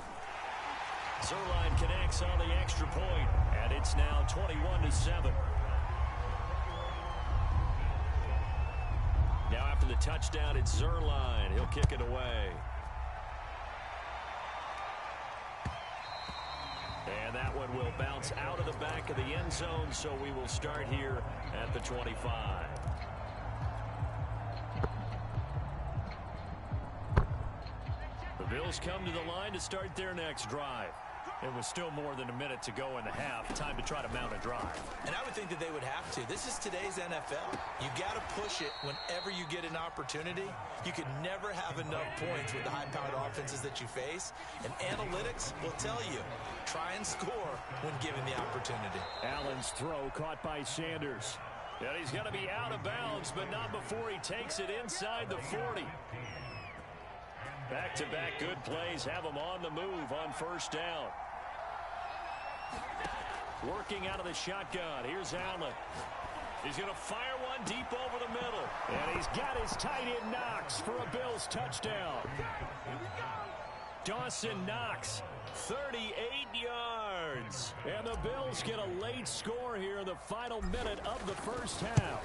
Zerline connects on the extra point, and it's now 21-7. Now after the touchdown, it's Zerline. He'll kick it away. And that one will bounce out of the back of the end zone, so we will start here at the 25. The Bills come to the line to start their next drive. It was still more than a minute to go in the half. Time to try to mount a drive.
And I would think that they would have to. This is today's NFL. You got to push it whenever you get an opportunity. You can never have enough points with the high-powered offenses that you face. And analytics will tell you, try and score when given the opportunity.
Allen's throw caught by Sanders. And he's going to be out of bounds, but not before he takes it inside the 40. Back-to-back good plays have him on the move on first down. Working out of the shotgun. Here's Allen. He's going to fire one deep over the middle. And he's got his tight end Knox for a Bills touchdown. Dawson Knox, 38 yards. And the Bills get a late score here in the final minute of the first half.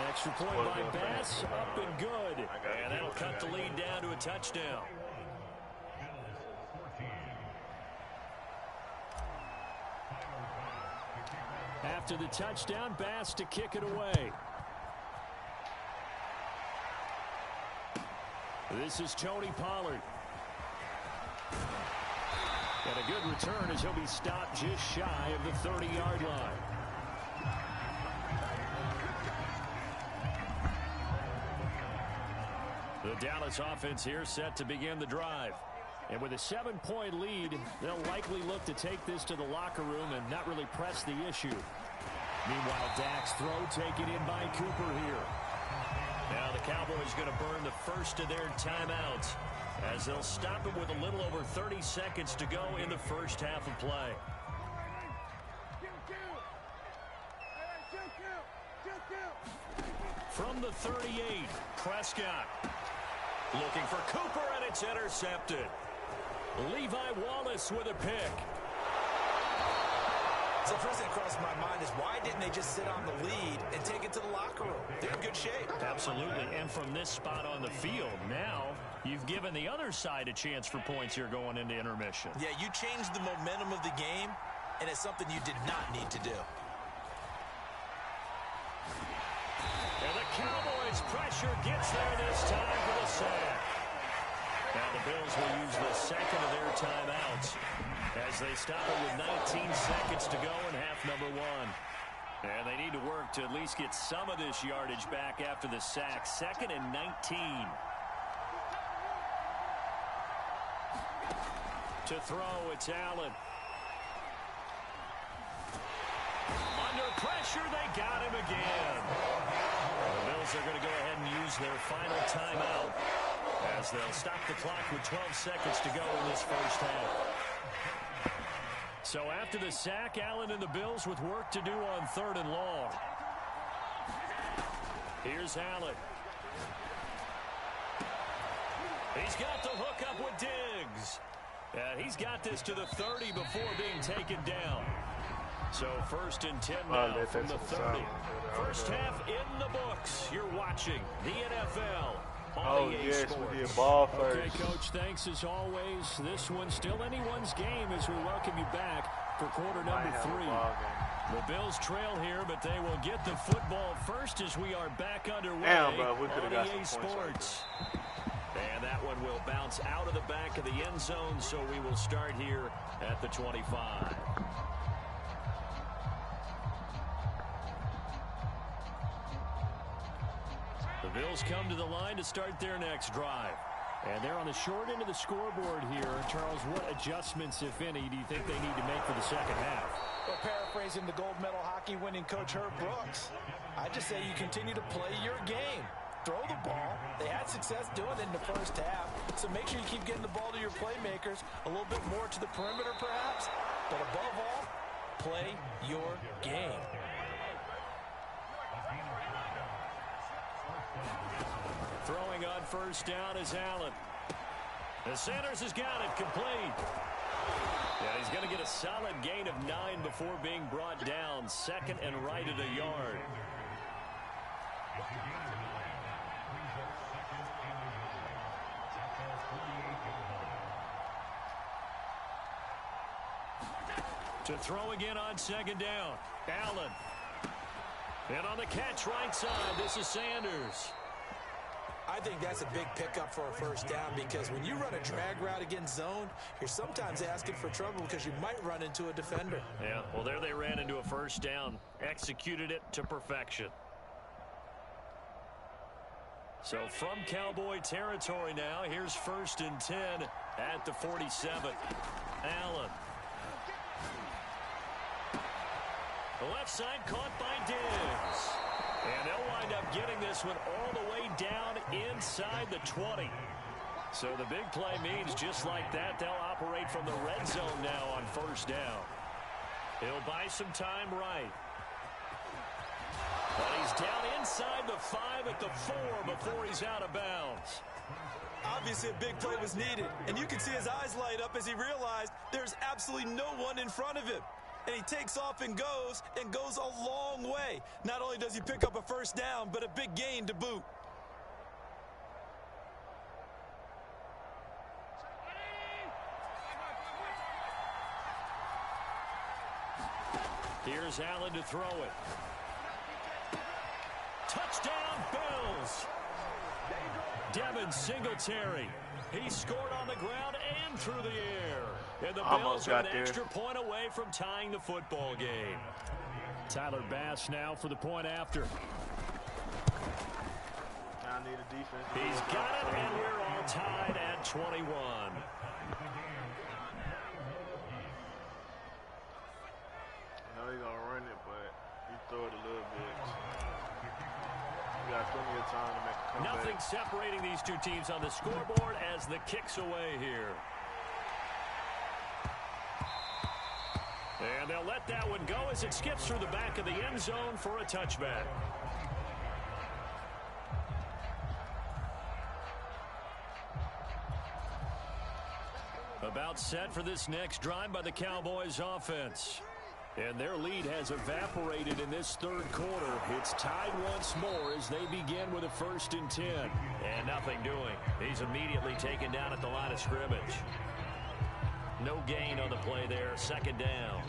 Extra point by Bass, up and good. And that'll cut the lead down to a touchdown. After the touchdown, Bass to kick it away. This is Tony Pollard. And a good return as he'll be stopped just shy of the 30-yard line. The Dallas offense here set to begin the drive. And with a 7-point lead, they'll likely look to take this to the locker room and not really press the issue. Meanwhile, Dak's throw taken in by Cooper here. Now the Cowboys going to burn the first of their timeouts as they'll stop it with a little over 30 seconds to go in the first half of play. From the 38, Prescott. Looking for Cooper, and it's intercepted. Levi Wallace with a pick.
So the first thing that crossed my mind is why didn't they just sit on the lead and take it to the locker room? They're in good shape.
Absolutely. And from this spot on the field, now you've given the other side a chance for points here going into intermission.
Yeah, you changed the momentum of the game, and it's something you did not need to do.
And the Cowboys' pressure gets there this time for the sack. Now the Bills will use the second of their timeouts as they stop it with 19 seconds to go in half number one. And they need to work to at least get some of this yardage back after the sack. 2nd and 19. To throw, it's Allen. Under pressure, they got him again. The Bills are going to go ahead and use their final timeout as they'll stop the clock with 12 seconds to go in this first half. So after the sack, Allen and the Bills with work to do on 3rd and long. Here's Allen. He's got the hook up with Diggs. And he's got this to the 30 before being taken down. So 1st and 10 now from the 30. First half in the books. You're watching the NFL.
Oh, yes, we did ball first.
Okay, Coach, thanks as always. This one's still anyone's game as we welcome you back for quarter number 3. The Bills trail here, but they will get the football first as we are back underway.
Damn, bro, we could have got
EA
some points.
Sports. And that one will bounce out of the back of the end zone, so we will start here at the 25. The Bills come to the line to start their next drive. And they're on the short end of the scoreboard here. Charles, what adjustments, if any, do you think they need to make for the second half?
Well, paraphrasing the gold medal hockey winning coach Herb Brooks, I just say you continue to play your game. Throw the ball. They had success doing it in the first half. So make sure you keep getting the ball to your playmakers, a little bit more to the perimeter perhaps. But above all, play your game.
Throwing on first down is Allen. The Sanders has got it complete. Yeah, he's going to get a solid gain of 9 before being brought down. 2nd and right at a yard. To throw again on second down. Allen. And on the catch right side, this is Sanders.
I think that's a big pickup for a first down because when you run a drag route against zone, you're sometimes asking for trouble because you might run into a defender.
Yeah, well, there they ran into a first down. Executed it to perfection. So from Cowboy territory now, here's 1st and 10 at the 47. Allen. The left side caught by Diggs. And they'll wind up getting this one all the way down inside the 20. So the big play means just like that, they'll operate from the red zone now on 1st down. He'll buy some time right. But he's down inside the 5 at the 4 before he's out of bounds.
Obviously, a big play was needed. And you can see his eyes light up as he realized there's absolutely no one in front of him. And he takes off and goes a long way. Not only does he pick up a first down, but a big gain to boot.
Here's Allen to throw it. Touchdown, Bills. Devin Singletary. He scored on the ground and through the air. And the Bills are an extra point away from tying the football game. Tyler Bass now for the point after.
I need a defense.
He's got it, and we're all tied at 21.
I know he's going to run it, but he threw it a little bit. We got plenty of time to make a comeback.
Nothing separating these two teams on the scoreboard as the kick's away here. And they'll let that one go as it skips through the back of the end zone for a touchback. About set for this next drive by the Cowboys offense. And their lead has evaporated in this 3rd quarter. It's tied once more as they begin with a 1st and 10. And nothing doing. He's immediately taken down at the line of scrimmage. No gain on the play there. 2nd down.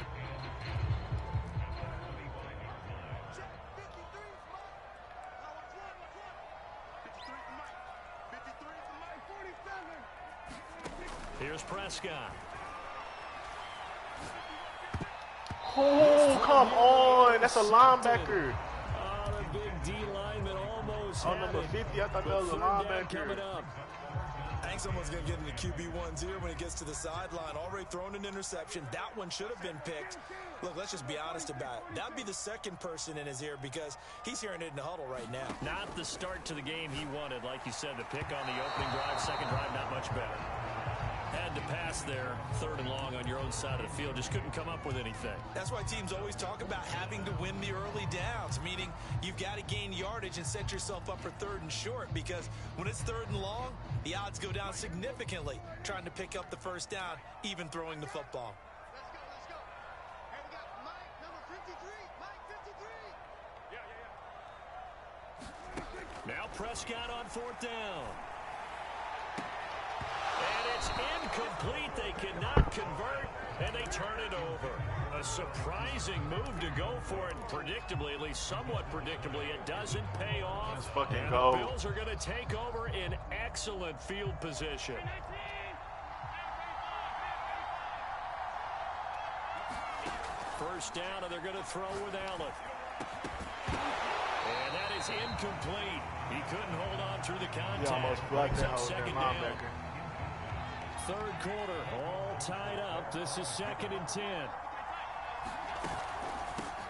Here's Prescott.
Oh, come on. That's a linebacker.
Oh, the big D lineman almost
on number 50, I thought that was a linebacker.
I think someone's going to get into QB1's ear when he gets to the sideline. Already thrown an interception. That one should have been picked. Look, let's just be honest about it. That'd be the second person in his ear because he's hearing it in the huddle right now.
Not the start to the game he wanted. Like you said, the pick on the opening drive, 2nd drive, not much better. Had to pass there, 3rd and long on your own side of the field. Just couldn't come up with anything.
That's why teams always talk about having to win the early downs, meaning you've got to gain yardage and set yourself up for 3rd and short because when it's 3rd and long, the odds go down significantly trying to pick up the first down, even throwing the football.
Let's go. Hey, we got Mike, number 53. Mike 53.
Now Prescott on 4th down. And it's incomplete. They cannot convert, and they turn it over. A surprising move to go for it. Predictably, at least somewhat predictably, it doesn't pay off.
Let's fucking
and
go.
The Bills are going to take over in excellent field position. First down, and they're going to throw with Allen. And that is incomplete. He couldn't hold on through the contact.
He almost blocked that whole
2nd
down.
down. 3rd quarter, all tied up. This is 2nd and 10.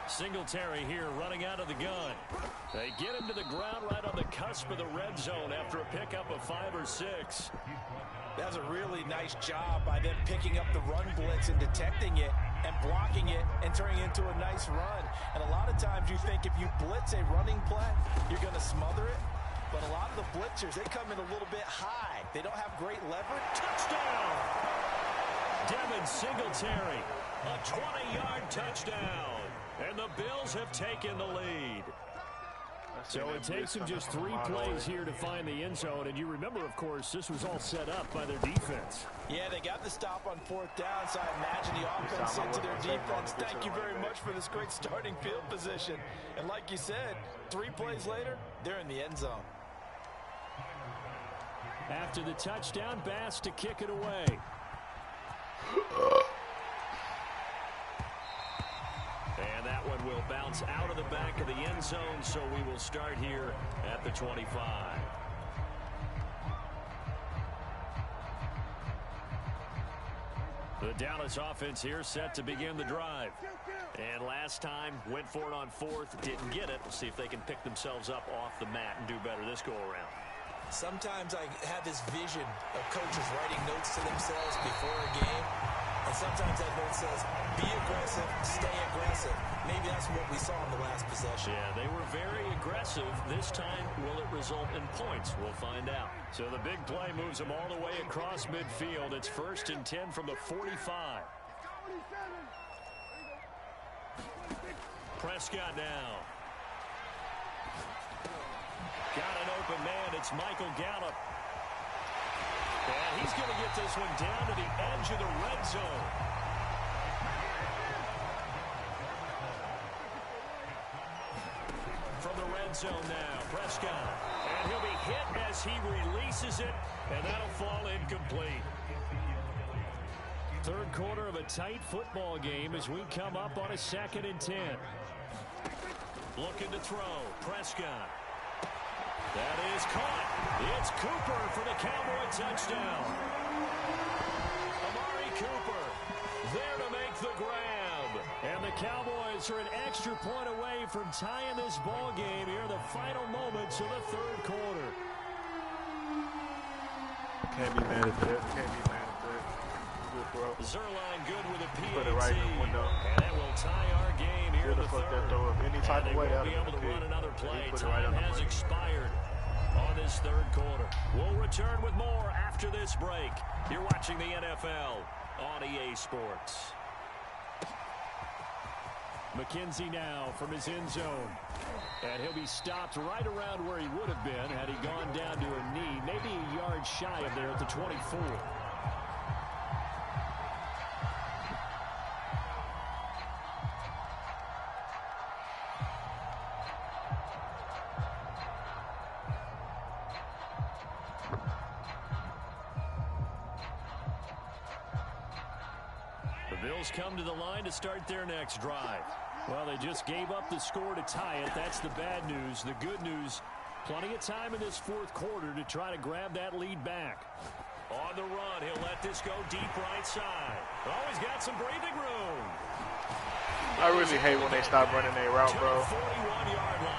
Singletary here running out of the gun. They get him to the ground right on the cusp of the red zone after a pickup of 5 or 6.
That's a really nice job by them picking up the run blitz and detecting it and blocking it and turning it into a nice run. And a lot of times you think if you blitz a running play, you're going to smother it. But a lot of the blitzers, they come in a little bit high. They don't have great leverage.
Touchdown! Devin Singletary, a 20-yard touchdown. And the Bills have taken the lead. So it takes them just 3 plays here to find the end zone. And you remember, of course, this was all set up by their defense.
Yeah, they got the stop on 4th down, so I imagine the offense said to their defense, thank you very much for this great starting field position. And like you said, 3 plays later, they're in the end zone.
After the touchdown, Bass to kick it away. And that one will bounce out of the back of the end zone, so we will start here at the 25. The Dallas offense here set to begin the drive. And last time, went for it on 4th, didn't get it. We'll see if they can pick themselves up off the mat and do better this go-around.
Sometimes I have this vision of coaches writing notes to themselves before a game. And sometimes that note says, be aggressive, stay aggressive. Maybe that's what we saw in the last possession.
Yeah, they were very aggressive. This time, will it result in points? We'll find out. So the big play moves them all the way across midfield. It's 1st and 10 from the 45. Prescott now. Got an open man. It's Michael Gallup. And he's going to get this one down to the edge of the red zone. From the red zone now, Prescott. And he'll be hit as he releases it, and that'll fall incomplete. 3rd quarter of a tight football game as we come up on a 2nd and 10. Looking to throw, Prescott. That is caught. It's Cooper for the Cowboy touchdown. Amari Cooper there to make the grab. And the Cowboys are an extra point away from tying this ball game here in the final moments of the 3rd quarter.
Can't be mad at that. Can't be mad at that. Good throw.
Zerline good with a PAT.
Put it right in the window.
And that will tie our game here in the 3rd.
That throw up any type of way.
They won't be able to run another play. Time has expired on this 3rd quarter. We'll return with more after this break. You're watching the NFL on EA Sports. McKenzie now from his end zone. And he'll be stopped right around where he would have been had he gone down to a knee, maybe a yard shy of there at the 24. Bills come to the line to start their next drive. Well, they just gave up the score to tie it. That's the bad news. The good news, plenty of time in this 4th quarter to try to grab that lead back. On the run, he'll let this go deep right side. Oh, he's got some breathing room.
I really hate when they stop running their route, bro.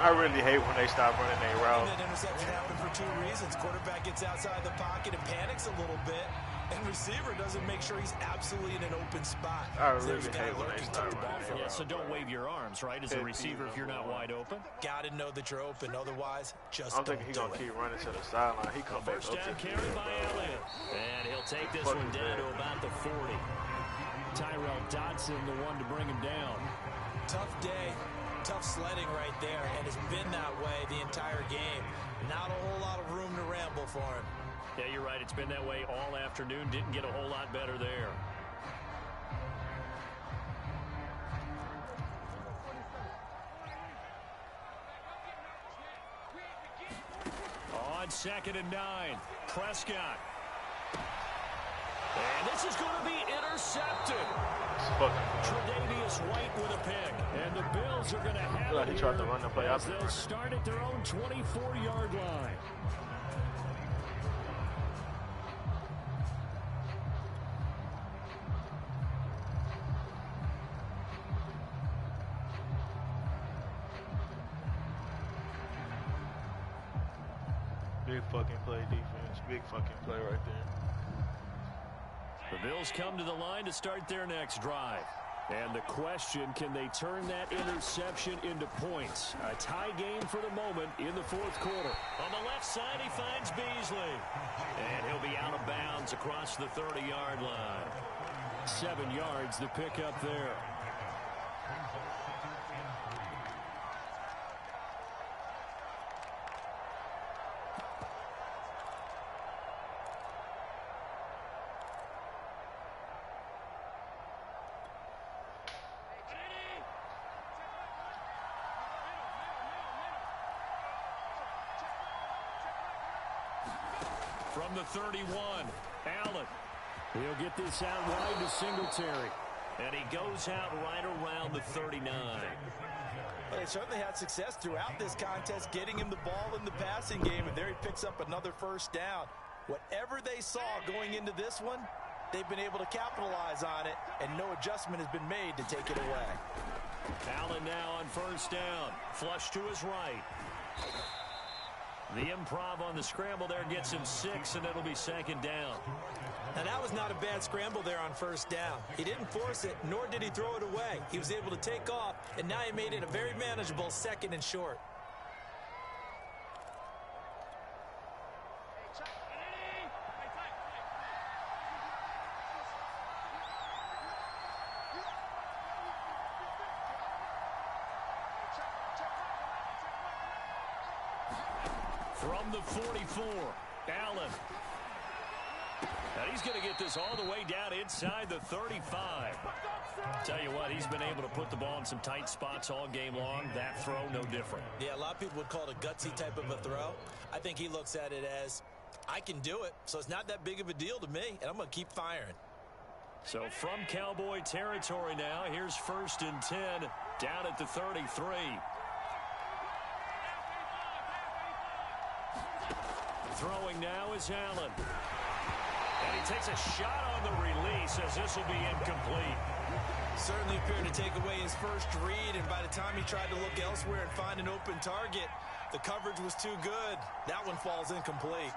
I really hate when they stop running their route.
That interception happened for 2 reasons. Quarterback gets outside the pocket and panics a little bit. And receiver doesn't make sure he's absolutely in an open spot.
I really hate when they start running their route.
Yeah, so don't wave your arms, right, as a receiver if you're not wide open.
Got to know that you're open. Otherwise, just
I'm thinking he's going to keep running to the sideline. He come back up
First down carry by Elliott. And he'll take this one down to about the 40. Tyrell Dodson, the one to bring him down.
Tough day, tough sledding right there, and it's been that way the entire game. Not a whole lot of room to ramble for him.
Yeah, you're right. It's been that way all afternoon. Didn't get a whole lot better there. On 2nd and 9, Prescott. And this is going to be intercepted. Tre'Davious White with a pick. And the Bills are going to have it
tried to run the play
as they'll start at their own 24-yard line.
Big fucking play defense. Big fucking play right there.
The Bills come to the line to start their next drive. And the question, can they turn that interception into points? A tie game for the moment in the 4th quarter. On the left side, he finds Beasley. And he'll be out of bounds across the 30-yard line. 7 yards, the pickup there. From the 31, Allen. He'll get this out wide to Singletary. And he goes out right around the 39.
Well, they certainly had success throughout this contest, getting him the ball in the passing game, and there he picks up another first down. Whatever they saw going into this one, they've been able to capitalize on it, and no adjustment has been made to take it away.
Allen now on first down. Flush to his right. The improv on the scramble there gets him 6, and it'll be second down.
Now, that was not a bad scramble there on first down. He didn't force it, nor did he throw it away. He was able to take off, and now he made it a very manageable 2nd and short.
From the 44, Allen. Now he's going to get this all the way down inside the 35. Tell you what, he's been able to put the ball in some tight spots all game long. That throw, no different.
Yeah, a lot of people would call it a gutsy type of a throw. I think he looks at it as, I can do it, so it's not that big of a deal to me, and I'm going to keep firing.
So from Cowboy territory now, here's 1st and 10 down at the 33. Throwing now is Allen. And he takes a shot on the release as this will be incomplete.
Certainly appeared to take away his first read, and by the time he tried to look elsewhere and find an open target, the coverage was too good. That one falls incomplete.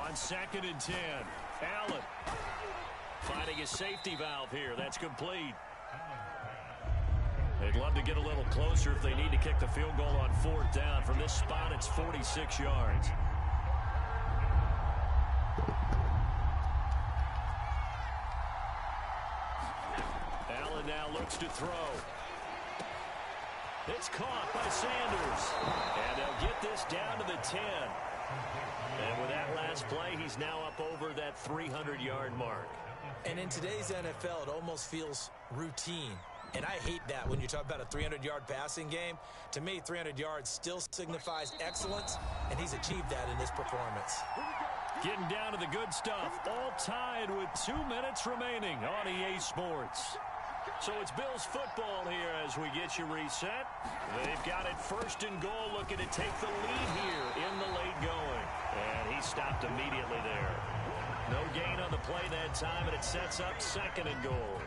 On 2nd and 10, Allen finding a safety valve here. That's complete. They'd love to get a little closer if they need to kick the field goal on 4th down. From this spot, it's 46 yards. Allen now looks to throw. It's caught by Sanders. And they'll get this down to the 10. And with that last play, he's now up over that 300-yard mark.
And in today's NFL, it almost feels routine. And I hate that when you talk about a 300-yard passing game. To me, 300 yards still signifies excellence, and he's achieved that in this performance.
Getting down to the good stuff. All tied with 2 minutes remaining on EA Sports. So it's Bills football here as we get you reset. They've got it 1st and goal, looking to take the lead here in the late going. And he stopped immediately there. No gain on the play that time, and it sets up 2nd and goal.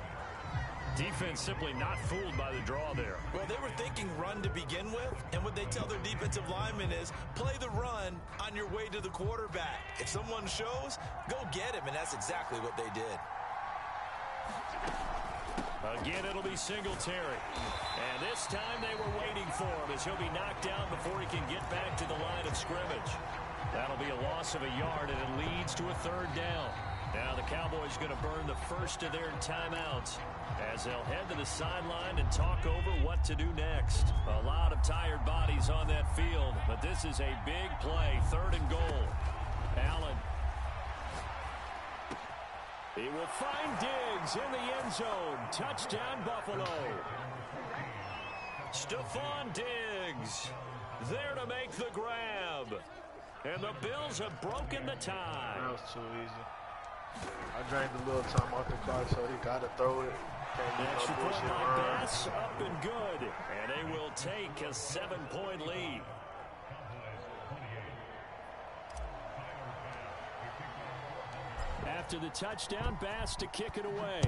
Defense simply not fooled by the draw there.
Well, they were thinking run to begin with, and what they tell their defensive linemen is play the run on your way to the quarterback. If someone shows, go get him, and that's exactly what they did.
Again, it'll be Singletary. And this time they were waiting for him as he'll be knocked down before he can get back to the line of scrimmage. That'll be a loss of a yard, and it leads to a 3rd down. Now the Cowboys going to burn the first of their timeouts as they'll head to the sideline and talk over what to do next. A lot of tired bodies on that field, but this is a big play. 3rd and goal. Allen. He will find Diggs in the end zone. Touchdown, Buffalo. Stephon Diggs there to make the grab. And the Bills have broken the tie.
That was too easy. I drained a little time off the clock, so he got to throw it.
Extra point by Bass, up and good. And they will take a 7-point lead. After the touchdown, Bass to kick it away.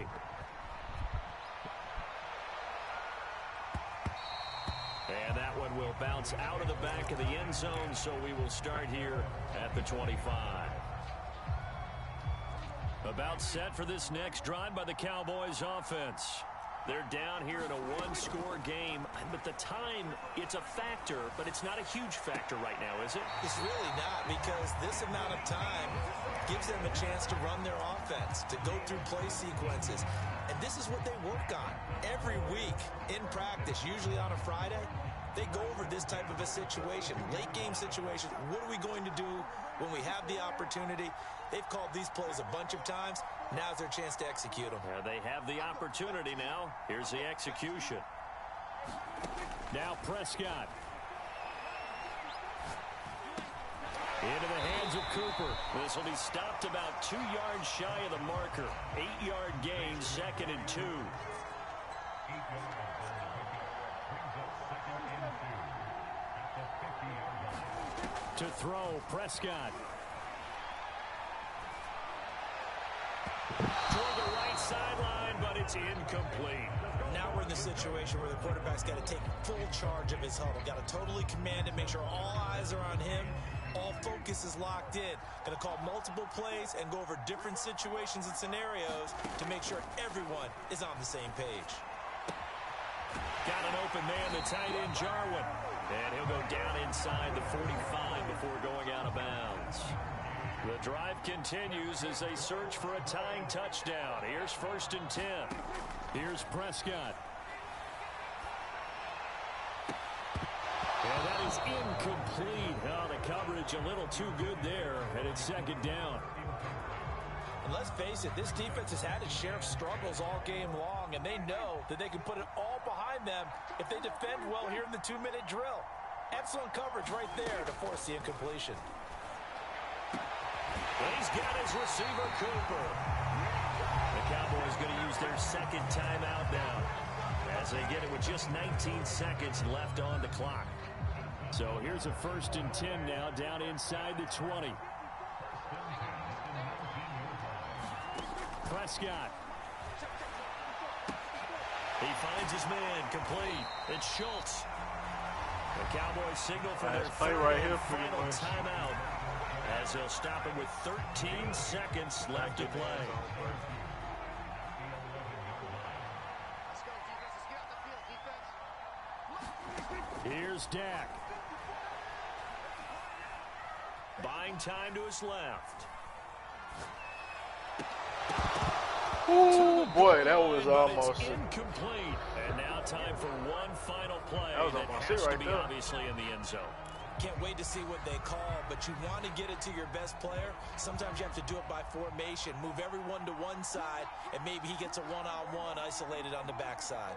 And that one will bounce out of the back of the end zone, so we will start here at the 25. About set for this next drive by the Cowboys offense. They're down here in a one-score game, but the time, it's a factor, but it's not a huge factor right now, is it?
It's really not, because this amount of time gives them a chance to run their offense, to go through play sequences. And this is what they work on every week in practice, usually on a Friday. They go over this type of a situation, late game situation. What are we going to do when we have the opportunity? They've called these plays a bunch of times. Now's their chance to execute them.
They have the opportunity now. Here's the execution. Now Prescott. Into the hands of Cooper. This will be stopped about 2 yards shy of the marker. 8-yard gain, 2nd and 2. To throw, Prescott. Toward the right sideline, but it's incomplete.
Now we're in the situation where the quarterback's got to take full charge of his huddle. Got to totally command it, make sure all eyes are on him. All focus is locked in. Going to call multiple plays and go over different situations and scenarios to make sure everyone is on the same page.
Got an open man, the tight end, Jarwin. And he'll go down inside the 45 before going out of bounds. The drive continues as they search for a tying touchdown. Here's 1st and 10. Here's Prescott. And that is incomplete. Oh, the coverage a little too good there, and it's 2nd down.
And let's face it, this defense has had its share of struggles all game long, and they know that they can put it all behind them if they defend well here in the 2-minute drill. Excellent coverage right there to force the incompletion.
He's got his receiver, Cooper. The Cowboys going to use their 2nd timeout now as they get it with just 19 seconds left on the clock. So here's a 1st and 10 now down inside the 20. Prescott. He finds his man, complete. It's Schultz. The Cowboys signal for their
play right here, pretty
final
much.
timeout as they'll stop it with 13 seconds left to play.
Let's go, defense. Let's get off the field, defense.
Here's Dak. Buying time to his left.
Ooh, boy, that was
But it's
almost.
incomplete. And now time for one final play
That was almost
has
it right
to be
there.
obviously in the end zone.
Can't wait to see what they call, but you want to get it to your best player. Sometimes you have to do it by formation. Move everyone to one side, and maybe he gets a one-on-one isolated on the backside.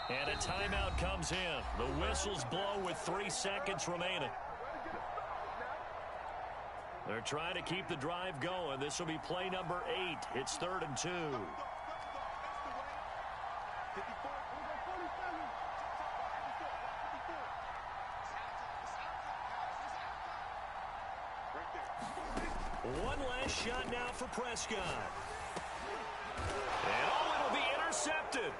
And a timeout comes in. The whistles blow with 3 seconds remaining. They're trying to keep the drive going. This will be play number 8. It's 3rd and 2. One last shot now for Prescott. And it'll be intercepted.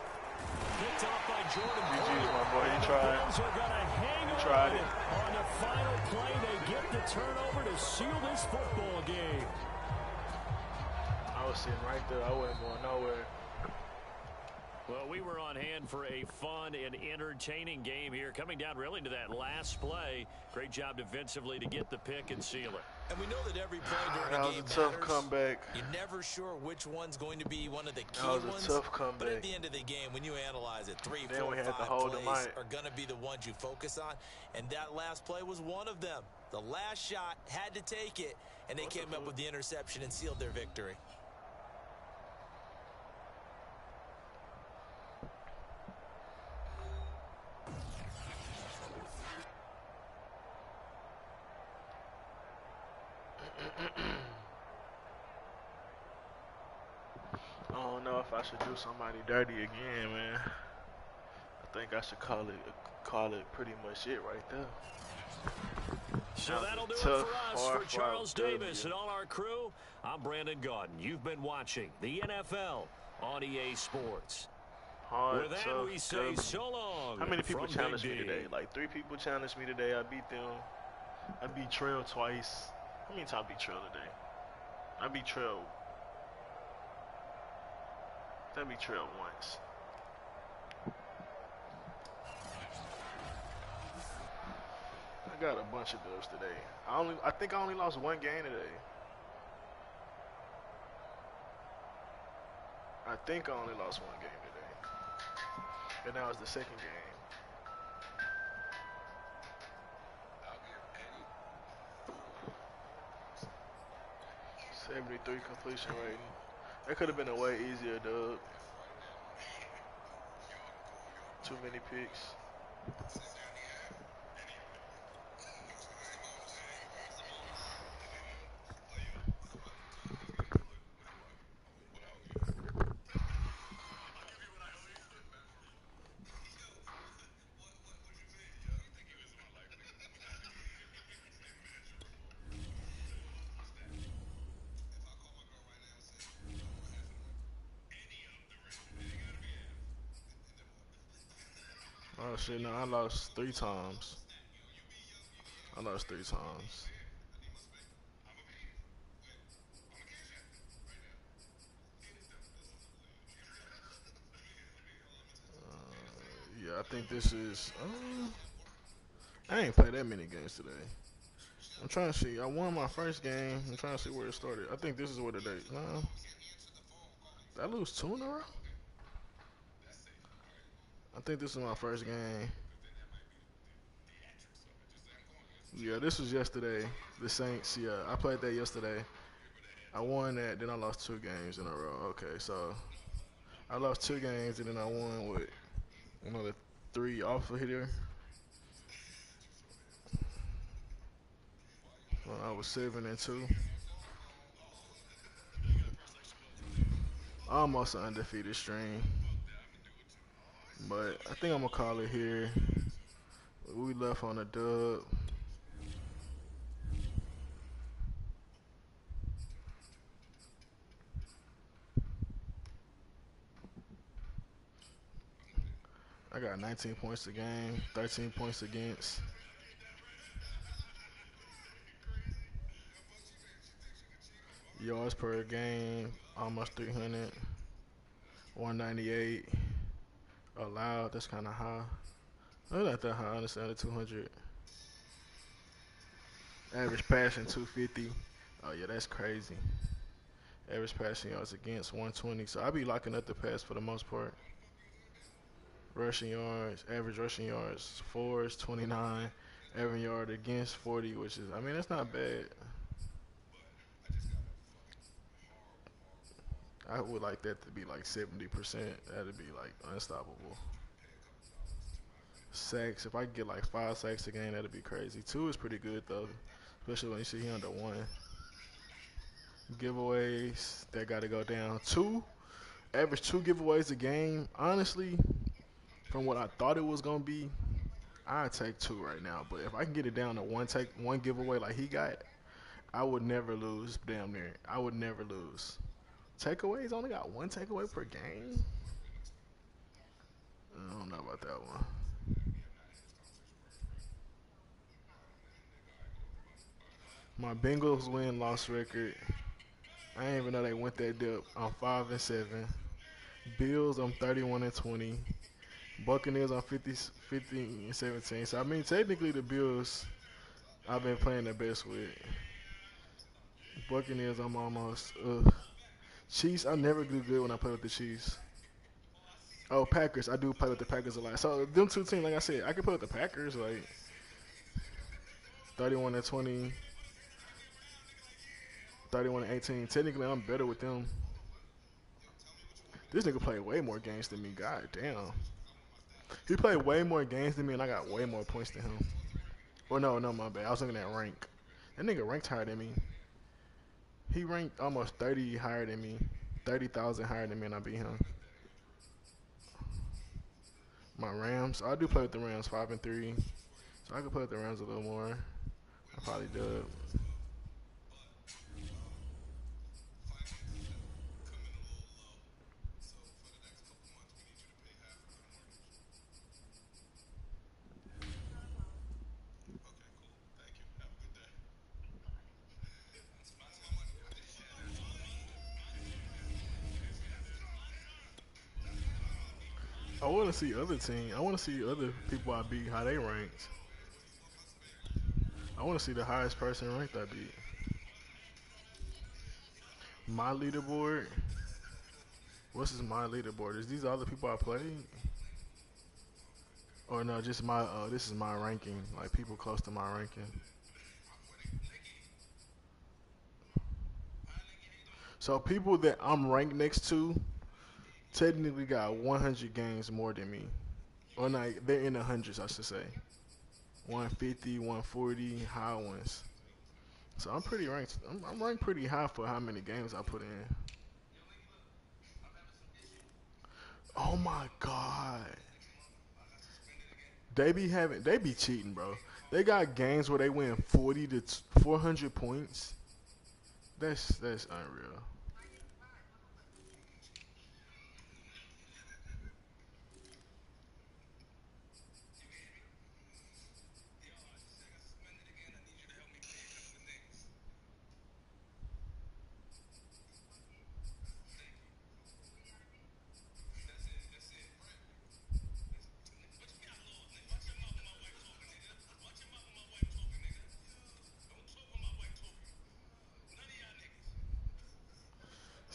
Picked off by Jordan.
GG's, my boy. He
The
tried.
Bills are going to hang on
tried
with
it.
On the final play, they get the turnover to seal this football game.
I was sitting right there. I wasn't going nowhere.
Well, we were on hand for a fun and entertaining game here. Coming down really to that last play. Great job defensively to get the pick and seal it.
And we know that every play during
That
a
was
game
a tough
matters.
comeback.
You're never sure which one's going to be one of the key
That was a
ones.
tough
But
comeback.
at the end of the game, when you analyze it, 3,
Then
4,
we had to
5
hold them
plays
out.
are going to be the ones you focus on. And that last play was one of them. The last shot had to take it, and they came up with the interception and sealed their victory.
I don't know if I should do somebody dirty again, man. I think I should call it pretty much it right there.
So
That was
that'll
a
do it
tough,
for us.
hard
For Charles
fought W.
Davis and all our crew, I'm Brandon Gaudin. You've been watching the NFL on EA Sports.
Hard,
With that,
tough
we say
W.
so long.
How many people
from
challenged
Big
me
D.
today? Like 3 people challenged me today. I beat them. I beat Trail twice. How many times I beat Trail today? I beat Trail. I beat Trail once. I got a bunch of dubs today. I think I only lost 1 game today. I think I only lost 1 game today. And that was the 2nd game. .73 completion rating. That could have been a way easier, dub. Too many picks. Oh shit, no, I lost 3 times. I lost 3 times. Yeah, I think this is. I ain't played that many games today. I'm trying to see. I won my first game. I'm trying to see where it started. I think this is where today. No, did I lose 2 in a row? I think this is my first game. Yeah, this was yesterday. The Saints. Yeah, I played that yesterday. I won that. Then I lost 2 games in a row. Okay, so I lost 2 games and then I won with another 3 off of here. I was 7-2. Almost an undefeated stream. But I think I'm gonna call it here. We left on a dub. I got 19 points a game, 13 points against. Yards per game, almost 300. 198. Allowed, that's kind of high. That's not that high, honestly, under 200. Average passing, 250. Oh, yeah, that's crazy. Average passing yards against, 120. So I be locking up the pass for the most part. Rushing yards, average rushing yards, 4s, 29. Average yard against, 40, which is, I mean, that's not bad. I would like that to be like 70%. That'd be like unstoppable. Sacks, if I could get like 5 sacks a game, that'd be crazy. 2 is pretty good though, especially when you see he under 1. Giveaways, that got to go down. 2, average 2 giveaways a game. Honestly, from what I thought it was gonna be, I'd take 2 right now. But if I can get it down to one giveaway like he got, I would never lose. Damn near, I would never lose. Takeaways only got 1 takeaway per game. I don't know about that one. My Bengals win-loss record. I didn't even know they went that deep. I'm 5-7. Bills, I'm 31-20. Buccaneers, I'm 50-17. So I mean, technically the Bills, I've been playing the best with. Buccaneers, I'm almost. Chiefs, I never do good when I play with the Chiefs. Oh, Packers, I do play with the Packers a lot. So them 2 teams, like I said, I can play with the Packers, like 31-20. 31-18. Technically, I'm better with them. This nigga played way more games than me. God damn. He played way more games than me, and I got way more points than him. Or no, my bad. I was looking at rank. That nigga ranked higher than me. He ranked almost 30 higher than me. 30,000 higher than me, and I beat him. My Rams. I do play with the Rams 5-3. So I could play with the Rams a little more. I probably dub. I want to see other teams. I want to see other people I beat, how they ranked. I want to see the highest person ranked I beat. My leaderboard. What's is my leaderboard? Is these all the people I played? Or no, just my, this is my ranking. Like people close to my ranking. So people that I'm ranked next to technically got 100 games more than me. Or not, they're in the hundreds, I should say. 150, 140, high ones. So I'm pretty ranked. I'm ranked pretty high for how many games I put in. Oh my God. They be cheating, bro. They got games where they win 40 to 400 points. That's unreal.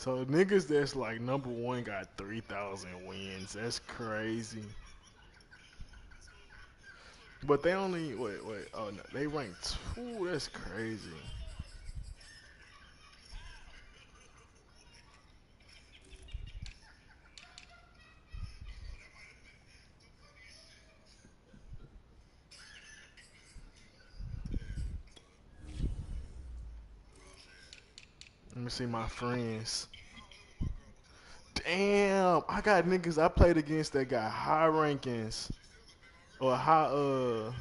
So niggas that's like #1 got 3,000 wins. That's crazy. But they only wait. Oh no, they ranked 2. That's crazy. Let me see my friends. Damn, I got niggas I played against that got high rankings or high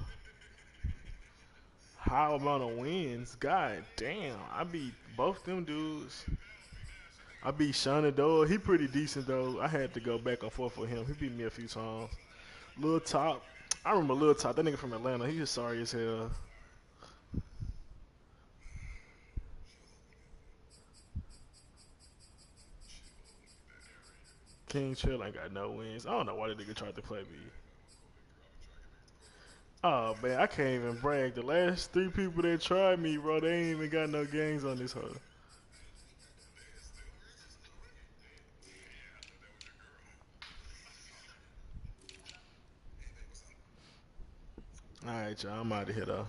amount of wins. God damn, I beat both them dudes. I beat Sean Adore. He pretty decent though. I had to go back and forth with him. He beat me a few times. Lil Top, I remember Lil Top. That nigga from Atlanta. He just sorry as hell. King Chill ain't got no wins. I don't know why that nigga tried to play me. Oh man, I can't even brag. The last 3 people that tried me, bro, they ain't even got no games on this hoe. Alright, y'all, I'm out of here though.